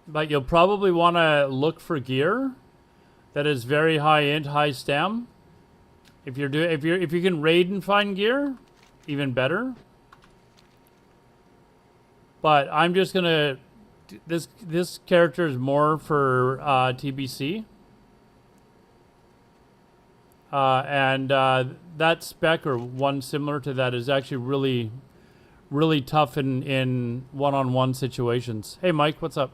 S1: But you'll probably want to look for gear that is very high int, high stem. If you can raid and find gear, even better. But I'm just gonna this character is more for TBC. And that spec or one similar to that is actually really tough in one-on-one situations. Hey Mike, what's up?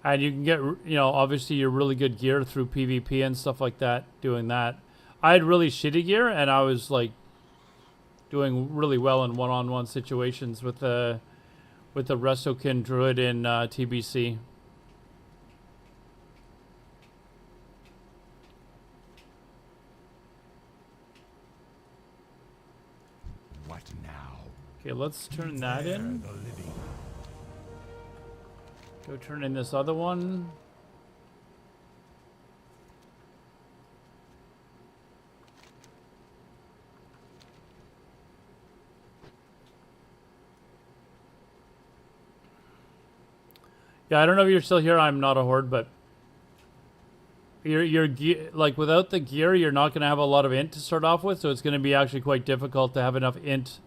S1: And you can get, obviously your really good gear through PvP and stuff like that, doing that. I had really shitty gear, and I was, like, doing really well in one-on-one situations with the Restokin Druid in TBC.
S3: What now?
S1: Okay, let's turn that in.
S3: The living.
S1: Go turn in this other one. Yeah, I don't know if you're still here. I'm not a horde, but your gear, like without the gear, you're not going to have a lot of int to start off with, so it's going to be actually quite difficult to have enough int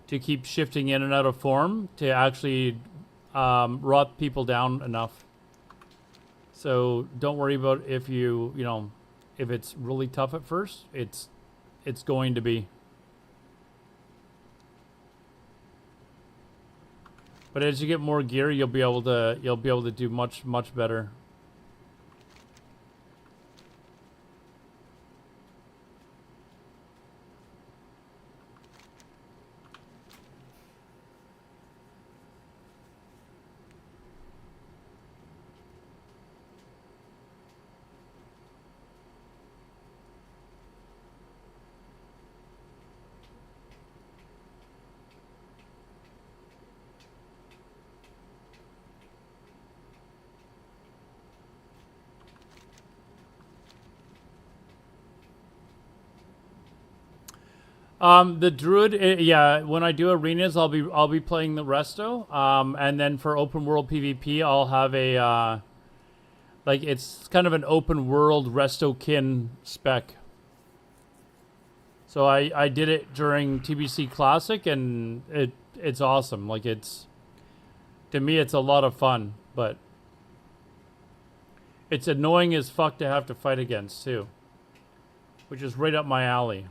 S1: to keep shifting in and out of form to actually rot people down enough. So don't worry about if if it's really tough at first. It's going to be. But as you get more gear, you'll be able to do much better. The Druid, yeah. When I do arenas, I'll be playing the Resto. And then for open world PvP, I'll have a like it's kind of an open world Restokin spec. So I did it during TBC Classic, and it's awesome. Like to me, it's a lot of fun, but it's annoying as fuck to have to fight against too, which is right up my alley.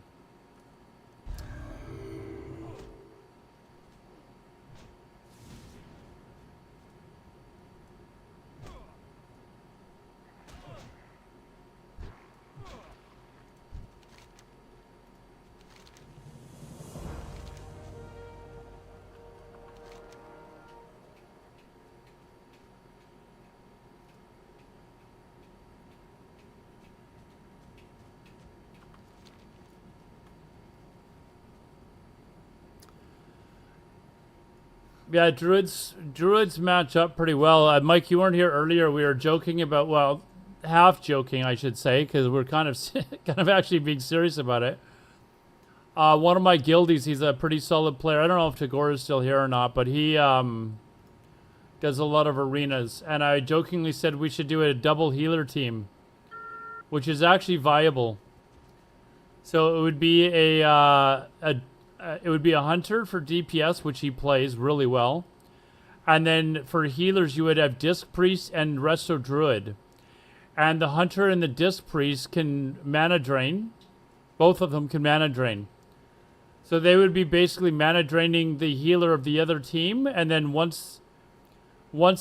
S1: Yeah, druids match up pretty well. Mike, you weren't here earlier. We were joking about, well, half joking, I should say, because we're kind of actually being serious about it. One of my guildies, he's a pretty solid player. I don't know if Tagore is still here or not, but he does a lot of arenas. And I jokingly said we should do a double healer team, which is actually viable. So it would be it would be a hunter for DPS, which he plays really well. And then for healers, you would have Disc Priest and Resto Druid. And the hunter and the Disc Priest can mana drain. Both of them can mana drain. So they would be basically mana draining the healer of the other team. And then once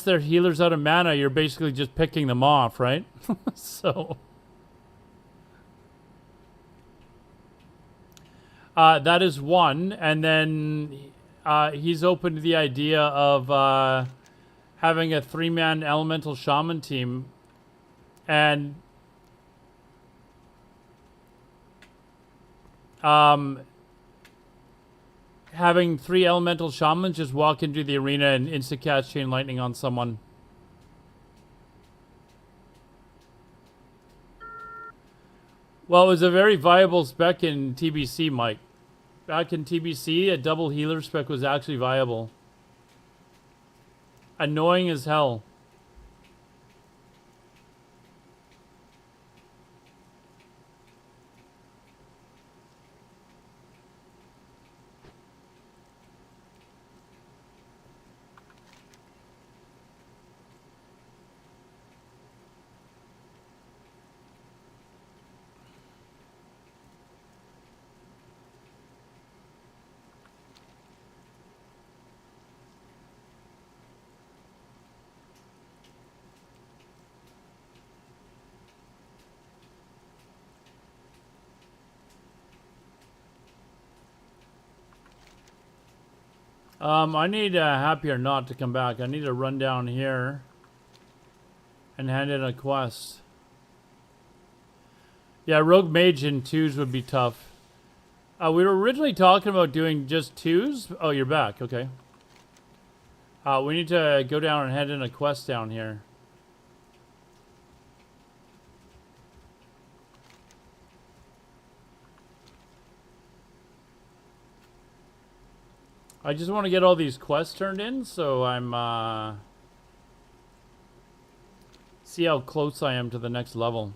S1: their healer's out of mana, you're basically just picking them off, right? So... that is one, and then he's open to the idea of having a 3-man elemental shaman team, and Having 3 elemental shamans just walk into the arena and insta-cast chain lightning on someone. Well, it was a very viable spec in TBC, Mike. Back in TBC, a double healer spec was actually viable. Annoying as hell. I need Happy or Not to come back. I need to run down here and hand in a quest. Yeah, Rogue Mage in 2s would be tough. We were originally talking about doing just 2s. Oh, you're back. Okay. We need to go down and hand in a quest down here. I just want to get all these quests turned in, so I'm, see how close I am to the next level.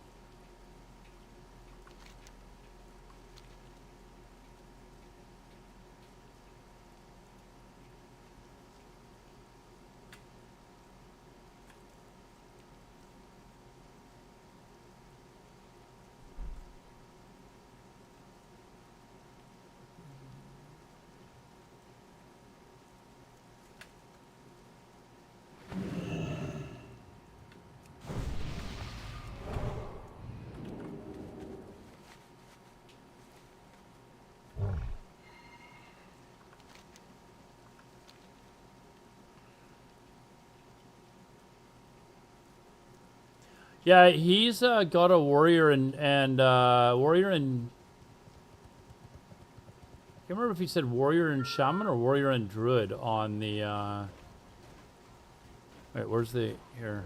S1: Yeah, he's got a warrior and warrior and I can't remember if he said warrior and shaman or warrior and druid on the wait, where's the here?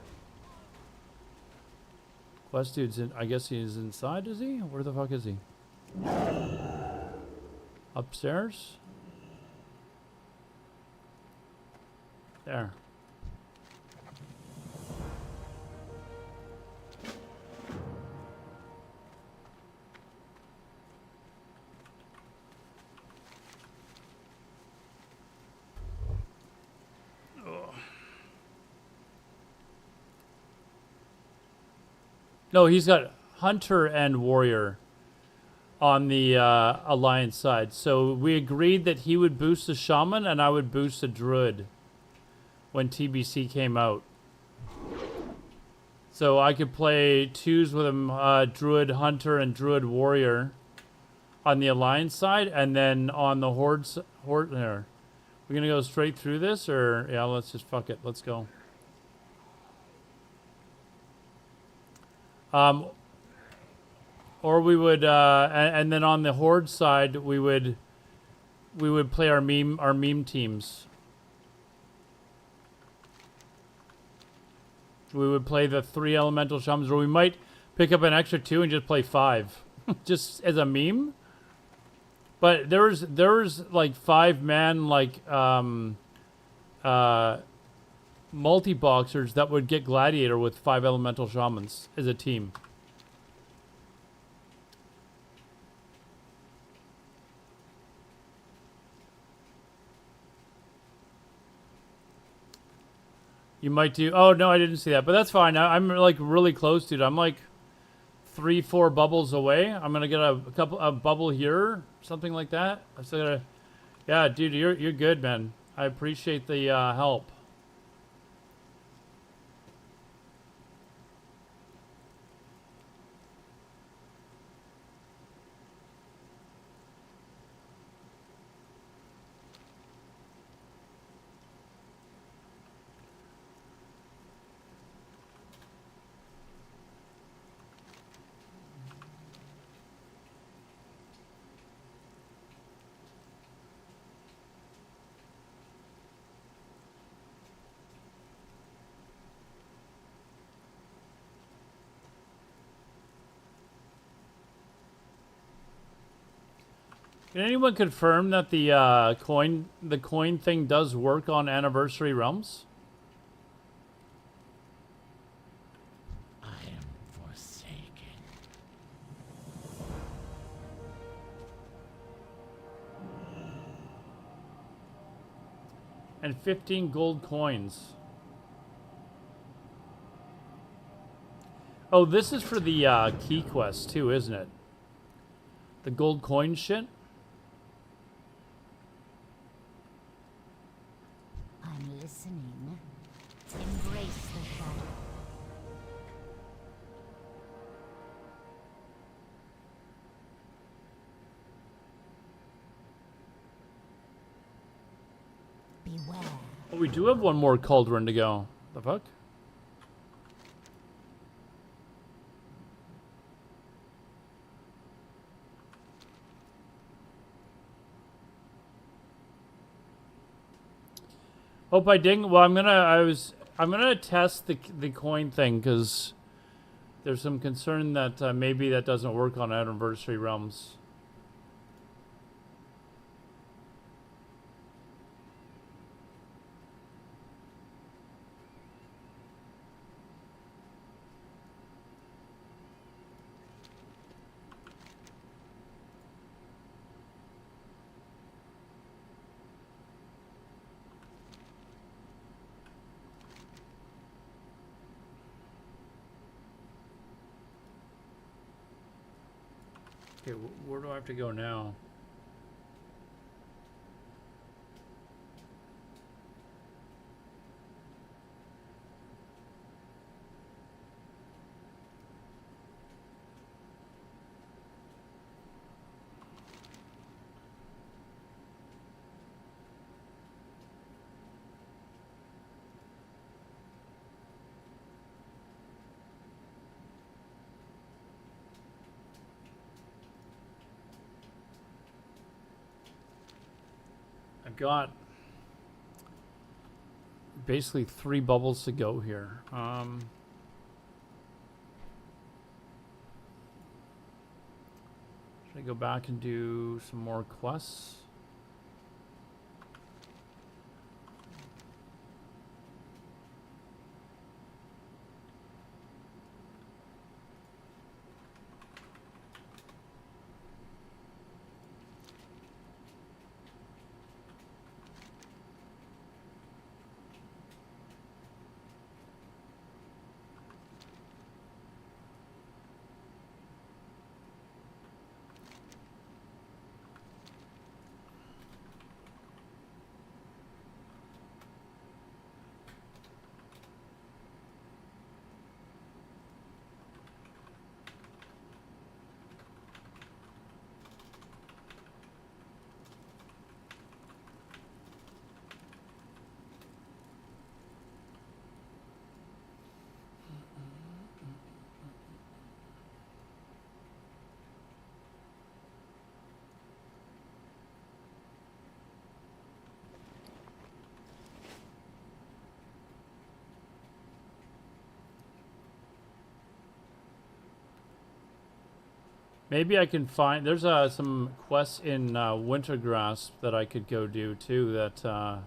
S1: Quest dude's in, I guess he's inside, is he? Where the fuck is he? Upstairs? There. No, he's got hunter and warrior on the alliance side. So we agreed that he would boost the shaman and I would boost the druid when TBC came out. So I could play 2s with him, druid hunter and druid warrior on the alliance side, and then on the horde there. We're gonna go straight through this, or yeah, let's just fuck it. Let's go. Or we would, and then on the horde side, we would play our meme teams. We would play the 3 elemental shamans, or we might pick up an extra 2 and just play 5, just as a meme. But there was like 5-man like multi-boxers that would get gladiator with 5 elemental shamans as a team. You might do. Oh no, I didn't see that, but that's fine. I'm like really close, dude. I'm like 3-4 bubbles away. I'm gonna get a bubble here, something like that. I still gotta. Yeah, dude, you're good, man. I appreciate the help. Can anyone confirm that the coin thing does work on Anniversary Realms?
S3: I am forsaken.
S1: And 15 gold coins. Oh, this is for the key quest too, isn't it? The gold coin shit?
S4: I'm listening. Embrace the shadow. Beware.
S1: Oh, we do have one more cauldron to go. The fuck? Hope I didn't. Well, I'm gonna test the coin thing because there's some concern that maybe that doesn't work on Anniversary Realms. Okay, where do I have to go now? I've got basically 3 bubbles to go here. Should I go back and do some more quests? Maybe I can find... There's some quests in Wintergrass that I could go do, too, that...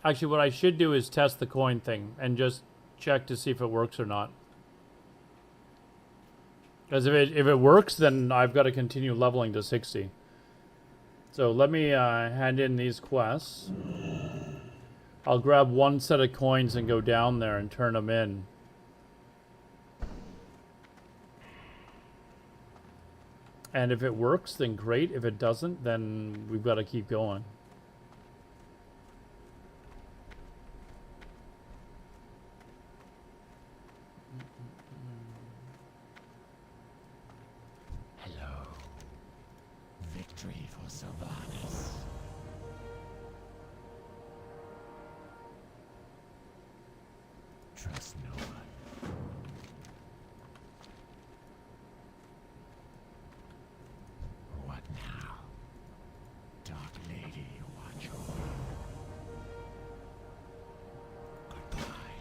S1: Actually, what I should do is test the coin thing and just check to see if it works or not. Because if it works, then I've got to continue leveling to 60. So let me hand in these quests. I'll grab one set of coins and go down there and turn them in. And if it works, then great. If it doesn't, then we've got to keep going.
S3: Hello. Victory for Sylvanas. Trust no one. What now? Dark Lady, watch over you. Goodbye.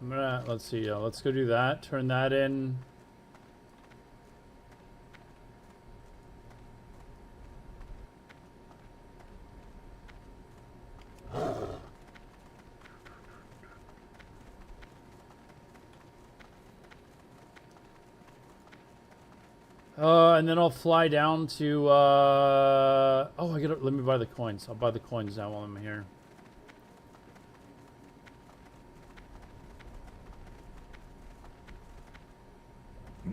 S1: I'm gonna, let's see, let's go do that. Turn that in. And then I'll fly down to, oh, let me buy the coins. I'll buy the coins now while I'm here.
S2: I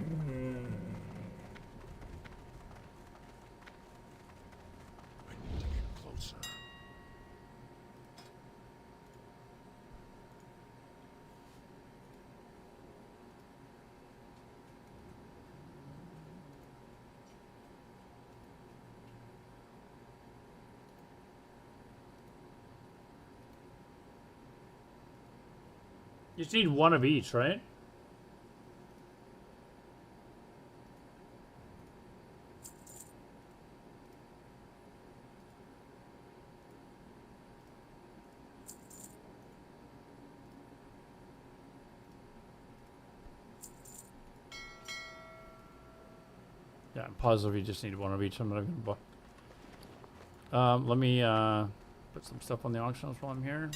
S2: need to get closer.
S1: You just need one of each, right? Yeah, I'm positive you just need one of each. I'm not gonna buy. Let me put some stuff on the auction house while I'm here.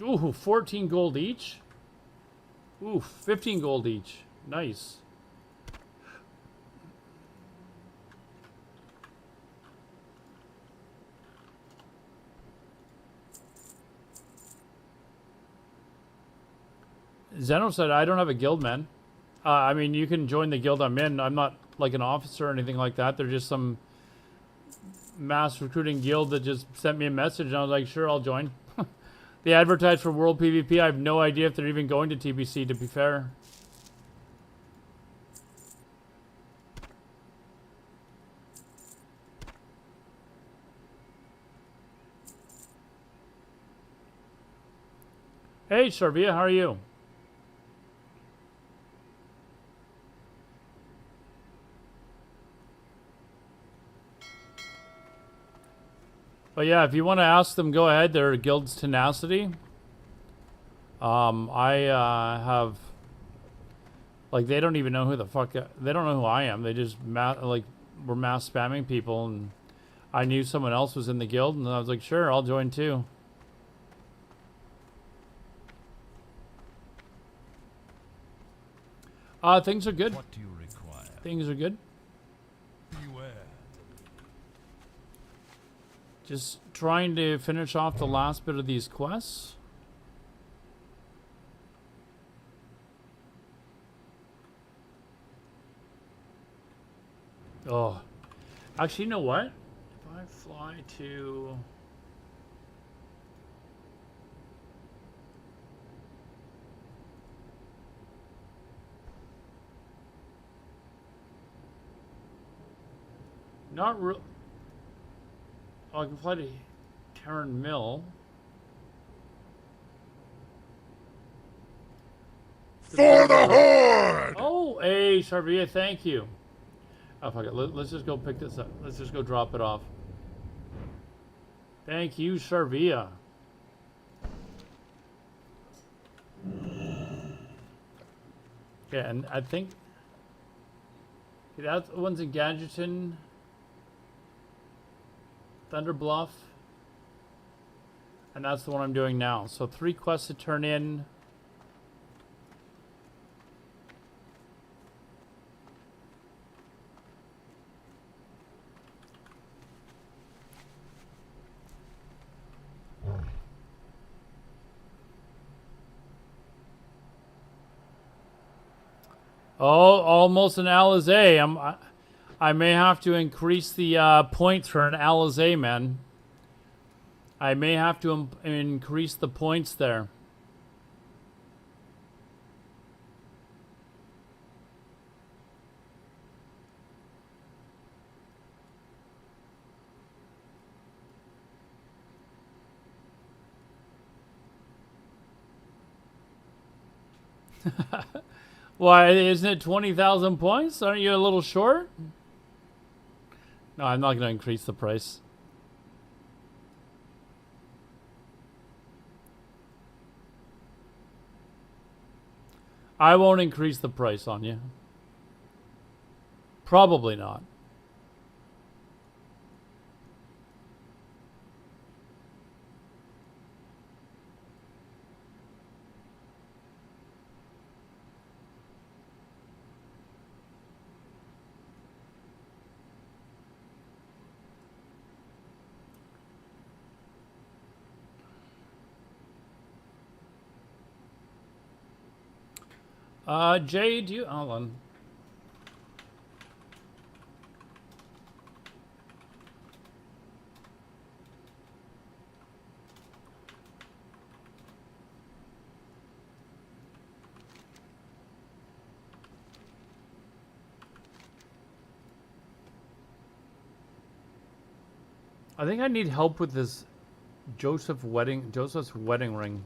S1: Ooh, 14 gold each. Ooh, 15 gold each. Nice. Zeno said, I don't have a guild, man. I mean, you can join the guild I'm in. I'm not like an officer or anything like that. They're just some mass recruiting guild that just sent me a message, and I was like, sure, I'll join. They advertise for World PvP. I have no idea if they're even going to TBC, to be fair. Hey, Sharvia, how are you? But yeah, if you want to ask them, go ahead. They're Guild's Tenacity. I have, like, they don't even know who the fuck, they don't know who I am. They just, were mass spamming people, and I knew someone else was in the guild, and I was like, sure, I'll join too. Things are good.
S6: What do you require?
S1: Things are good.
S6: Beware.
S1: Just trying to finish off the last bit of these quests. Oh, actually, you know what? If I fly to... Not real... Oh, I can fly to Terran Mill.
S2: For the Horde!
S1: Oh, hey, Sharvia, thank you. Oh, fuck it. Let's just go pick this up. Let's just go drop it off. Thank you, Sharvia. Okay, and I think... Okay, that one's in Gadgeton. Thunder Bluff. And that's the one I'm doing now. So 3 quests to turn in. Oh, almost an Alizé. I may have to increase the points for an Alizé, man. I may have to increase the points there. Why, isn't it 20,000 points? Aren't you a little short? No, I'm not going to increase the price. I won't increase the price on you. Probably not. Jay, do you... Hold on. I think I need help with this Joseph's wedding ring.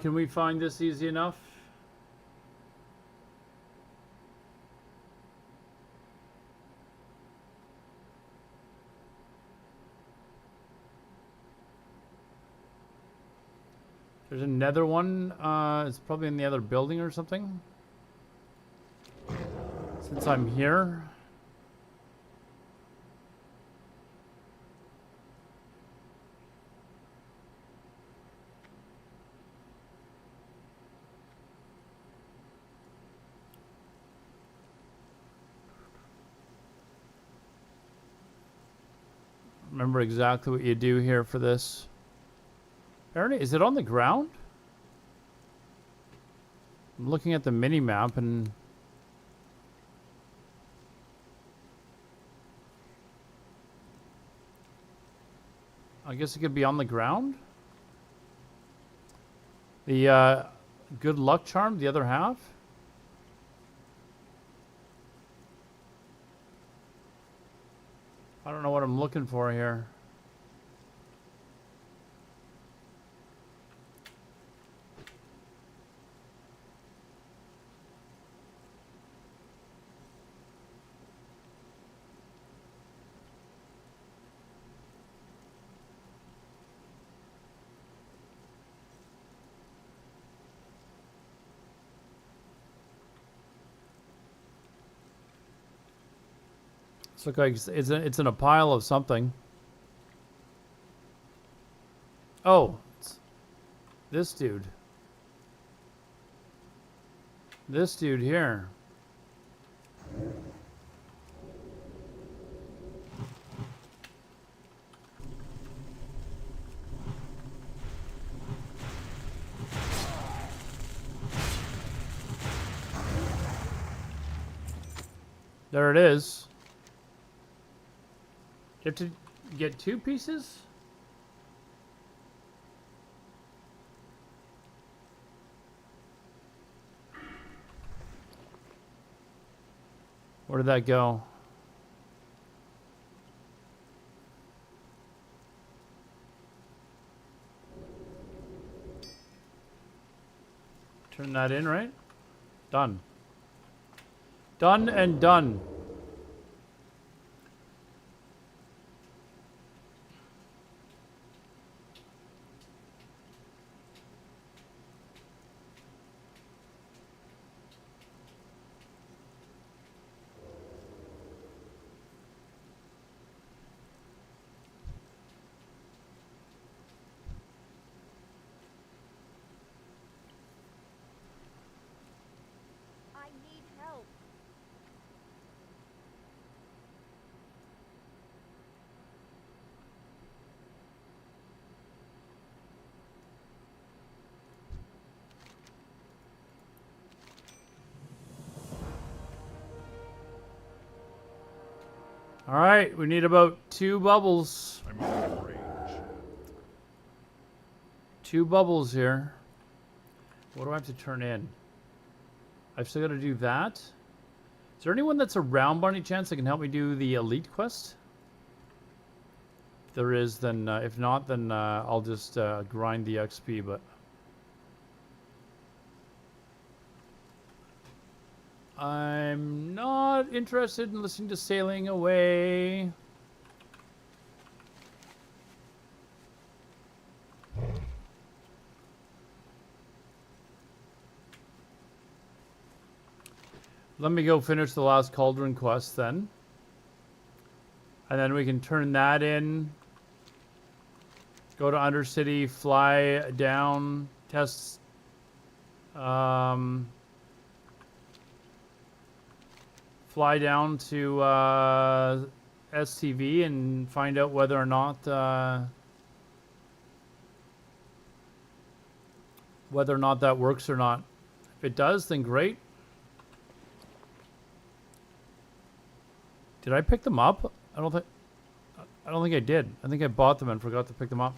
S1: Can we find this easy enough? There's another one. It's probably in the other building or something. Since I'm here. Remember exactly what you do here for this. Apparently, is it on the ground? I'm looking at the mini map and I guess it could be on the ground. The good luck charm, the other half. I don't know what I'm looking for here. It's look like it's in a pile of something. Oh, it's this dude. This dude here. There it is. You have to get 2 pieces? Where did that go? Turn that in, right? Done. Done and done.
S5: I need help.
S1: All right, we need about 2 bubbles.
S2: I'm in range.
S1: 2 bubbles here. What do I have to turn in? I've still got to do that. Is there anyone that's around by any chance that can help me do the elite quest? If there is, then if not, then I'll just grind the XP. But I'm not interested in listening to Sailing Away. Let me go finish the last Cauldron quest then. And then we can turn that in. Go to Undercity, fly down, test... fly down to STV and find out whether or not that works or not. If it does, then great. Did I pick them up? I don't think I did. I think I bought them and forgot to pick them up.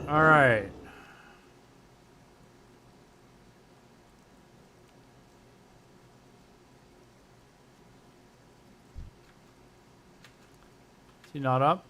S1: All right. Is he not up?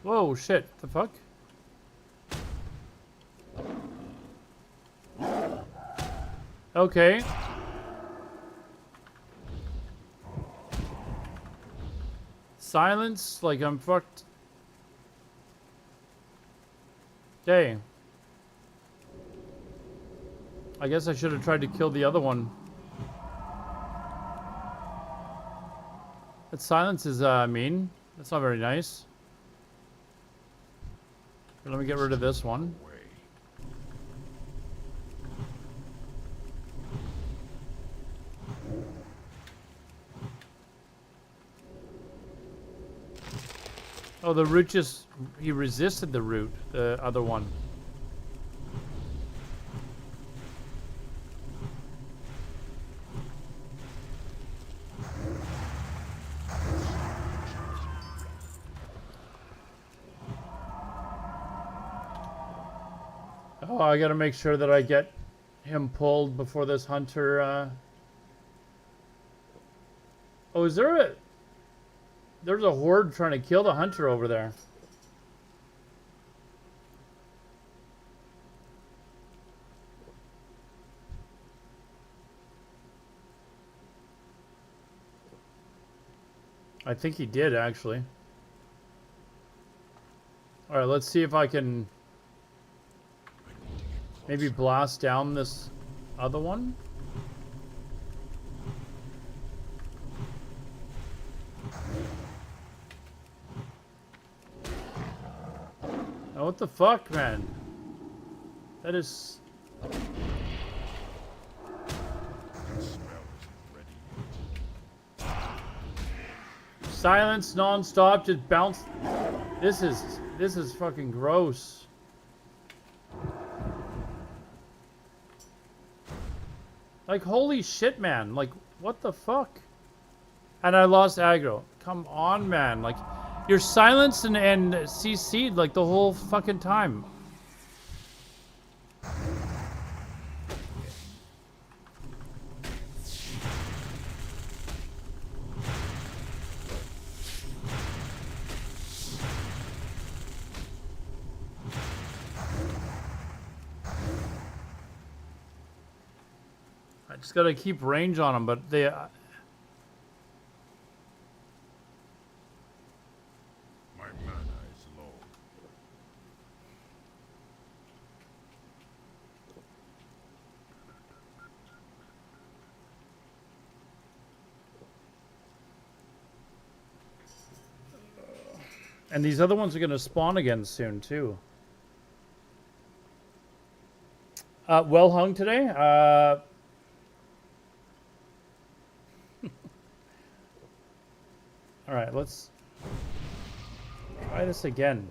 S1: Whoa, shit. The fuck? Okay. Silence, like I'm fucked. Okay. I guess I should have tried to kill the other one. That silence is mean. That's not very nice. Here, let me get rid of this one.
S2: Way.
S1: Oh, the root just... He resisted the root, the other one. Oh, I gotta make sure that I get him pulled before this hunter, Oh, is there a... There's a horde trying to kill the hunter over there. I think he did, actually. Alright, let's see if I can maybe blast down this other one. Oh, what the fuck, man? That is...
S2: That smell isn't ready yet.
S1: Silence non-stop, just bounce. This is fucking gross. Like, holy shit, man. Like, what the fuck? And I lost aggro. Come on, man. Like, you're silenced and CC'd like the whole fucking time. I just gotta keep range on them, but they...
S2: My mana is low.
S1: And these other ones are gonna spawn again soon, too. Well hung today? Alright, let's try this again.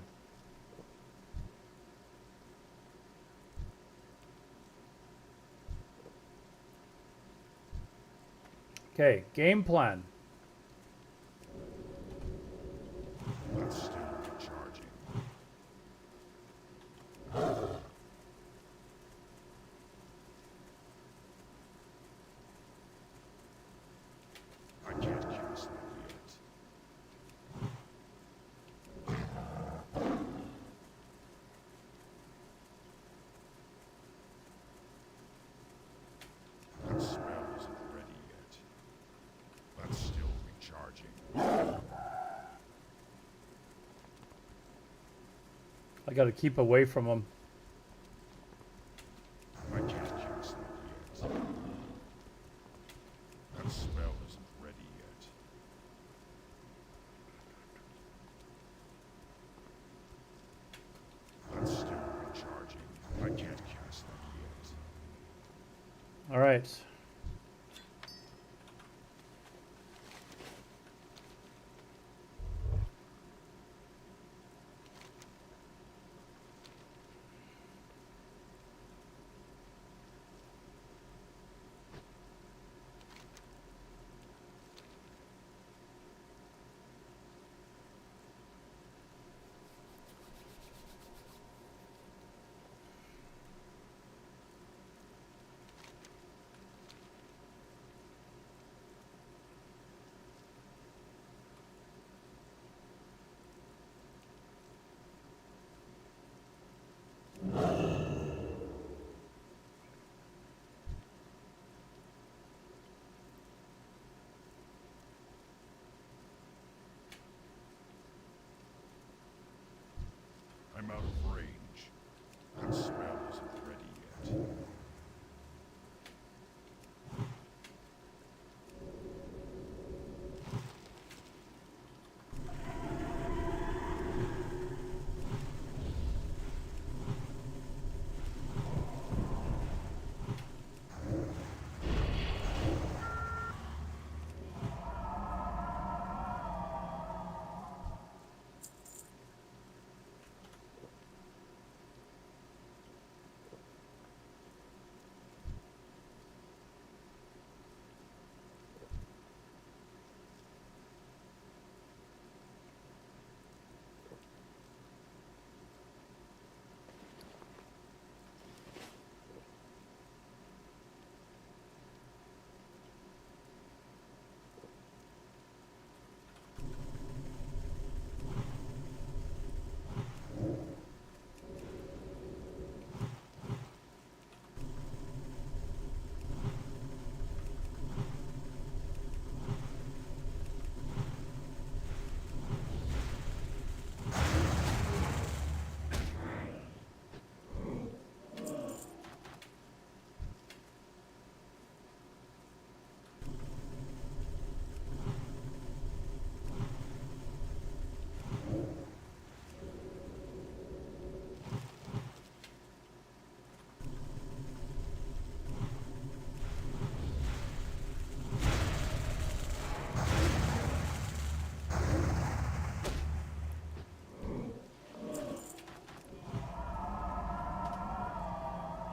S1: Okay, game plan.
S2: That's still recharging. I can't cast that yet. That smell isn't ready yet. That's still recharging.
S1: I gotta keep away from them.
S2: I can't cast that yet. That spell isn't ready yet. That's still recharging. I can't cast that yet.
S1: Alright.
S2: I'm out of range. That spell isn't ready yet.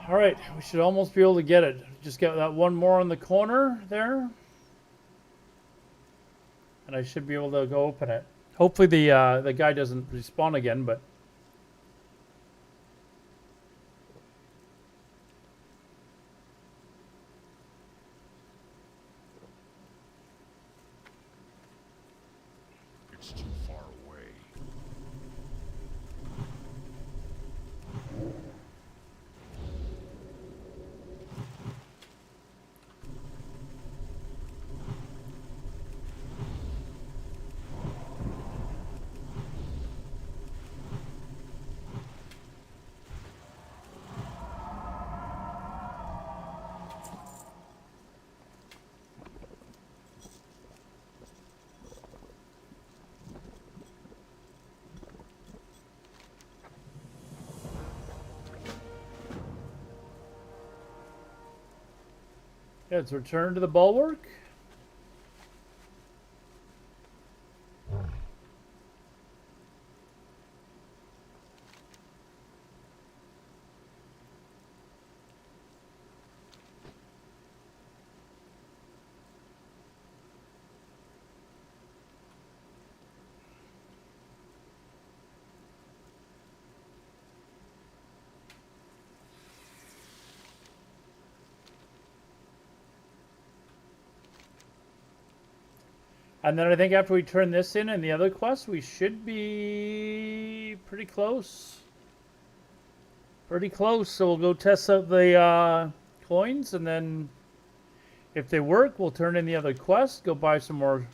S1: All right, we should almost be able to get it. Just get that one more on the corner there. And I should be able to go open it. Hopefully the guy doesn't respawn again, but
S2: It's too far away.
S1: yeah, let's return to the bulwark. And then I think after we turn this in and the other quest, we should be pretty close. Pretty close. So we'll go test out the coins, and then if they work, we'll turn in the other quest, go buy some more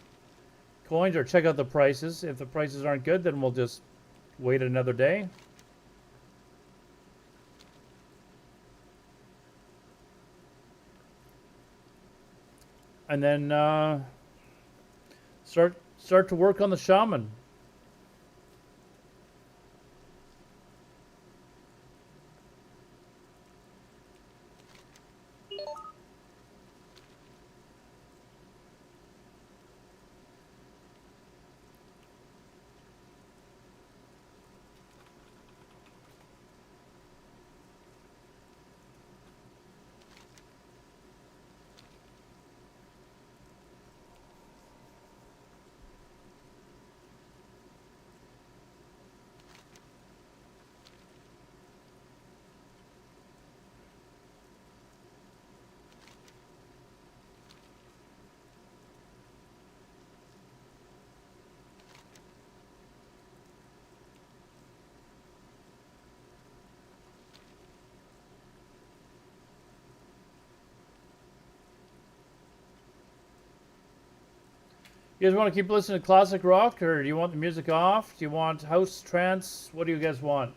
S1: coins, or check out the prices. If the prices aren't good, then we'll just wait another day. And then start to work on the shaman. You guys want to keep listening to classic rock, or do you want the music off? Do you want house trance? What do you guys want?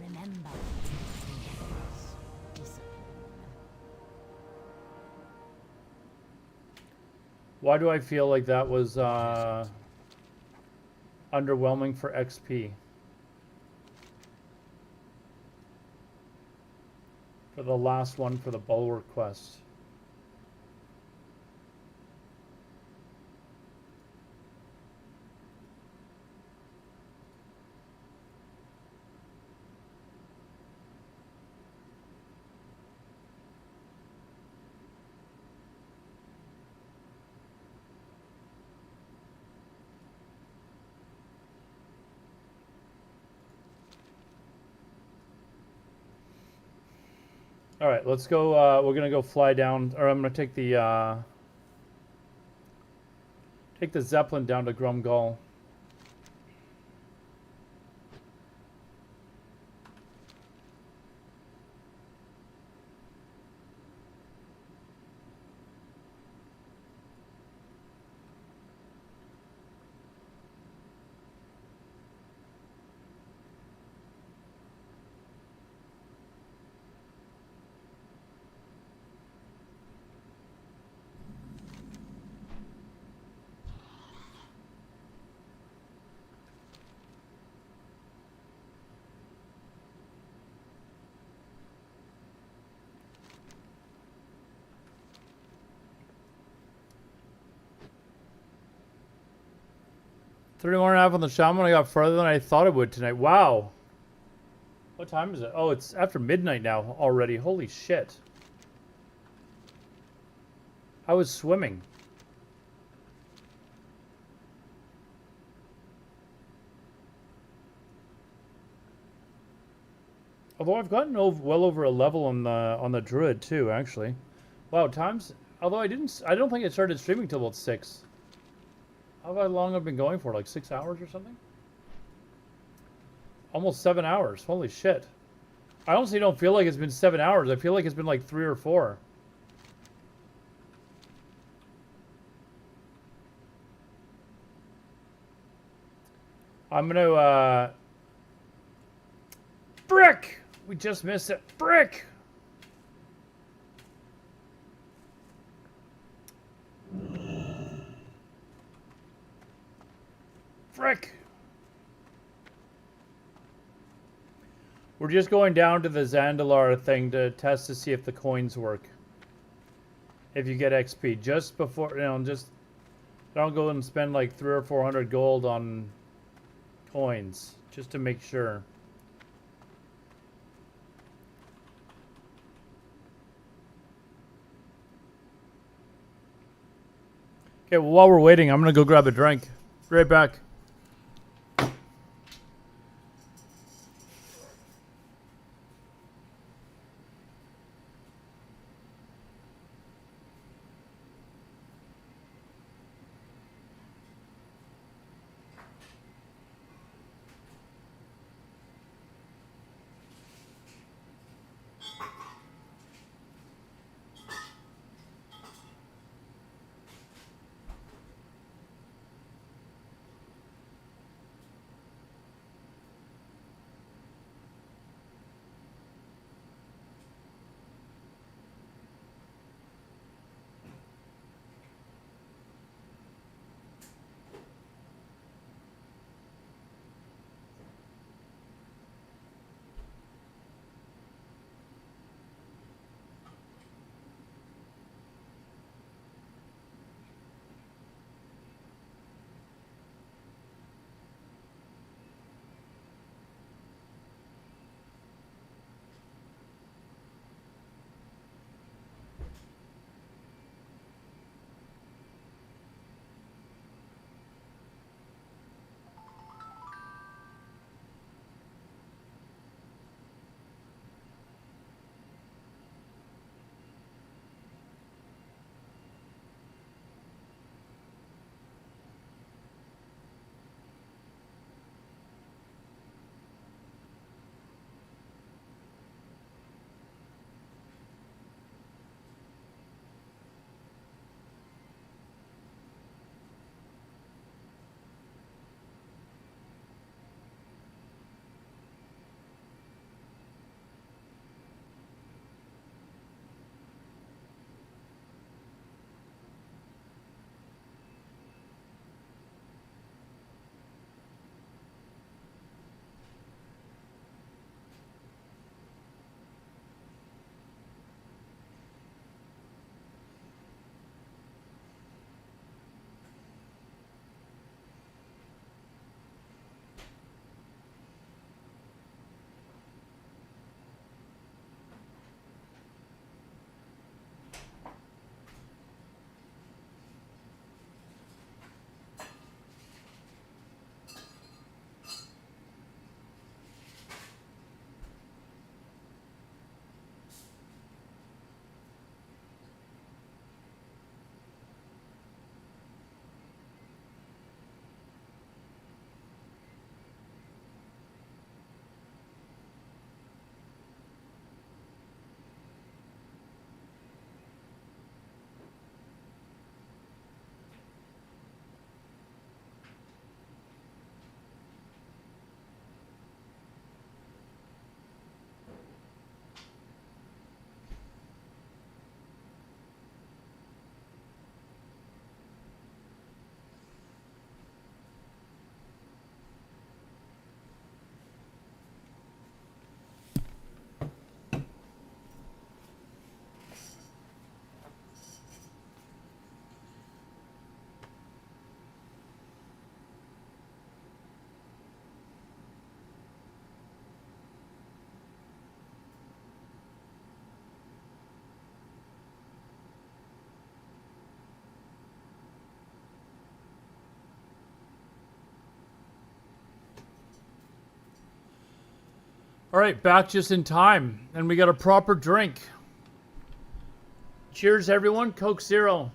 S4: Remember, discipline.
S1: Why do I feel like that was underwhelming for XP? For the last one for the Bulwark quest. All right, let's go. We're gonna go fly down, or I'm gonna take the Zeppelin down to Grumgall. Thirty-one and a half on the Shaman. I got further than I thought it would tonight. Wow. What time is it? Oh, it's after midnight now already. Holy shit. I was swimming. Although I've gotten well over a level on the Druid too, actually. Wow, times. Although I don't think I started streaming till about 6. How long have I been going for? Like 6 hours or something? Almost 7 hours. Holy shit. I honestly don't feel like it's been 7 hours. I feel like it's been like 3 or 4. I'm gonna Brick! We just missed it. Brick! Frick! We're just going down to the Zandalar thing to test to see if the coins work. If you get XP. Just before, just don't go and spend like 300 or 400 gold on coins. Just to make sure. Okay, well, while we're waiting, I'm gonna go grab a drink. Be right back. All right, back just in time, and we got a proper drink. Cheers, everyone. Coke Zero.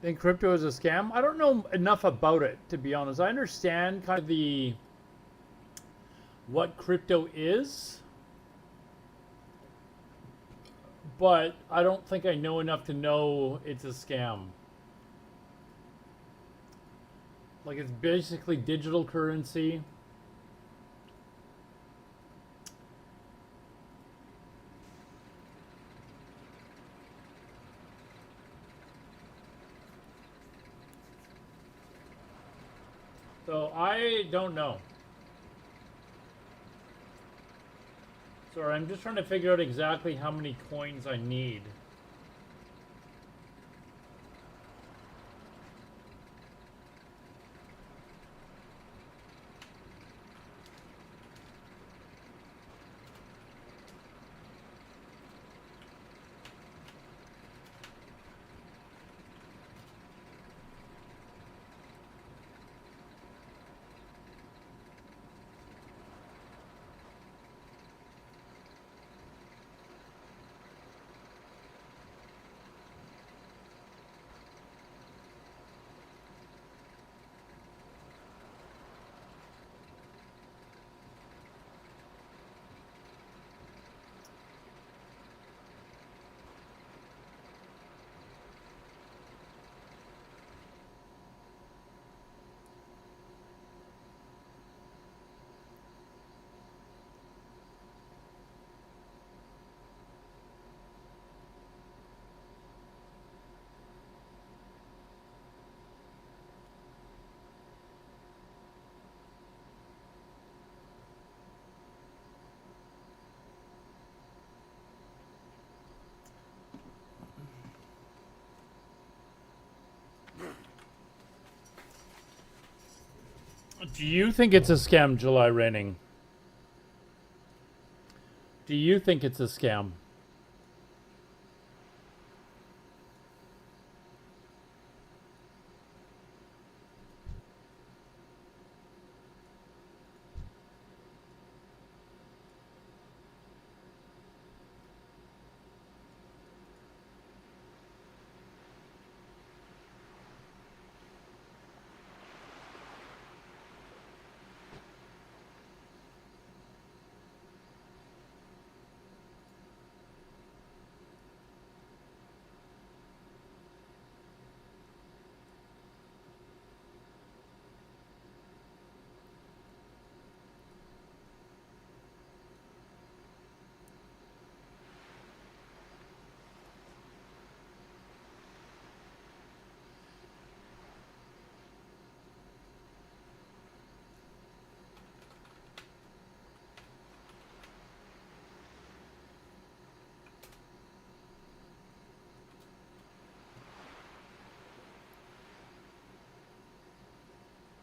S1: Think crypto is a scam? I don't know enough about it, to be honest. I understand kind of the what crypto is, but I don't think I know enough to know it's a scam. Like, it's basically digital currency. So I don't know. Sorry, I'm just trying to figure out exactly how many coins I need. Do you think it's a scam, July Raining? Do you think it's a scam?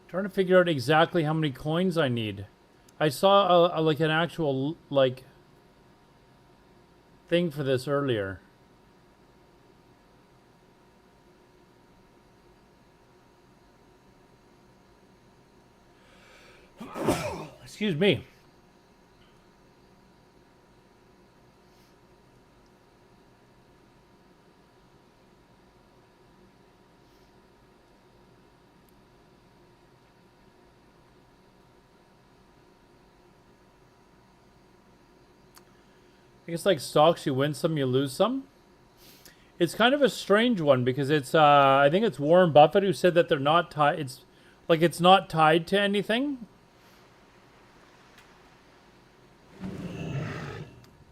S1: Trying to figure out exactly how many coins I need. I saw like an actual like thing for this earlier. Excuse me. I guess like stocks, you win some, you lose some. It's kind of a strange one because it's I think it's Warren Buffett who said that they're not tied. It's not tied to anything.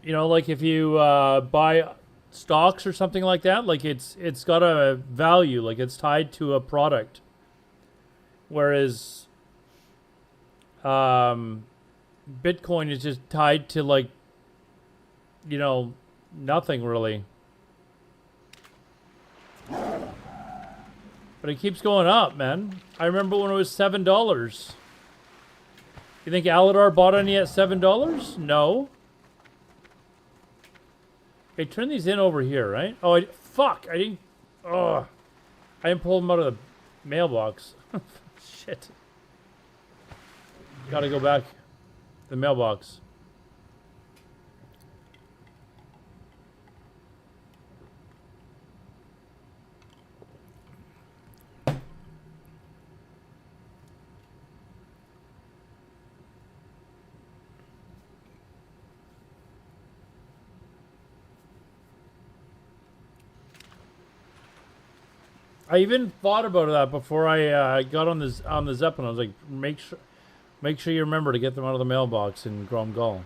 S1: You know, like if you buy stocks or something like that, like it's got a value, like it's tied to a product. Whereas Bitcoin is just tied to like you know, nothing really. But it keeps going up, man. I remember when it was $7. You think Aladar bought any at $7? No. Okay, turn these in over here, right? Oh, fuck! I didn't. Oh, I didn't pull them out of the mailbox. Shit. Gotta go back. The mailbox. I even thought about that before I got on the Zeppelin. I was like, make sure you remember to get them out of the mailbox in Gromgal.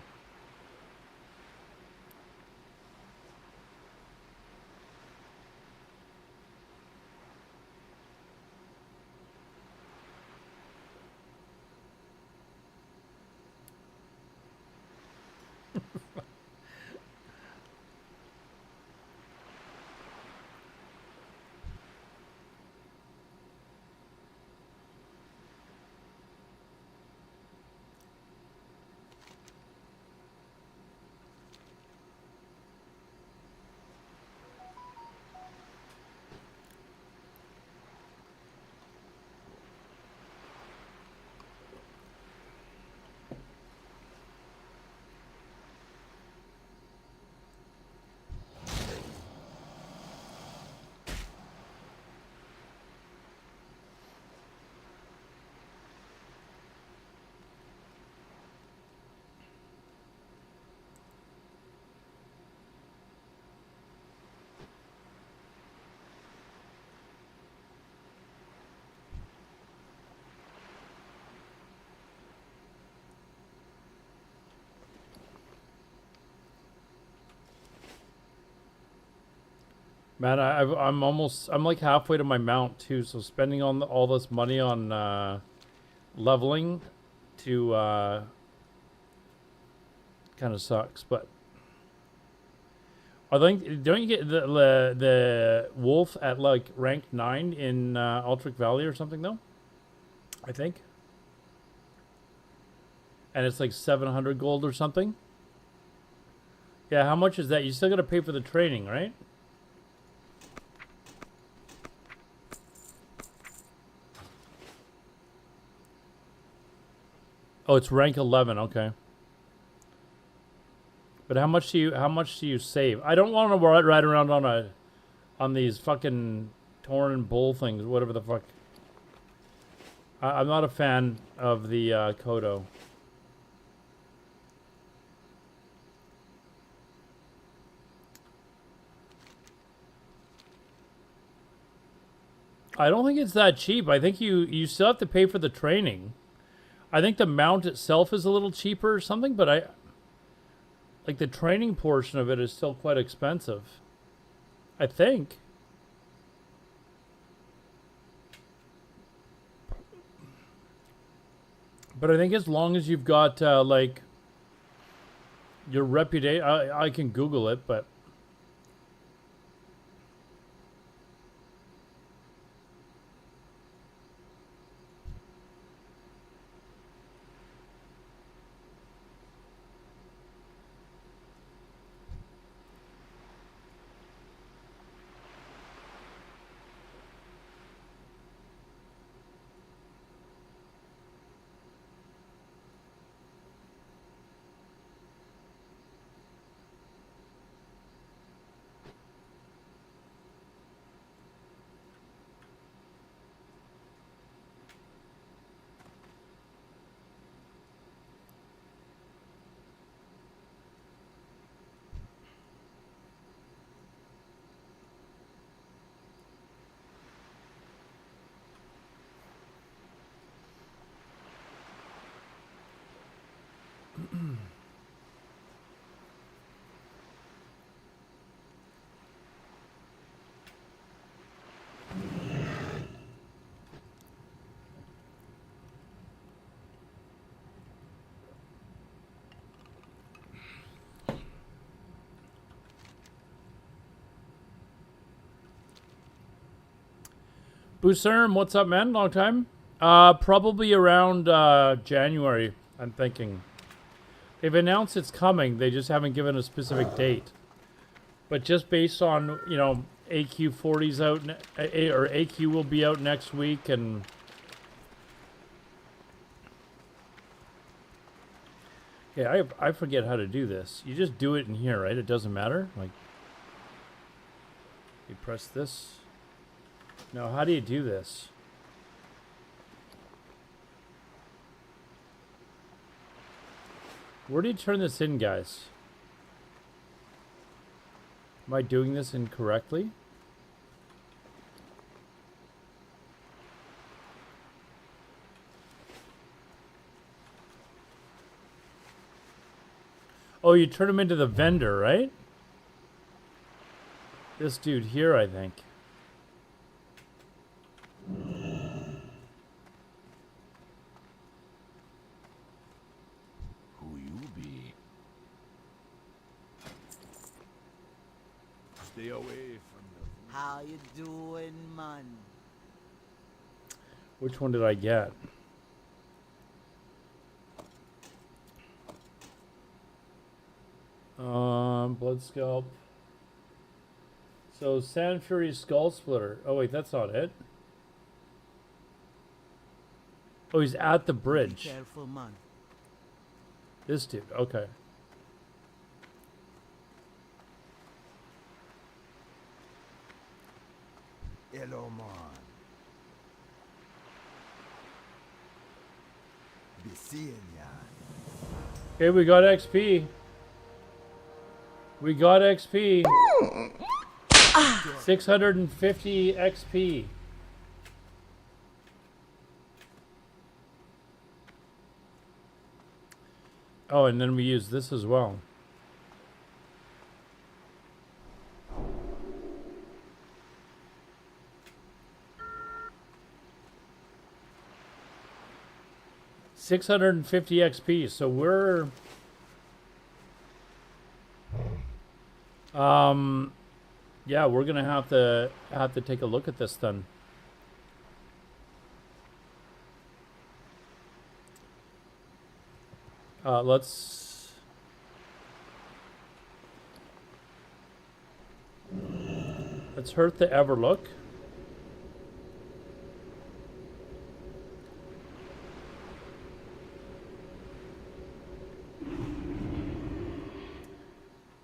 S1: Man, I'm like halfway to my mount too. So spending on all this money on leveling to kind of sucks. But I think don't you get the wolf at like rank 9 in Ultric Valley or something though? I think. And it's like 700 gold or something. Yeah, how much is that? You still got to pay for the training, right? Oh, it's rank 11. Okay. But how much do you save? I don't want to ride around on these fucking Tauren bull things, whatever the fuck. I'm not a fan of the Kodo. I don't think it's that cheap. I think you still have to pay for the training. I think the mount itself is a little cheaper or something, but like the training portion of it is still quite expensive. I think. But I think as long as you've got like your reputation, I can Google it, but Buserm, what's up, man? Long time. Probably around January, I'm thinking. They've announced it's coming. They just haven't given a specific date. But just based on, you know, AQ40's out, or AQ will be out next week, and yeah, I forget how to do this. You just do it in here, right? It doesn't matter. Like, you press this. No, how do you do this? Where do you turn this in, guys? Am I doing this incorrectly? Oh, you turn them into the vendor, right? This dude here, I think.
S3: Who you be?
S6: Stay away from the...
S7: How you doing, man?
S1: Which one did I get? Blood Scalp. So, Sand Fury Skull Splitter. Oh, wait, that's not it. Oh, he's at the
S7: Be
S1: bridge.
S7: careful, man.
S1: This dude, okay.
S3: Hello, man. Be seeing ya.
S1: Okay, we got XP. We got XP. 650 XP. Oh, and then we use this as well. $650 XP. So we're yeah, we're gonna have to take a look at this then. Let's hurt the Everlook.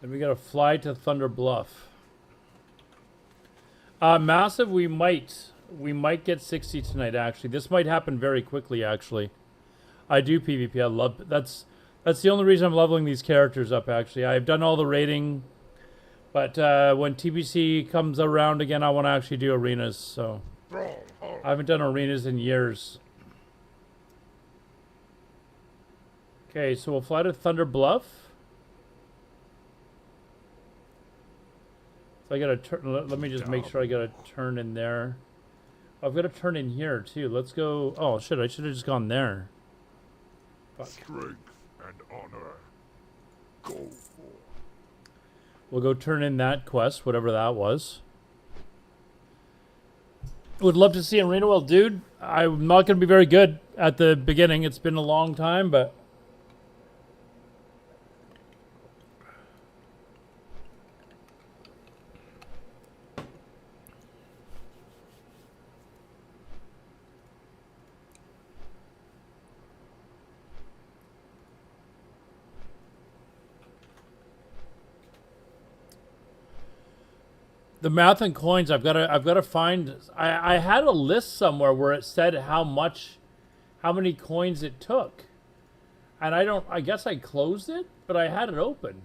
S1: Then we gotta fly to Thunder Bluff. Massive, we might get 60 tonight. Actually, this might happen very quickly. Actually, I do PvP. I love that's the only reason I'm leveling these characters up. Actually, I've done all the raiding, but when TBC comes around again, I want to actually do arenas. So I haven't done arenas in years. Okay, so we'll fly to Thunder Bluff. So I gotta turn. Let me just make sure I gotta turn in there. I've got to turn in here too. Let's go. Oh shit! I should have just gone there. Fuck.
S2: Strength and honor. Go for.
S1: We'll go turn in that quest, whatever that was. Would love to see Arena. Well, dude, I'm not gonna be very good at the beginning. It's been a long time, but. The math and coins, I've got to find. I had a list somewhere where it said how many coins it took, and I guess I closed it, but I had it open.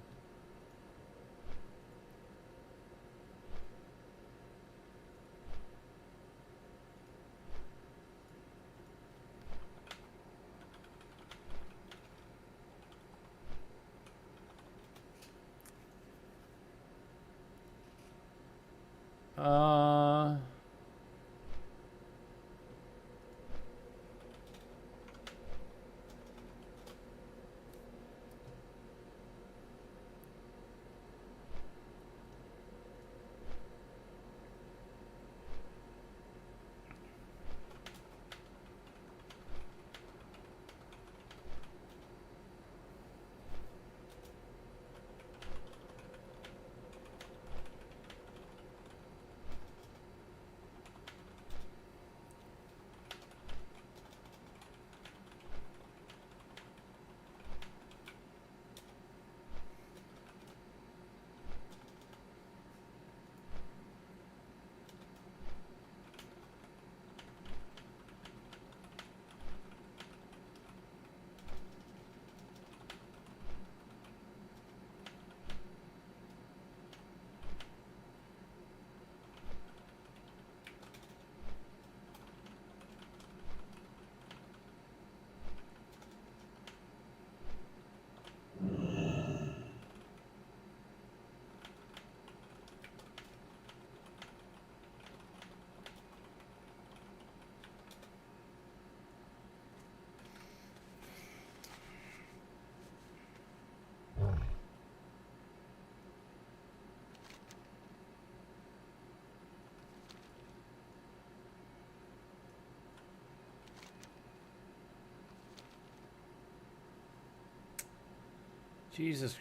S1: Jesus.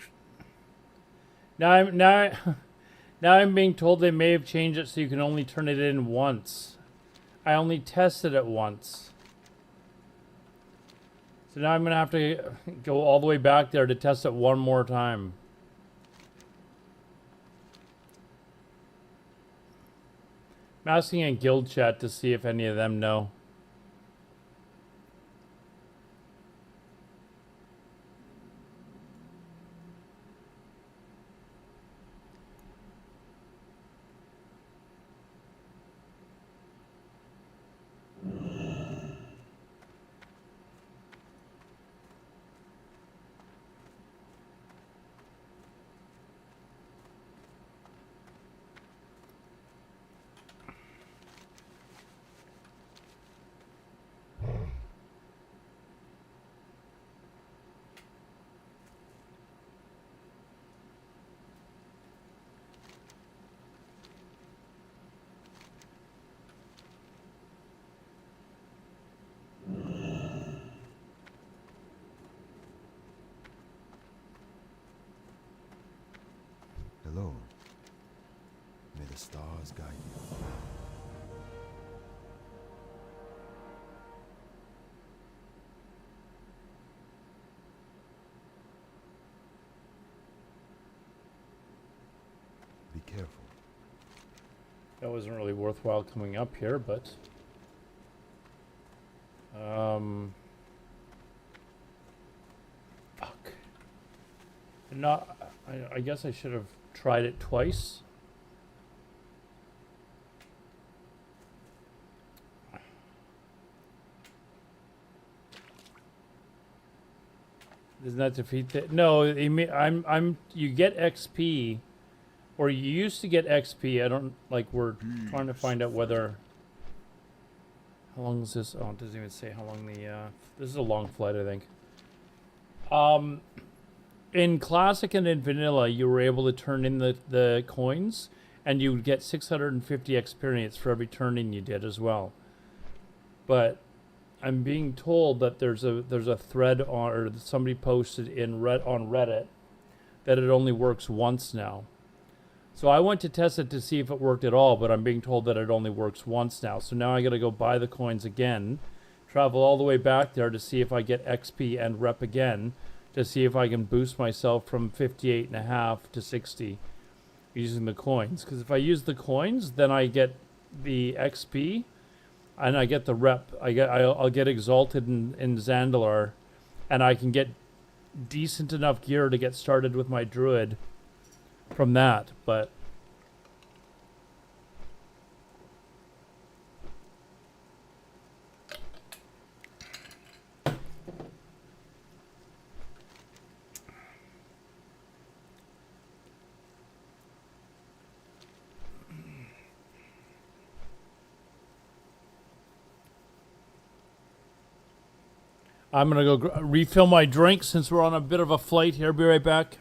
S1: Now I'm being told they may have changed it so you can only turn it in once. I only tested it once. So now I'm going to have to go all the way back there to test it one more time. I'm asking in guild chat to see if any of them know.
S2: Hello. May the stars guide you. Be careful.
S1: That wasn't really worthwhile coming up here, but... Fuck. Not... I guess I should have tried it twice. Doesn't that defeat the... No, you get XP, or you used to get XP. I don't, like, we're trying to find out whether... How long is this? Oh, it doesn't even say how long the, this is a long flight, I think. In Classic and in Vanilla, you were able to turn in the coins, and you would get 650 experience for every turn-in you did as well. But I'm being told that there's a thread on, or somebody posted on Reddit that it only works once now. So I went to test it to see if it worked at all, but I'm being told that it only works once now. So now I gotta go buy the coins again, travel all the way back there to see if I get XP and rep again, to see if I can boost myself from 58.5 to 60 using the coins. Because if I use the coins, then I get the XP and I get the rep. I'll get exalted in Zandalar, and I can get decent enough gear to get started with my Druid from that. But I'm going to go refill my drink since we're on a bit of a flight here. Be right back.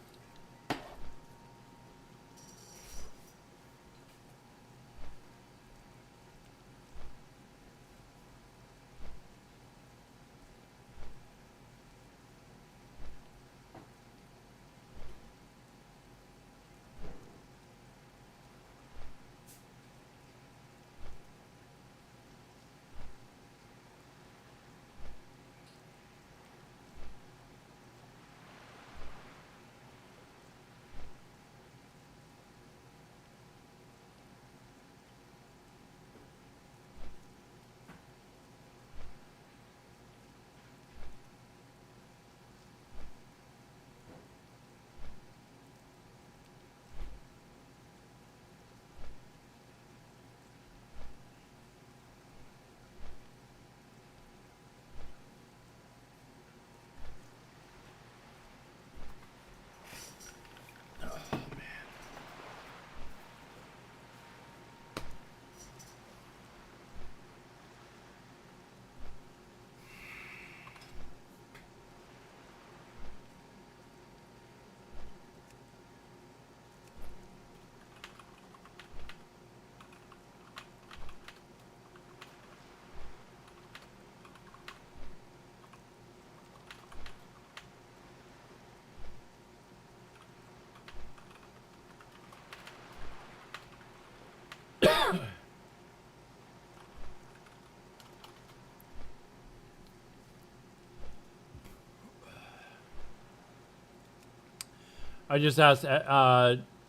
S1: I just asked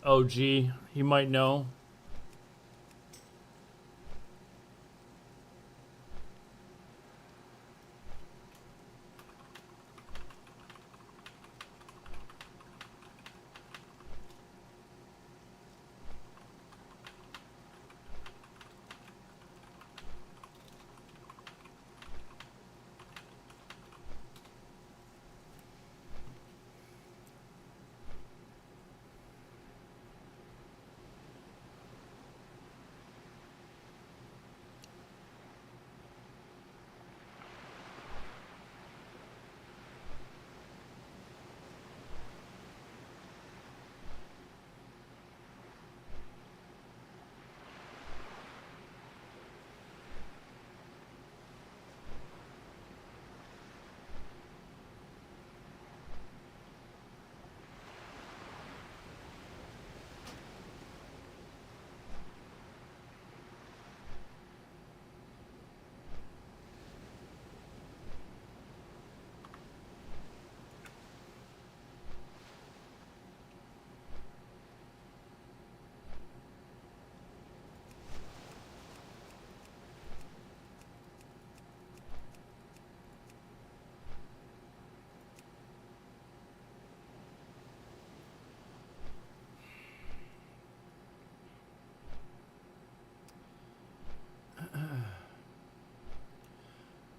S1: OG. He might know.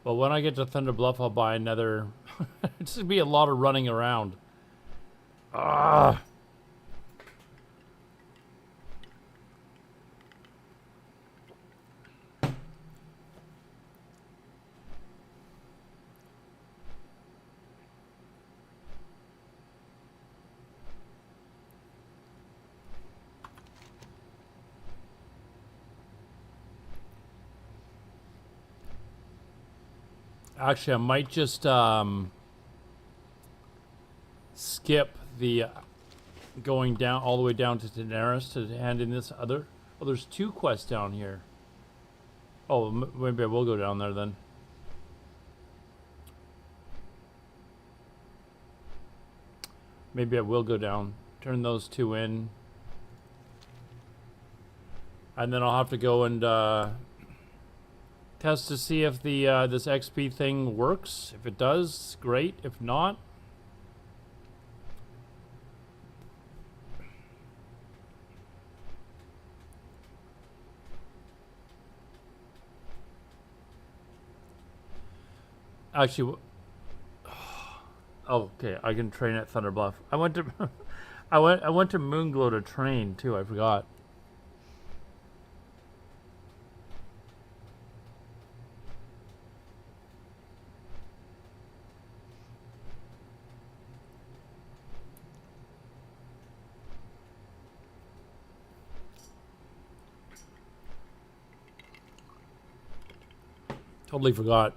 S1: Well, when I get to Thunder Bluff, I'll buy another. It's gonna be a lot of running around. Ah. Actually, I might just skip the going down all the way down to Daenerys to hand in this other. Oh, there's 2 quests down here. Oh, maybe I will go down there then. Maybe I will go down. Turn those 2 in. And then I'll have to go and test to see if the this XP thing works. If it does, great. If not, actually, oh, okay, I can train at Thunder Bluff. I went to I went to Moonglow to train too. I forgot. Totally forgot.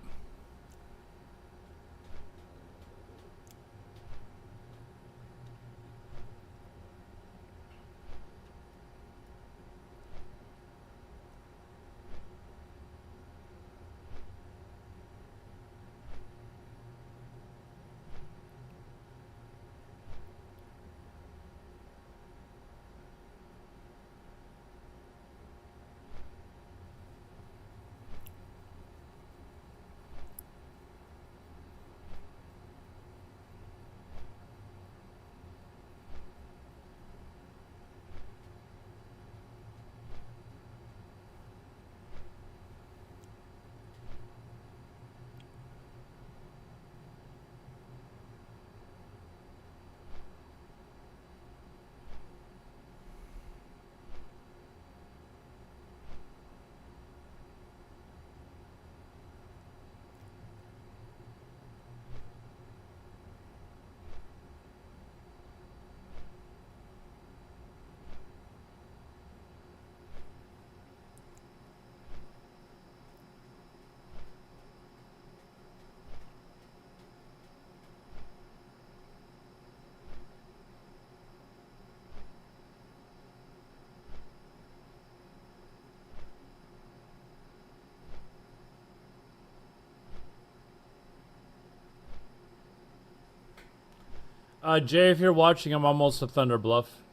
S1: Jay, if you're watching, I'm almost to Thunder Bluff.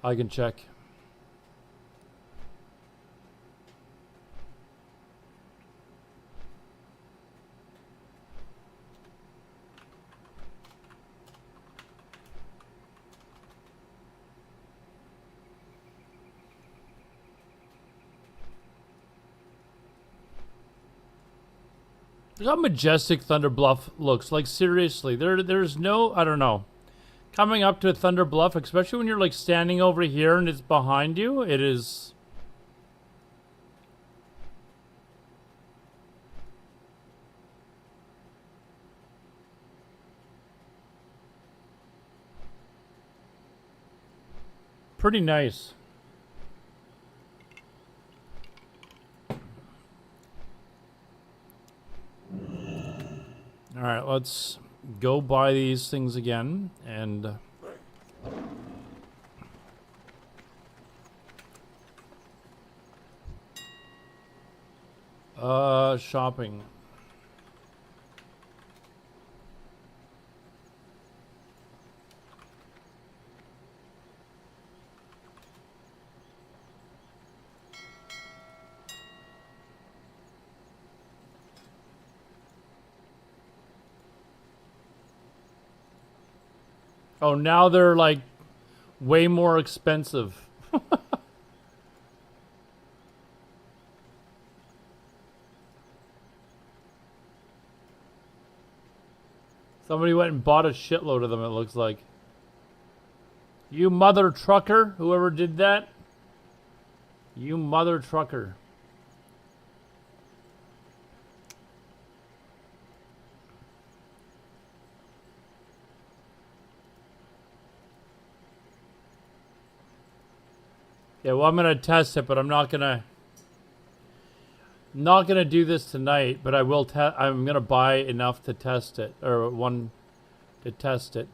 S1: I can check. Look how majestic Thunder Bluff looks. Like, seriously, there's no, I don't know. Coming up to Thunder Bluff, especially when you're like standing over here and it's behind you, it is... pretty nice. All right, let's go buy these things again and shopping. Oh, now they're like way more expensive. Somebody went and bought a shitload of them, it looks like. You mother trucker, whoever did that. You mother trucker. Yeah, well, I'm gonna test it, but I'm not gonna do this tonight. But I will. I'm gonna buy enough to test it, or one to test it.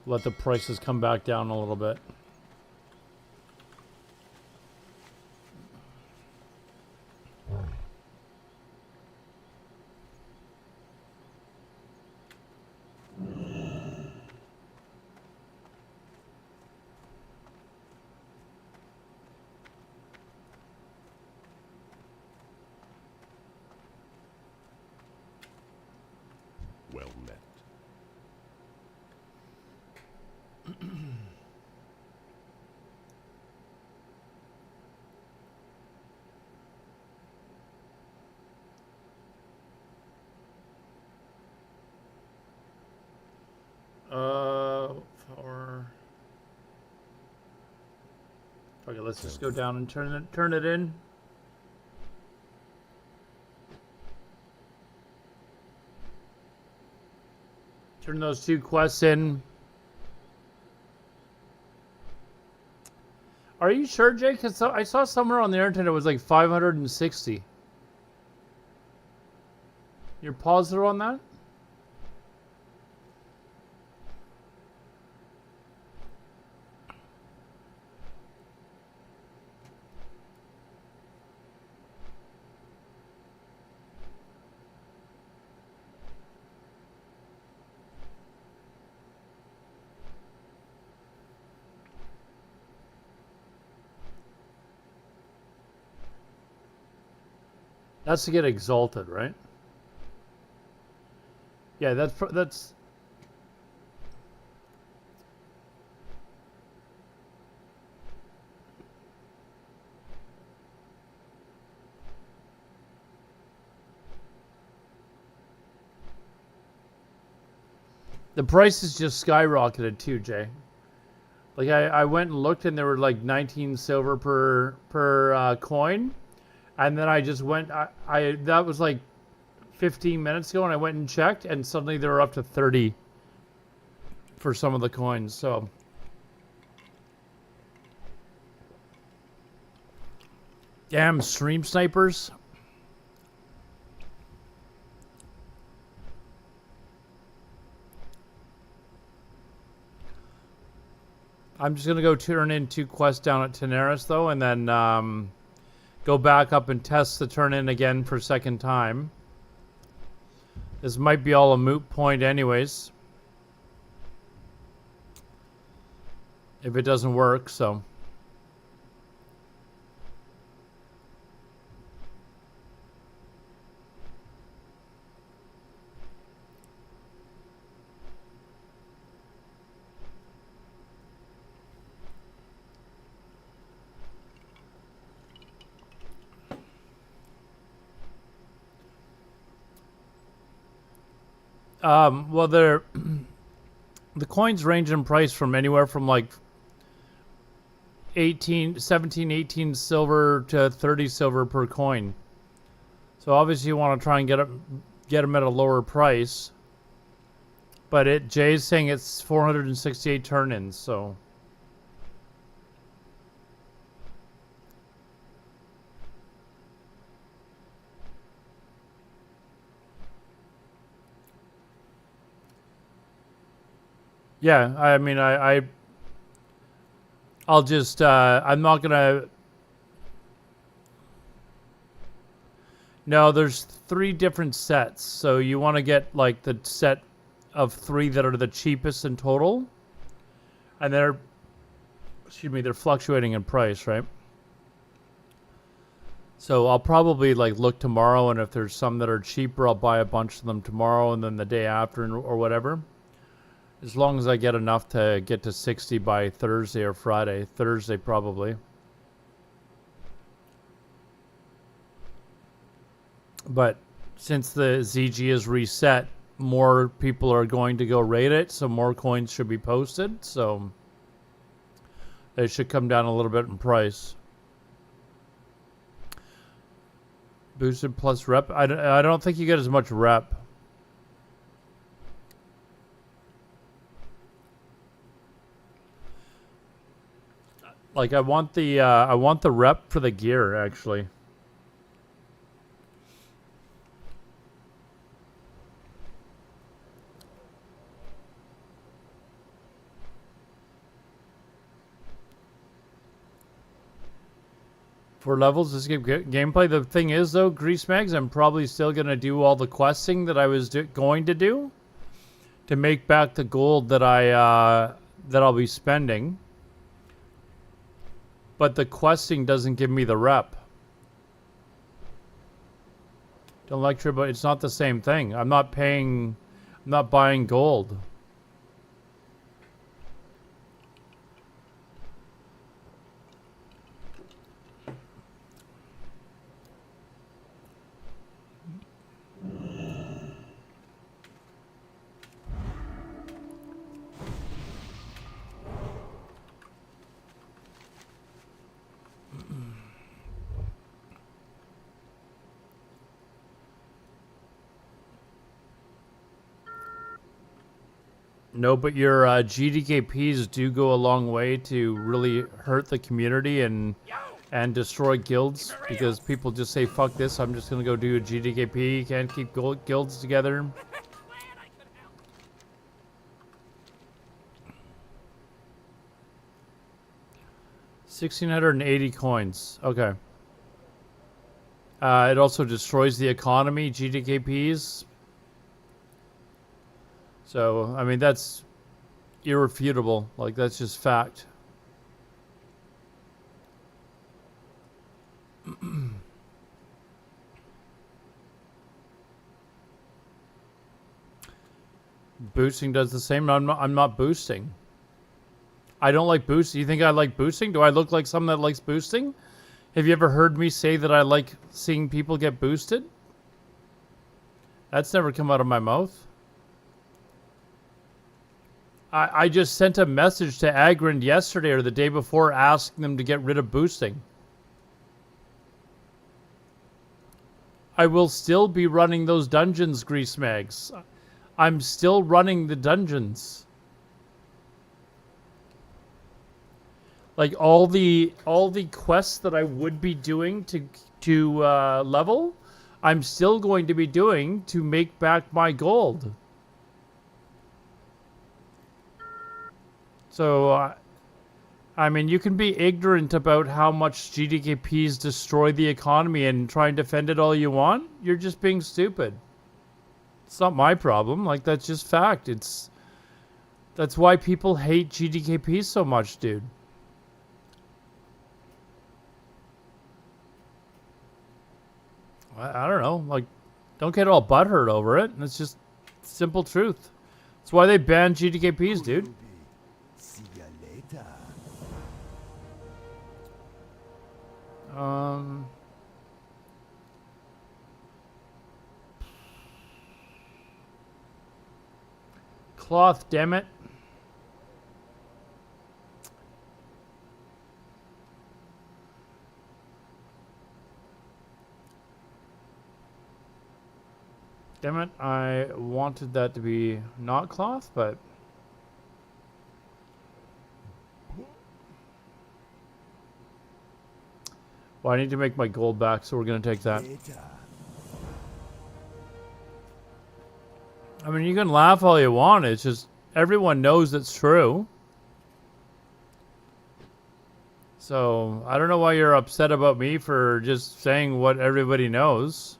S1: Let the prices come back down a little bit.
S2: Well met.
S1: Okay, let's just go down and turn it in. Turn those 2 quests in. Are you sure, Jake? Because I saw somewhere on the internet it was like 560. You're positive on that? That's to get exalted, right? Yeah, that's... The prices just skyrocketed too, Jay. Like I went and looked and there were like 19 silver per coin. And then I just went, that was like 15 minutes ago, and I went and checked, and suddenly they were up to 30 for some of the coins, so. Damn, stream snipers. I'm just gonna go turn in 2 quests down at Teneris though, and then go back up and test the turn in again for second time. This might be all a moot point anyways, if it doesn't work, so. Well, they're the coins range in price from anywhere from like 17, 18 silver to 30 silver per coin. So obviously you want to try and get them at a lower price. But Jay's saying it's 468 turn-ins, so. Yeah, I mean, I'll just, I'm not gonna. No, there's 3 different sets, so you want to get like the set of 3 that are the cheapest in total, and they're fluctuating in price, right? So I'll probably like look tomorrow, and if there's some that are cheaper, I'll buy a bunch of them tomorrow, and then the day after, or whatever. As long as I get enough to get to 60 by Thursday or Friday. Thursday, probably. But since the ZG is reset, more people are going to go raid it, so more coins should be posted. So they should come down a little bit in price. Boosted plus rep. I don't think you get as much rep. Like I want the rep for the gear actually. For levels, this gameplay. The thing is though, Grease Mags, I'm probably still gonna do all the questing that I was going to do to make back the gold that I'll be spending. But the questing doesn't give me the rep. Don't lecture, but it's not the same thing. I'm not buying gold. No, but your GDKPs do go a long way to really hurt the community and destroy guilds, because people just say, fuck this, I'm just going to go do a GDKP, can't keep guilds together. $1,680 coins. Okay. It also destroys the economy, GDKPs. So, I mean, that's irrefutable. Like, that's just fact. Boosting does the same. I'm not boosting. I don't like boosting. You think I like boosting? Do I look like someone that likes boosting? Have you ever heard me say that I like seeing people get boosted? That's never come out of my mouth. I just sent a message to Agrind yesterday or the day before asking them to get rid of boosting. I will still be running those dungeons, Grease Mags. I'm still running the dungeons. Like all the quests that I would be doing to level, I'm still going to be doing to make back my gold. So I mean, you can be ignorant about how much GDKPs destroy the economy and try and defend it all you want. You're just being stupid. It's not my problem. Like, that's just fact. That's why people hate GDKP so much, dude. I don't know. Like, don't get all butthurt over it. It's just simple truth. That's why they banned GDKPs, dude.
S3: See ya later.
S1: Cloth, damn it. Damn it, I wanted that to be not cloth, but... Well, I need to make my gold back, so we're going to take that.
S3: Later.
S1: I mean, you can laugh all you want. It's just, everyone knows it's true. So, I don't know why you're upset about me for just saying what everybody knows.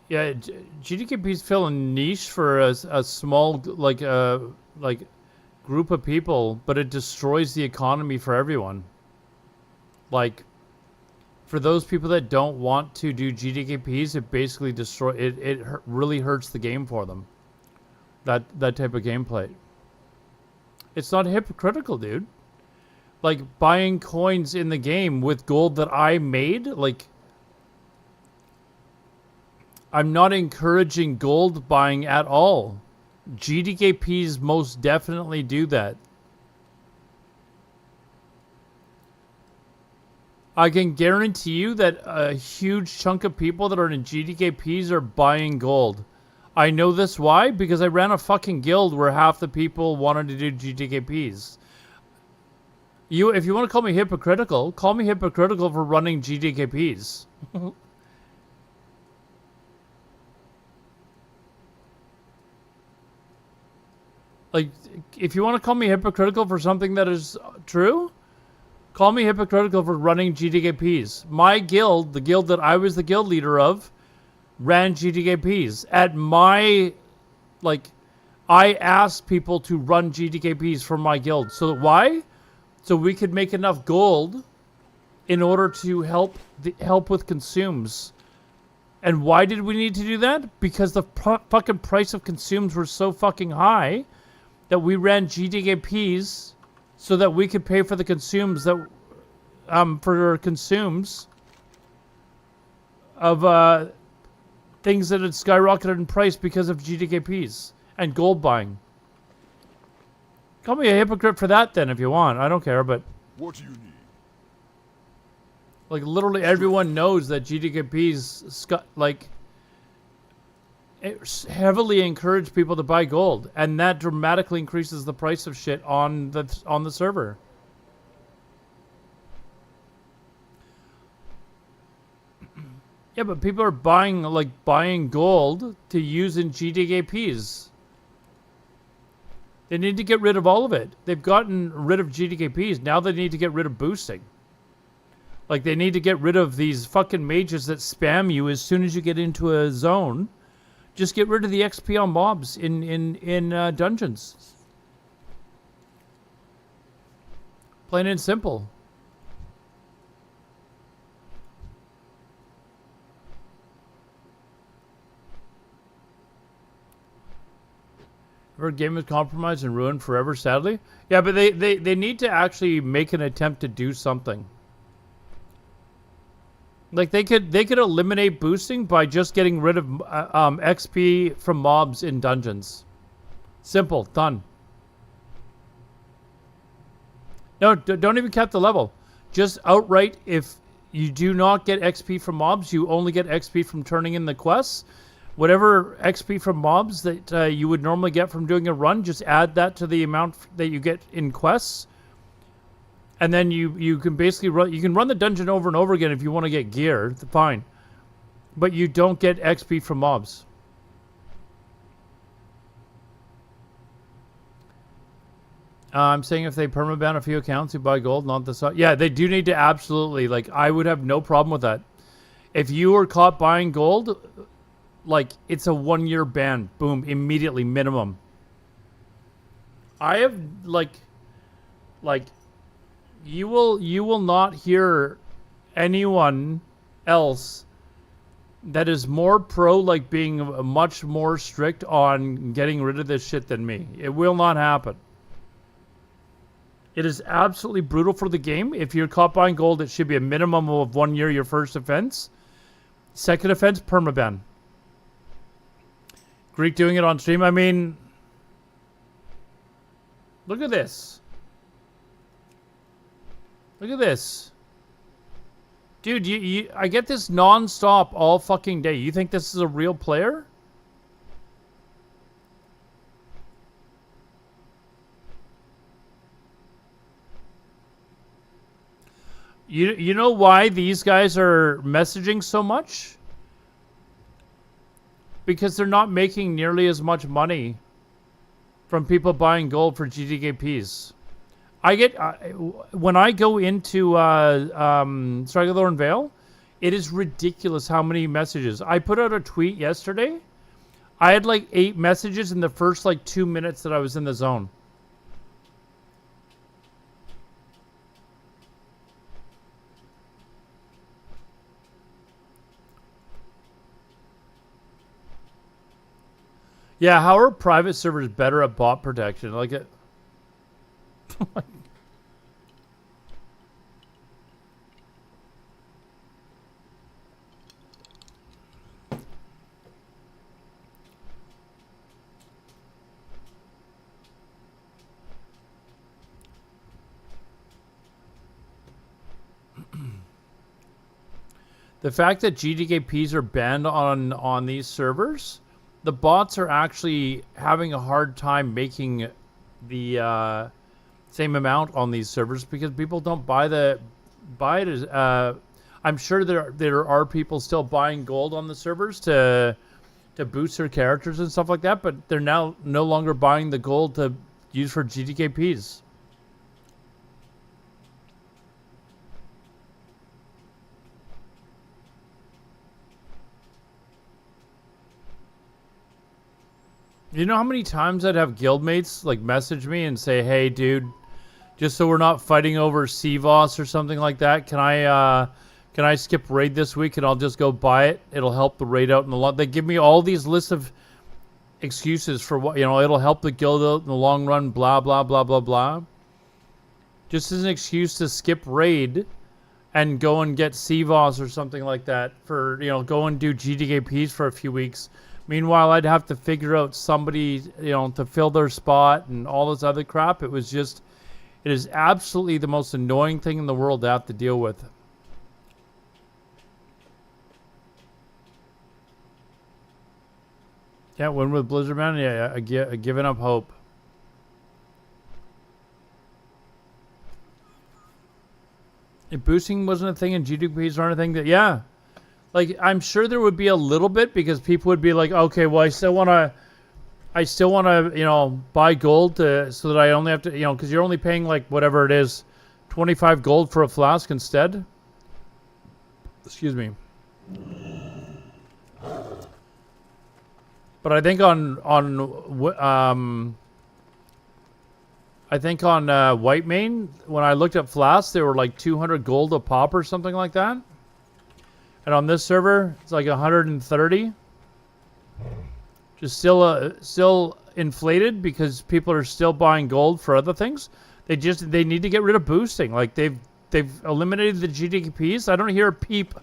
S1: Yeah, GDKP's fill a niche for a small, like group of people, but it destroys the economy for everyone. Like, for those people that don't want to do GDKPs, it basically really hurts the game for them. That type of gameplay. It's not hypocritical, dude. Like, buying coins in the game with gold that I made, like, I'm not encouraging gold buying at all. GDKPs most definitely do that. I can guarantee you that a huge chunk of people that are in GDKPs are buying gold. I know this why? Because I ran a fucking guild where half the people wanted to do GDKPs. If you want to call me hypocritical for running GDKPs. Like, if you want to call me hypocritical for something that is true, call me hypocritical for running GDKPs. My guild, the guild that I was the guild leader of, ran GDKPs. I asked people to run GDKPs for my guild. So why? So we could make enough gold in order to help with consumes. And why did we need to do that? Because the fucking price of consumes were so fucking high that we ran GDKPs so that we could pay for the consumes that for consumes of things that had skyrocketed in price because of GDKPs and gold buying. Call me a hypocrite for that then if you want. I don't care, but
S2: What do you need?
S1: like literally everyone knows that GDKPs it heavily encourage people to buy gold, and that dramatically increases the price of shit on the server. Yeah, but people are buying gold to use in GDKPs. They need to get rid of all of it. They've gotten rid of GDKPs. Now they need to get rid of boosting. Like, they need to get rid of these fucking mages that spam you as soon as you get into a zone. Just get rid of the XP on mobs in dungeons. Plain and simple. Our game is compromised and ruined forever, sadly. Yeah, but they need to actually make an attempt to do something. Like, they could eliminate boosting by just getting rid of XP from mobs in dungeons. Simple, done. No, don't even cap the level. Just outright, if you do not get XP from mobs, you only get XP from turning in the quests. Whatever XP from mobs that you would normally get from doing a run, just add that to the amount that you get in quests. And then you can basically run the dungeon over and over again if you want to get gear, fine. But you don't get XP from mobs. I'm saying if they permaban a few accounts who buy gold, not the stock. Yeah, they do need to absolutely. Like, I would have no problem with that. If you were caught buying gold, like, it's a 1-year ban. Boom, immediately, minimum. I have, like, you will not hear anyone else that is more pro, like, being much more strict on getting rid of this shit than me. It will not happen. It is absolutely brutal for the game. If you're caught buying gold, it should be a minimum of 1 year, your first offense. Second offense, permaban. Greek doing it on stream. I mean, look at this. Look at this. Dude, I get this non-stop all fucking day. You think this is a real player? You know why these guys are messaging so much? Because they're not making nearly as much money from people buying gold for GDKPs. I get when I go into Struggle Vale, it is ridiculous how many messages. I put out a tweet yesterday. I had like 8 messages in the first like 2 minutes that I was in the zone. Yeah, how are private servers better at bot protection? Like it. The fact that GDKPs are banned on these servers, the bots are actually having a hard time making the same amount on these servers because people don't buy it as I'm sure there are people still buying gold on the servers to boost their characters and stuff like that, but they're now no longer buying the gold to use for GDKPs. You know how many times I'd have guildmates like message me and say, "Hey, dude, just so we're not fighting over CVOS or something like that, can I skip raid this week and I'll just go buy it? It'll help the raid out in the long." They give me all these lists of excuses for what, it'll help the guild out in the long run. Blah blah blah blah blah. Just as an excuse to skip raid and go and get CVOS or something like that for go and do GDKPs for a few weeks. Meanwhile, I'd have to figure out somebody, to fill their spot and all this other crap. It is absolutely the most annoying thing in the world to have to deal with. Yeah, win with Blizzard, man. Yeah, giving up hope. If boosting wasn't a thing and GDPs aren't a thing, yeah. Like, I'm sure there would be a little bit because people would be like, okay, well, I still want to, buy gold so that I only have to, because you're only paying like whatever it is, 25 gold for a flask instead. Excuse me. But I think on White Main, when I looked at flasks, they were like 200 gold a pop or something like that. And on this server, it's like 130. Just still inflated because people are still buying gold for other things. They need to get rid of boosting. Like they've eliminated the GDKPs. I don't hear a peep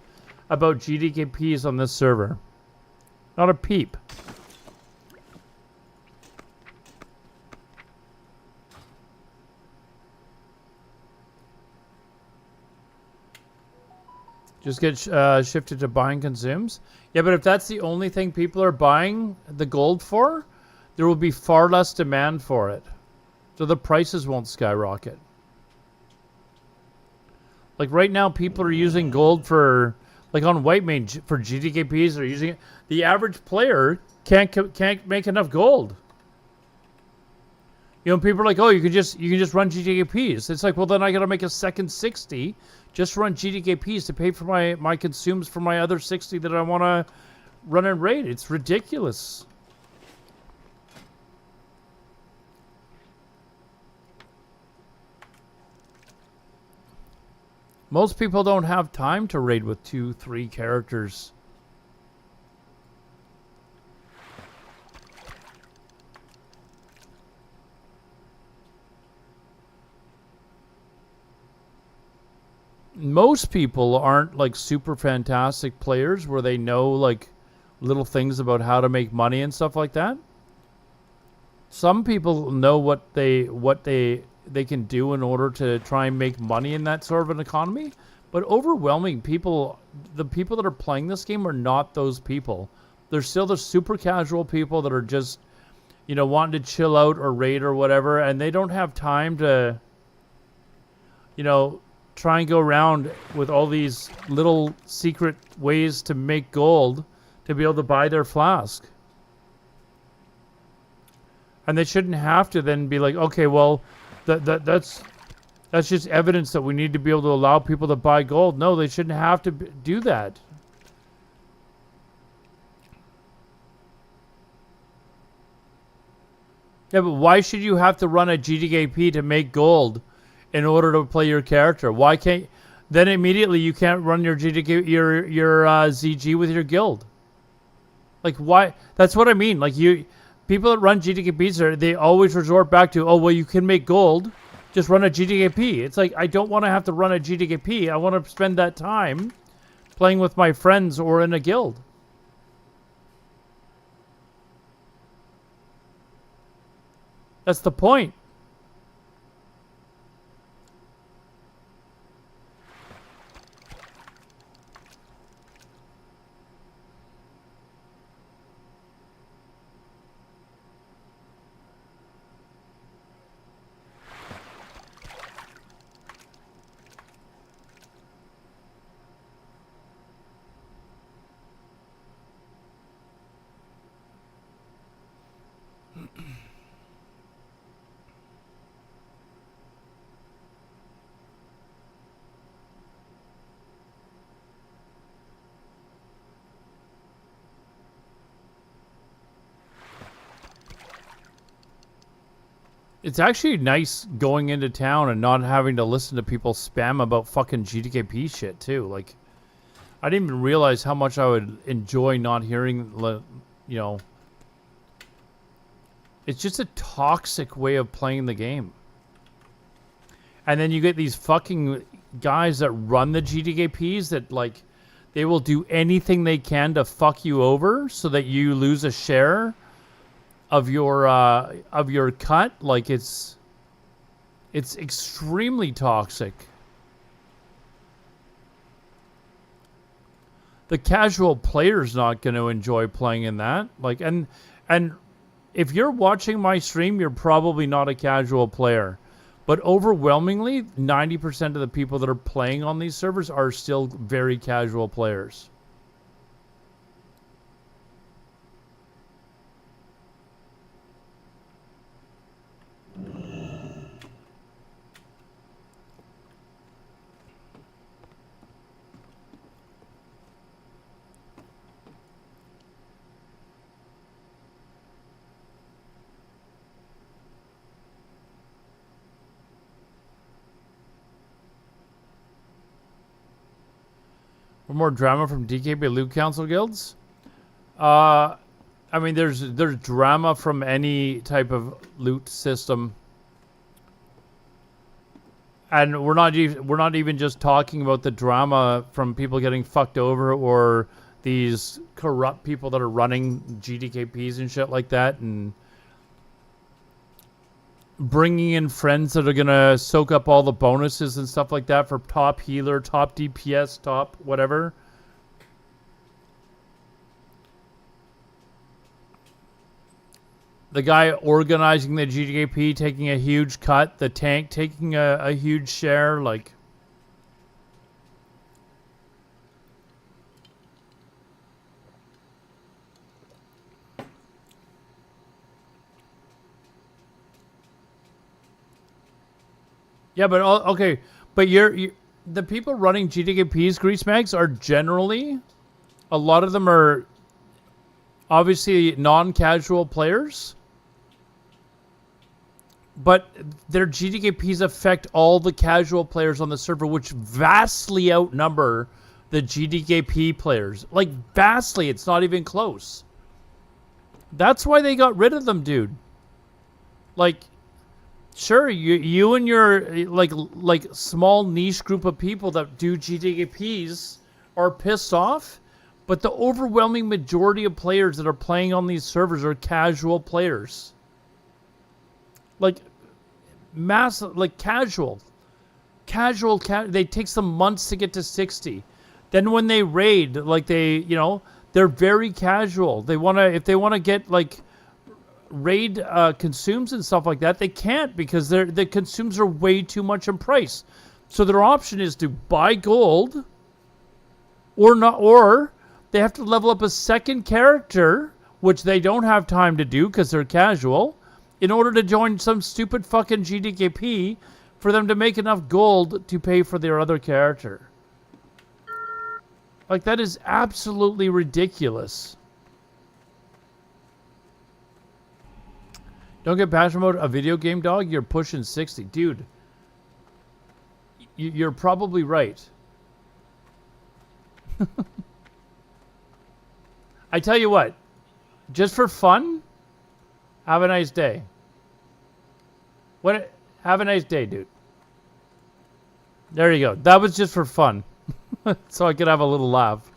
S1: about GDKPs on this server. Not a peep. Just get shifted to buying consumes. Yeah, but if that's the only thing people are buying the gold for, there will be far less demand for it. So the prices won't skyrocket. Like right now, people are using gold for, like on White Main, for GDKPs, they're using it. The average player can't make enough gold. You know, people are like, oh, you can just run GDKPs. It's like, well, then I got to make a second 60 just run GDKPs to pay for my consumes for my other 60 that I want to run and raid. It's ridiculous. Most people don't have time to raid with 2-3 characters. Most people aren't like super fantastic players where they know like little things about how to make money and stuff like that. Some people know what they can do in order to try and make money in that sort of an economy, but overwhelming people, the people that are playing this game are not those people. They're still the super casual people that are just, you know, wanting to chill out or raid or whatever, and they don't have time to, you know, try and go around with all these little secret ways to make gold to be able to buy their flask. And they shouldn't have to then be like, okay, well, that's just evidence that we need to be able to allow people to buy gold. No, they shouldn't have to do that. Yeah, but why should you have to run a GDKP to make gold in order to play your character? Why can't then immediately you can't run your GDK your ZG with your guild? Like, why? That's what I mean. Like, people that run GDKPs they always resort back to, oh well, you can make gold, just run a GDKP. It's like, I don't want to have to run a GDKP. I want to spend that time playing with my friends or in a guild. That's the point. It's actually nice going into town and not having to listen to people spam about fucking GDKP shit too. Like, I didn't even realize how much I would enjoy not hearing, you know. It's just a toxic way of playing the game. And then you get these fucking guys that run the GDKPs that, like, they will do anything they can to fuck you over so that you lose a share of your cut. Like, it's extremely toxic. The casual player's not going to enjoy playing in that. Like, and if you're watching my stream, you're probably not a casual player. But overwhelmingly, 90% of the people that are playing on these servers are still very casual players. More drama from DKP Loot Council guilds? I mean, there's drama from any type of loot system, and we're not even just talking about the drama from people getting fucked over or these corrupt people that are running GDKPs and shit like that, and bringing in friends that are gonna soak up all the bonuses and stuff like that for top healer, top DPS, top whatever. The guy organizing the GDKP taking a huge cut, the tank taking a huge share, like. Yeah, but okay, but the people running GDKP's Grease Mags are generally, a lot of them are obviously non-casual players, but their GDKPs affect all the casual players on the server, which vastly outnumber the GDKP players. Like, vastly, it's not even close. That's why they got rid of them, dude. Like, sure, you and your like small niche group of people that do GDKPs are pissed off, but the overwhelming majority of players that are playing on these servers are casual players. Like massive, like casual. They take some months to get to 60. Then when they raid, like they're very casual. If they wanna get like raid consumes and stuff like that, they can't because the consumes are way too much in price. So their option is to buy gold or they have to level up a second character, which they don't have time to do because they're casual, in order to join some stupid fucking GDKP for them to make enough gold to pay for their other character. Like, that is absolutely ridiculous. Don't get passion mode a video game, dog. You're pushing 60. Dude, you're probably right. I tell you what, just for fun, have a nice day. Have a nice day, dude. There you go. That was just for fun. So I could have a little laugh.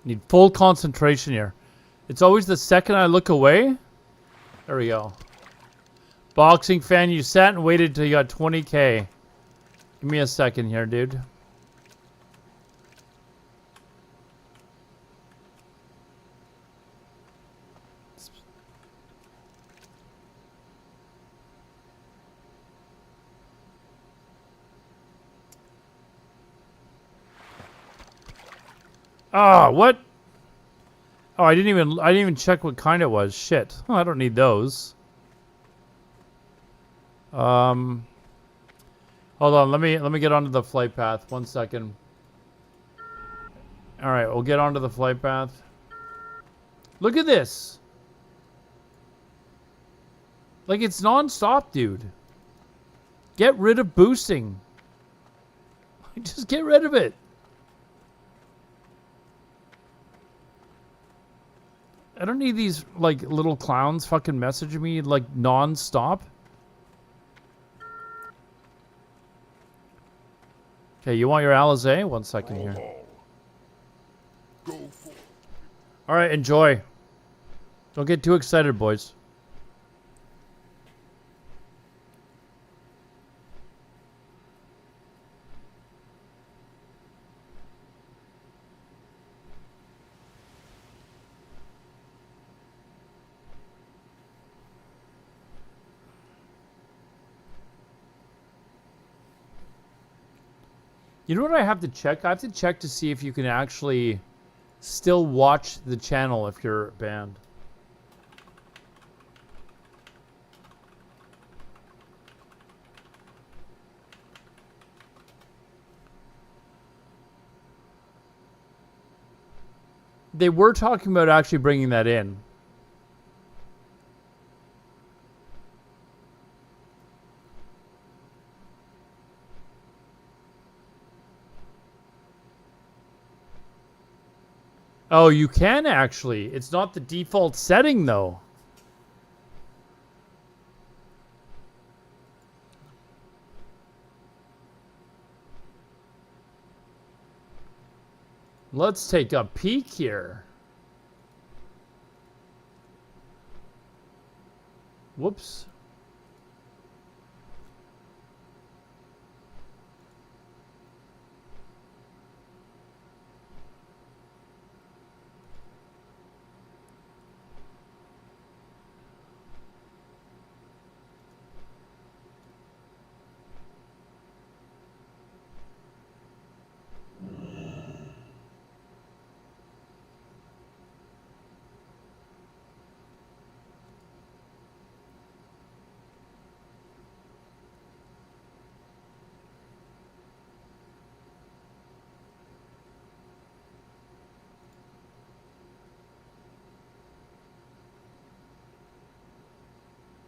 S1: Need full concentration here. It's always the second I look away. There we go. Boxing fan, you sat and waited till you got 20K. Give me a second here, dude. Ah, what? Oh, I didn't even check what kind it was. Shit. Oh, I don't need those. Hold on, let me get onto the flight path. 1 second. All right, we'll get onto the flight path. Look at this. Like, it's non-stop, dude. Get rid of boosting. Just get rid of it. I don't need these, like, little clowns fucking messaging me, like, non-stop. Okay, you want your Alizé? 1 second here.
S2: Go for it.
S1: Alright, enjoy. Don't get too excited, boys. You know what I have to check? I have to check to see if you can actually still watch the channel if you're banned. They were talking about actually bringing that in. Oh, you can actually. It's not the default setting, though. Let's take a peek here. Whoops.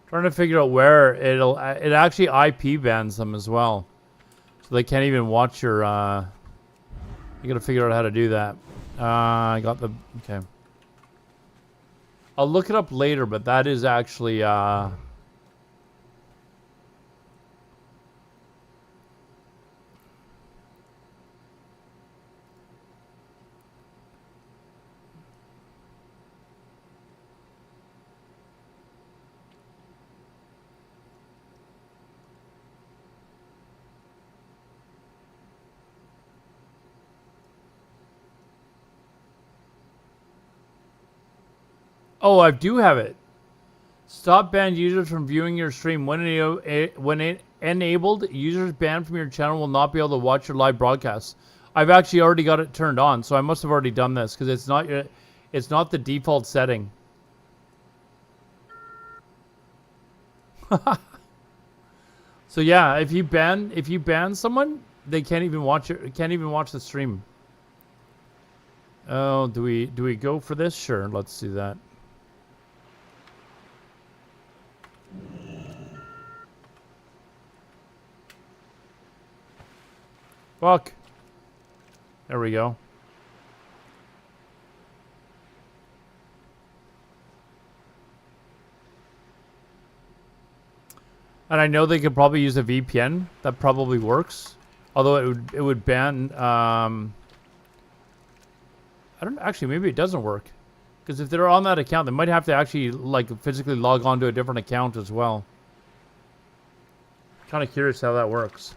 S1: Trying to figure out where it actually IP bans them as well, so they can't even watch your. You gotta figure out how to do that. I got the okay. I'll look it up later, but that is actually Oh, I do have it. Stop banned users from viewing your stream. When enabled, users banned from your channel will not be able to watch your live broadcasts. I've actually already got it turned on, so I must have already done this because it's not the default setting. So yeah, if you ban someone, they can't even watch the stream. Oh, do we go for this? Sure, let's do that. Fuck. There we go. And I know they could probably use a VPN. That probably works. Although it would ban I don't actually, maybe it doesn't work. Because if they're on that account, they might have to actually like physically log on to a different account as well. Kind of curious how that works.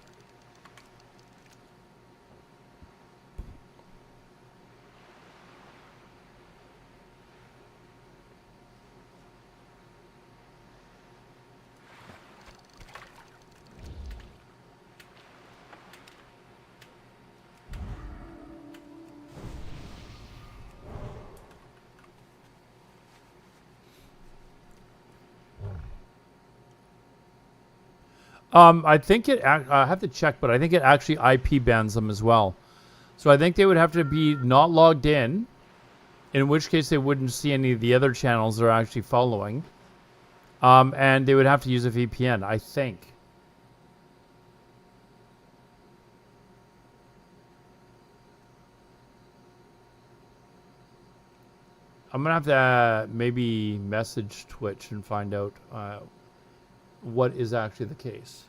S1: I think I have to check, but I think it actually IP bans them as well. So I think they would have to be not logged in which case they wouldn't see any of the other channels they're actually following. And they would have to use a VPN, I think. I'm going to have to maybe message Twitch and find out what is actually the case.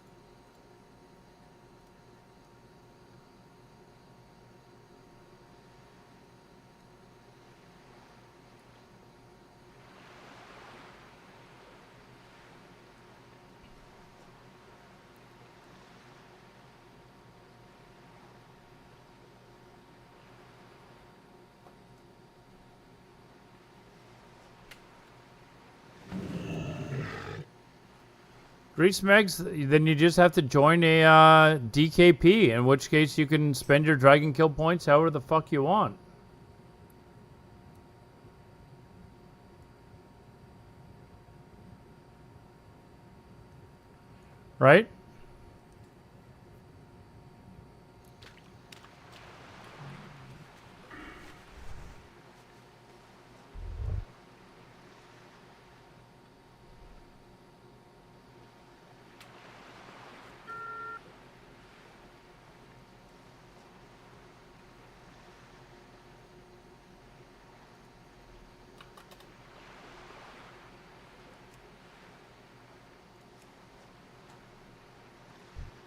S1: Grease Megs, then you just have to join a DKP, in which case you can spend your Dragon Kill points however the fuck you want. Right?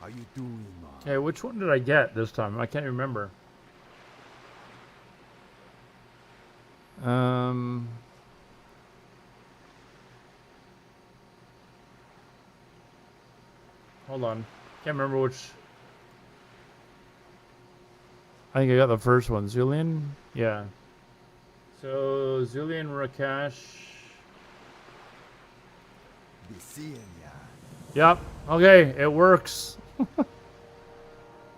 S3: How you doing, man?
S1: Okay, which one did I get this time? I can't remember. Hold on. Can't remember which. I think I got the first one. Zulian? Yeah. So, Zulian Rakash.
S3: Be seeing ya.
S1: Yep. Okay, it works.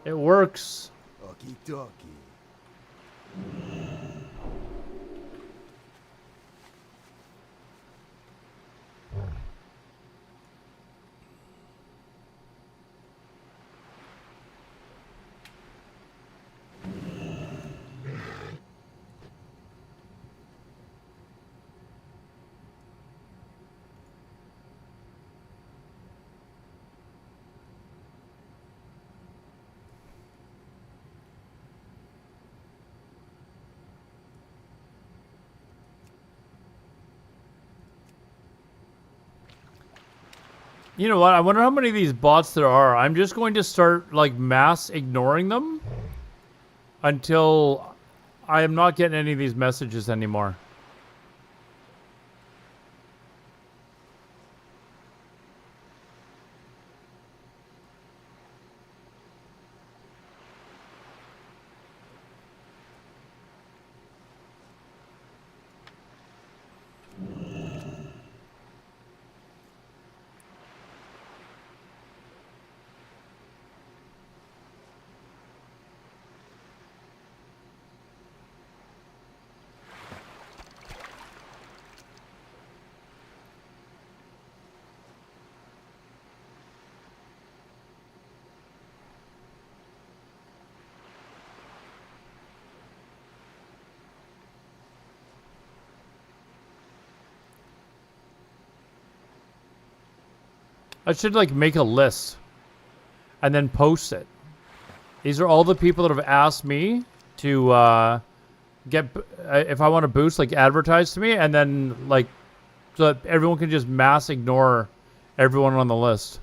S1: It works.
S3: Okie dokie.
S1: You know what? I wonder how many of these bots there are. I'm just going to start, like, mass ignoring them until I am not getting any of these messages anymore. I should, like, make a list and then post it. These are all the people that have asked me to get, if I want to boost, like, advertise to me, and then, like, so that everyone can just mass ignore everyone on the list.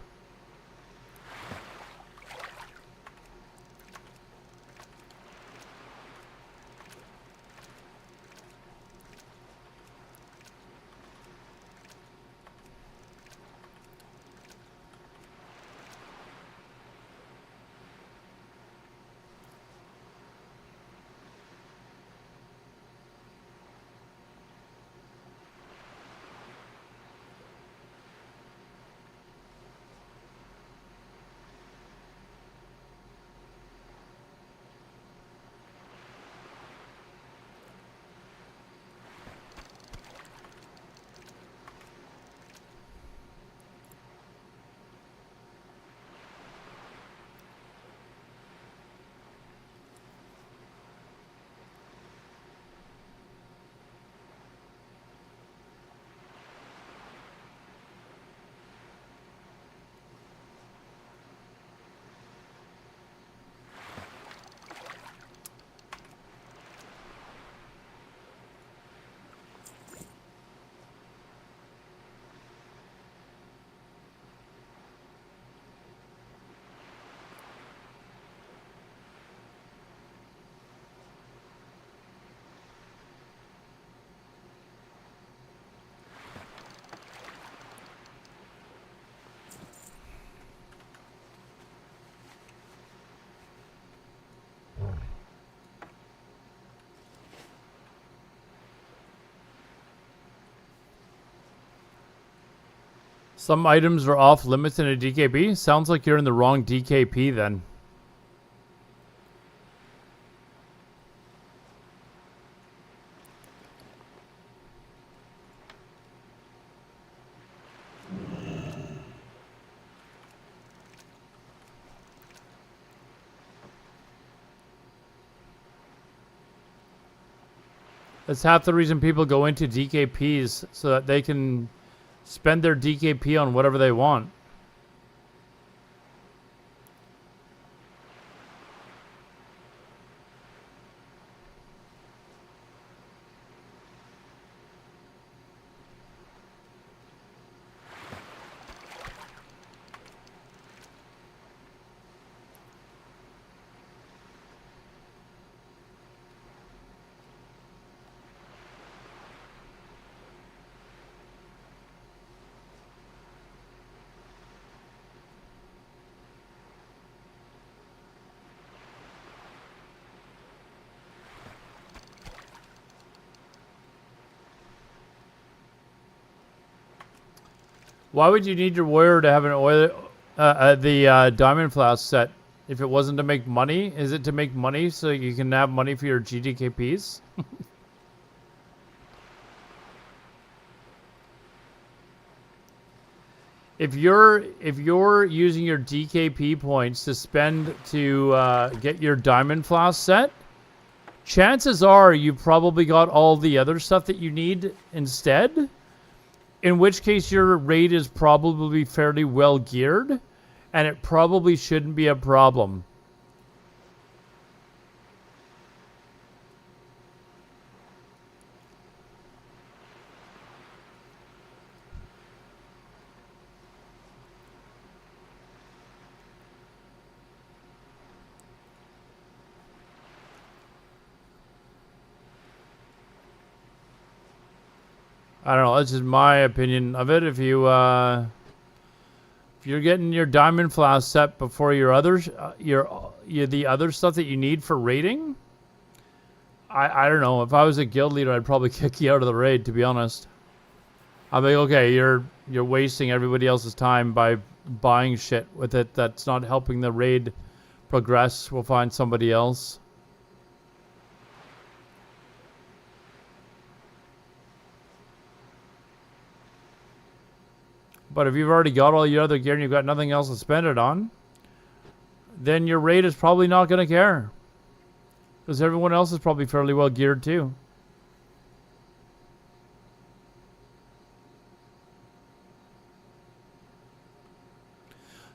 S1: Some items are off limits in a DKP? Sounds like you're in the wrong DKP then. That's half the reason people go into DKPs, so that they can spend their DKP on whatever they want. Why would you need your warrior to have an oil, the diamond flask set? If it wasn't to make money, is it to make money so you can have money for your GDKPs? If you're using your DKP points to spend to get your diamond flask set, chances are you probably got all the other stuff that you need instead. In which case your raid is probably fairly well geared, and it probably shouldn't be a problem. I don't know. That's just my opinion of it. If you're getting your diamond flask set before your others, the other stuff that you need for raiding, I don't know. If I was a guild leader, I'd probably kick you out of the raid. To be honest, I'd be like, okay, you're wasting everybody else's time by buying shit with it that's not helping the raid progress. We'll find somebody else. But if you've already got all your other gear and you've got nothing else to spend it on, then your raid is probably not going to care. Because everyone else is probably fairly well geared too.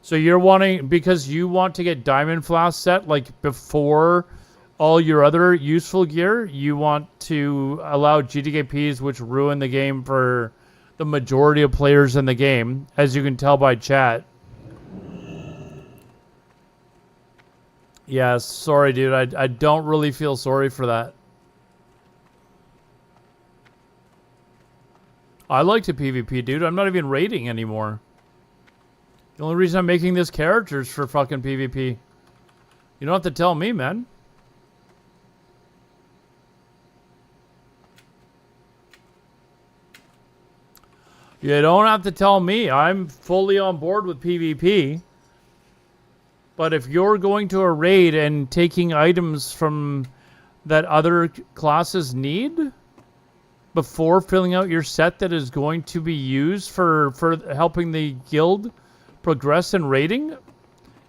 S1: So you're wanting, because you want to get diamond flask set like before all your other useful gear, you want to allow GDKPs, which ruin the game for the majority of players in the game, as you can tell by chat. Yeah, sorry, dude. I don't really feel sorry for that. I like to PvP, dude. I'm not even raiding anymore. The only reason I'm making this character is for fucking PvP. You don't have to tell me, man. You don't have to tell me. I'm fully on board with PvP. But if you're going to a raid and taking items from that other classes need before filling out your set that is going to be used for helping the guild progress in raiding, if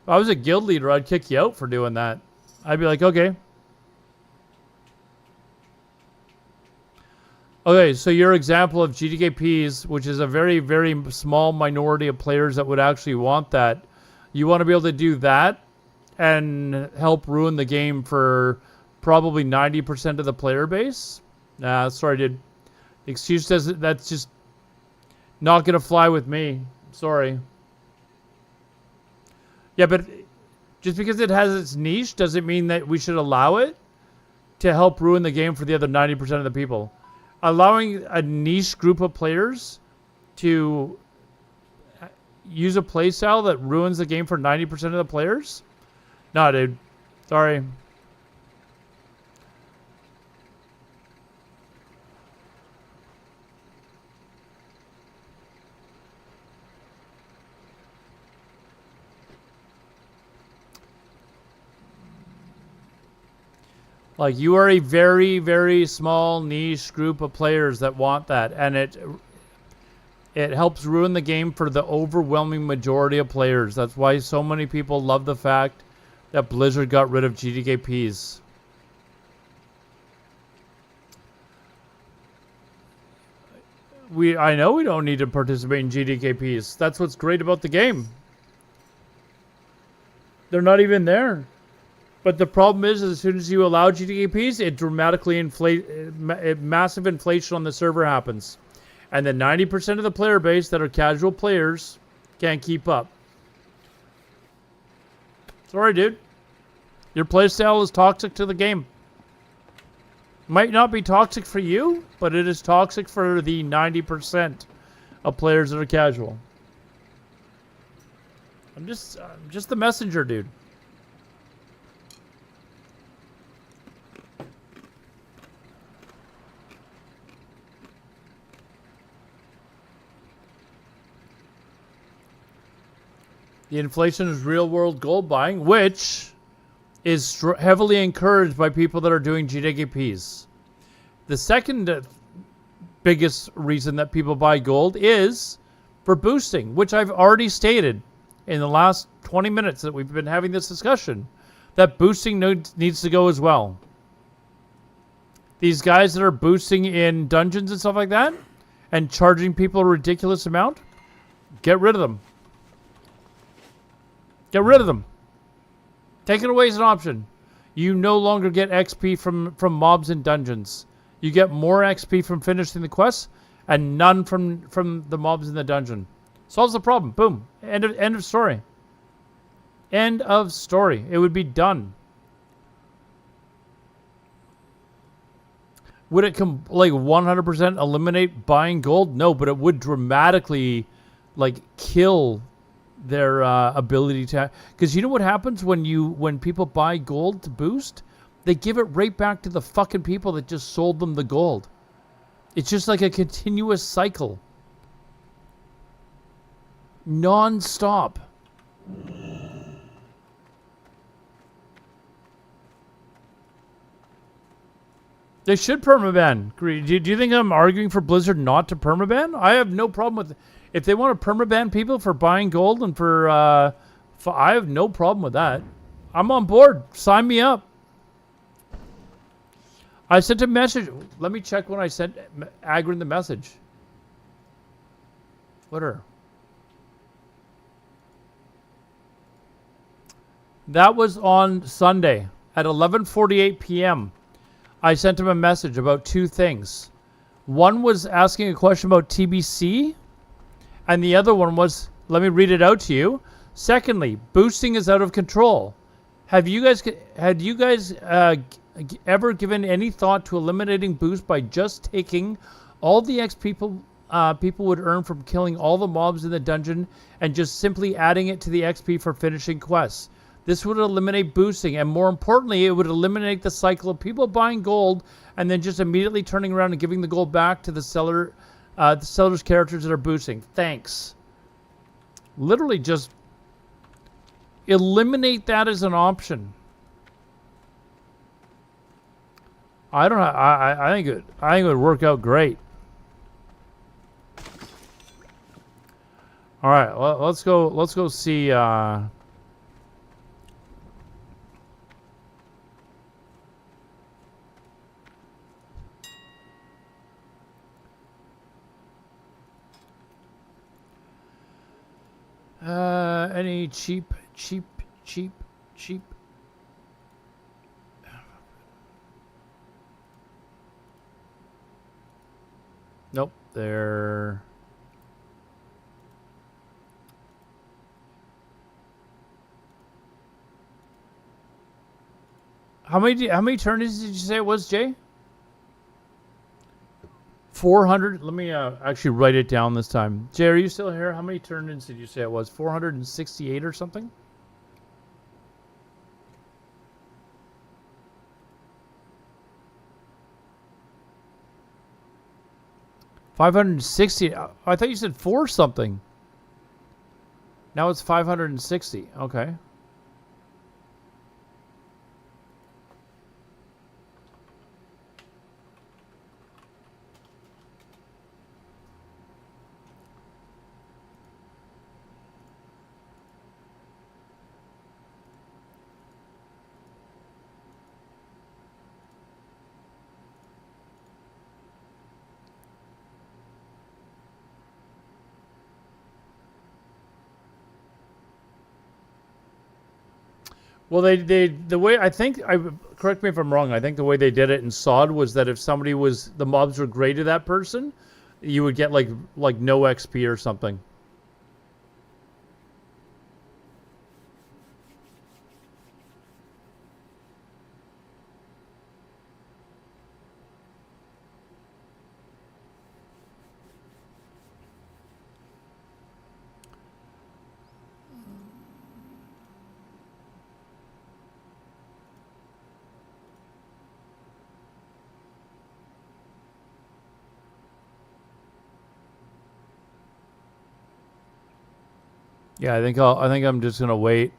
S1: I was a guild leader, I'd kick you out for doing that. I'd be like, okay. Okay, so your example of GDKPs, which is a very, very small minority of players that would actually want that, you want to be able to do that and help ruin the game for probably 90% of the player base? Nah, sorry, dude. Excuse doesn't, that's just not going to fly with me. Sorry. Yeah, but just because it has its niche doesn't mean that we should allow it to help ruin the game for the other 90% of the people. Allowing a niche group of players to use a playstyle that ruins the game for 90% of the players? Nah, dude. Sorry. Like, you are a very, very small niche group of players that want that, and it helps ruin the game for the overwhelming majority of players. That's why so many people love the fact that Blizzard got rid of GDKPs. I know we don't need to participate in GDKPs. That's what's great about the game. They're not even there. But the problem is, as soon as you allow GDKPs, it dramatically massive inflation on the server happens. And then 90% of the player base that are casual players can't keep up. Sorry, dude. Your playstyle is toxic to the game. Might not be toxic for you, but it is toxic for the 90% of players that are casual. I'm just the messenger, dude. The inflation is real world gold buying, which is heavily encouraged by people that are doing GDKPs. The second biggest reason that people buy gold is for boosting, which I've already stated in the last 20 minutes that we've been having this discussion, that boosting needs to go as well. These guys that are boosting in dungeons and stuff like that and charging people a ridiculous amount, get rid of them. Get rid of them. Take it away as an option. You no longer get XP from mobs in dungeons. You get more XP from finishing the quests and none from the mobs in the dungeon. Solves the problem. Boom. End of story. End of story. It would be done. Would it like 100% eliminate buying gold? No, but it would dramatically like kill their ability to, because you know what happens when people buy gold to boost? They give it right back to the fucking people that just sold them the gold. It's just like a continuous cycle. Non-stop. They should permaban. Do you think I'm arguing for Blizzard not to permaban? I have no problem with it. If they want to permaban people for buying gold and for I have no problem with that. I'm on board. Sign me up. I sent a message. Let me check when I sent Agrin the message. Twitter. That was on Sunday at 11:48 p.m. I sent him a message about two things. One was asking a question about TBC, and the other one was, let me read it out to you. Secondly, boosting is out of control. Had you guys ever given any thought to eliminating boost by just taking all the XP people would earn from killing all the mobs in the dungeon and just simply adding it to the XP for finishing quests? This would eliminate boosting, and more importantly, it would eliminate the cycle of people buying gold and then just immediately turning around and giving the gold back to the seller's characters that are boosting. Thanks. Literally just eliminate that as an option. I don't know. I think it would work out great. All right, let's go see. Any cheap. Nope, they're. How many turns did you say it was, Jay? 400. Let me actually write it down this time. Jay, are you still here? How many turn-ins did you say it was? 468 or something? $560. I thought you said 4 something. Now it's 560. Okay. Well, the way correct me if I'm wrong. I think the way they did it in SOD was that if the mobs were great to that person, you would get like no XP or something. Yeah, I think I'm just gonna wait.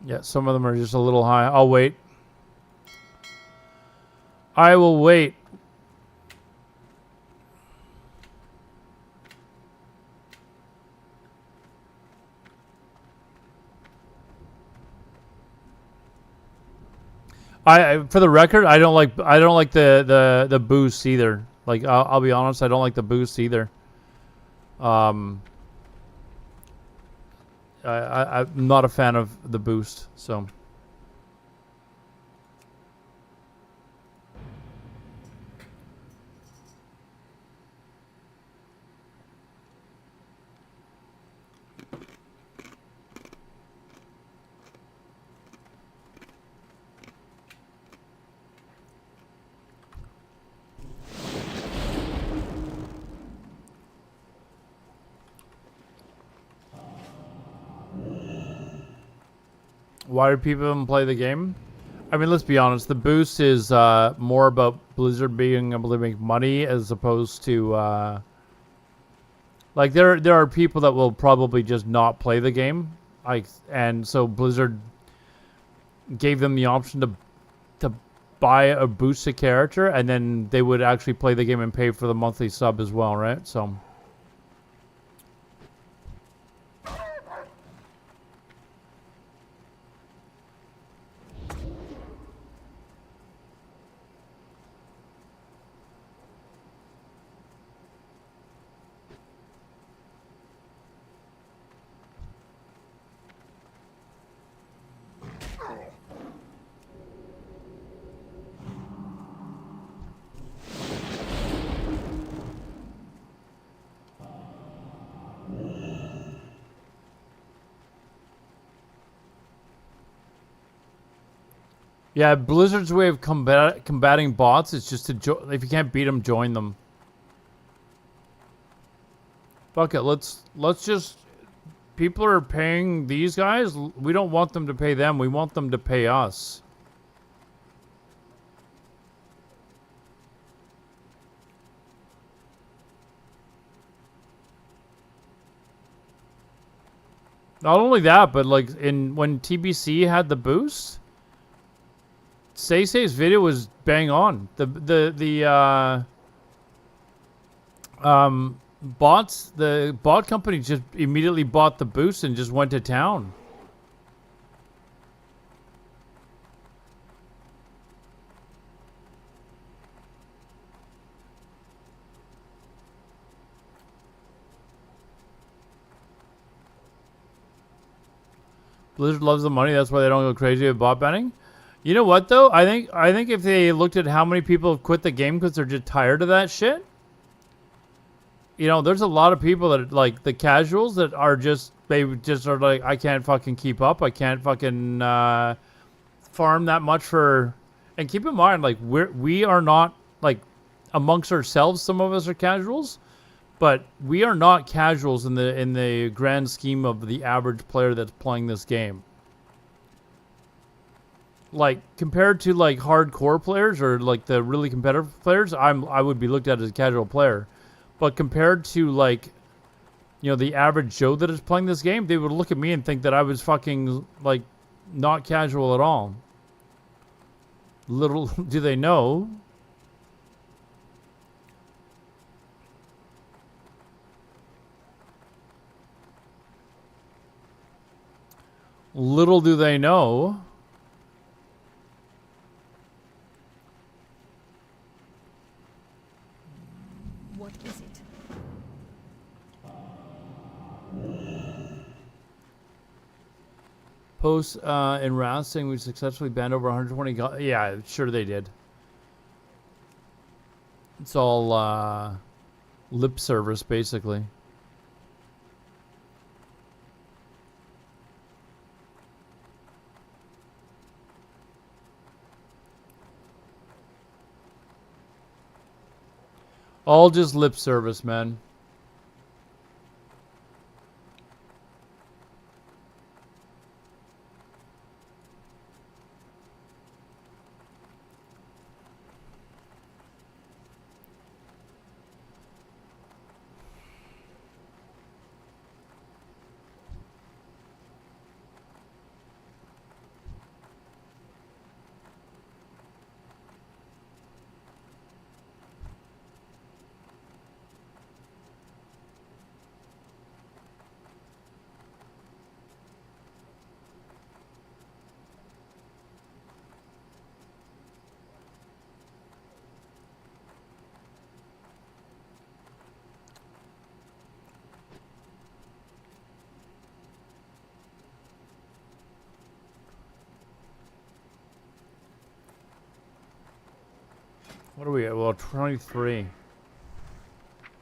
S1: Yeah, some of them are just a little high. I'll wait. I will wait. For the record, I don't like the boost either. Like I'll be honest, I don't like the boost either. I'm not a fan of the boost, so. Why do people even play the game? I mean, let's be honest. The boost is more about Blizzard being able to make money as opposed to like there are people that will probably just not play the game, and so Blizzard gave them the option to buy a boosted character, and then they would actually play the game and pay for the monthly sub as well, right? So. Yeah, Blizzard's way of combating bots is just to if you can't beat them, join them. Fuck it, let's just. People are paying these guys. We don't want them to pay them. We want them to pay us. Not only that, but like when TBC had the boost. Say's video was bang on. The bot company just immediately bought the boost and just went to town. Blizzard loves the money. That's why they don't go crazy with bot banning. You know what though? I think if they looked at how many people have quit the game because they're just tired of that shit. You know, there's a lot of people that like the casuals that are just they just are like, I can't fucking keep up. I can't fucking farm that much for. And keep in mind, like we are not like amongst ourselves. Some of us are casuals, but we are not casuals in the grand scheme of the average player that's playing this game. Like compared to like hardcore players or like the really competitive players, I would be looked at as a casual player. But compared to like, you know, the average Joe that is playing this game, they would look at me and think that I was fucking like not casual at all. Little do they know. Little do they know.
S5: What is it?
S1: Post in Wrath saying we successfully banned over 120 yeah, sure they did. It's all lip service basically. All just lip service, man. What are we at? Well, 23.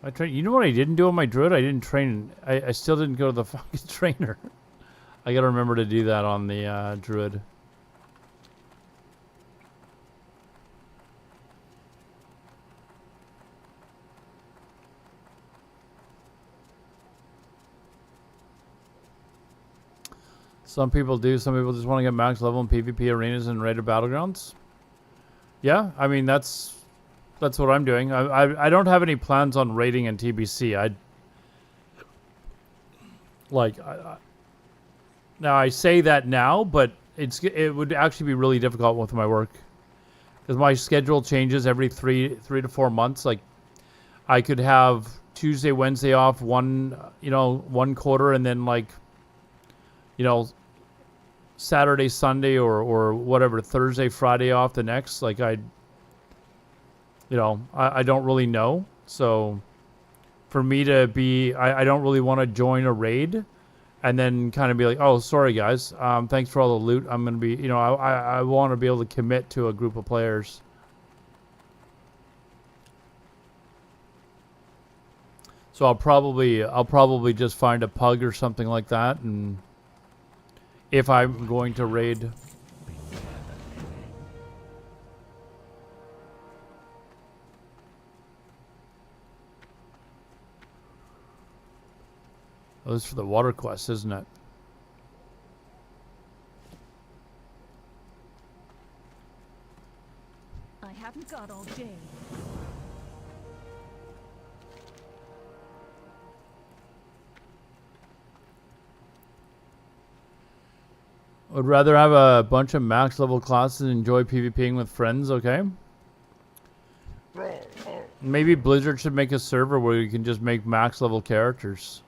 S1: I train. You know what I didn't do on my Druid? I didn't train. I still didn't go to the fucking trainer. I gotta remember to do that on the Druid. Some people do. Some people just want to get max level in PvP arenas and raided battlegrounds. Yeah, I mean that's what I'm doing. I don't have any plans on raiding in TBC. Now I say that now, but it would actually be really difficult with my work because my schedule changes every three to 4 months. Like I could have Tuesday, Wednesday off one quarter, and then Saturday, Sunday, or whatever, Thursday, Friday off the next. Like I don't really know. So for me to be, I don't really want to join a raid and then kind of be like, oh, sorry guys, thanks for all the loot. I'm going to be, I want to be able to commit to a group of players. So I'll probably just find a pug or something like that, and if I'm going to raid. Oh, this is for the water quest, isn't it?
S5: I haven't got all day.
S1: Would rather have a bunch of max level classes and enjoy PvPing with friends, okay? Maybe Blizzard should make a server where you can just make max level characters.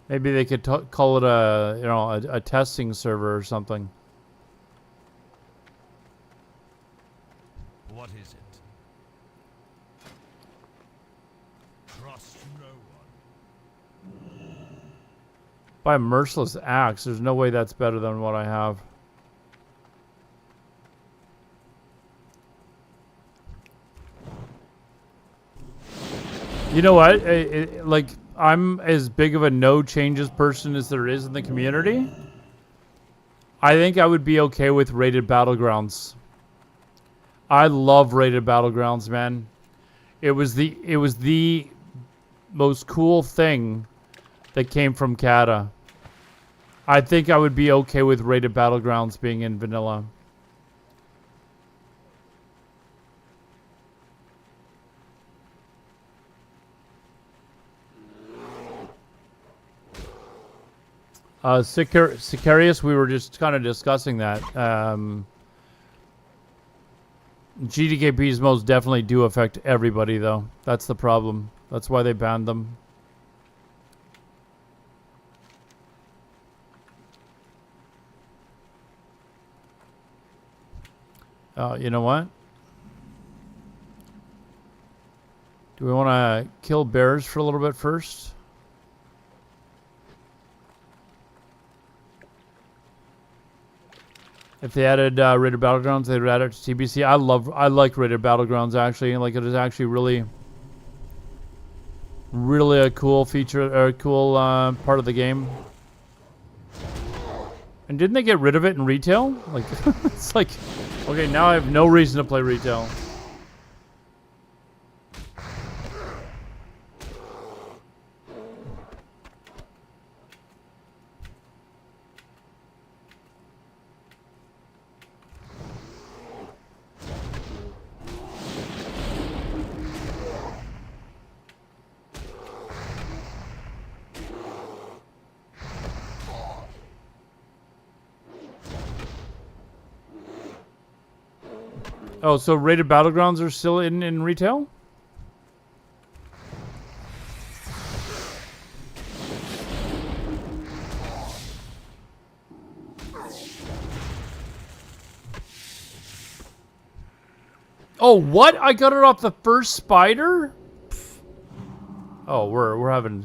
S1: Maybe they could call it a testing server or something.
S2: What is it? Trust no one.
S1: By a merciless axe, there's no way that's better than what I have. You know what? Like, I'm as big of a no changes person as there is in the community. I think I would be okay with rated battlegrounds. I love rated battlegrounds, man. It was the most cool thing that came from Kata. I think I would be okay with rated battlegrounds being in vanilla. Sicarius, we were just kind of discussing that. GDKPs most definitely do affect everybody, though. That's the problem. That's why they banned them. You know what? Do we want to kill bears for a little bit first? If they added rated battlegrounds, they would add it to TBC. I like rated battlegrounds actually. Like it is actually really a cool feature or a cool part of the game. And didn't they get rid of it in retail? Like, it's like, okay, now I have no reason to play retail. Oh, so rated battlegrounds are still in retail? Oh, what? I got it off the first spider? Pfft. Oh,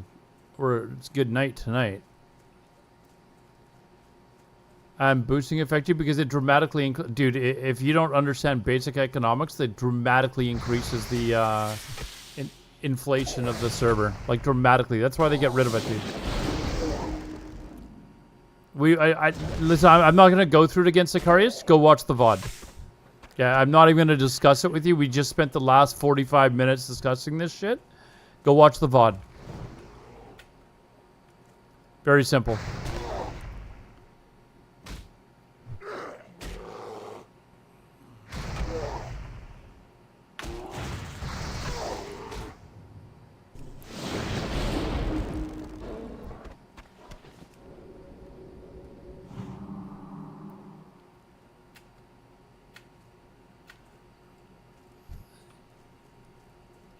S1: it's good night tonight. I'm boosting effective because it dramatically, dude. If you don't understand basic economics, that dramatically increases the inflation of the server, like dramatically. That's why they get rid of it, dude. Listen. I'm not gonna go through it against Sicarius. Go watch the VOD. Yeah, I'm not even gonna discuss it with you. We just spent the last 45 minutes discussing this shit. Go watch the VOD. Very simple.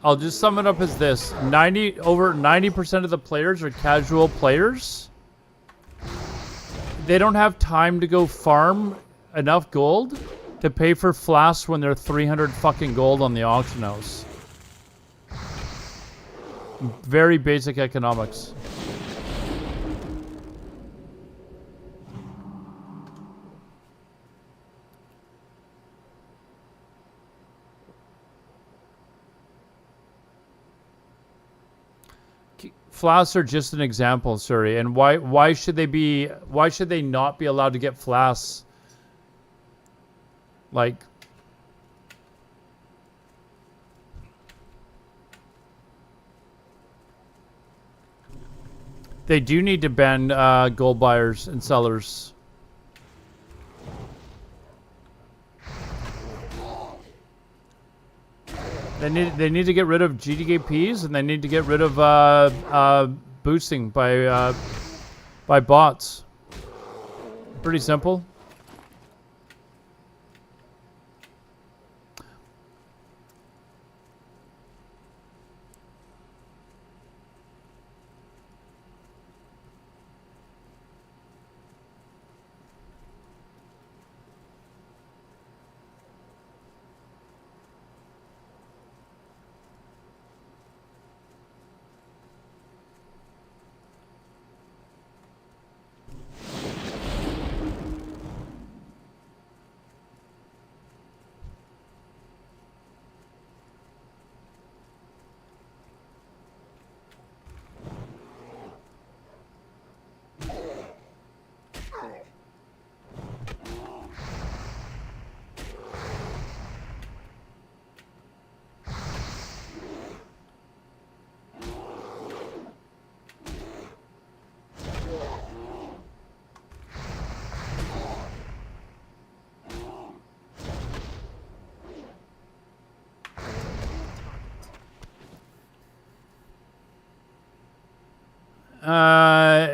S1: I'll just sum it up as this. Over 90% of the players are casual players. They don't have time to go farm enough gold to pay for flasks when they're 300 fucking gold on the auction house. Very basic economics. Flasks are just an example, sorry. And why should they not be allowed to get flasks? Like, they do need to ban gold buyers and sellers. They need to get rid of GDKPs, and they need to get rid of boosting by bots. Pretty simple.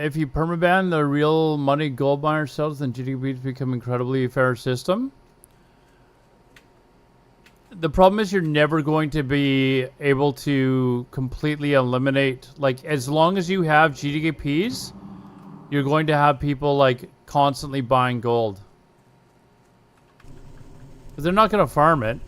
S1: If you permaban the real money gold buyer sells, then GDKPs become incredibly fair system. The problem is you're never going to be able to completely eliminate, like, as long as you have GDKPs, you're going to have people like constantly buying gold. Because they're not going to farm it.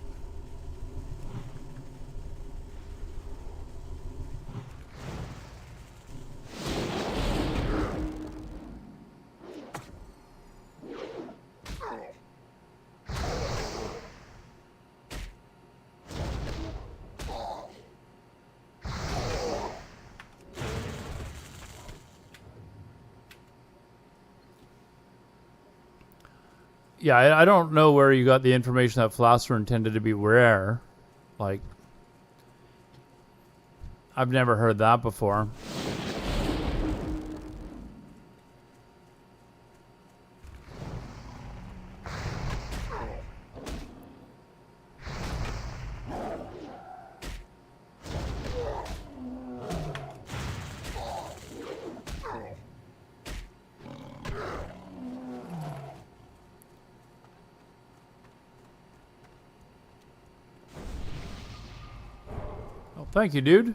S1: Yeah, I don't know where you got the information that flasks are intended to be rare. Like, I've never heard that before. Oh, thank you, dude.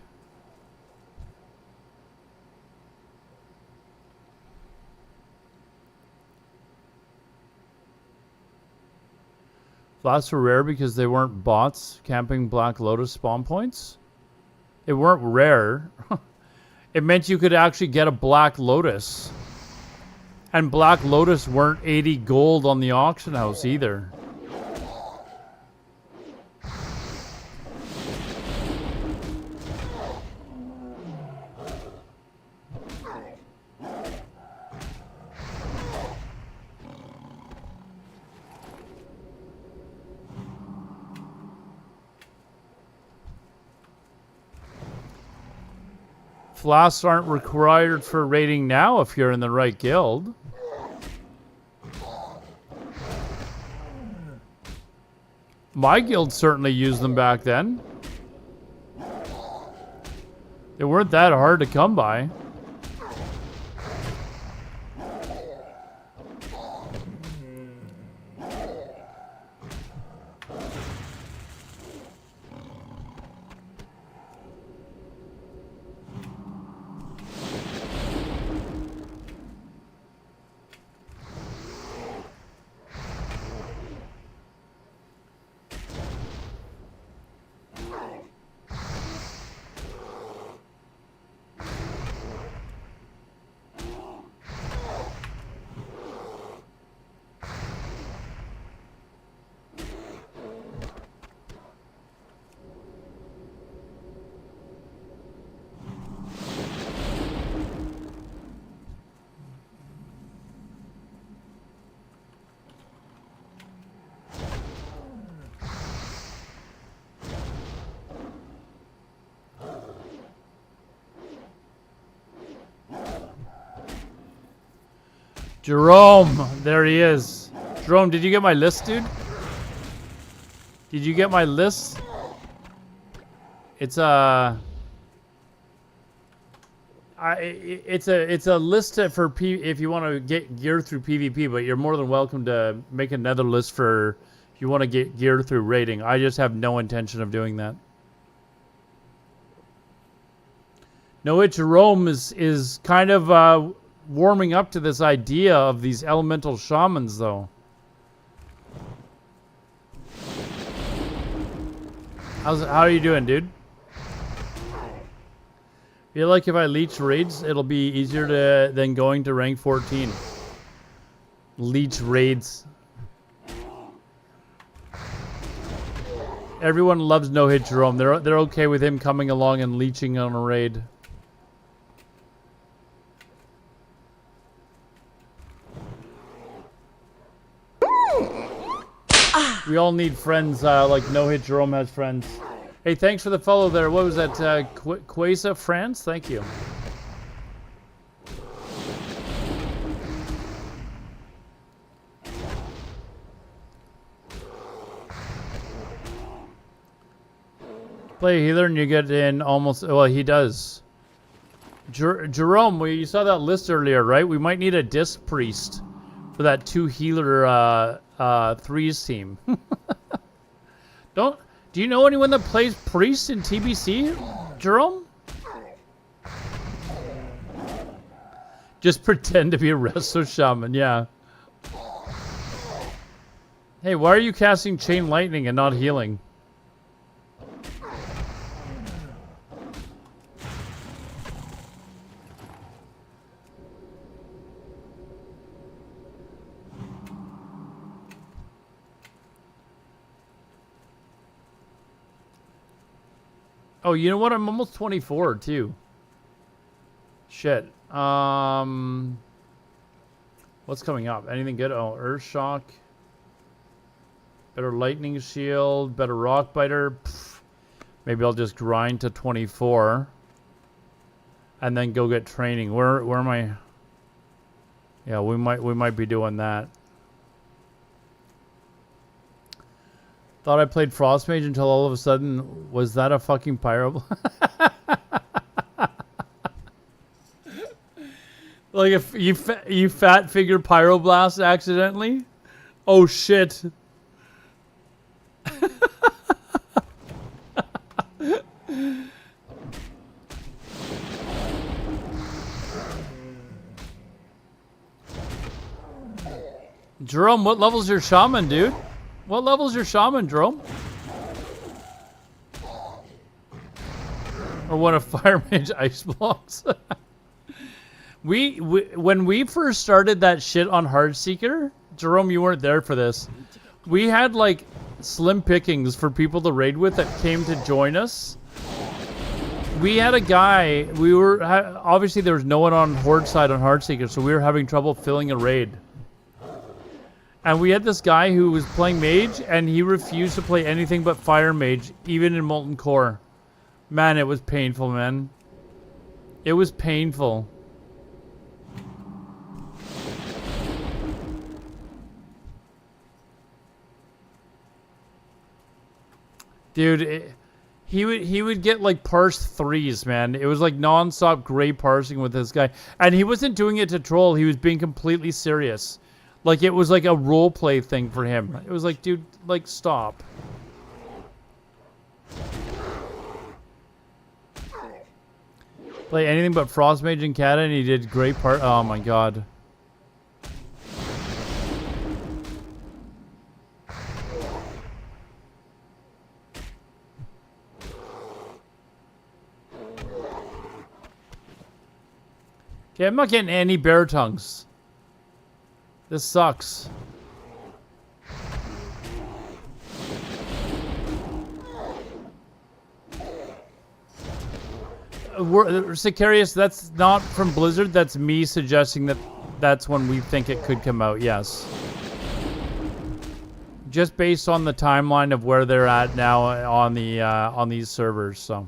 S1: Flasks were rare because they weren't bots camping Black Lotus spawn points. They weren't rare. It meant you could actually get a Black Lotus. And Black Lotus weren't 80 gold on the auction house either. Flasks aren't required for raiding now if you're in the right guild. My guild certainly used them back then. They weren't that hard to come by. Jerome, there he is. Jerome, did you get my list, dude? Did you get my list? It's a list for if you want to get gear through PvP, but you're more than welcome to make another list for if you want to get gear through raiding. I just have no intention of doing that. No, Jerome is kind of warming up to this idea of these elemental shamans, though. How are you doing, dude? Feel like if I leech raids, it'll be easier than going to rank 14. Leech raids. Everyone loves no-hit Jerome. They're okay with him coming along and leeching on a raid. We all need friends, like No-Hit Jerome has friends. Hey, thanks for the follow there. What was that? Quesa France? Thank you. Play a healer and you get in almost... Well, he does. Jerome, you saw that list earlier, right? We might need a disc priest for that 2 healer... 3's team. Do you know anyone that plays priest in TBC, Jerome? Just pretend to be a resto shaman, yeah. Hey, why are you casting chain lightning and not healing? Oh, you know what? I'm almost 24 too. Shit. What's coming up? Anything good? Oh, Earthshock. Better lightning shield, better rock biter. Pff, maybe I'll just grind to 24. And then go get training. Where am I? Yeah, we might be doing that. Thought I played Frost Mage until all of a sudden, was that a fucking pyro? Like if you fat figure Pyroblast accidentally? Oh shit. Jerome, what level's your shaman, dude? What level's your shaman, Jerome? Or one of Fire Mage ice blocks? When we first started that shit on Heartseeker, Jerome, you weren't there for this. We had like slim pickings for people to raid with that came to join us. We had a guy, obviously there was no one on Horde side on Heartseeker, so we were having trouble filling a raid. And we had this guy who was playing Mage, and he refused to play anything but Fire Mage, even in Molten Core. Man, it was painful, man. It was painful. Dude, he would get like parsed threes, man. It was like non-stop gray parsing with this guy. And he wasn't doing it to troll. He was being completely serious. Like, it was like a role play thing for him. It was like, dude, like, stop. Play anything but Frost Mage and Kata, and he did great part. Oh my god. Okay, I'm not getting any bear tongues. This sucks. Sicarius, that's not from Blizzard. That's me suggesting that that's when we think it could come out. Yes. Just based on the timeline of where they're at now on the on these servers. So.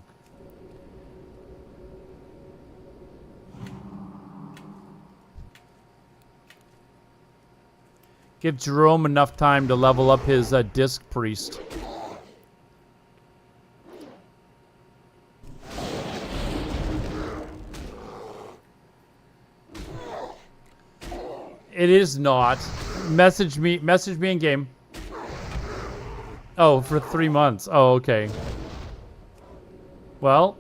S1: Give Jerome enough time to level up his Disc Priest. It is not. Message me in game. Oh, for 3 months. Oh, okay. Well,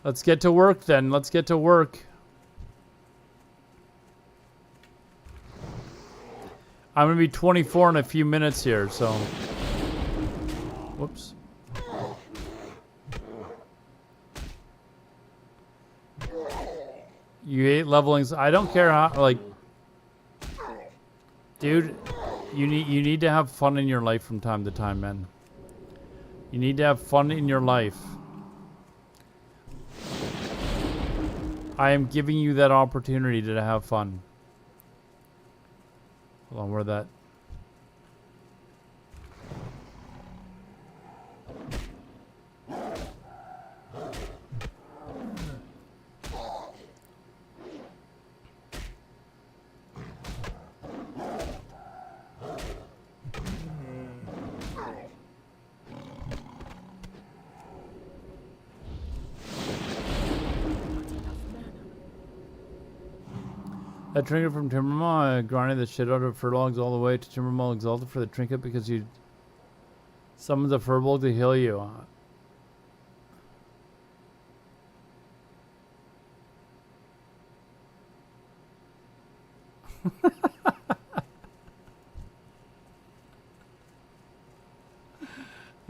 S1: let's get to work then. Let's get to work. I'm going to be 24 in a few minutes here, so... Whoops. You hate leveling... I don't care how... Like... Dude, you need to have fun in your life from time to time, man. You need to have fun in your life. I am giving you that opportunity to have fun. Hold on, where that... That trinket from Timbermaw, I grinded the shit out of Furlogs all the way to Timbermaw Exalted for the trinket because you summoned the Furbolg to heal you.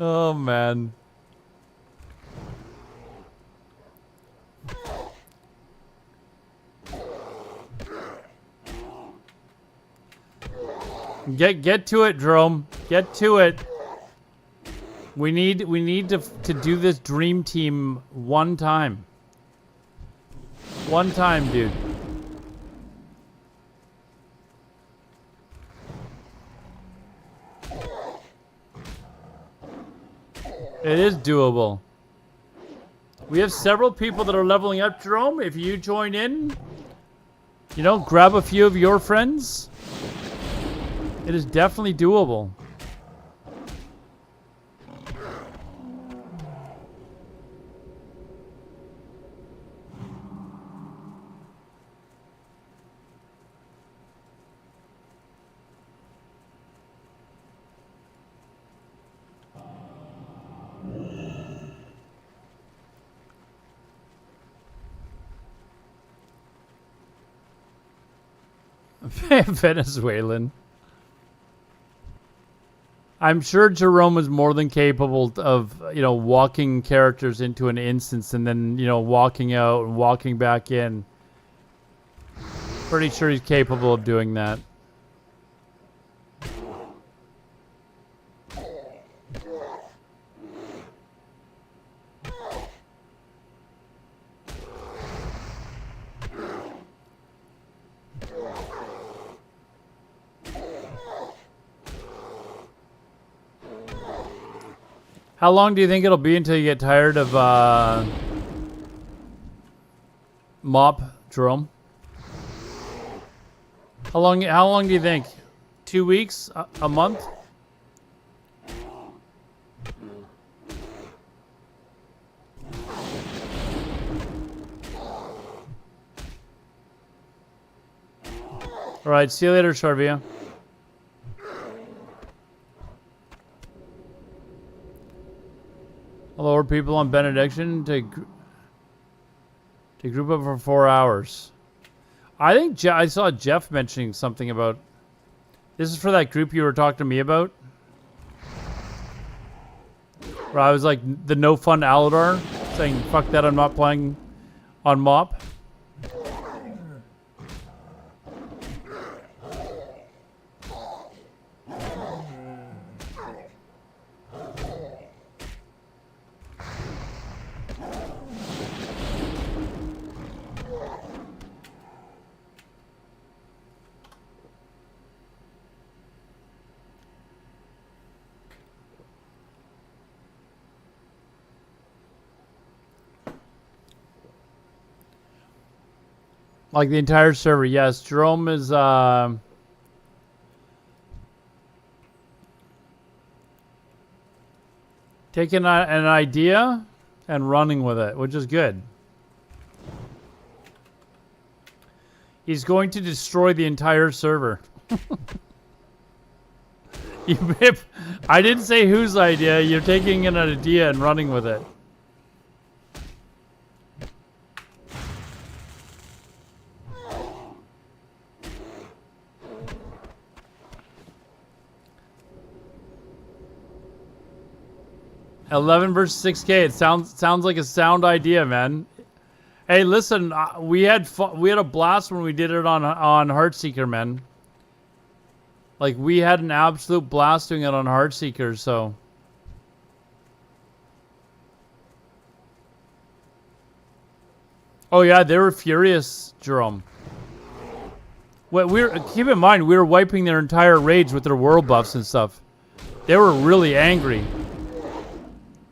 S1: Oh man. Get to it, Jerome. Get to it. We need to do this dream team one time. One time, dude. It is doable. We have several people that are leveling up, Jerome. If you join in, you know, grab a few of your friends. It is definitely doable. Venezuelan. I'm sure Jerome was more than capable of, you know, walking characters into an instance and then, you know, walking out and walking back in. Pretty sure he's capable of doing that. How long do you think it'll be until you get tired of mop, Jerome? How long do you think? 2 weeks? A month? All right, see you later, Sharvia. Lower people on benediction to group up for 4 hours. I think I saw Jeff mentioning something about. This is for that group you were talking to me about. Where I was like the no fun Aladar, saying fuck that, I'm not playing on mop. Like the entire server, yes. Jerome is taking an idea and running with it, which is good. He's going to destroy the entire server. I didn't say whose idea. You're taking an idea and running with it. $11 versus $6K. It sounds like a sound idea, man. Hey, listen, we had a blast when we did it on Heartseeker, man. Like we had an absolute blast doing it on Heartseeker, so. Oh yeah, they were furious, Jerome. Keep in mind we were wiping their entire raids with their world buffs and stuff. They were really angry.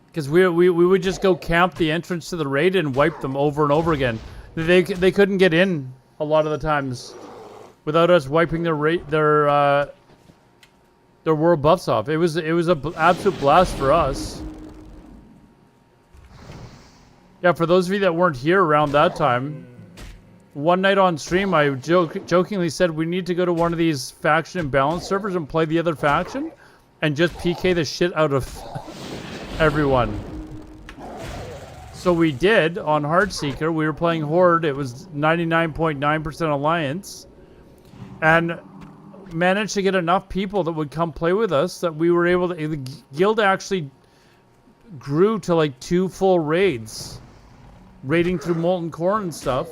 S1: Because we would just go camp the entrance to the raid and wipe them over and over again. They couldn't get in a lot of the times without us wiping their world buffs off. It was an absolute blast for us. Yeah, for those of you that weren't here around that time, one night on stream I jokingly said we need to go to one of these faction imbalance servers and play the other faction and just PK the shit out of everyone. So we did on Heartseeker. We were playing Horde. It was 99.9% Alliance, and managed to get enough people that would come play with us that we were able to. The guild actually grew to like 2 full raids, raiding through Molten Core and stuff.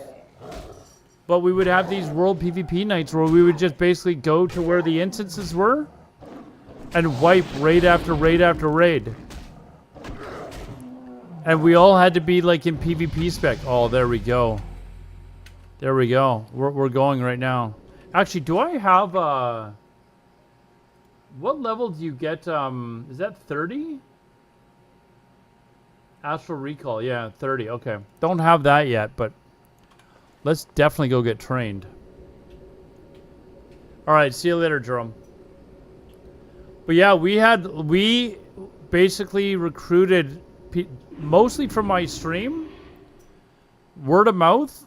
S1: But we would have these world PvP nights where we would just basically go to where the instances were and wipe raid after raid after raid. And we all had to be like in PvP spec. Oh, there we go. There we go. We're going right now. Actually, do I have what level do you get? Is that 30? Astral Recall, yeah, 30. Okay. Don't have that yet, but let's definitely go get trained. All right, see you later, Jerome. But yeah, we basically recruited mostly from my stream, word of mouth,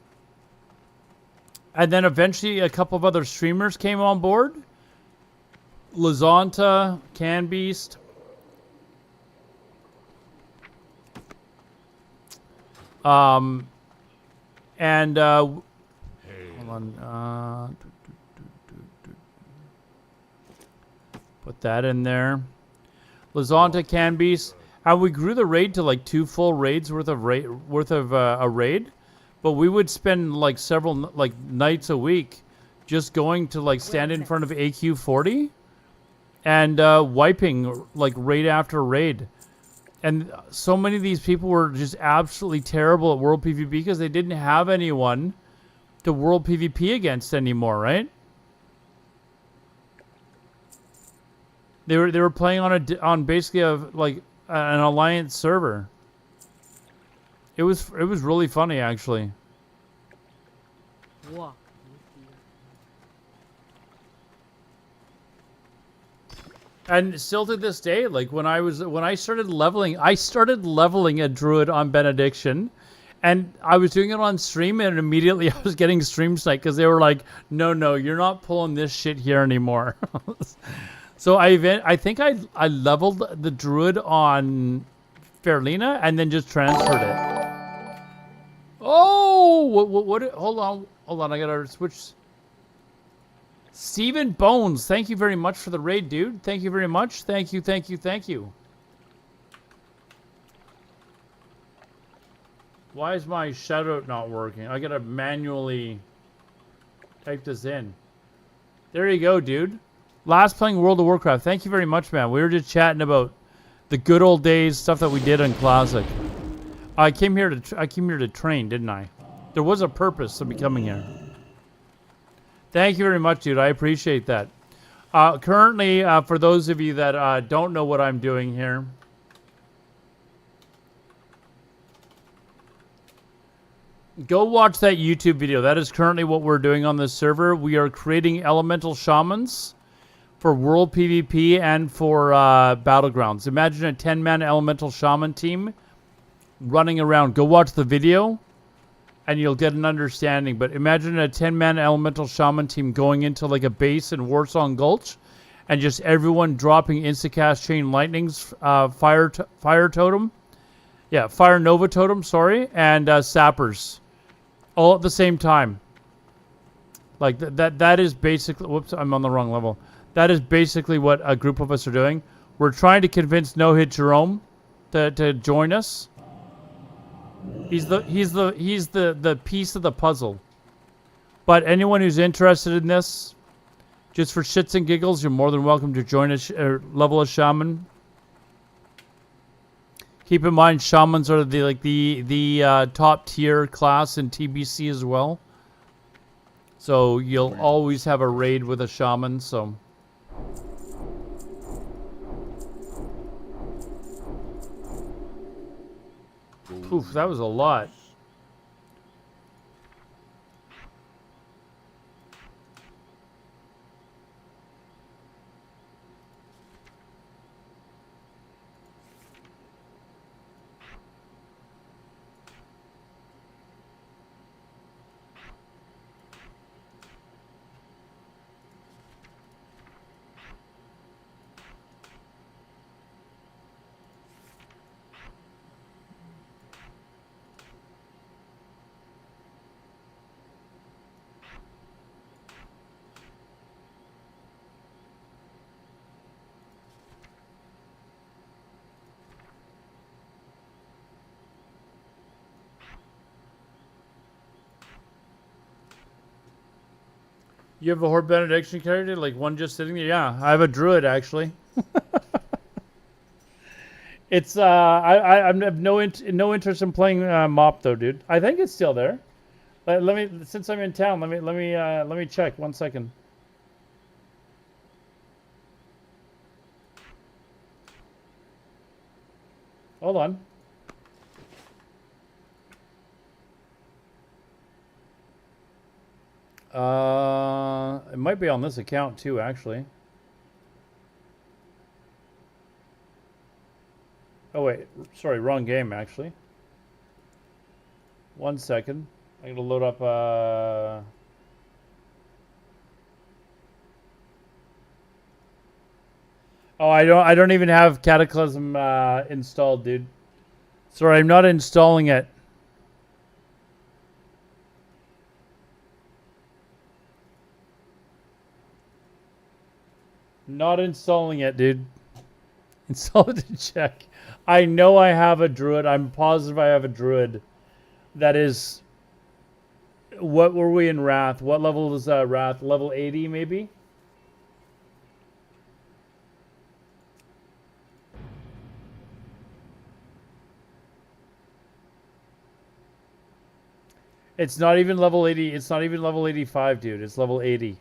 S1: and then eventually a couple of other streamers came on board. Lazanta, Canbeast. And hold on. Put that in there. Lazanta, Canbeast. And we grew the raid to like 2 full raids worth of a raid, but we would spend like several like nights a week just going to like stand in front of AQ40 and wiping like raid after raid. And so many of these people were just absolutely terrible at World PvP because they didn't have anyone to World PvP against anymore, right? They were playing on basically like an alliance server. It was really funny actually.
S7: Walk.
S1: And still to this day, like when I started leveling a druid on Benediction, and I was doing it on stream, and immediately I was getting stream sniped because they were like, "No, you're not pulling this shit here anymore." So I think I leveled the druid on Fairlina and then just transferred it. Oh, what? Hold on, I gotta switch. Steven Bones, thank you very much for the raid, dude. Thank you very much. Thank you. Why is my shoutout not working? I gotta manually type this in. There you go, dude. Last playing World of Warcraft. Thank you very much, man. We were just chatting about the good old days, stuff that we did in Classic. I came here to train, didn't I? There was a purpose to me coming here. Thank you very much, dude. I appreciate that. Currently, for those of you that don't know what I'm doing here, go watch that YouTube video. That is currently what we're doing on this server. We are creating elemental shamans for World PvP and for Battlegrounds. Imagine a 10-man elemental shaman team running around. Go watch the video and you'll get an understanding. But imagine a 10-man elemental shaman team going into like a base in Warsong Gulch and just everyone dropping instacast chain lightnings, fire totem. Yeah, fire nova totem, sorry, and sappers. All at the same time. Like that is basically, whoops, I'm on the wrong level. That is basically what a group of us are doing. We're trying to convince No Hit Jerome to join us. He's the piece of the puzzle. But anyone who's interested in this, just for shits and giggles, you're more than welcome to join us or level a shaman. Keep in mind, shamans are the top tier class in TBC as well. So you'll always have a raid with a shaman. So. Oof, that was a lot. You have a Horde Benediction character? Like one just sitting there? Yeah, I have a Druid actually. It's I have no interest in playing Mop though, dude. I think it's still there. Let me, since I'm in town, let me check 1 second. Hold on. It might be on this account too, actually. Oh wait, sorry, wrong game actually. 1 second. I gotta load up Oh, I don't even have Cataclysm installed, dude. Sorry, I'm not installing it. Not installing it, dude. Install it to check. I know I have a Druid. I'm positive I have a Druid. That is... What were we in Wrath? What level was Wrath? Level 80, maybe? It's not even level 80. It's not even level 85, dude. It's level 80.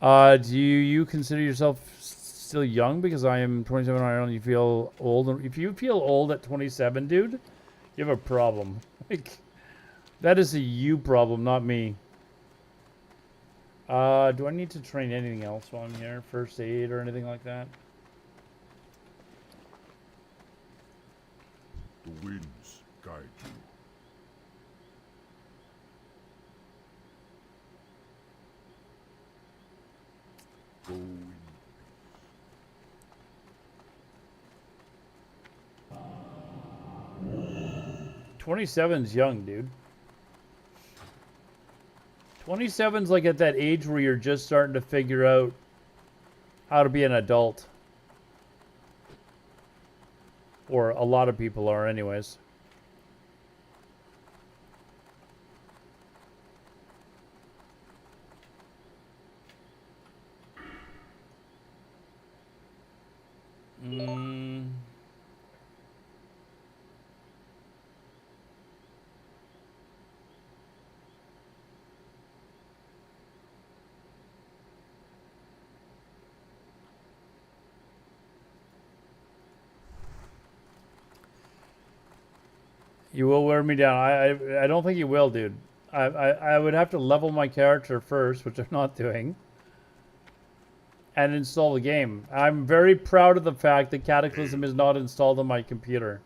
S1: Do you consider yourself still young? Because I am 27 and I only feel old. If you feel old at 27, dude, you have a problem. Like, that is a you problem, not me. Do I need to train anything else while I'm here? First aid or anything like that?
S2: The winds guide you. Go in peace.
S1: 27's young, dude. 27's like at that age where you're just starting to figure out how to be an adult. Or a lot of people are anyways. You will wear me down. I don't think you will, dude. I would have to level my character first, which I'm not doing, and install the game. I'm very proud of the fact that Cataclysm is not installed on my computer.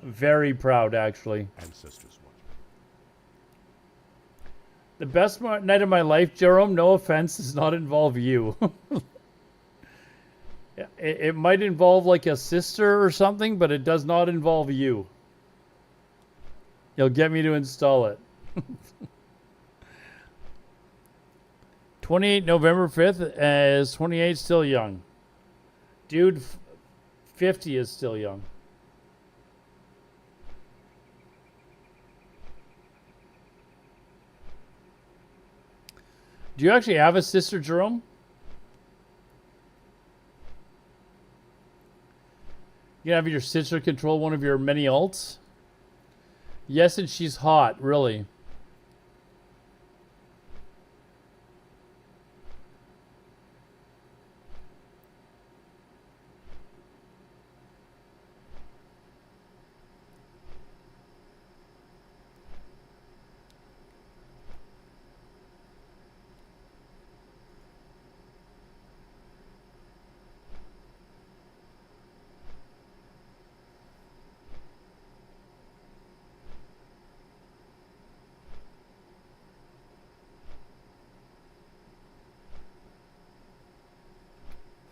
S1: Very proud, actually.
S2: Ancestors watch.
S1: The best night of my life, Jerome, no offense, does not involve you. It might involve like a sister or something, but it does not involve you. You'll get me to install it. 28 November 5th, is 28 still young? Dude, 50 is still young. Do you actually have a sister, Jerome? You can have your sister control one of your many alts? Yes, and she's hot, really.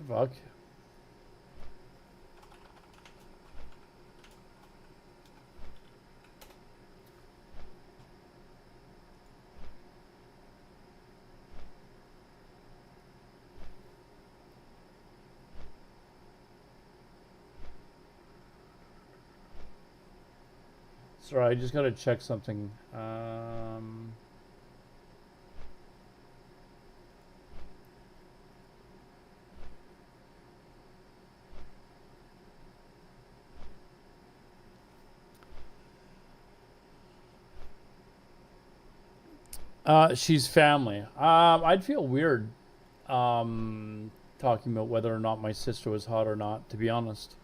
S1: Fuck. Sorry, I just gotta check something. She's family. I'd feel weird talking about whether or not my sister was hot or not, to be honest.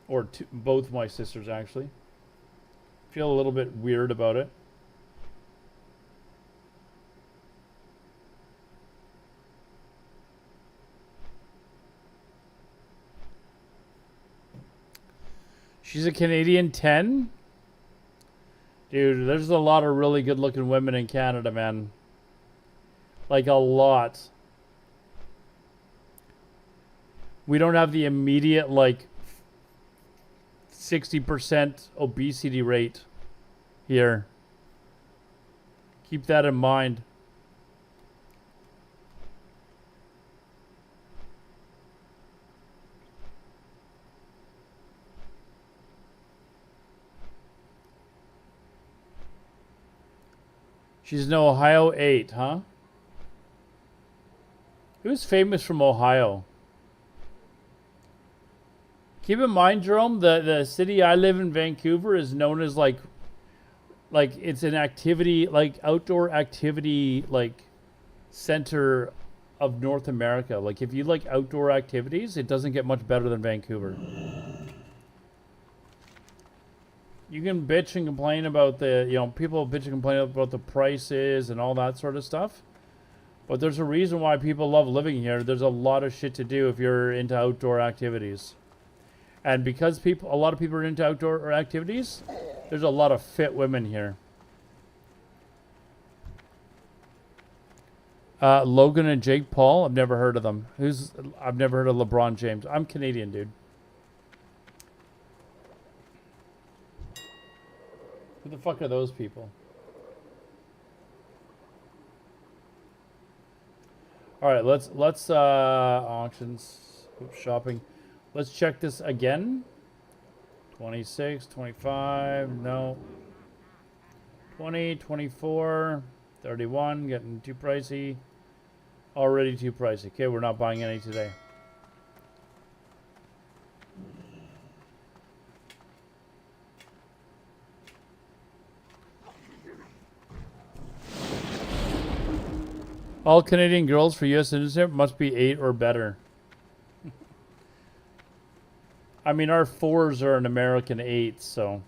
S1: Or both my sisters, actually. Feel a little bit weird about it. She's a Canadian 10? Dude, there's a lot of really good looking women in Canada, man. Like a lot. We don't have the immediate, like, 60% obesity rate here. Keep that in mind. She's an Ohio 8, huh? Who's famous from Ohio? Keep in mind, Jerome, the city I live in, Vancouver, is known as like it's an activity, like outdoor activity, like center of North America. Like if you like outdoor activities, it doesn't get much better than Vancouver. You can bitch and complain about people bitch and complain about the prices and all that sort of stuff. But there's a reason why people love living here. There's a lot of shit to do if you're into outdoor activities. And because a lot of people are into outdoor activities, there's a lot of fit women here. Logan and Jake Paul, I've never heard of them. I've never heard of LeBron James. I'm Canadian, dude. Who the fuck are those people? All right, let's auctions, shopping. Let's check this again. 26, 25, no. 20, 24, 31, getting too pricey. Already too pricey. Okay, we're not buying any today. All Canadian girls for U.S. citizenship must be 8 or better. I mean, our 4s are an American 8, so.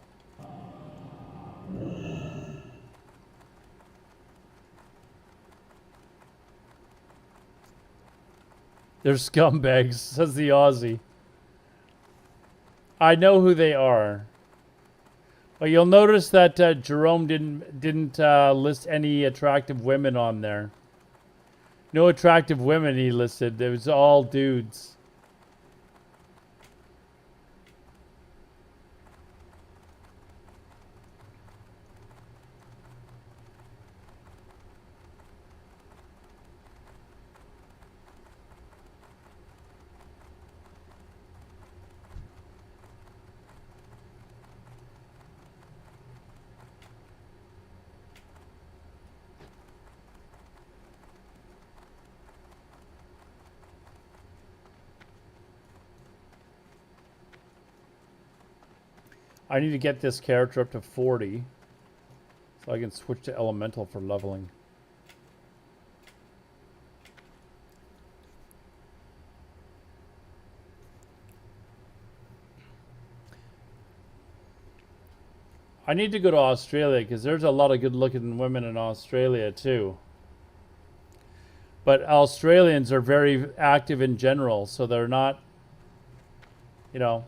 S1: They're scumbags, says the Aussie. I know who they are. But you'll notice that Jerome didn't list any attractive women on there. No attractive women he listed. It was all dudes. I need to get this character up to 40 so I can switch to elemental for leveling. I need to go to Australia because there's a lot of good looking women in Australia too. But Australians are very active in general, so they're not, you know,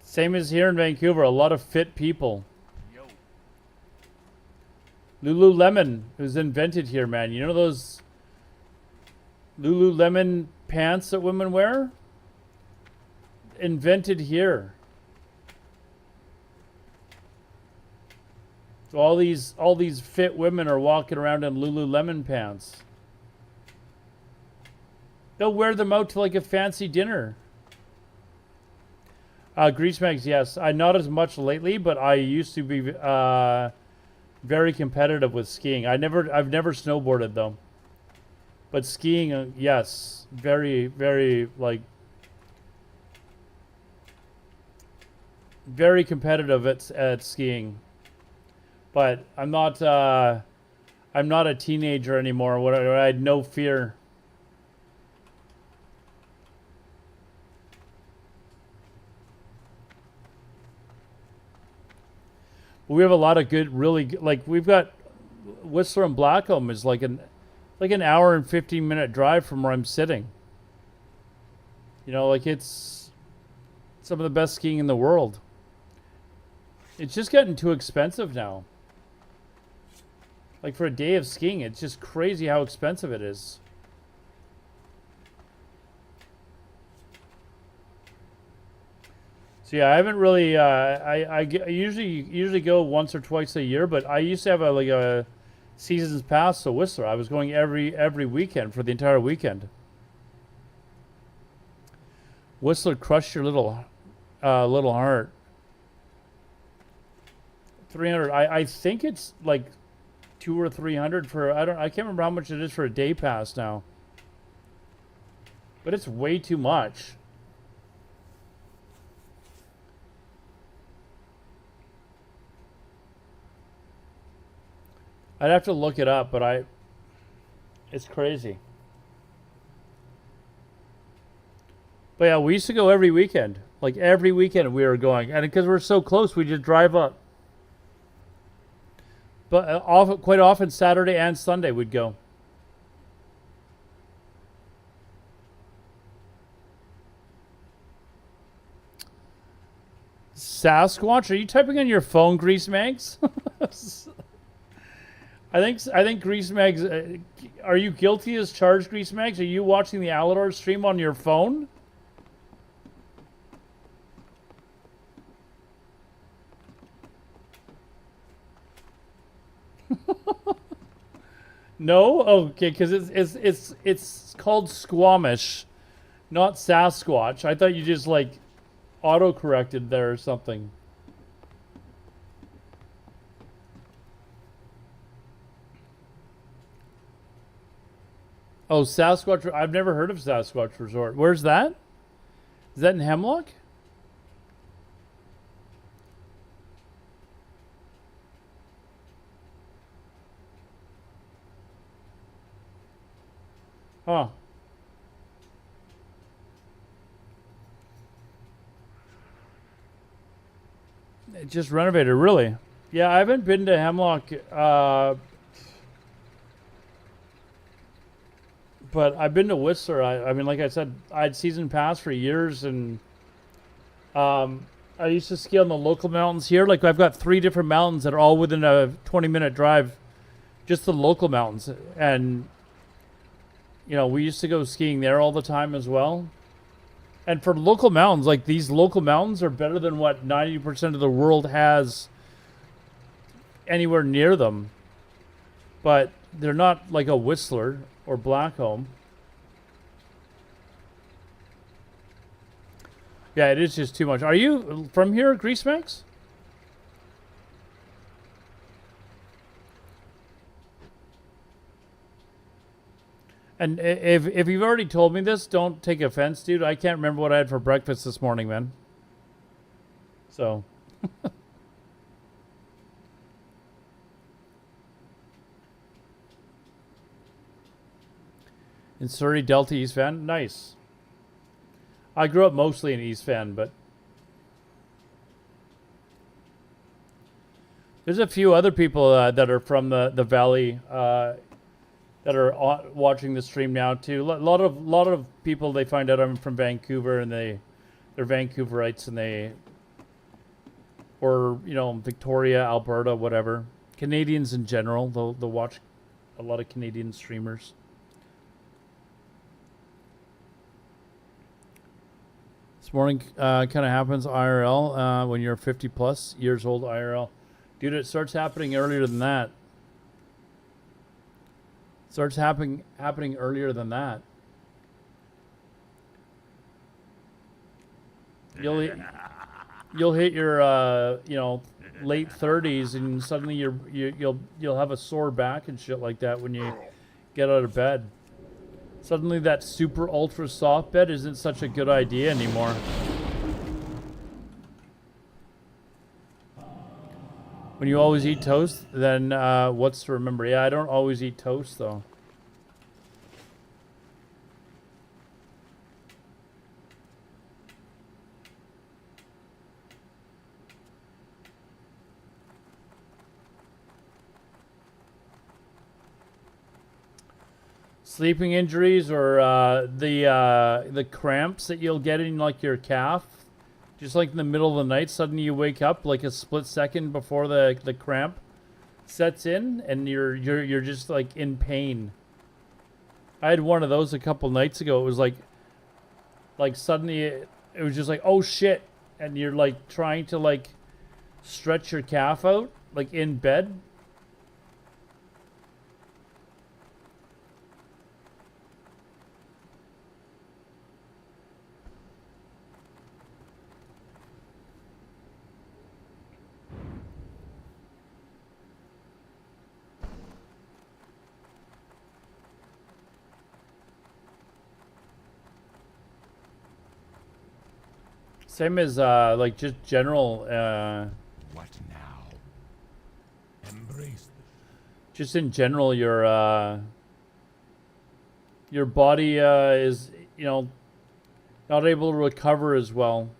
S1: same as here in Vancouver, a lot of fit people.
S6: Yo.
S1: Lululemon was invented here, man. You know those Lululemon pants that women wear? Invented here. So all these fit women are walking around in Lululemon pants. They'll wear them out to like a fancy dinner. Grease mags, yes. Not as much lately, but I used to be very competitive with skiing. I've never snowboarded though. But skiing, yes, very, very very competitive at skiing. But I'm not a teenager anymore. I had no fear. We have a lot of good, really like we've got Whistler and Blackcomb is like an hour and 15-minute drive from where I'm sitting. You know, like it's some of the best skiing in the world. It's just getting too expensive now. Like for a day of skiing, it's just crazy how expensive it is. So yeah, I haven't really. I usually go once or twice a year, but I used to have a seasons pass to Whistler. I was going every weekend for the entire weekend. Whistler crushed your little heart. 300. I think it's like 200 or 300 for I can't remember how much it is for a day pass now. But it's way too much. I'd have to look it up, but it's crazy. But yeah, we used to go every weekend. Like every weekend we were going. And because we're so close, we just drive up. But quite often Saturday and Sunday we'd go. Sasquatch? Are you typing on your phone, Grease Mags? I think Grease Mags. Are you guilty as charged, Grease Mags? Are you watching the Alador stream on your phone? No, okay, because it's called Squamish, not Sasquatch. I thought you just like auto corrected there or something. Oh, Sasquatch. I've never heard of Sasquatch Resort. Where's that? Is that in Hemlock? Huh. It just renovated, really. Yeah, I haven't been to Hemlock, but I've been to Whistler. I mean, like I said, I had season pass for years, and I used to ski on the local mountains here. Like I've got 3 different mountains that are all within a 20-minute drive, just the local mountains, and you know, we used to go skiing there all the time as well. And for local mountains, like these local mountains are better than what 90% of the world has anywhere near them. But they're not like a Whistler or Blackcomb. Yeah, it is just too much. Are you from here, Grease Max? And if you've already told me this, don't take offense, dude. I can't remember what I had for breakfast this morning, man. So. In Surrey, Delta, East Van. Nice. I grew up mostly in East Van, but there's a few other people that are from the valley that are watching the stream now too. A lot of people, they find out I'm from Vancouver and they're Vancouverites, and or you know, Victoria, Alberta, whatever. Canadians in general, they'll watch a lot of Canadian streamers. This morning kind of happens IRL when you're 50 plus years old IRL. Dude, it starts happening earlier than that. Starts happening earlier than that. You'll hit your you know, late 30s and suddenly you'll have a sore back and shit like that when you get out of bed. Suddenly that super ultra soft bed isn't such a good idea anymore. When you always eat toast, then what's to remember? Yeah, I don't always eat toast, though. sleeping injuries or the cramps that you'll get in like your calf, just like in the middle of the night, suddenly you wake up like a split second before the cramp sets in, and you're just like in pain. I had one of those a couple nights ago. It was like suddenly it was just like, oh shit, and you're like trying to like stretch your calf out like in bed. Same as like just general
S2: What now? Embrace the
S1: just in general your body is, you know, not able to recover as well.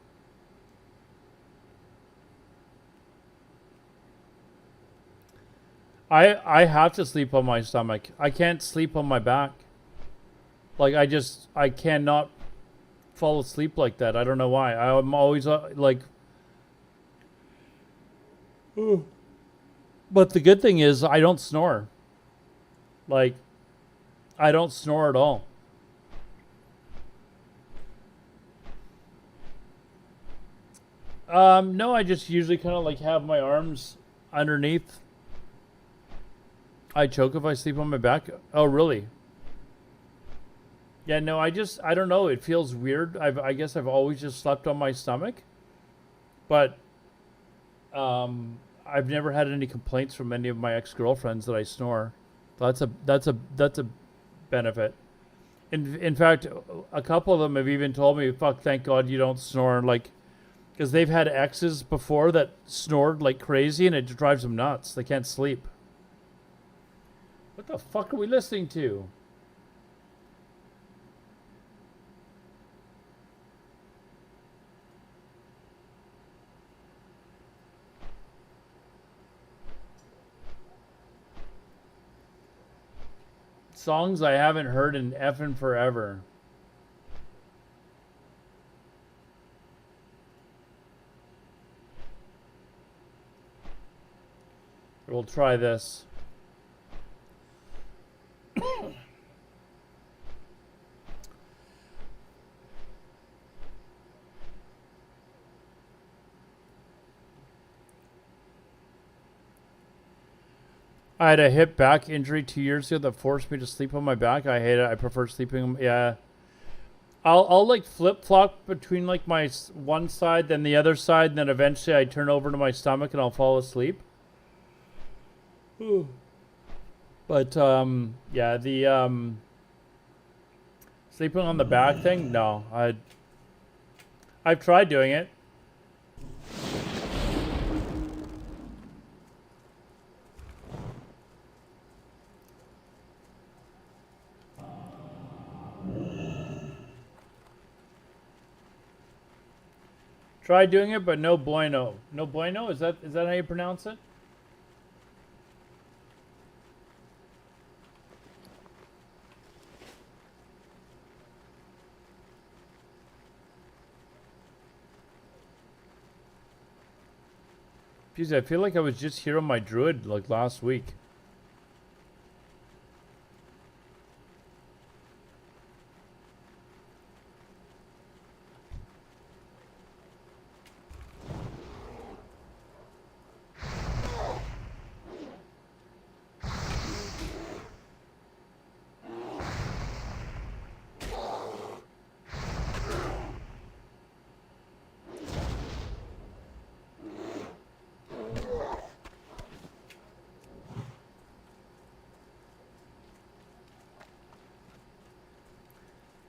S1: I have to sleep on my stomach. I can't sleep on my back. Like I cannot fall asleep like that. I don't know why. I'm always like. But the good thing is I don't snore. Like, I don't snore at all. No, I just usually kind of like have my arms underneath. I choke if I sleep on my back. Oh, really? Yeah, no, I don't know. It feels weird. I guess I've always just slept on my stomach. But I've never had any complaints from any of my ex-girlfriends that I snore. That's a benefit. In fact, a couple of them have even told me, "Fuck, thank God you don't snore," like, because they've had exes before that snored like crazy, and it drives them nuts. They can't sleep. What the fuck are we listening to? Songs I haven't heard in effing forever. We'll try this. I had a hip back injury 2 years ago that forced me to sleep on my back. I hate it. I prefer sleeping. Yeah. I'll like flip flop between like my one side, then the other side, and then eventually I turn over to my stomach and I'll fall asleep. But yeah, the sleeping on the back thing, no. I've tried doing it. Try doing it, but no bueno. No bueno? Is that how you pronounce it? Jeez, I feel like I was just here on my Druid like last week.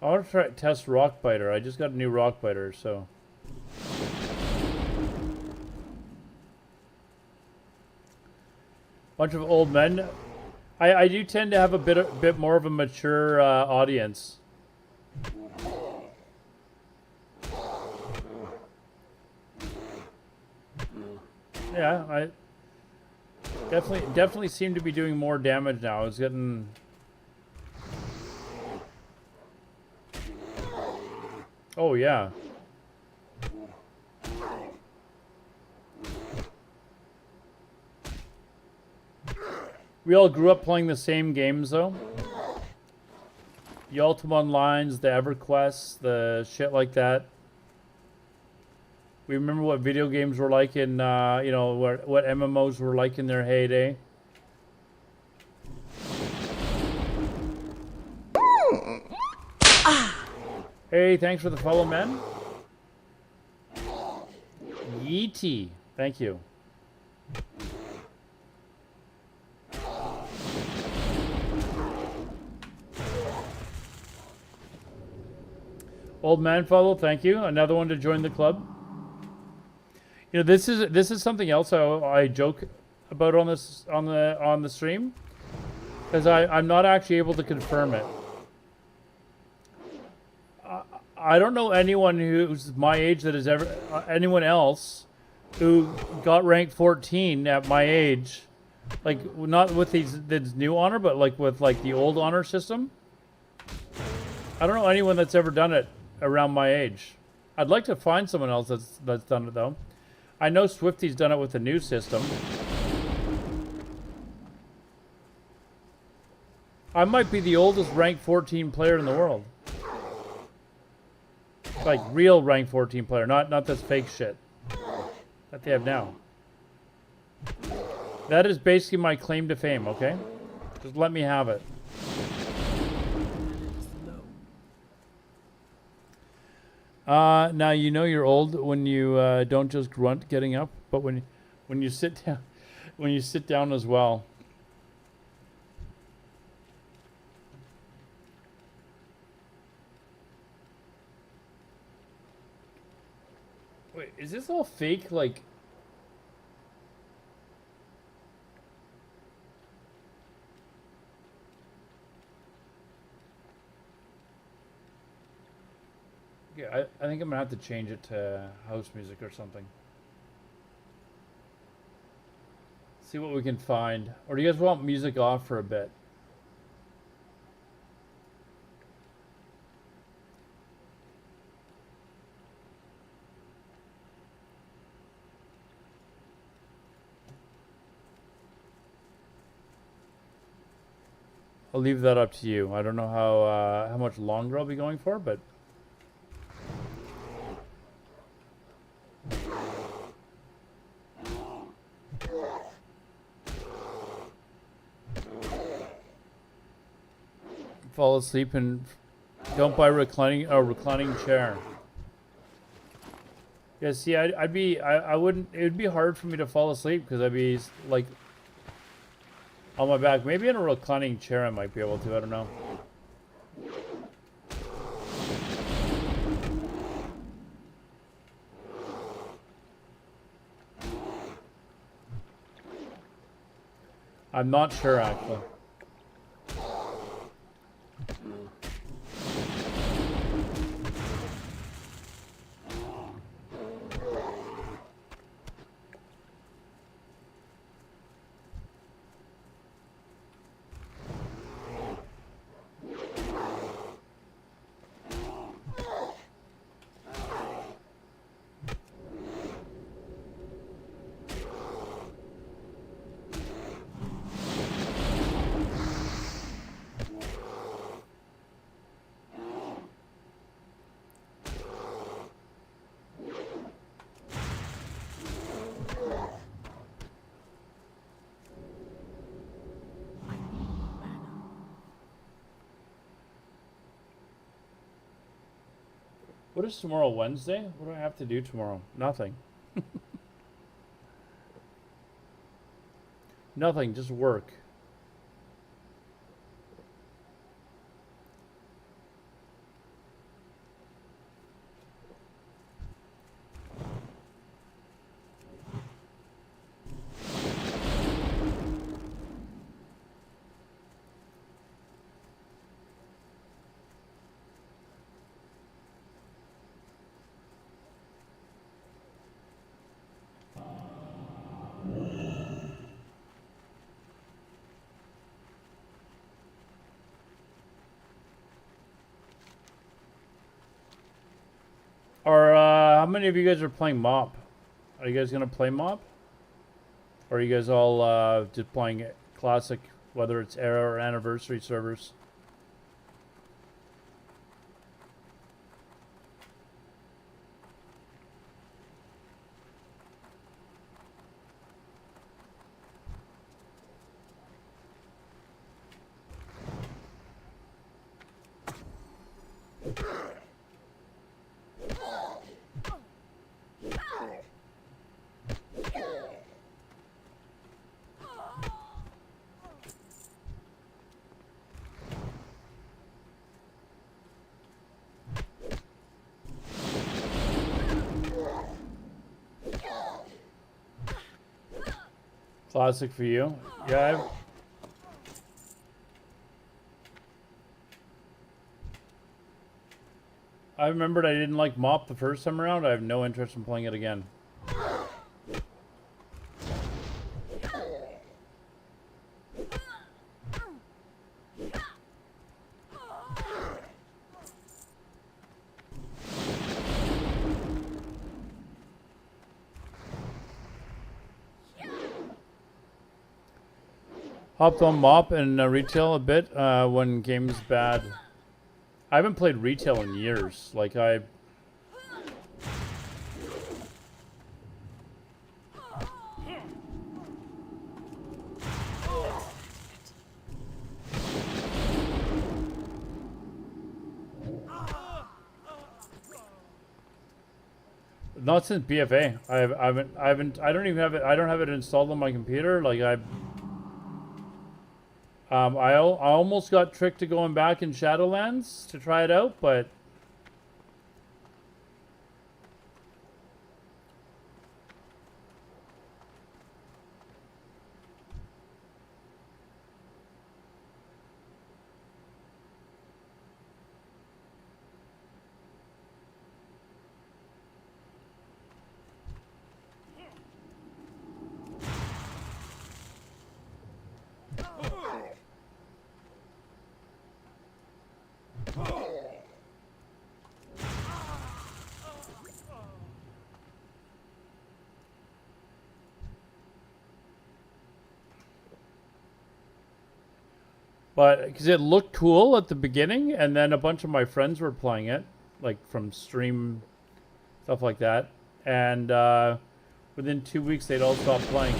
S1: I want to try test rock biter. I just got a new rock biter, so. Bunch of old men. I do tend to have a bit more of a mature audience. Yeah, I definitely seem to be doing more damage now. It's getting. Oh, yeah. We all grew up playing the same games, though. The Ultima Onlines, the EverQuest, the shit like that. We remember what video games were like in, you know, what MMOs were like in their heyday. Hey, thanks for the follow, man. Yeety. Thank you. Old man follow, thank you. Another one to join the club. You know, this is something else I joke about on this on the stream, because I'm not actually able to confirm it. I don't know anyone who's my age that has ever anyone else who got ranked 14 at my age, like not with this new honor, but like with like the old honor system. I don't know anyone that's ever done it around my age. I'd like to find someone else that's done it though. I know Swifty's done it with the new system. I might be the oldest ranked 14 player in the world. Like real rank 14 player, not this fake shit that they have now. That is basically my claim to fame, okay? Just let me have it. Now you know you're old when you don't just grunt getting up, but when you sit down as well. Wait, is this all fake? Like, yeah, I think I'm gonna have to change it to house music or something. See what we can find. Or do you guys want music off for a bit? I'll leave that up to you. I don't know how much longer I'll be going for, but fall asleep and don't buy a reclining chair. Yeah, see, I wouldn't. It would be hard for me to fall asleep because I'd be like on my back. Maybe in a reclining chair I might be able to. I don't know. I'm not sure actually. What is tomorrow, Wednesday? What do I have to do tomorrow? Nothing. Nothing, just work. Or how many of you guys are playing Mop? Are you guys gonna play Mop? Or are you guys all just playing classic, whether it's era or anniversary servers? Classic for you. Yeah, I remembered I didn't like Mop the first time around. I have no interest in playing it again. Hopped on Mop and retail a bit when game's bad. I haven't played retail in years. Like not since BFA. I don't even have it. I don't have it installed on my computer. Like I almost got tricked to going back in Shadowlands to try it out, but because it looked cool at the beginning, and then a bunch of my friends were playing it, like from stream, stuff like that, and within 2 weeks they'd all stopped playing.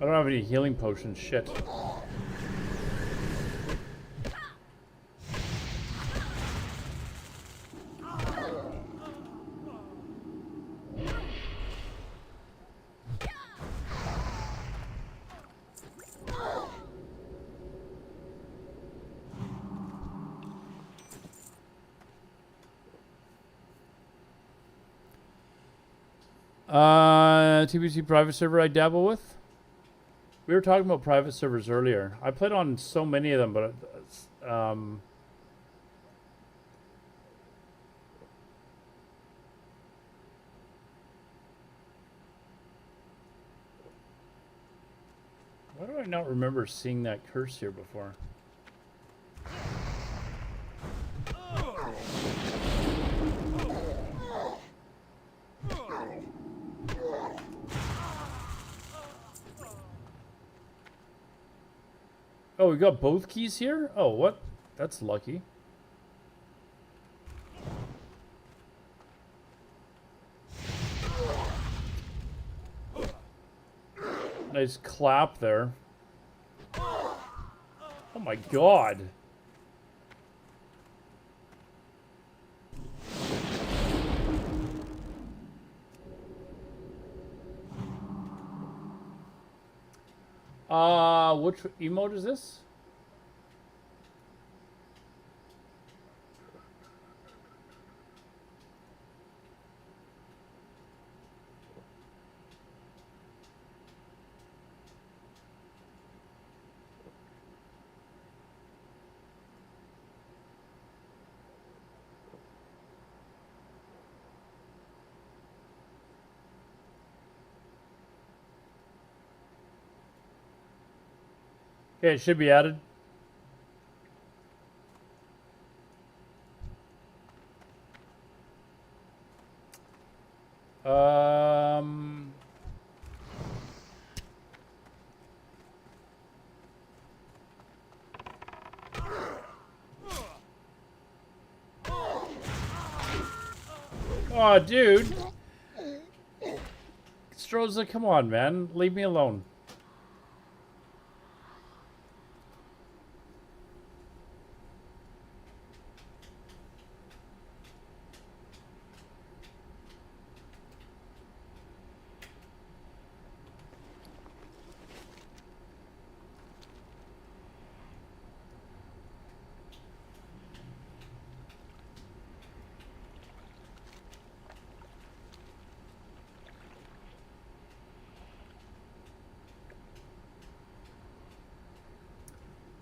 S1: I don't have any healing potions, shit. TBC private server I dabble with. We were talking about private servers earlier. I played on so many of them, but why do I not remember seeing that curse here before? Oh, we got both keys here? Oh, what? That's lucky. Nice clap there. Oh my god. Which emote is this? Okay, it should be added. Um. Oh, dude. Stroza, come on, man. Leave me alone.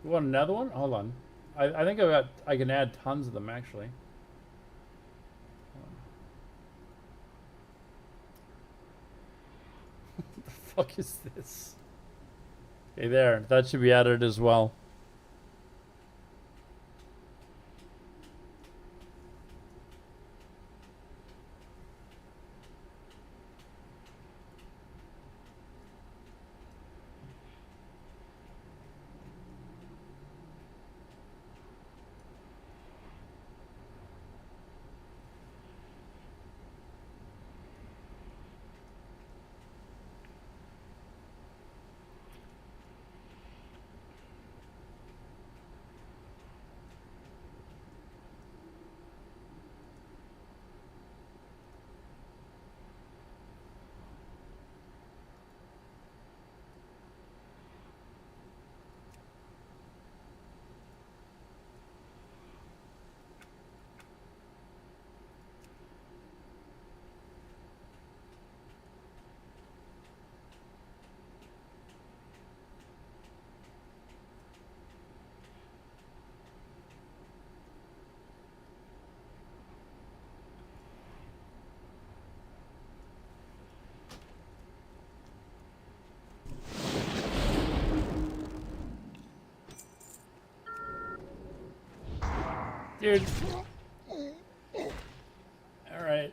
S1: You want another one? Hold on. I think I can add tons of them actually. What the fuck is this? Okay, there. That should be added as well. Dude. Alright.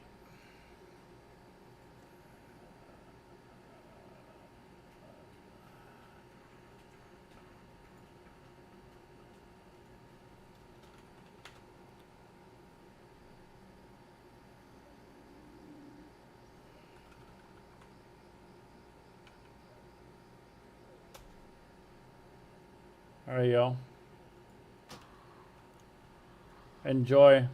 S1: There you go. Enjoy.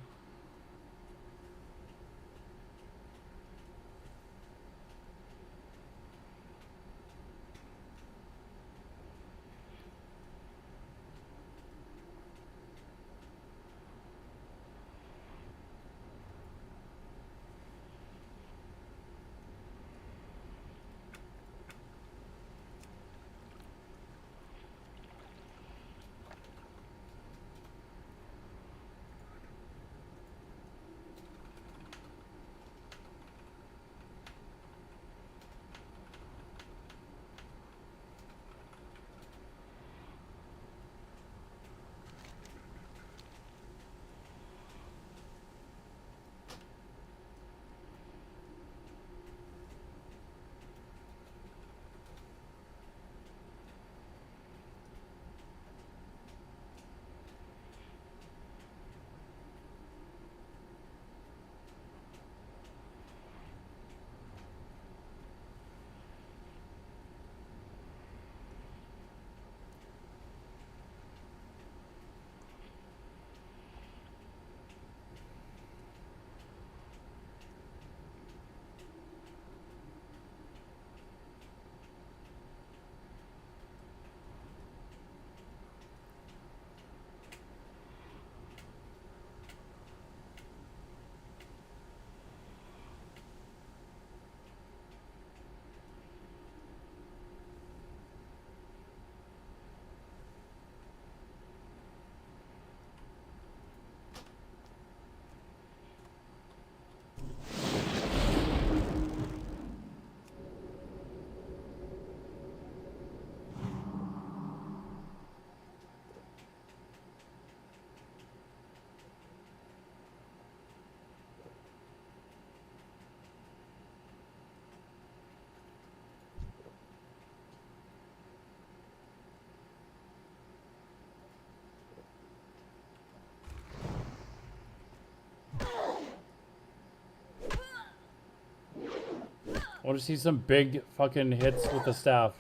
S1: I want to see some big fucking hits with the staff.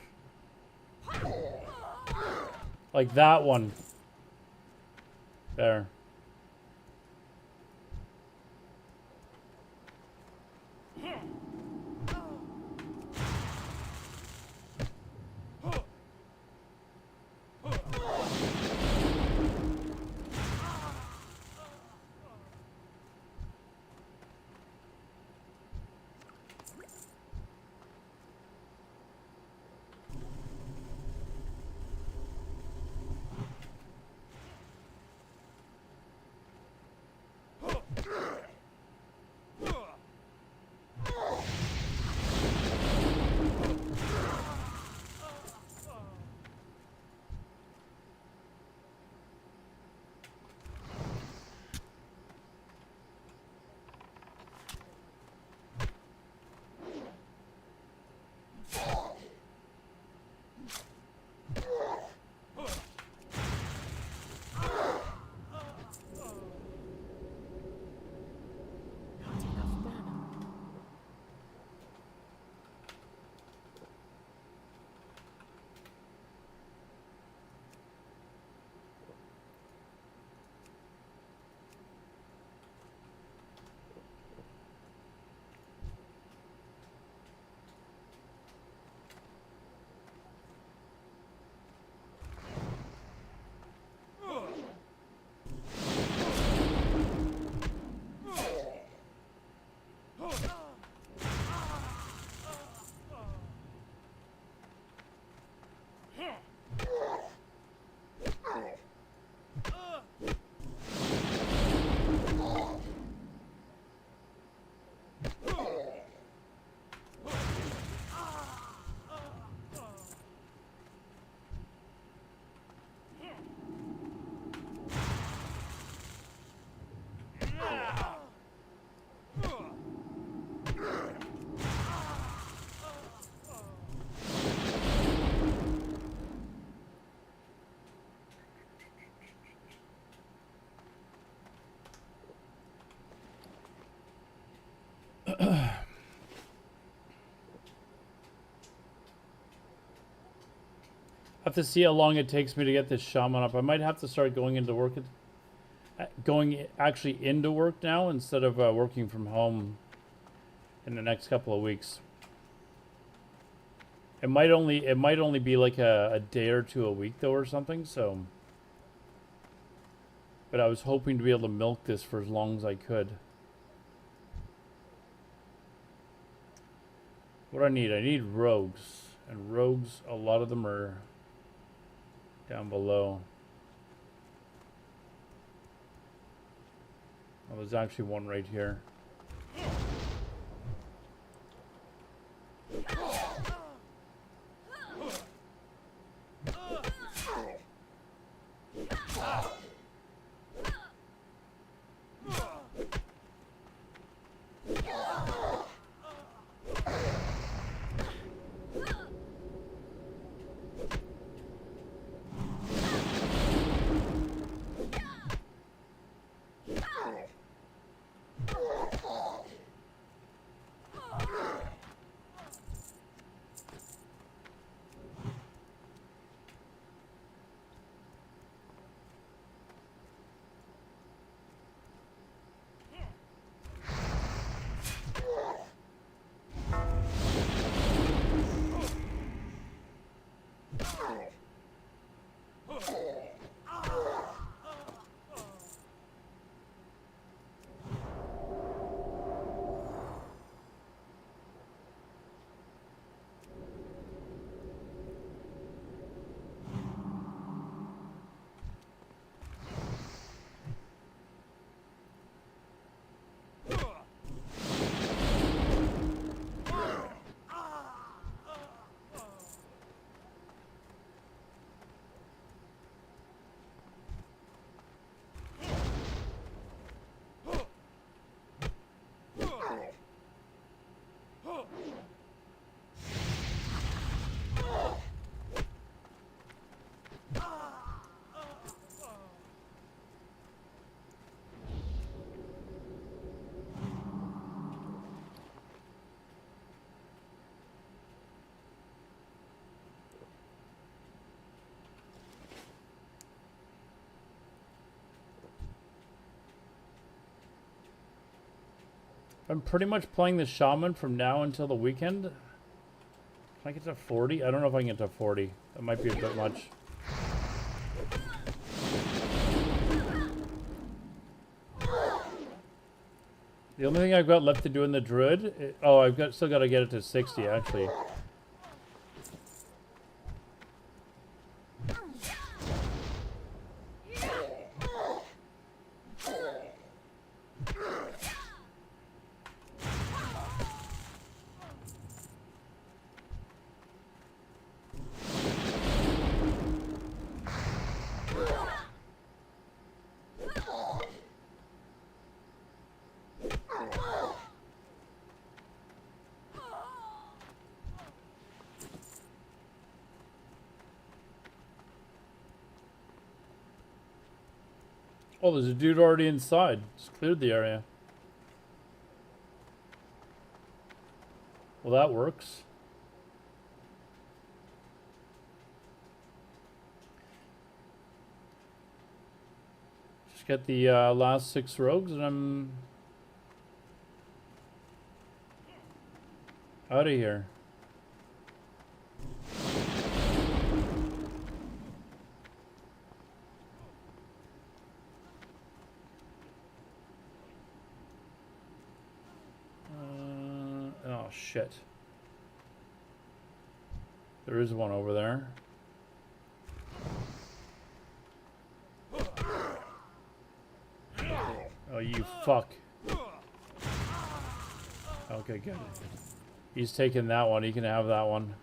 S1: Like that one. There. Have to see how long it takes me to get this shaman up. I might have to start going into work, going actually into work now instead of working from home in the next couple of weeks. It might only be like a day or two a week though or something. So, but I was hoping to be able to milk this for as long as I could. What do I need? I need rogues, and rogues, a lot of them are down below. Oh, there's actually one right here. I'm pretty much playing the Shaman from now until the weekend. Can I get to 40? I don't know if I can get to 40. That might be a bit much. The only thing I've got left to do in the Druid... oh, still got to get it to 60, actually. Oh, there's a dude already inside. Just cleared the area. Well, that works. Just get the last 6 rogues and I'm out of here. Oh, shit. There is one over there. Oh, you fuck. Okay, good. He's taking that one. He can have that one.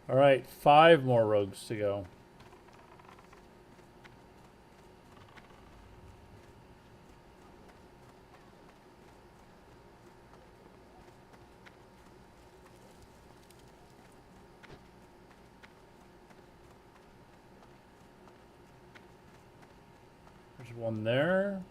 S1: All right, 5 more rogues to go. There's one there.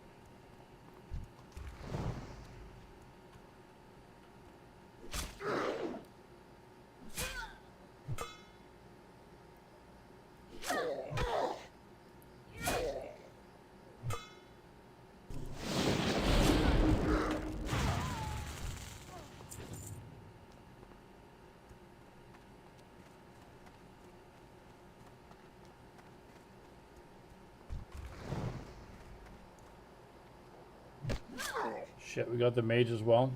S1: Shit, we got the mage as well.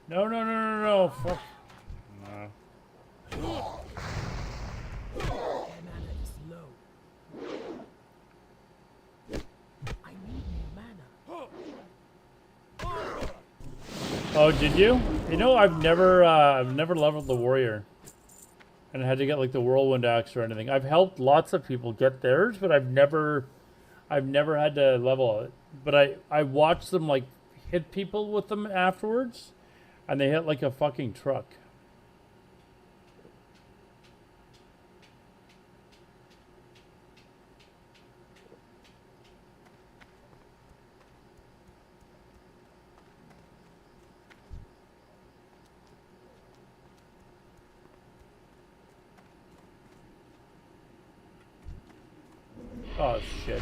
S1: No, no, no, no, Oh, did you? You know, I've never leveled the warrior, and I had to get like the whirlwind axe or anything. I've helped lots of people get theirs, but I've never had to level it. But I watched them like hit people with them afterwards, and they hit like a fucking truck. Oh shit.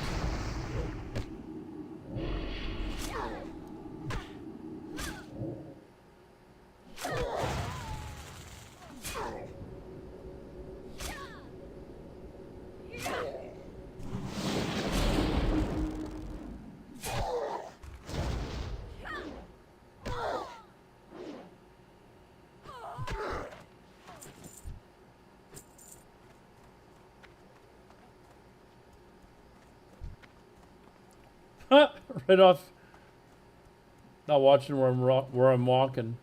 S1: Right off. Not watching where I'm walking.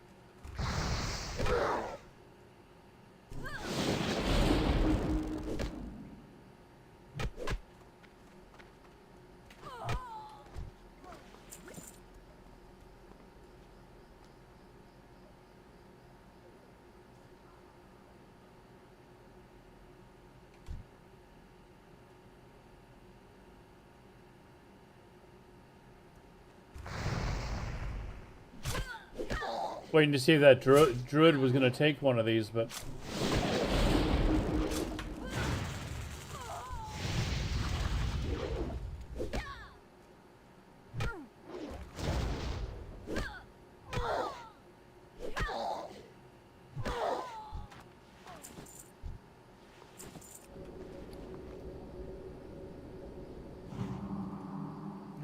S1: Waiting to see if that druid was going to take one of these, but...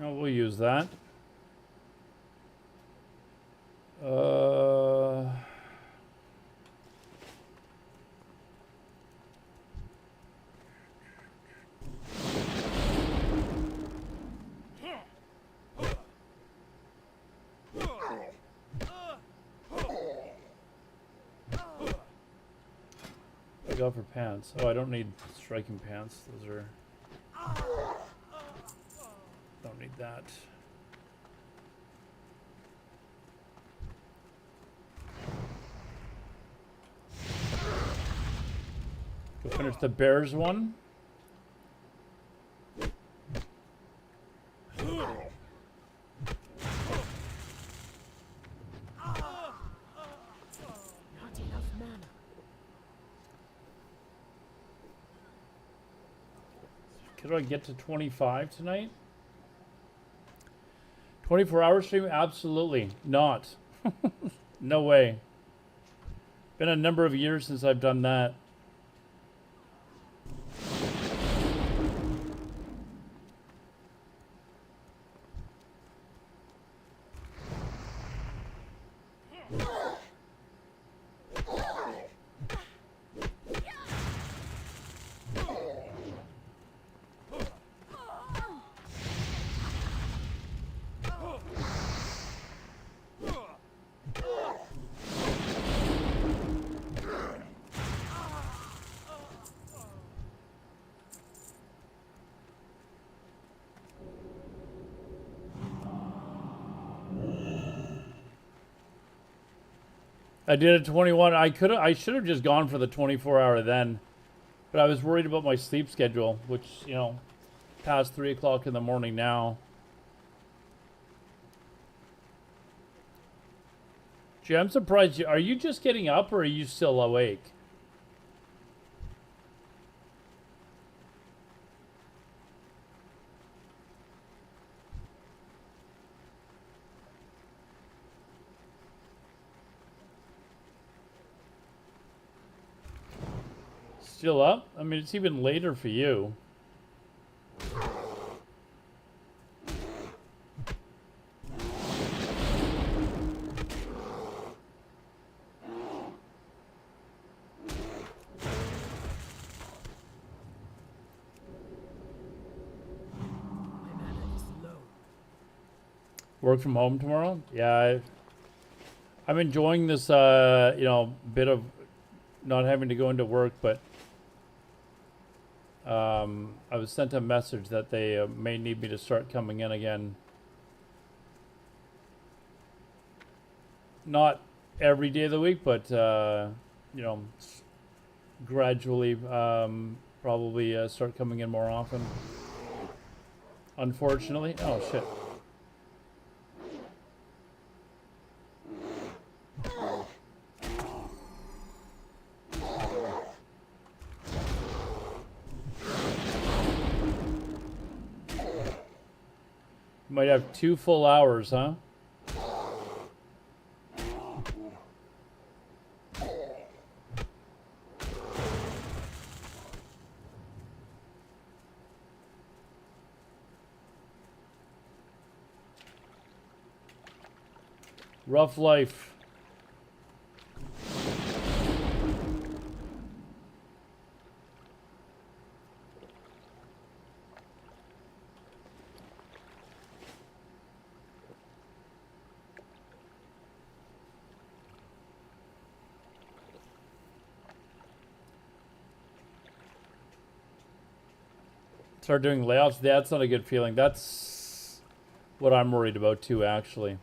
S1: No, we'll use that. Go for pants. Oh, I don't need striking pants. Those are... Don't need that. Go finish the bears one. Could I get to 25 tonight? 24-hour stream? Absolutely not. No way. Been a number of years since I've done that. I did a 21. I should have just gone for the 24-hour then, but I was worried about my sleep schedule, which, you know, past 3 o'clock in the morning now. Gee, I'm surprised. Are you just getting up, or are you still awake? Still up? I mean, it's even later for you. Work from home tomorrow? Yeah, I'm enjoying this, you know, bit of not having to go into work, but I was sent a message that they may need me to start coming in again. Not every day of the week, but you know, gradually probably start coming in more often. Unfortunately. Oh, shit. Might have 2 full hours, huh? Rough life. Start doing layoffs. That's not a good feeling. That's what I'm worried about too, actually.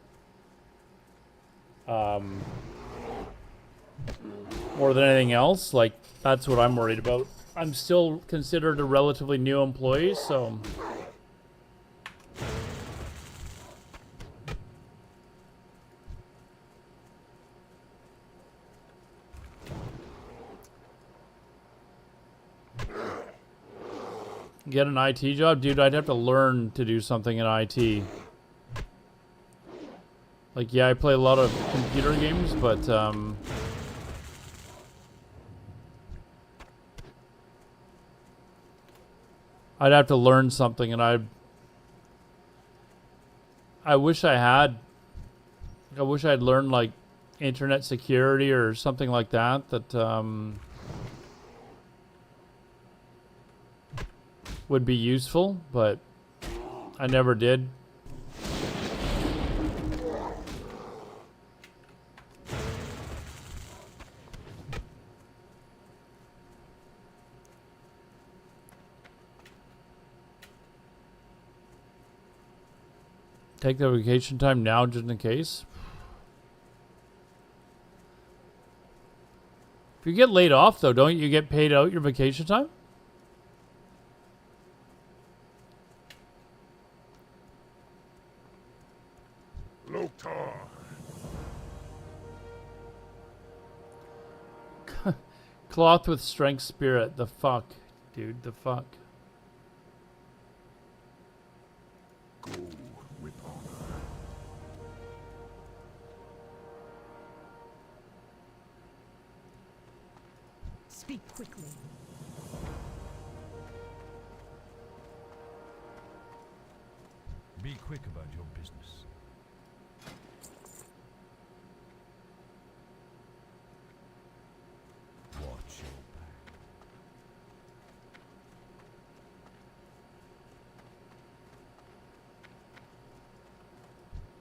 S1: More than anything else, like, that's what I'm worried about. I'm still considered a relatively new employee, so get an IT job? Dude, I'd have to learn to do something in IT. Like, yeah, I play a lot of computer games, but I'd have to learn something, and I wish I had. I wish I'd learned, like, internet security or something like that, would be useful, but I never did. Take the vacation time now just in case. If you get laid off, though, don't you get paid out your vacation time?
S2: Loktar.
S1: Cloth with strength spirit. The fuck, dude. The fuck.
S2: Go with honor.
S5: Speak quickly.
S6: Be quick about your business. Watch your back.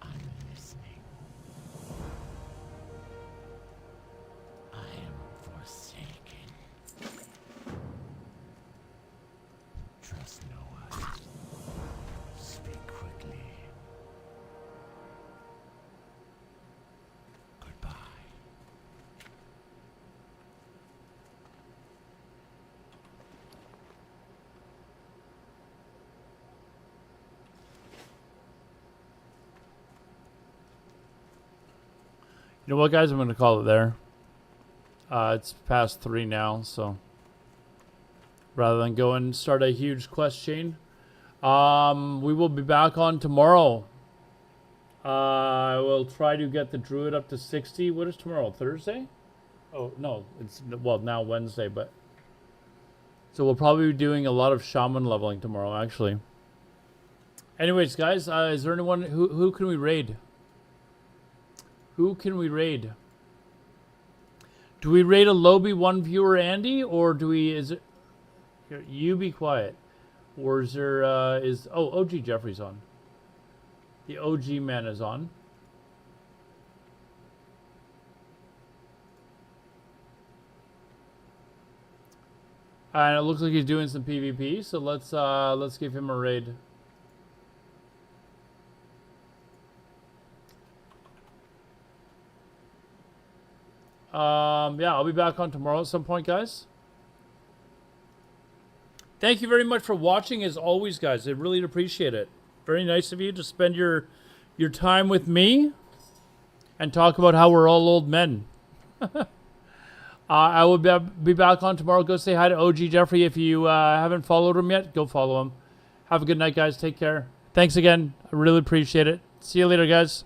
S3: I'm listening. I am forsaken. Trust no one. Speak quickly. Goodbye.
S1: You know what, guys? I'm going to call it there. It's past 3 now, so rather than go and start a huge quest chain, we will be back on tomorrow. I will try to get the Druid up to 60. What is tomorrow? Thursday? Oh, no. It's, well, now Wednesday, but... So we'll probably be doing a lot of Shaman leveling tomorrow, actually. Anyways, guys, is there anyone... Who can we raid? Who can we raid? Do we raid a Lobby 1 viewer Andy, or do we... Is it... Here, you be quiet. Or is there... Oh, OG Jeffrey's on. The OG man is on. And it looks like he's doing some PvP, so let's give him a raid. Yeah, I'll be back on tomorrow at some point, guys. Thank you very much for watching, as always, guys. I really appreciate it. Very nice of you to spend your time with me and talk about how we're all old men. I will be back on tomorrow. Go say hi to OG Jeffrey. If you haven't followed him yet, go follow him. Have a good night, guys. Take care. Thanks again. I really appreciate it. See you later, guys.